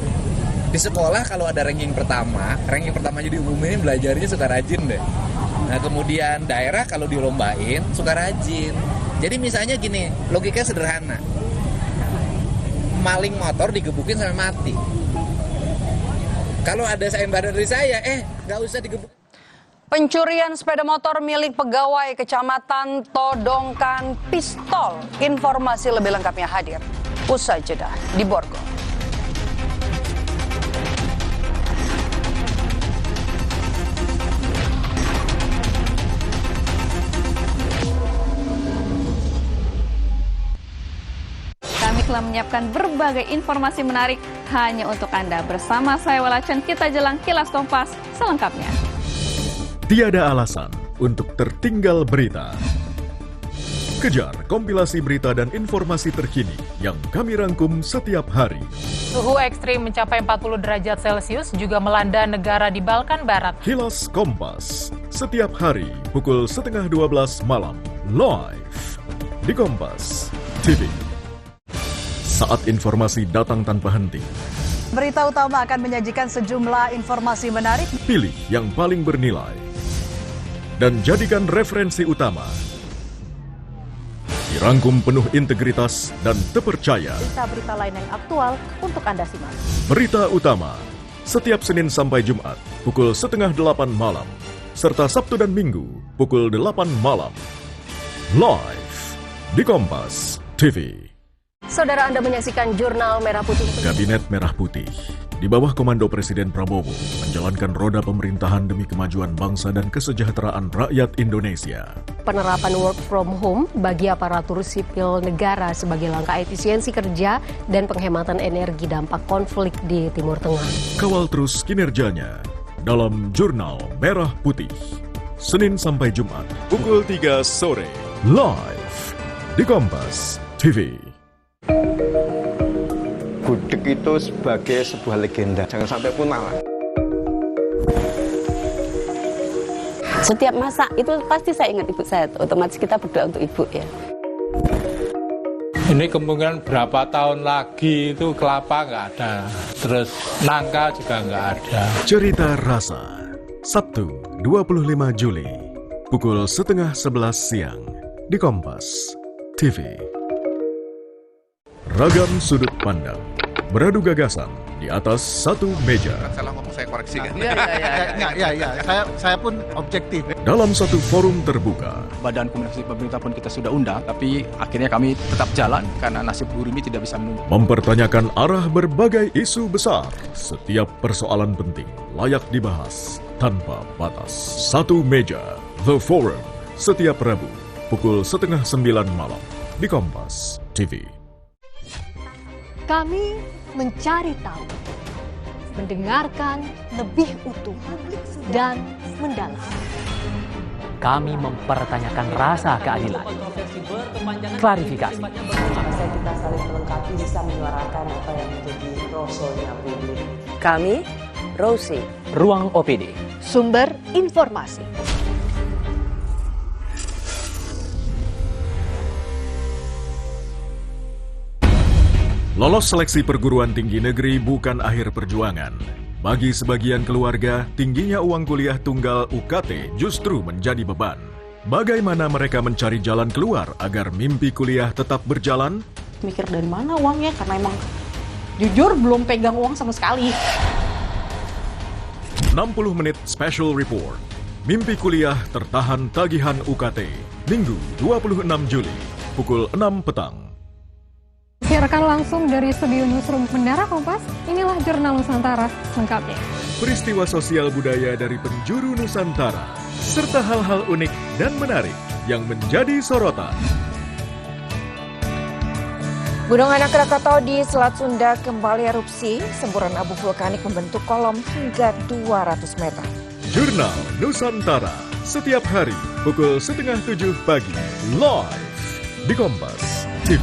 Di sekolah kalau ada ranking pertamanya diumumin, belajarnya suka rajin deh. Nah kemudian daerah kalau dilombain suka rajin. Jadi misalnya gini, logikanya sederhana. Maling motor digebukin sampai mati. Kalau ada sayembara dari saya, nggak usah digebukin. Pencurian sepeda motor milik pegawai Kecamatan Todongkan pistol. Informasi lebih lengkapnya hadir usai jeda di Borgol. Kami telah menyiapkan berbagai informasi menarik hanya untuk Anda. Bersama saya Walachen, kita jelang Kilas Kompas selengkapnya. Tiada alasan untuk tertinggal berita. Kejar kompilasi berita dan informasi terkini yang kami rangkum setiap hari. Suhu ekstrim mencapai 40 derajat Celcius juga melanda negara di Balkan Barat. Kilas Kompas, setiap hari pukul 11:30 malam, live di Kompas TV. Saat informasi datang tanpa henti. Berita utama akan menyajikan sejumlah informasi menarik. Pilih yang paling bernilai dan jadikan referensi utama. Dirangkum penuh integritas dan terpercaya. Berita-berita lain yang aktual untuk Anda simak. Berita utama setiap Senin sampai Jumat pukul 7:30 malam serta Sabtu dan Minggu pukul 8 malam. Live di Kompas TV. Saudara, Anda menyaksikan Jurnal Merah Putih. Kabinet Merah Putih di bawah komando Presiden Prabowo menjalankan roda pemerintahan demi kemajuan bangsa dan kesejahteraan rakyat Indonesia. Penerapan work from home bagi aparatur sipil negara sebagai langkah efisiensi kerja dan penghematan energi dampak konflik di Timur Tengah. Kawal terus kinerjanya dalam Jurnal Merah Putih. Senin sampai Jumat pukul 3 sore. Live di Kompas TV. Gudeg itu sebagai sebuah legenda, jangan sampai punah lah. Setiap masak itu pasti saya ingat ibu saya, otomatis kita berdoa untuk ibu ya. Ini kemungkinan berapa tahun lagi itu kelapa nggak ada, terus nangka juga nggak ada. Cerita Rasa, Sabtu 25 Juli, pukul 10:30 siang di Kompas TV. Ragam sudut pandang, beradu gagasan di atas satu meja. Salah ngomong saya koreksi kan? Iya. Saya pun objektif. Dalam satu forum terbuka. Badan Komunikasi Pemerintah pun kita sudah undang, tapi akhirnya kami tetap jalan karena nasib buruh ini tidak bisa menunggu. Mempertanyakan arah berbagai isu besar. Setiap persoalan penting layak dibahas tanpa batas. Satu meja, The Forum, setiap Rabu, pukul 8:30 malam di Kompas TV. Kami mencari tahu, mendengarkan lebih utuh, dan mendalam. Kami mempertanyakan rasa keadilan. Klarifikasi. Kita saling melengkapi, bisa menyuarakan apa yang menjadi rosonya publik. Kami, Rosi. Ruang OPD. Sumber informasi. Lolos seleksi perguruan tinggi negeri bukan akhir perjuangan. Bagi sebagian keluarga, tingginya uang kuliah tunggal UKT justru menjadi beban. Bagaimana mereka mencari jalan keluar agar mimpi kuliah tetap berjalan? Mikir dari mana uangnya, karena emang jujur belum pegang uang sama sekali. 60 menit special report. Mimpi kuliah tertahan tagihan UKT. Minggu 26 Juli, pukul 6 petang. Siarkan langsung dari studio Newsroom Menara Kompas, inilah Jurnal Nusantara lengkapnya. Peristiwa sosial budaya dari penjuru Nusantara, serta hal-hal unik dan menarik yang menjadi sorotan. Gunung Anak Krakatau di Selat Sunda kembali erupsi. Semburan abu vulkanik membentuk kolom hingga 200 meter. Jurnal Nusantara, setiap hari pukul 6:30 pagi, live di Kompas TV.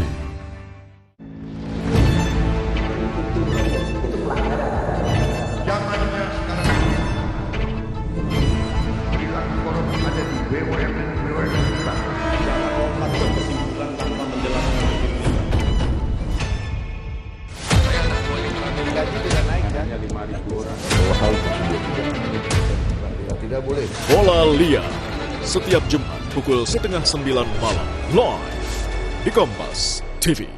Bola Liar, setiap Jumat pukul 8:30 malam, live di Kompas TV.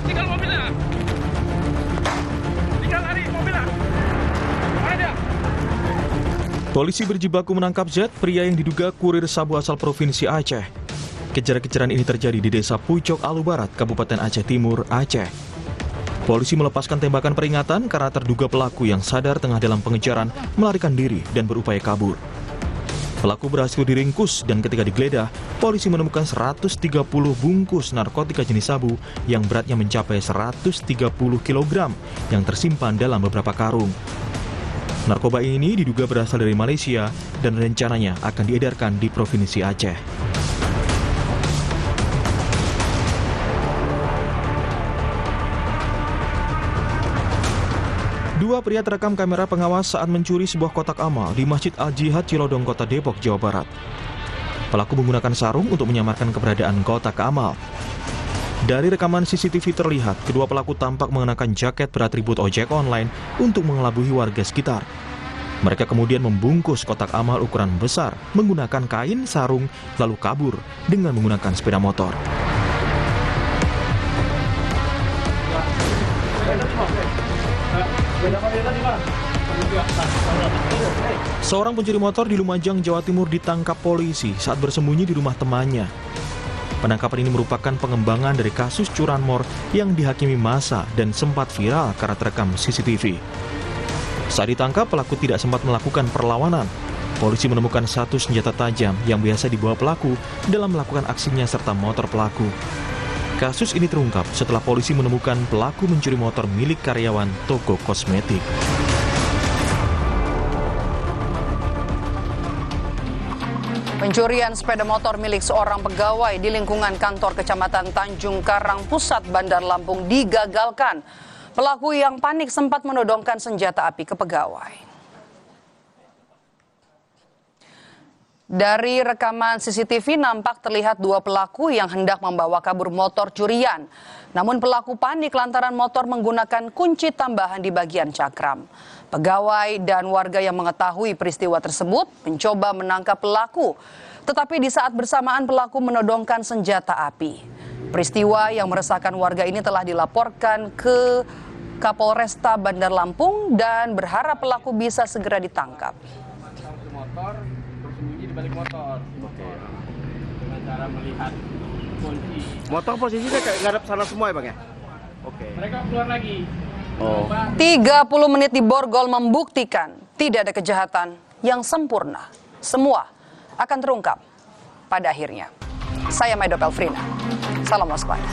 Tinggal mobilnya. Tinggal lari mobilnya. Mana dia? Polisi berjibaku menangkap Z, pria yang diduga kurir sabu asal Provinsi Aceh. Kejar-kejaran ini terjadi di Desa Pucok Alu Barat, Kabupaten Aceh Timur, Aceh. Polisi melepaskan tembakan peringatan karena terduga pelaku yang sadar tengah dalam pengejaran melarikan diri dan berupaya kabur. Pelaku berhasil diringkus dan ketika digeledah, polisi menemukan 130 bungkus narkotika jenis sabu yang beratnya mencapai 130 kg yang tersimpan dalam beberapa karung. Narkoba ini diduga berasal dari Malaysia dan rencananya akan diedarkan di Provinsi Aceh. Dua pria terekam kamera pengawas saat mencuri sebuah kotak amal di Masjid Al-Jihad Cilodong, Kota Depok, Jawa Barat. Pelaku menggunakan sarung untuk menyamarkan keberadaan kotak amal. Dari rekaman CCTV terlihat, kedua pelaku tampak mengenakan jaket beratribut ojek online untuk mengelabui warga sekitar. Mereka kemudian membungkus kotak amal ukuran besar menggunakan kain sarung lalu kabur dengan menggunakan sepeda motor. Seorang pencuri motor di Lumajang, Jawa Timur ditangkap polisi saat bersembunyi di rumah temannya. Penangkapan ini merupakan pengembangan dari kasus curanmor yang dihakimi massa dan sempat viral karena terekam CCTV. Saat ditangkap, pelaku tidak sempat melakukan perlawanan. Polisi menemukan satu senjata tajam yang biasa dibawa pelaku dalam melakukan aksinya serta motor pelaku. Kasus ini terungkap setelah polisi menemukan pelaku mencuri motor milik karyawan toko kosmetik. Pencurian sepeda motor milik seorang pegawai di lingkungan kantor Kecamatan Tanjung Karang Pusat, Bandar Lampung digagalkan. Pelaku yang panik sempat menodongkan senjata api ke pegawai. Dari rekaman CCTV nampak terlihat dua pelaku yang hendak membawa kabur motor curian. Namun pelaku panik lantaran motor menggunakan kunci tambahan di bagian cakram. Pegawai dan warga yang mengetahui peristiwa tersebut mencoba menangkap pelaku. Tetapi di saat bersamaan pelaku menodongkan senjata api. Peristiwa yang meresahkan warga ini telah dilaporkan ke Kapolresta Bandar Lampung dan berharap pelaku bisa segera ditangkap. Bersembunyi di balik motor. Oke. Dengan cara melihat kunci. Motor posisinya kayak ngadep sana semua ya, Bang ya? Oke. Mereka keluar lagi. 30 menit di Borgol membuktikan tidak ada kejahatan yang sempurna. Semua akan terungkap pada akhirnya. Saya Maido Pelfrina. Salam waspada.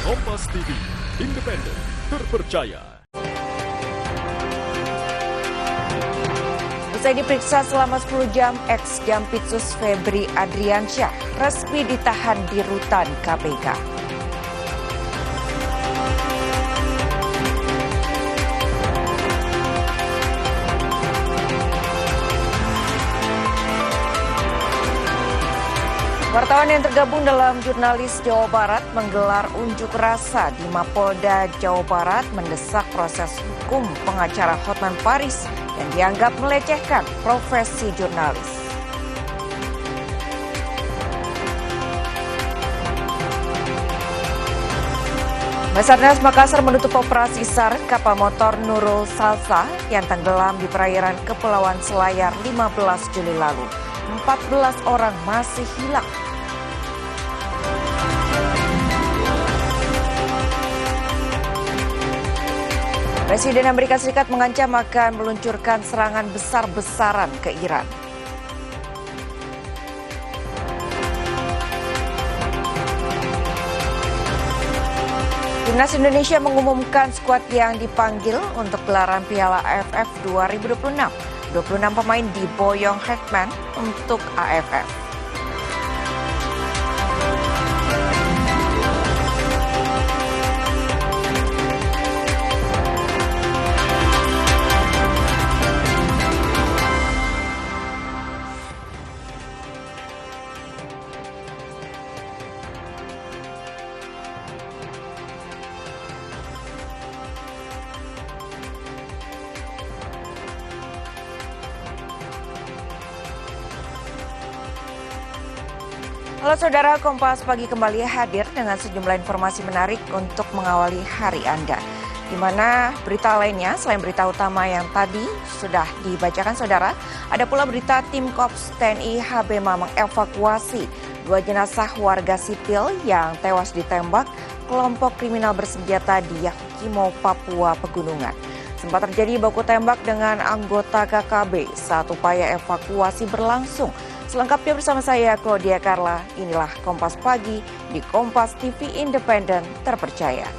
Kompas TV, independen, terpercaya. Usai diperiksa selama 10 jam, ex-Jampitsus Febri Adriansyah resmi ditahan di rutan KPK. Wartawan yang tergabung dalam Jurnalis Jawa Barat menggelar unjuk rasa di Mapolda Jawa Barat mendesak proses hukum pengacara Hotman Paris yang dianggap melecehkan profesi jurnalis. Basarnas Makassar menutup operasi SAR kapal motor Nurul Salsa yang tenggelam di perairan Kepulauan Selayar 15 Juli lalu. 14 orang masih hilang. Presiden Amerika Serikat mengancam akan meluncurkan serangan besar-besaran ke Iran. Timnas Indonesia mengumumkan skuad yang dipanggil untuk gelaran Piala AFF 2026. 26 pemain diboyong Hetman untuk AFF. Halo saudara, Kompas Pagi kembali hadir dengan sejumlah informasi menarik untuk mengawali hari Anda. Di mana berita lainnya selain berita utama yang tadi sudah dibacakan saudara, ada pula berita tim Korps TNI HBMA mengevakuasi 2 jenazah warga sipil yang tewas ditembak kelompok kriminal bersenjata di Yahukimo, Papua Pegunungan. Sempat terjadi baku tembak dengan anggota KKB saat upaya evakuasi berlangsung. Selengkapnya bersama saya, Claudia Carla. Inilah Kompas Pagi di Kompas TV Independen Terpercaya.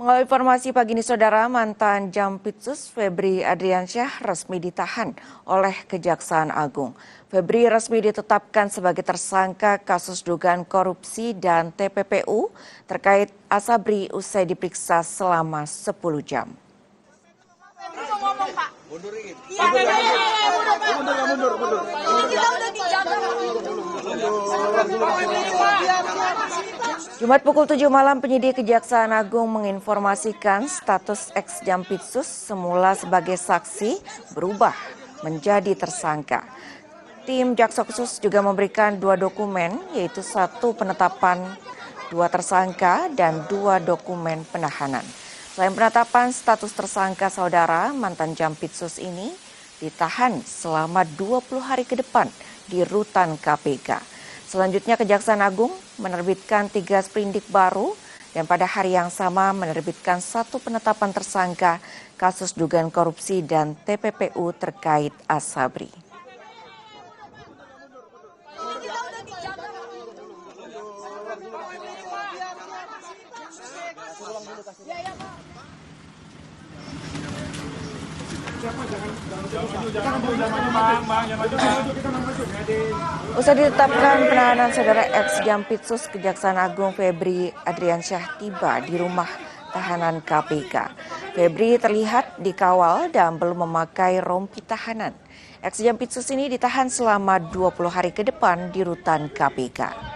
Mengawali informasi pagi ini saudara, mantan Jampitsus Febri Adriansyah resmi ditahan oleh Kejaksaan Agung. Febri resmi ditetapkan sebagai tersangka kasus dugaan korupsi dan TPPU terkait Asabri usai diperiksa selama 10 jam. Jumat pukul 7 malam, penyidik Kejaksaan Agung menginformasikan status ex-Jampitsus semula sebagai saksi berubah menjadi tersangka. Tim Jaksa Khusus juga memberikan 2 dokumen, yaitu 1 penetapan 2 tersangka dan 2 dokumen penahanan. Selain penetapan status tersangka saudara, mantan Jampitsus ini ditahan selama 20 hari ke depan di rutan KPK. Selanjutnya Kejaksaan Agung menerbitkan 3 sprindik baru dan pada hari yang sama menerbitkan 1 penetapan tersangka kasus dugaan korupsi dan TPPU terkait Asabri. Usai ditetapkan penahanan saudara ex-Jampitsus Kejaksaan Agung Febri Adriansyah tiba di rumah tahanan KPK. Febri terlihat dikawal dan belum memakai rompi tahanan. Ex-Jampitsus ini ditahan selama 20 hari ke depan di rutan KPK.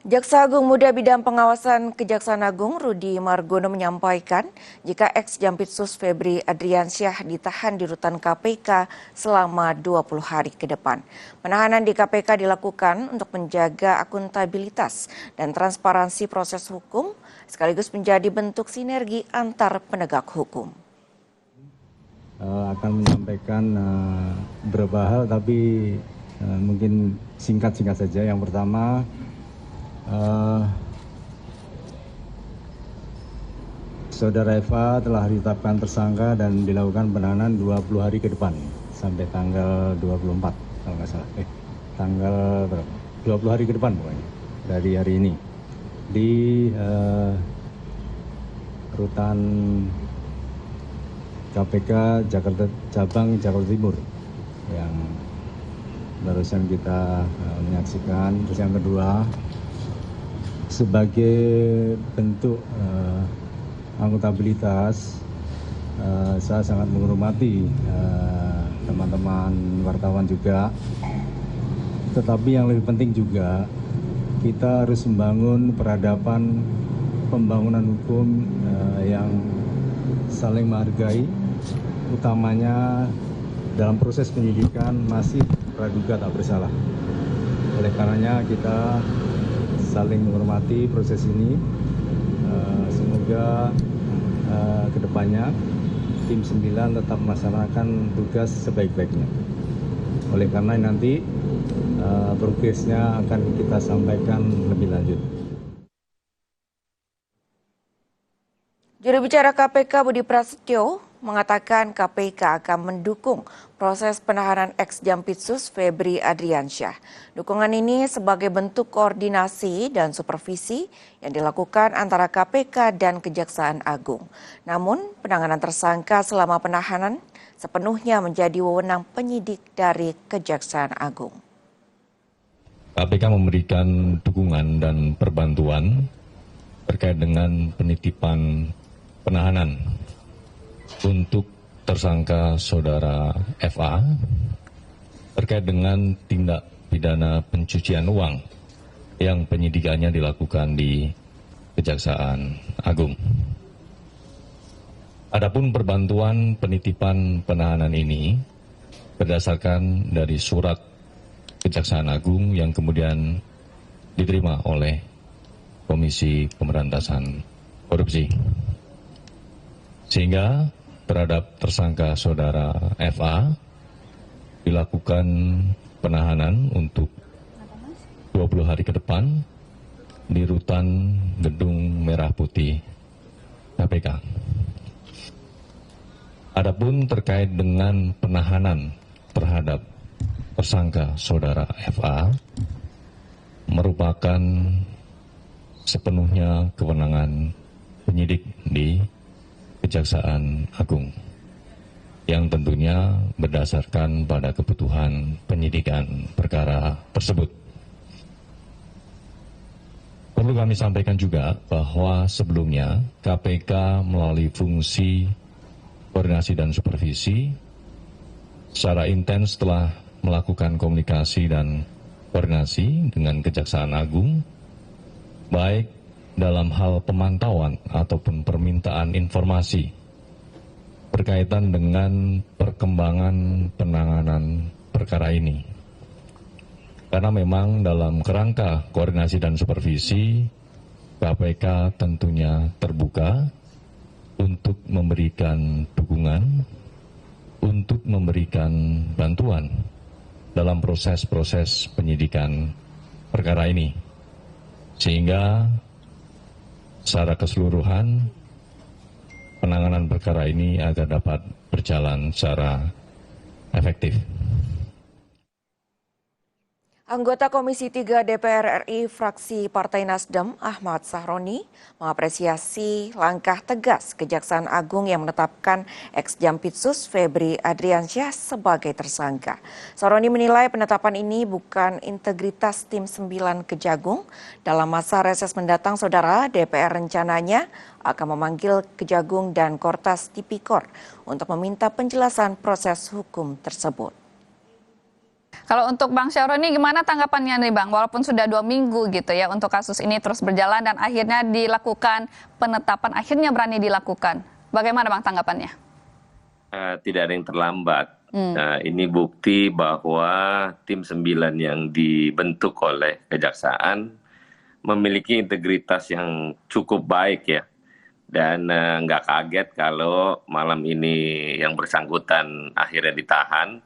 Jaksa Agung Muda Bidang Pengawasan Kejaksaan Agung Rudi Margono menyampaikan jika ex-Jampitsus Febri Adriansyah ditahan di rutan KPK selama 20 hari ke depan. Penahanan di KPK dilakukan untuk menjaga akuntabilitas dan transparansi proses hukum sekaligus menjadi bentuk sinergi antar penegak hukum. Akan menyampaikan beberapa hal, tapi Mungkin singkat-singkat saja. Yang pertama, Saudara FA telah ditetapkan tersangka dan dilakukan penahanan 20 hari ke depan sampai tanggal 24 kalau nggak salah. Tanggal berapa? 20 hari ke depan pokoknya dari hari ini di rutan KPK Jakarta Cabang Jakarta Timur yang barusan kita menyaksikan. Terus yang kedua, sebagai bentuk akuntabilitas, saya sangat menghormati teman-teman wartawan juga. Tetapi yang lebih penting juga, kita harus membangun peradaban pembangunan hukum yang saling menghargai, utamanya dalam proses penyidikan masih praduga tak bersalah. Oleh karenanya kita saling menghormati proses ini. Semoga kedepannya tim 9 tetap melaksanakan tugas sebaik-baiknya. Oleh karena nanti progresnya akan kita sampaikan lebih lanjut. Juru bicara KPK Budi Prasetyo mengatakan KPK akan mendukung proses penahanan ex-Jampitsus Febri Adriansyah. Dukungan ini sebagai bentuk koordinasi dan supervisi yang dilakukan antara KPK dan Kejaksaan Agung. Namun, penanganan tersangka selama penahanan sepenuhnya menjadi wewenang penyidik dari Kejaksaan Agung. KPK memberikan dukungan dan perbantuan terkait dengan penitipan penahanan untuk tersangka saudara FA terkait dengan tindak pidana pencucian uang yang penyidikannya dilakukan di Kejaksaan Agung. Adapun perbantuan penitipan penahanan ini berdasarkan dari surat Kejaksaan Agung yang kemudian diterima oleh Komisi Pemberantasan Korupsi. Sehingga terhadap tersangka saudara FA dilakukan penahanan untuk 20 hari ke depan di rutan Gedung Merah Putih KPK. Adapun terkait dengan penahanan terhadap tersangka saudara FA merupakan sepenuhnya kewenangan penyidik di Kejaksaan Agung yang tentunya berdasarkan pada kebutuhan penyidikan perkara tersebut. Perlu kami sampaikan juga bahwa sebelumnya KPK melalui fungsi koordinasi dan supervisi secara intens telah melakukan komunikasi dan koordinasi dengan Kejaksaan Agung, baik dalam hal pemantauan ataupun permintaan informasi berkaitan dengan perkembangan penanganan perkara ini. Karena memang dalam kerangka koordinasi dan supervisi, KPK tentunya terbuka untuk memberikan dukungan, untuk memberikan bantuan dalam proses-proses penyidikan perkara ini. Sehingga secara keseluruhan penanganan perkara ini agar dapat berjalan secara efektif. Anggota Komisi 3 DPR RI fraksi Partai Nasdem Ahmad Sahroni mengapresiasi langkah tegas Kejaksaan Agung yang menetapkan ex-Jampitsus Febri Adriansyah sebagai tersangka. Sahroni menilai penetapan ini bukan integritas tim 9 Kejagung. Dalam masa reses mendatang, saudara, DPR rencananya akan memanggil Kejagung dan Kortas Tipikor untuk meminta penjelasan proses hukum tersebut. Kalau untuk Bang Sahroni, gimana tanggapannya nih Bang? Walaupun sudah 2 minggu gitu ya untuk kasus ini terus berjalan dan akhirnya dilakukan penetapan, akhirnya berani dilakukan. Bagaimana Bang tanggapannya? Tidak ada yang terlambat. Nah, ini bukti bahwa tim 9 yang dibentuk oleh Kejaksaan memiliki integritas yang cukup baik ya. Dan nggak kaget kalau malam ini yang bersangkutan akhirnya ditahan.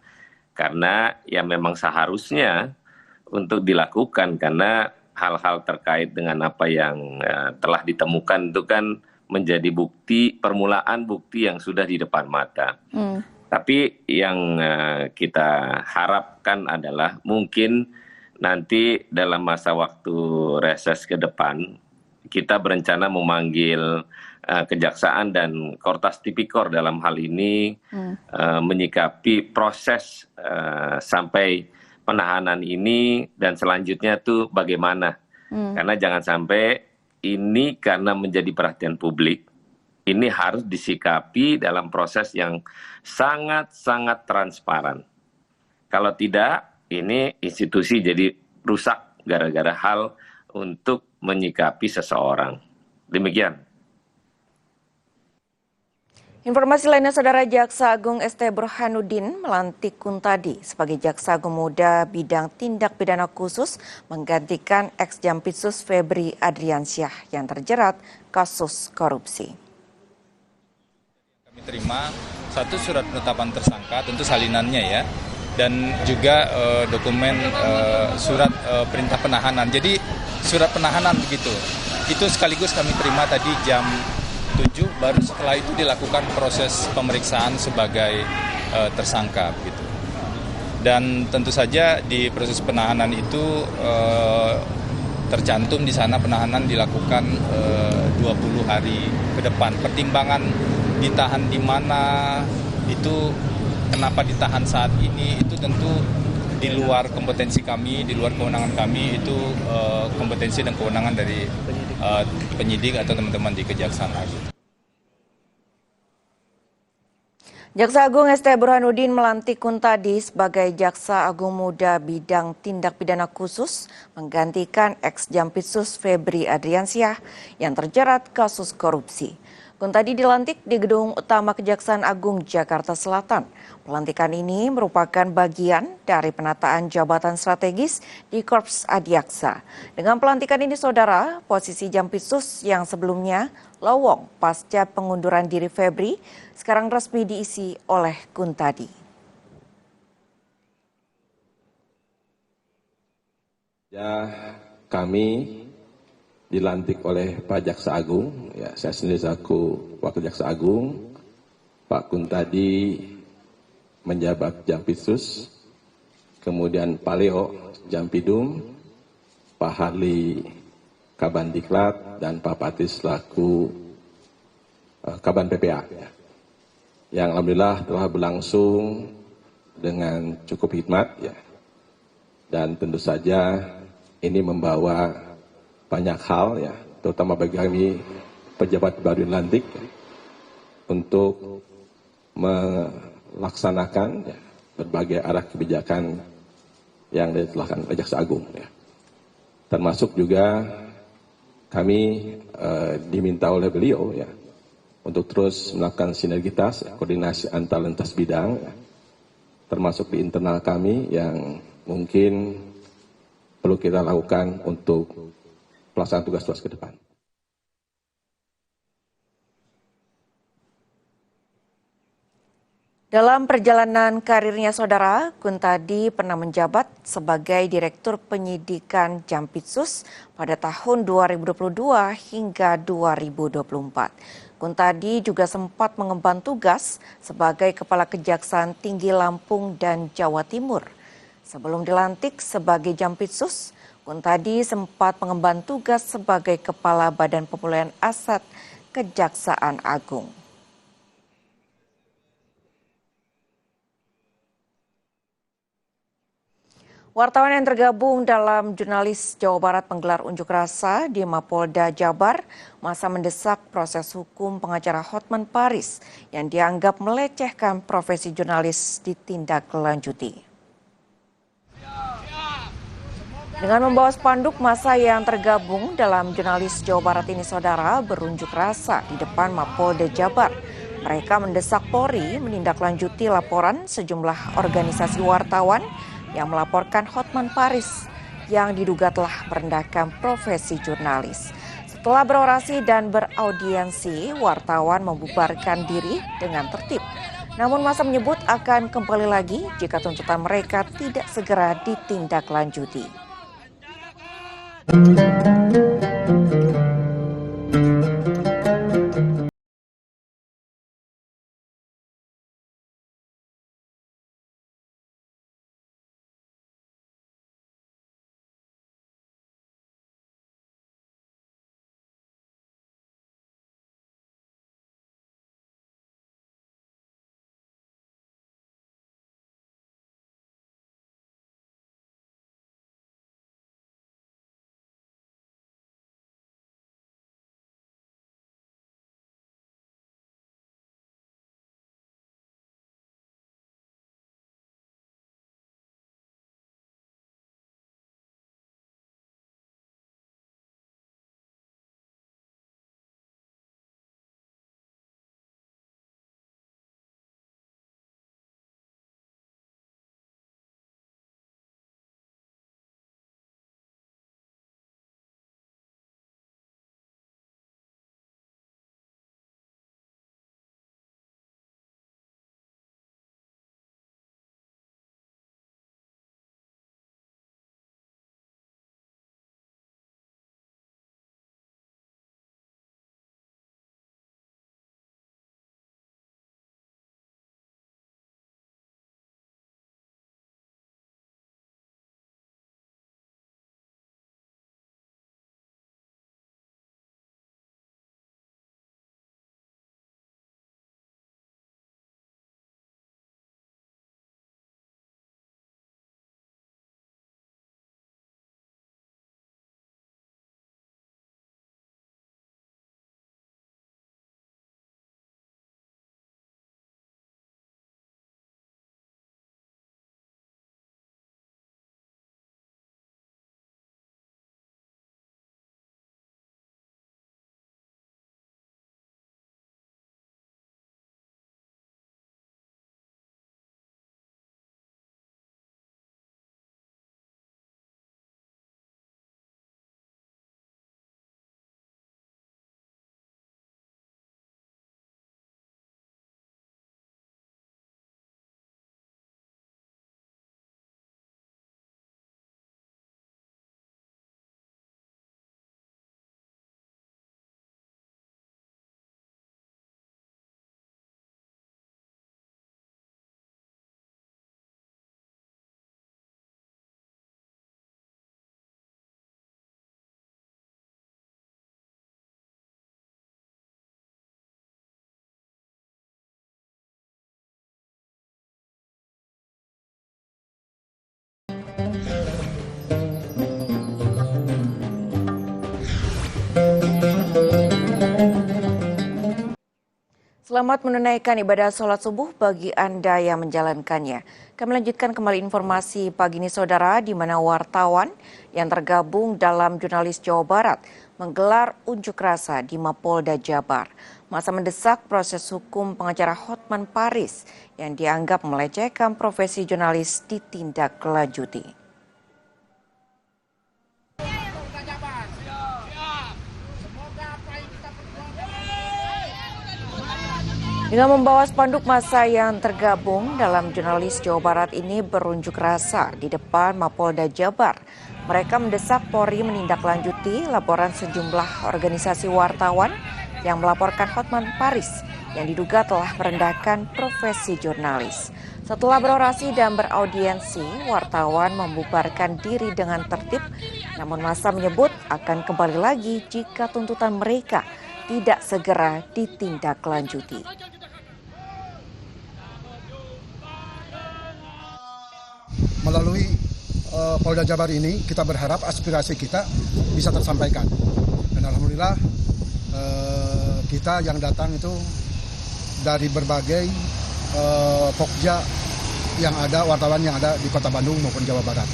Karena ya memang seharusnya untuk dilakukan, karena hal-hal terkait dengan apa yang telah ditemukan itu kan menjadi bukti, permulaan bukti yang sudah di depan mata. Tapi yang kita harapkan adalah mungkin nanti dalam masa waktu reses ke depan, kita berencana memanggil Kejaksaan dan Kortas Tipikor dalam hal ini menyikapi proses sampai penahanan ini dan selanjutnya tuh bagaimana. Karena jangan sampai ini karena menjadi perhatian publik, ini harus disikapi dalam proses yang sangat-sangat transparan. Kalau tidak, ini institusi jadi rusak gara-gara hal untuk menyikapi seseorang. Demikian. Informasi lainnya, Saudara, Jaksa Agung ST Burhanuddin melantik Kuntadi sebagai Jaksa Agung Muda bidang tindak pidana khusus menggantikan ex-Jampitsus Febri Adriansyah yang terjerat kasus korupsi. Kami terima satu surat penetapan tersangka, tentu salinannya ya, dan juga dokumen surat perintah penahanan. Jadi surat penahanan begitu, itu sekaligus kami terima tadi jam 7, baru setelah itu dilakukan proses pemeriksaan sebagai tersangka gitu. Dan tentu saja di proses penahanan itu tercantum di sana penahanan dilakukan 20 hari ke depan. Pertimbangan ditahan di mana, itu kenapa ditahan saat ini, itu tentu di luar kompetensi kami, di luar kewenangan kami, itu kompetensi dan kewenangan dari penyidik atau teman-teman di Kejaksaan Agung. Jaksa Agung ST Burhanuddin melantik Kuntadi sebagai Jaksa Agung Muda bidang tindak pidana khusus menggantikan ex-Jampitsus Febri Adriansyah yang terjerat kasus korupsi. Kuntadi dilantik di Gedung Utama Kejaksaan Agung Jakarta Selatan. Pelantikan ini merupakan bagian dari penataan jabatan strategis di Korps Adiaksa. Dengan pelantikan ini, Saudara, posisi Jampitsus yang sebelumnya lowong pasca pengunduran diri Febri sekarang resmi diisi oleh Kuntadi. Ya, kami dilantik oleh Pak Jaksa Agung, ya saya sendiri selaku Wakil Jaksa Agung, Pak Kuntadi menjabat Jampitsus, kemudian Pak Leo Jampidum, Pak Harli Kabandiklat, dan Pak Patis selaku Kaban PPA, yang alhamdulillah telah berlangsung dengan cukup hikmat, ya. Dan tentu saja ini membawa banyak hal, ya, terutama bagi kami pejabat baru dilantik, ya, untuk melaksanakan, ya, berbagai arah kebijakan yang ditetapkan oleh Jaksa Agung, ya. Termasuk juga kami diminta oleh beliau, ya, untuk terus melakukan sinergitas, ya, koordinasi antar lintas bidang, ya, termasuk di internal kami yang mungkin perlu kita lakukan untuk pelaksanaan tugas-tugas ke depan. Dalam perjalanan karirnya, Saudara, Kuntadi pernah menjabat sebagai Direktur Penyidikan Jampitsus pada tahun 2022 hingga 2024. Kuntadi juga sempat mengemban tugas sebagai Kepala Kejaksaan Tinggi Lampung dan Jawa Timur. Sebelum dilantik sebagai Jampitsus, Kuntadi sempat mengemban tugas sebagai Kepala Badan Pemulihan Aset Kejaksaan Agung. Wartawan yang tergabung dalam Jurnalis Jawa Barat menggelar unjuk rasa di Mapolda Jabar, masa mendesak proses hukum pengacara Hotman Paris yang dianggap melecehkan profesi jurnalis ditindaklanjuti. Dengan membawa spanduk, masa yang tergabung dalam Jurnalis Jawa Barat ini, Saudara, berunjuk rasa di depan Mapolda Jabar. Mereka mendesak Polri menindaklanjuti laporan sejumlah organisasi wartawan yang melaporkan Hotman Paris yang diduga telah merendahkan profesi jurnalis. Setelah berorasi dan beraudiensi, wartawan membubarkan diri dengan tertib. Namun massa menyebut akan kembali lagi jika tuntutan mereka tidak segera ditindaklanjuti. Selamat menunaikan ibadah sholat subuh bagi Anda yang menjalankannya. Kami lanjutkan kembali informasi pagi ini saudara, di mana wartawan yang tergabung dalam Jurnalis Jawa Barat menggelar unjuk rasa di Mapolda Jabar. Masa mendesak proses hukum pengacara Hotman Paris yang dianggap melecehkan profesi jurnalis ditindaklanjuti. Dengan membawa spanduk massa yang tergabung dalam Jurnalis Jawa Barat ini berunjuk rasa di depan Mapolda Jabar. Mereka mendesak Polri menindaklanjuti laporan sejumlah organisasi wartawan yang melaporkan Hotman Paris yang diduga telah merendahkan profesi jurnalis. Setelah berorasi dan beraudiensi, wartawan membubarkan diri dengan tertib, namun massa menyebut akan kembali lagi jika tuntutan mereka tidak segera ditindaklanjuti. Melalui Polda Jabar ini kita berharap aspirasi kita bisa tersampaikan. Dan alhamdulillah kita yang datang itu dari berbagai pokja yang ada, wartawan yang ada di Kota Bandung maupun Jawa Barat.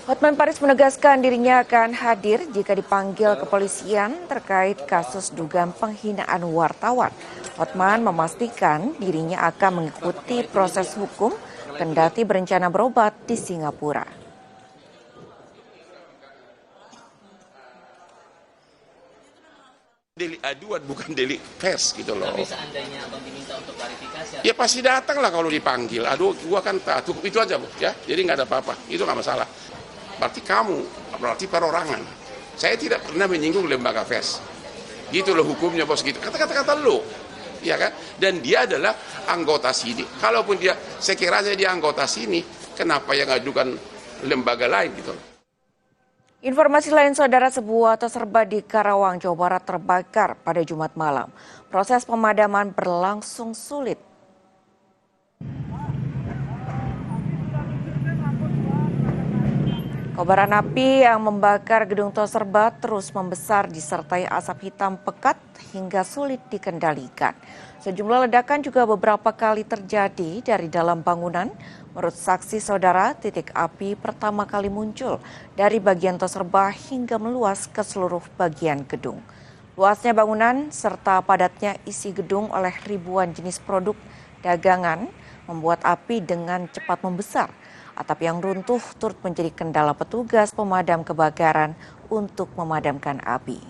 Hotman Paris menegaskan dirinya akan hadir jika dipanggil kepolisian terkait kasus dugaan penghinaan wartawan. Hotman memastikan dirinya akan mengikuti proses hukum kendati berencana berobat di Singapura. Delik aduan bukan delik pers gitu loh. Tapi seandainya abang diminta untuk klarifikasi, Ya pasti datang lah kalau dipanggil. Aduh, gua kan taat, itu aja Bu, ya. Jadi nggak ada apa-apa, itu nggak masalah. Berarti kamu, berarti perorangan. Saya tidak pernah menyinggung lembaga pers. Gitu loh hukumnya bos gitu. Kata-kata lo, ya kan? Dan dia adalah anggota sini. Kalaupun dia, sekiranya dia anggota sini, kenapa yang ngajukan lembaga lain gitu loh. Informasi lain, saudara, sebuah toserba di Karawang, Jawa Barat terbakar pada Jumat malam. Proses pemadaman berlangsung sulit. Kobaran api yang membakar gedung toserba terus membesar disertai asap hitam pekat hingga sulit dikendalikan. Sejumlah ledakan juga beberapa kali terjadi dari dalam bangunan. Menurut saksi saudara, titik api pertama kali muncul dari bagian toserba hingga meluas ke seluruh bagian gedung. Luasnya bangunan serta padatnya isi gedung oleh ribuan jenis produk dagangan membuat api dengan cepat membesar. Atap yang runtuh turut menjadi kendala petugas pemadam kebakaran untuk memadamkan api.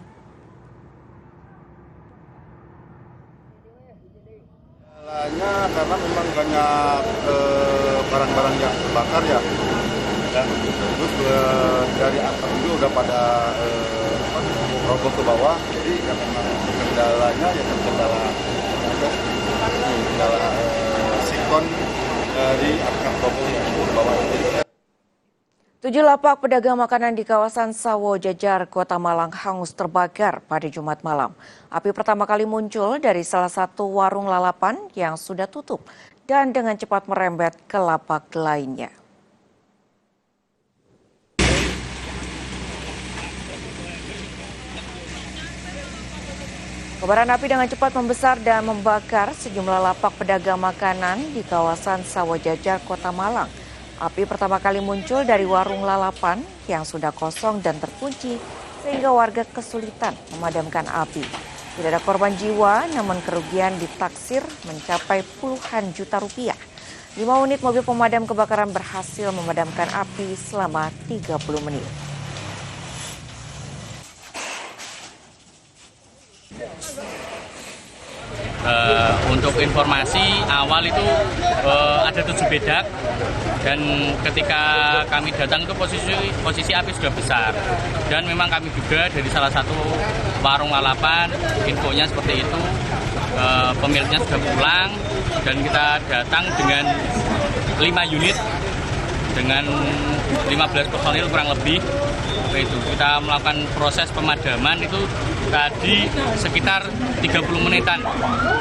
Kendalanya karena memang banyak barang-barang yang terbakar ya. Terus dari atap itu udah pada roboh ke bawah. Jadi ya memang kendalanya ya kendala sikon dari atap roboh yang ke bawah. 7 lapak pedagang makanan di kawasan Sawo Jajar, Kota Malang hangus terbakar pada Jumat malam. Api pertama kali muncul dari salah satu warung lalapan yang sudah tutup dan dengan cepat merembet ke lapak lainnya. Kobaran api dengan cepat membesar dan membakar sejumlah lapak pedagang makanan di kawasan Sawo Jajar, Kota Malang. Api pertama kali muncul dari warung lalapan yang sudah kosong dan terkunci sehingga warga kesulitan memadamkan api. Tidak ada korban jiwa, namun kerugian ditaksir mencapai puluhan juta rupiah. 5 unit mobil pemadam kebakaran berhasil memadamkan api selama 30 menit. Untuk informasi awal itu ada 7 bedak dan ketika kami datang itu posisi api sudah besar dan memang kami juga dari salah satu warung lalapan infonya seperti itu, pemiliknya sudah pulang dan kita datang dengan 5 unit dengan 15 personil kurang lebih. Itu kita melakukan proses pemadaman itu tadi sekitar 30 menitan.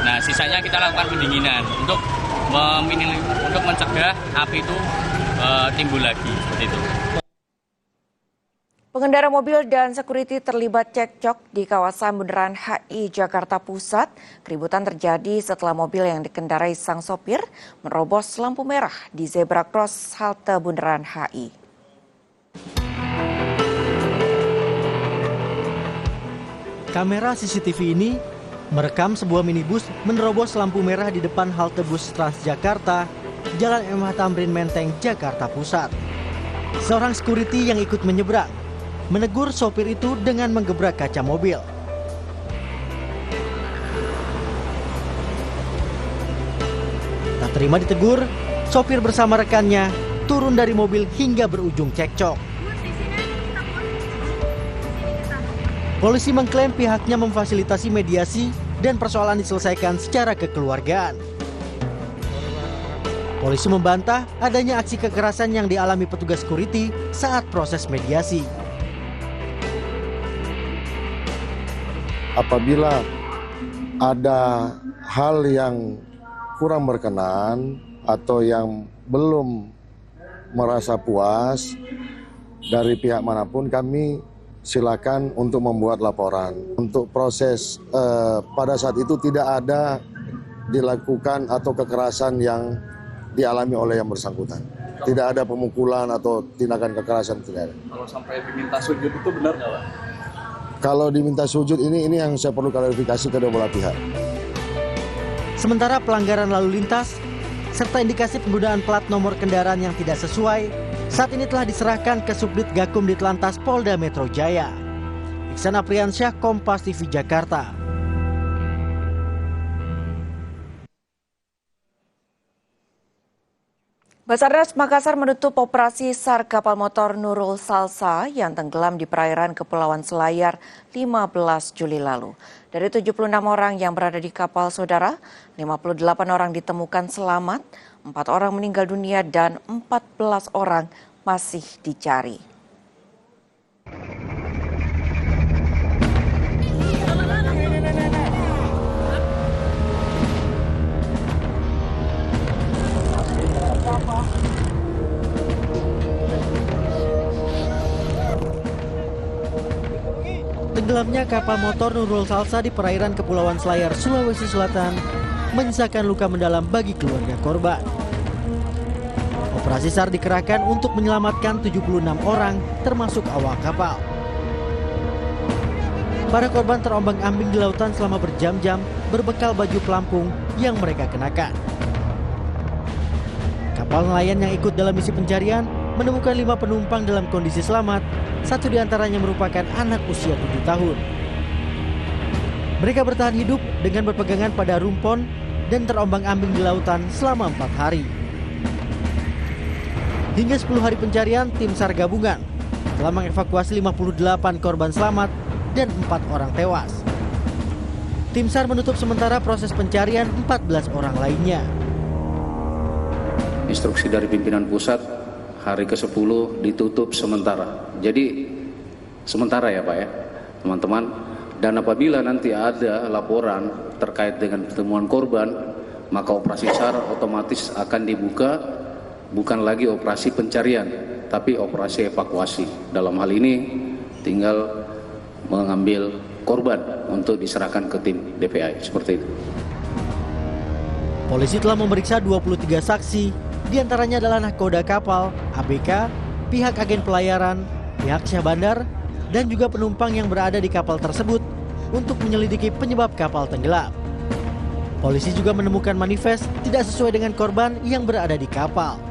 Nah, sisanya kita lakukan pendinginan untuk mencegah api itu timbul lagi seperti itu. Pengendara mobil dan security terlibat cekcok di kawasan Bundaran HI Jakarta Pusat. Keributan terjadi setelah mobil yang dikendarai sang sopir menerobos lampu merah di zebra cross halte Bundaran HI. Kamera CCTV ini merekam sebuah minibus menerobos lampu merah di depan halte bus Transjakarta, Jalan MH Tamrin Menteng, Jakarta Pusat. Seorang security yang ikut menyeberang menegur sopir itu dengan menggebrak kaca mobil. Tak terima ditegur, sopir bersama rekannya turun dari mobil hingga berujung cekcok. Polisi mengklaim pihaknya memfasilitasi mediasi dan persoalan diselesaikan secara kekeluargaan. Polisi membantah adanya aksi kekerasan yang dialami petugas security saat proses mediasi. Apabila ada hal yang kurang berkenan atau yang belum merasa puas dari pihak manapun, kami silakan untuk membuat laporan. Untuk proses pada saat itu tidak ada dilakukan atau kekerasan yang dialami oleh yang bersangkutan. Tidak ada pemukulan atau tindakan kekerasan, tidak ada. Kalau sampai diminta sujud itu benar nggak, Pak? Kalau diminta sujud ini yang saya perlu klarifikasi kedua belah pihak. Sementara pelanggaran lalu lintas serta indikasi penggunaan plat nomor kendaraan yang tidak sesuai saat ini telah diserahkan ke Subdit Gakum Ditlantas Polda Metro Jaya. Iksan Apriansyah, Kompas TV Jakarta. Basarnas Makassar menutup operasi SAR kapal motor Nurul Salsa yang tenggelam di perairan Kepulauan Selayar 15 Juli lalu. Dari 76 orang yang berada di kapal, saudara, 58 orang ditemukan selamat, 4 orang meninggal dunia dan 14 orang masih dicari. Tenggelamnya kapal motor Nurul Salsa di perairan Kepulauan Selayar, Sulawesi Selatan menyisakan luka mendalam bagi keluarga korban. Operasi SAR dikerahkan untuk menyelamatkan 76 orang termasuk awak kapal. Para korban terombang-ambing di lautan selama berjam-jam berbekal baju pelampung yang mereka kenakan. Kapal nelayan yang ikut dalam misi pencarian menemukan 5 penumpang dalam kondisi selamat, 1 diantaranya merupakan anak usia 7 tahun. Mereka bertahan hidup dengan berpegangan pada rumpon dan terombang-ambing di lautan selama 4 hari. Hingga 10 hari pencarian, tim SAR gabungan telah mengevakuasi 58 korban selamat dan 4 orang tewas. Tim SAR menutup sementara proses pencarian 14 orang lainnya. Instruksi dari pimpinan pusat, hari ke-10 ditutup sementara. Jadi sementara ya Pak ya, teman-teman. Dan apabila nanti ada laporan terkait dengan pertemuan korban, maka operasi SAR otomatis akan dibuka, bukan lagi operasi pencarian, tapi operasi evakuasi. Dalam hal ini tinggal mengambil korban untuk diserahkan ke tim DPI, seperti itu. Polisi telah memeriksa 23 saksi, diantaranya adalah nahkoda kapal, ABK, pihak agen pelayaran, pihak syah bandar, dan juga penumpang yang berada di kapal tersebut untuk menyelidiki penyebab kapal tenggelam. Polisi juga menemukan manifest tidak sesuai dengan korban yang berada di kapal.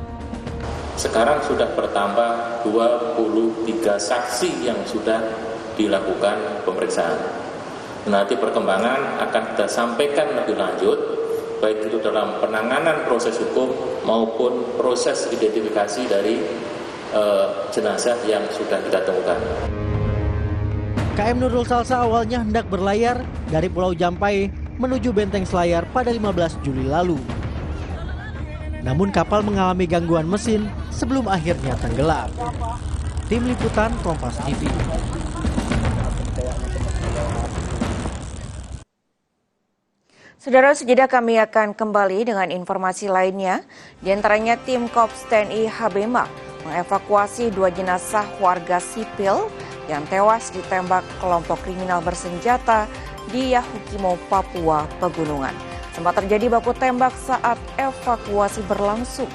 Sekarang sudah bertambah 23 saksi yang sudah dilakukan pemeriksaan. Nanti perkembangan akan kita sampaikan lebih lanjut, baik itu dalam penanganan proses hukum maupun proses identifikasi dari jenazah yang sudah kita temukan. KM Nurul Salsa awalnya hendak berlayar dari Pulau Jampai menuju Benteng Selayar pada 15 Juli lalu. Namun kapal mengalami gangguan mesin sebelum akhirnya tenggelam. Tim Liputan Kompas TV. Saudara, sejenak kami akan kembali dengan informasi lainnya. Di antaranya tim Korps TNI Habema mengevakuasi 2 jenazah warga sipil yang tewas ditembak kelompok kriminal bersenjata di Yahukimo, Papua Pegunungan. Sempat terjadi baku tembak saat evakuasi berlangsung.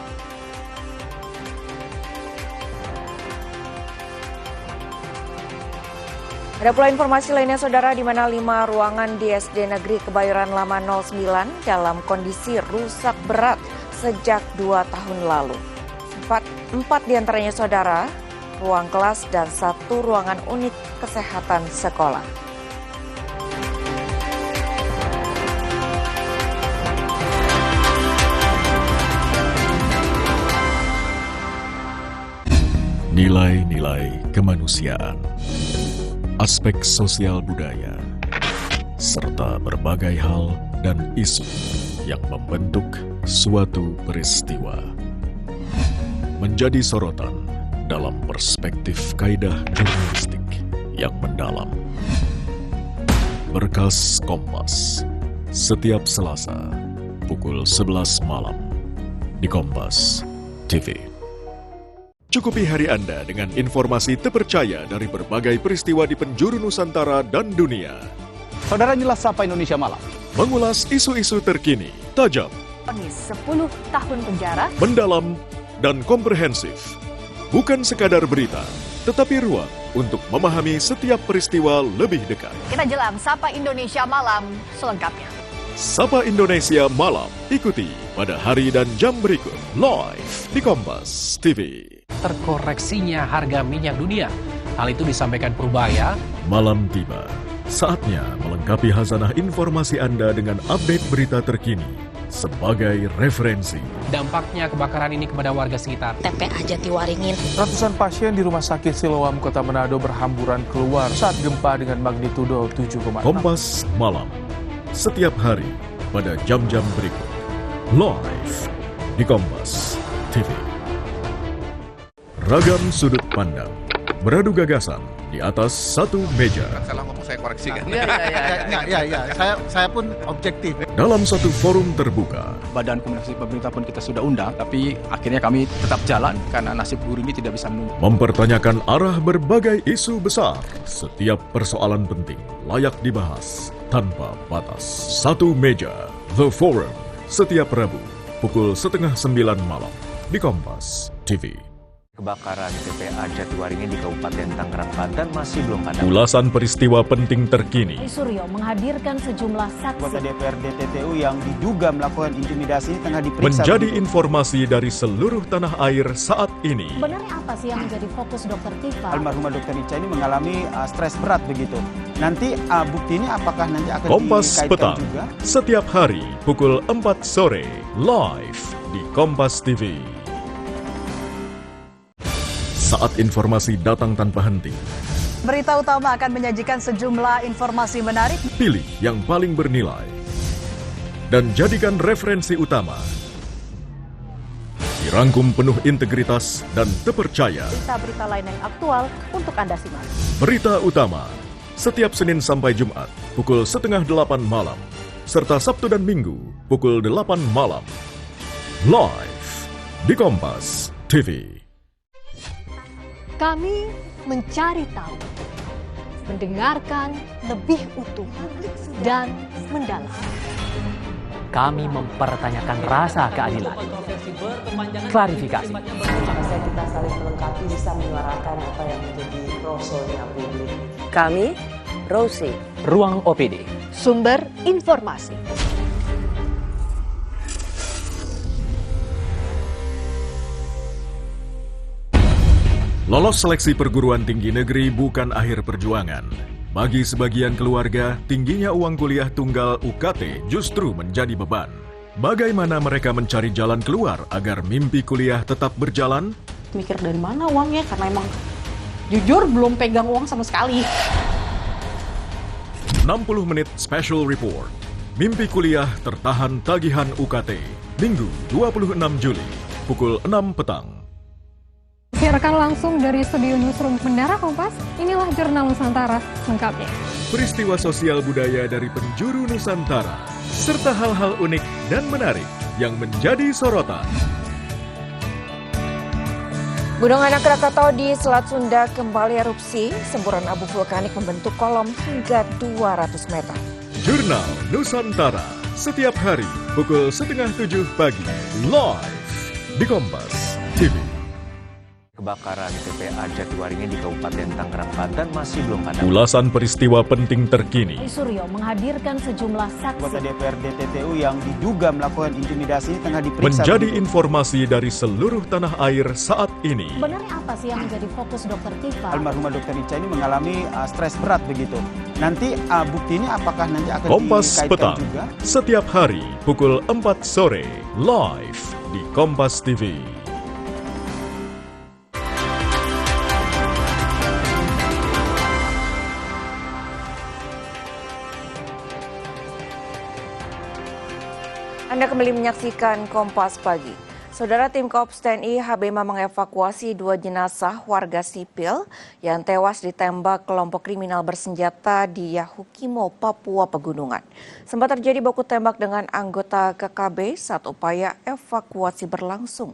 Ada pula informasi lainnya, saudara, di mana 5 ruangan di SD Negeri Kebayoran Lama 09 dalam kondisi rusak berat sejak 2 tahun lalu. 4 diantaranya, saudara, ruang kelas dan 1 ruangan unit kesehatan sekolah. Nilai-nilai kemanusiaan, aspek sosial budaya, serta berbagai hal dan isu yang membentuk suatu peristiwa menjadi sorotan dalam perspektif kaidah jurnalistik yang mendalam. Berkas Kompas, setiap Selasa pukul 11 malam di Kompas TV. Cukupi hari Anda dengan informasi terpercaya dari berbagai peristiwa di penjuru Nusantara dan dunia. Saudara, inilah Sapa Indonesia Malam. Mengulas isu-isu terkini, tajam, 10 tahun penjara, mendalam, dan komprehensif. Bukan sekadar berita, tetapi ruang untuk memahami setiap peristiwa lebih dekat. kita jelang Sapa Indonesia Malam selengkapnya. Sapa Indonesia Malam, ikuti pada hari dan jam berikut, live di Kompas TV. Terkoreksinya harga minyak dunia Hal itu disampaikan Purbaya. Malam tiba, saatnya melengkapi khazanah informasi Anda dengan update berita terkini sebagai referensi. Dampaknya kebakaran ini kepada warga sekitar. TPA Jatiwaringin. Ratusan pasien di Rumah Sakit Siloam, Kota Manado berhamburan keluar saat gempa dengan magnitudo 7,6. Kompas Malam, setiap hari pada jam-jam berikut. Live di Kompas TV. Ragam sudut pandang, beradu gagasan di atas satu meja. Salah ngomong saya koreksi kan? Iya. Saya pun objektif. Dalam satu forum terbuka. Badan Komunikasi Pemerintah pun kita sudah undang, tapi akhirnya kami tetap jalan karena nasib guru ini tidak bisa menunggu. Mempertanyakan arah berbagai isu besar. Setiap persoalan penting layak dibahas tanpa batas. Satu meja, The Forum, setiap Rabu pukul 8:30 malam di Kompas TV. Kebakaran TPA Jatiwaringin di Kabupaten Tangerang, Banten masih belum padam. Ulasan peristiwa penting terkini. Suryo menghadirkan sejumlah saksi. Anggota DPRD TTU yang diduga melakukan intimidasi tengah diperiksa. Menjadi informasi dari seluruh tanah air saat ini. Sebenarnya apa sih yang menjadi fokus Dr. Tifa? Almarhumah Dr. Ica ini mengalami stres berat begitu. Nanti bukti ini apakah nanti akan Kompas dikaitkan Petang, juga? setiap hari pukul 4 sore, live di Kompas TV. Saat informasi datang tanpa henti. Berita utama akan menyajikan sejumlah informasi menarik. Pilih yang paling bernilai dan jadikan referensi utama. Dirangkum penuh integritas dan terpercaya. Berita-berita lain yang aktual untuk Anda simak. Berita utama setiap Senin sampai Jumat pukul 7:30 malam serta Sabtu dan Minggu pukul 8 malam. Live di Kompas TV. Kami mencari tahu, mendengarkan lebih utuh, dan mendalam. Kami mempertanyakan rasa keadilan. Klarifikasi. Kita saling melengkapi, bisa menyuarakan apa yang menjadi rosonya publik. Kami, Rosi. Ruang OPD. Sumber informasi. Lolos seleksi perguruan tinggi negeri bukan akhir perjuangan. Bagi sebagian keluarga, tingginya uang kuliah tunggal UKT justru menjadi beban. Bagaimana mereka mencari jalan keluar agar mimpi kuliah tetap berjalan? Mikir dari mana uangnya, karena emang jujur belum pegang uang sama sekali. 60 menit special report. Mimpi kuliah tertahan tagihan UKT. Minggu 26 Juli, pukul 6 petang. Siarkan langsung dari studio Newsroom Menara Kompas, inilah Jurnal Nusantara lengkapnya. Peristiwa sosial budaya dari penjuru Nusantara, serta hal-hal unik dan menarik yang menjadi sorotan. Gunung Anak Krakatau di Selat Sunda kembali erupsi, semburan abu vulkanik membentuk kolom hingga 200 meter. Jurnal Nusantara, setiap hari pukul 6:30 pagi, live di Kompas TV. Kebakaran TPA Jatiwaringin di Kabupaten Tangerang, Banten masih belum padam. Ulasan peristiwa penting terkini. Suryo menghadirkan sejumlah saksi. Anggota DPRD TTU yang diduga melakukan intimidasi tengah diperiksa. Menjadi informasi dari seluruh tanah air saat ini. Sebenarnya apa sih yang menjadi fokus Dr. Tifa? Almarhumah Dr. Ica ini mengalami stres berat begitu. Nanti bukti ini apakah nanti akan Kompas dikaitkan Petang, juga? setiap hari pukul 4 sore, live di Kompas TV. Anda kembali menyaksikan Kompas Pagi. Saudara, tim Korps TNI HBMA mengevakuasi 2 jenazah warga sipil yang tewas ditembak kelompok kriminal bersenjata di Yahukimo, Papua Pegunungan. Sempat terjadi baku tembak dengan anggota KKB saat upaya evakuasi berlangsung.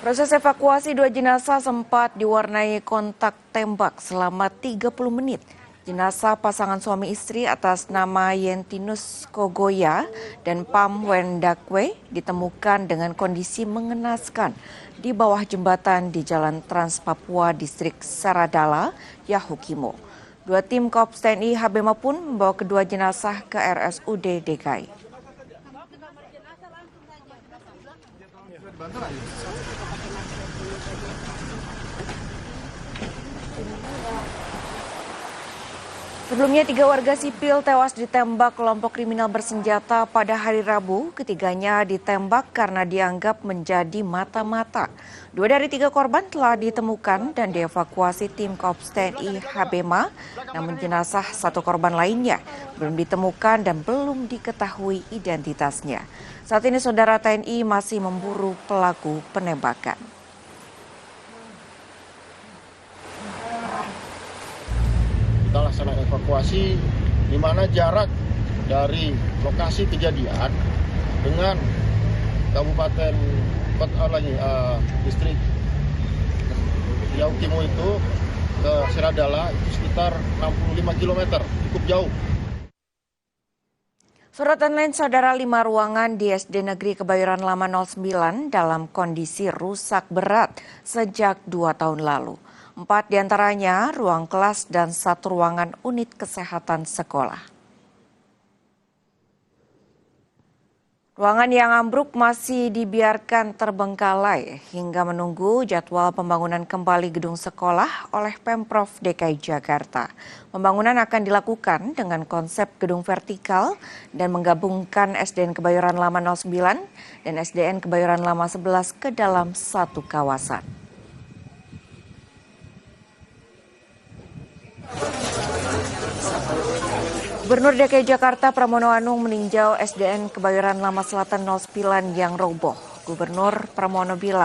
Proses evakuasi 2 jenazah sempat diwarnai kontak tembak selama 30 menit. Jenazah pasangan suami istri atas nama Yentinus Kogoya dan Pam Wendakwe ditemukan dengan kondisi mengenaskan di bawah jembatan di Jalan Trans Papua Distrik Saradala, Yahukimo. 2 tim Korps TNI HBMA pun membawa kedua jenazah ke RSUD DKI. Sebelumnya 3 warga sipil tewas ditembak kelompok kriminal bersenjata pada hari Rabu. Ketiganya ditembak karena dianggap menjadi mata-mata. 2 dari 3 korban telah ditemukan dan dievakuasi tim Korps TNI Habema. Namun jenazah 1 korban lainnya belum ditemukan dan belum diketahui identitasnya. Saat ini saudara TNI masih memburu pelaku penembakan. Kita laksanakan evakuasi di mana jarak dari lokasi kejadian dengan Kabupaten distrik Yaukimo itu ke Seradala itu sekitar 65 km, cukup jauh. Sorotan lain saudara, 5 ruangan di SD Negeri Kebayoran Lama 09 dalam kondisi rusak berat sejak 2 tahun lalu. 4 diantaranya ruang kelas dan 1 ruangan unit kesehatan sekolah. Ruangan yang ambruk masih dibiarkan terbengkalai hingga menunggu jadwal pembangunan kembali gedung sekolah oleh Pemprov DKI Jakarta. Pembangunan akan dilakukan dengan konsep gedung vertikal dan menggabungkan SDN Kebayoran Lama 09 dan SDN Kebayoran Lama 11 ke dalam satu kawasan. Gubernur DKI Jakarta Pramono Anung meninjau SDN Kebayoran Lama Selatan 09 yang roboh. Gubernur Pramono bilang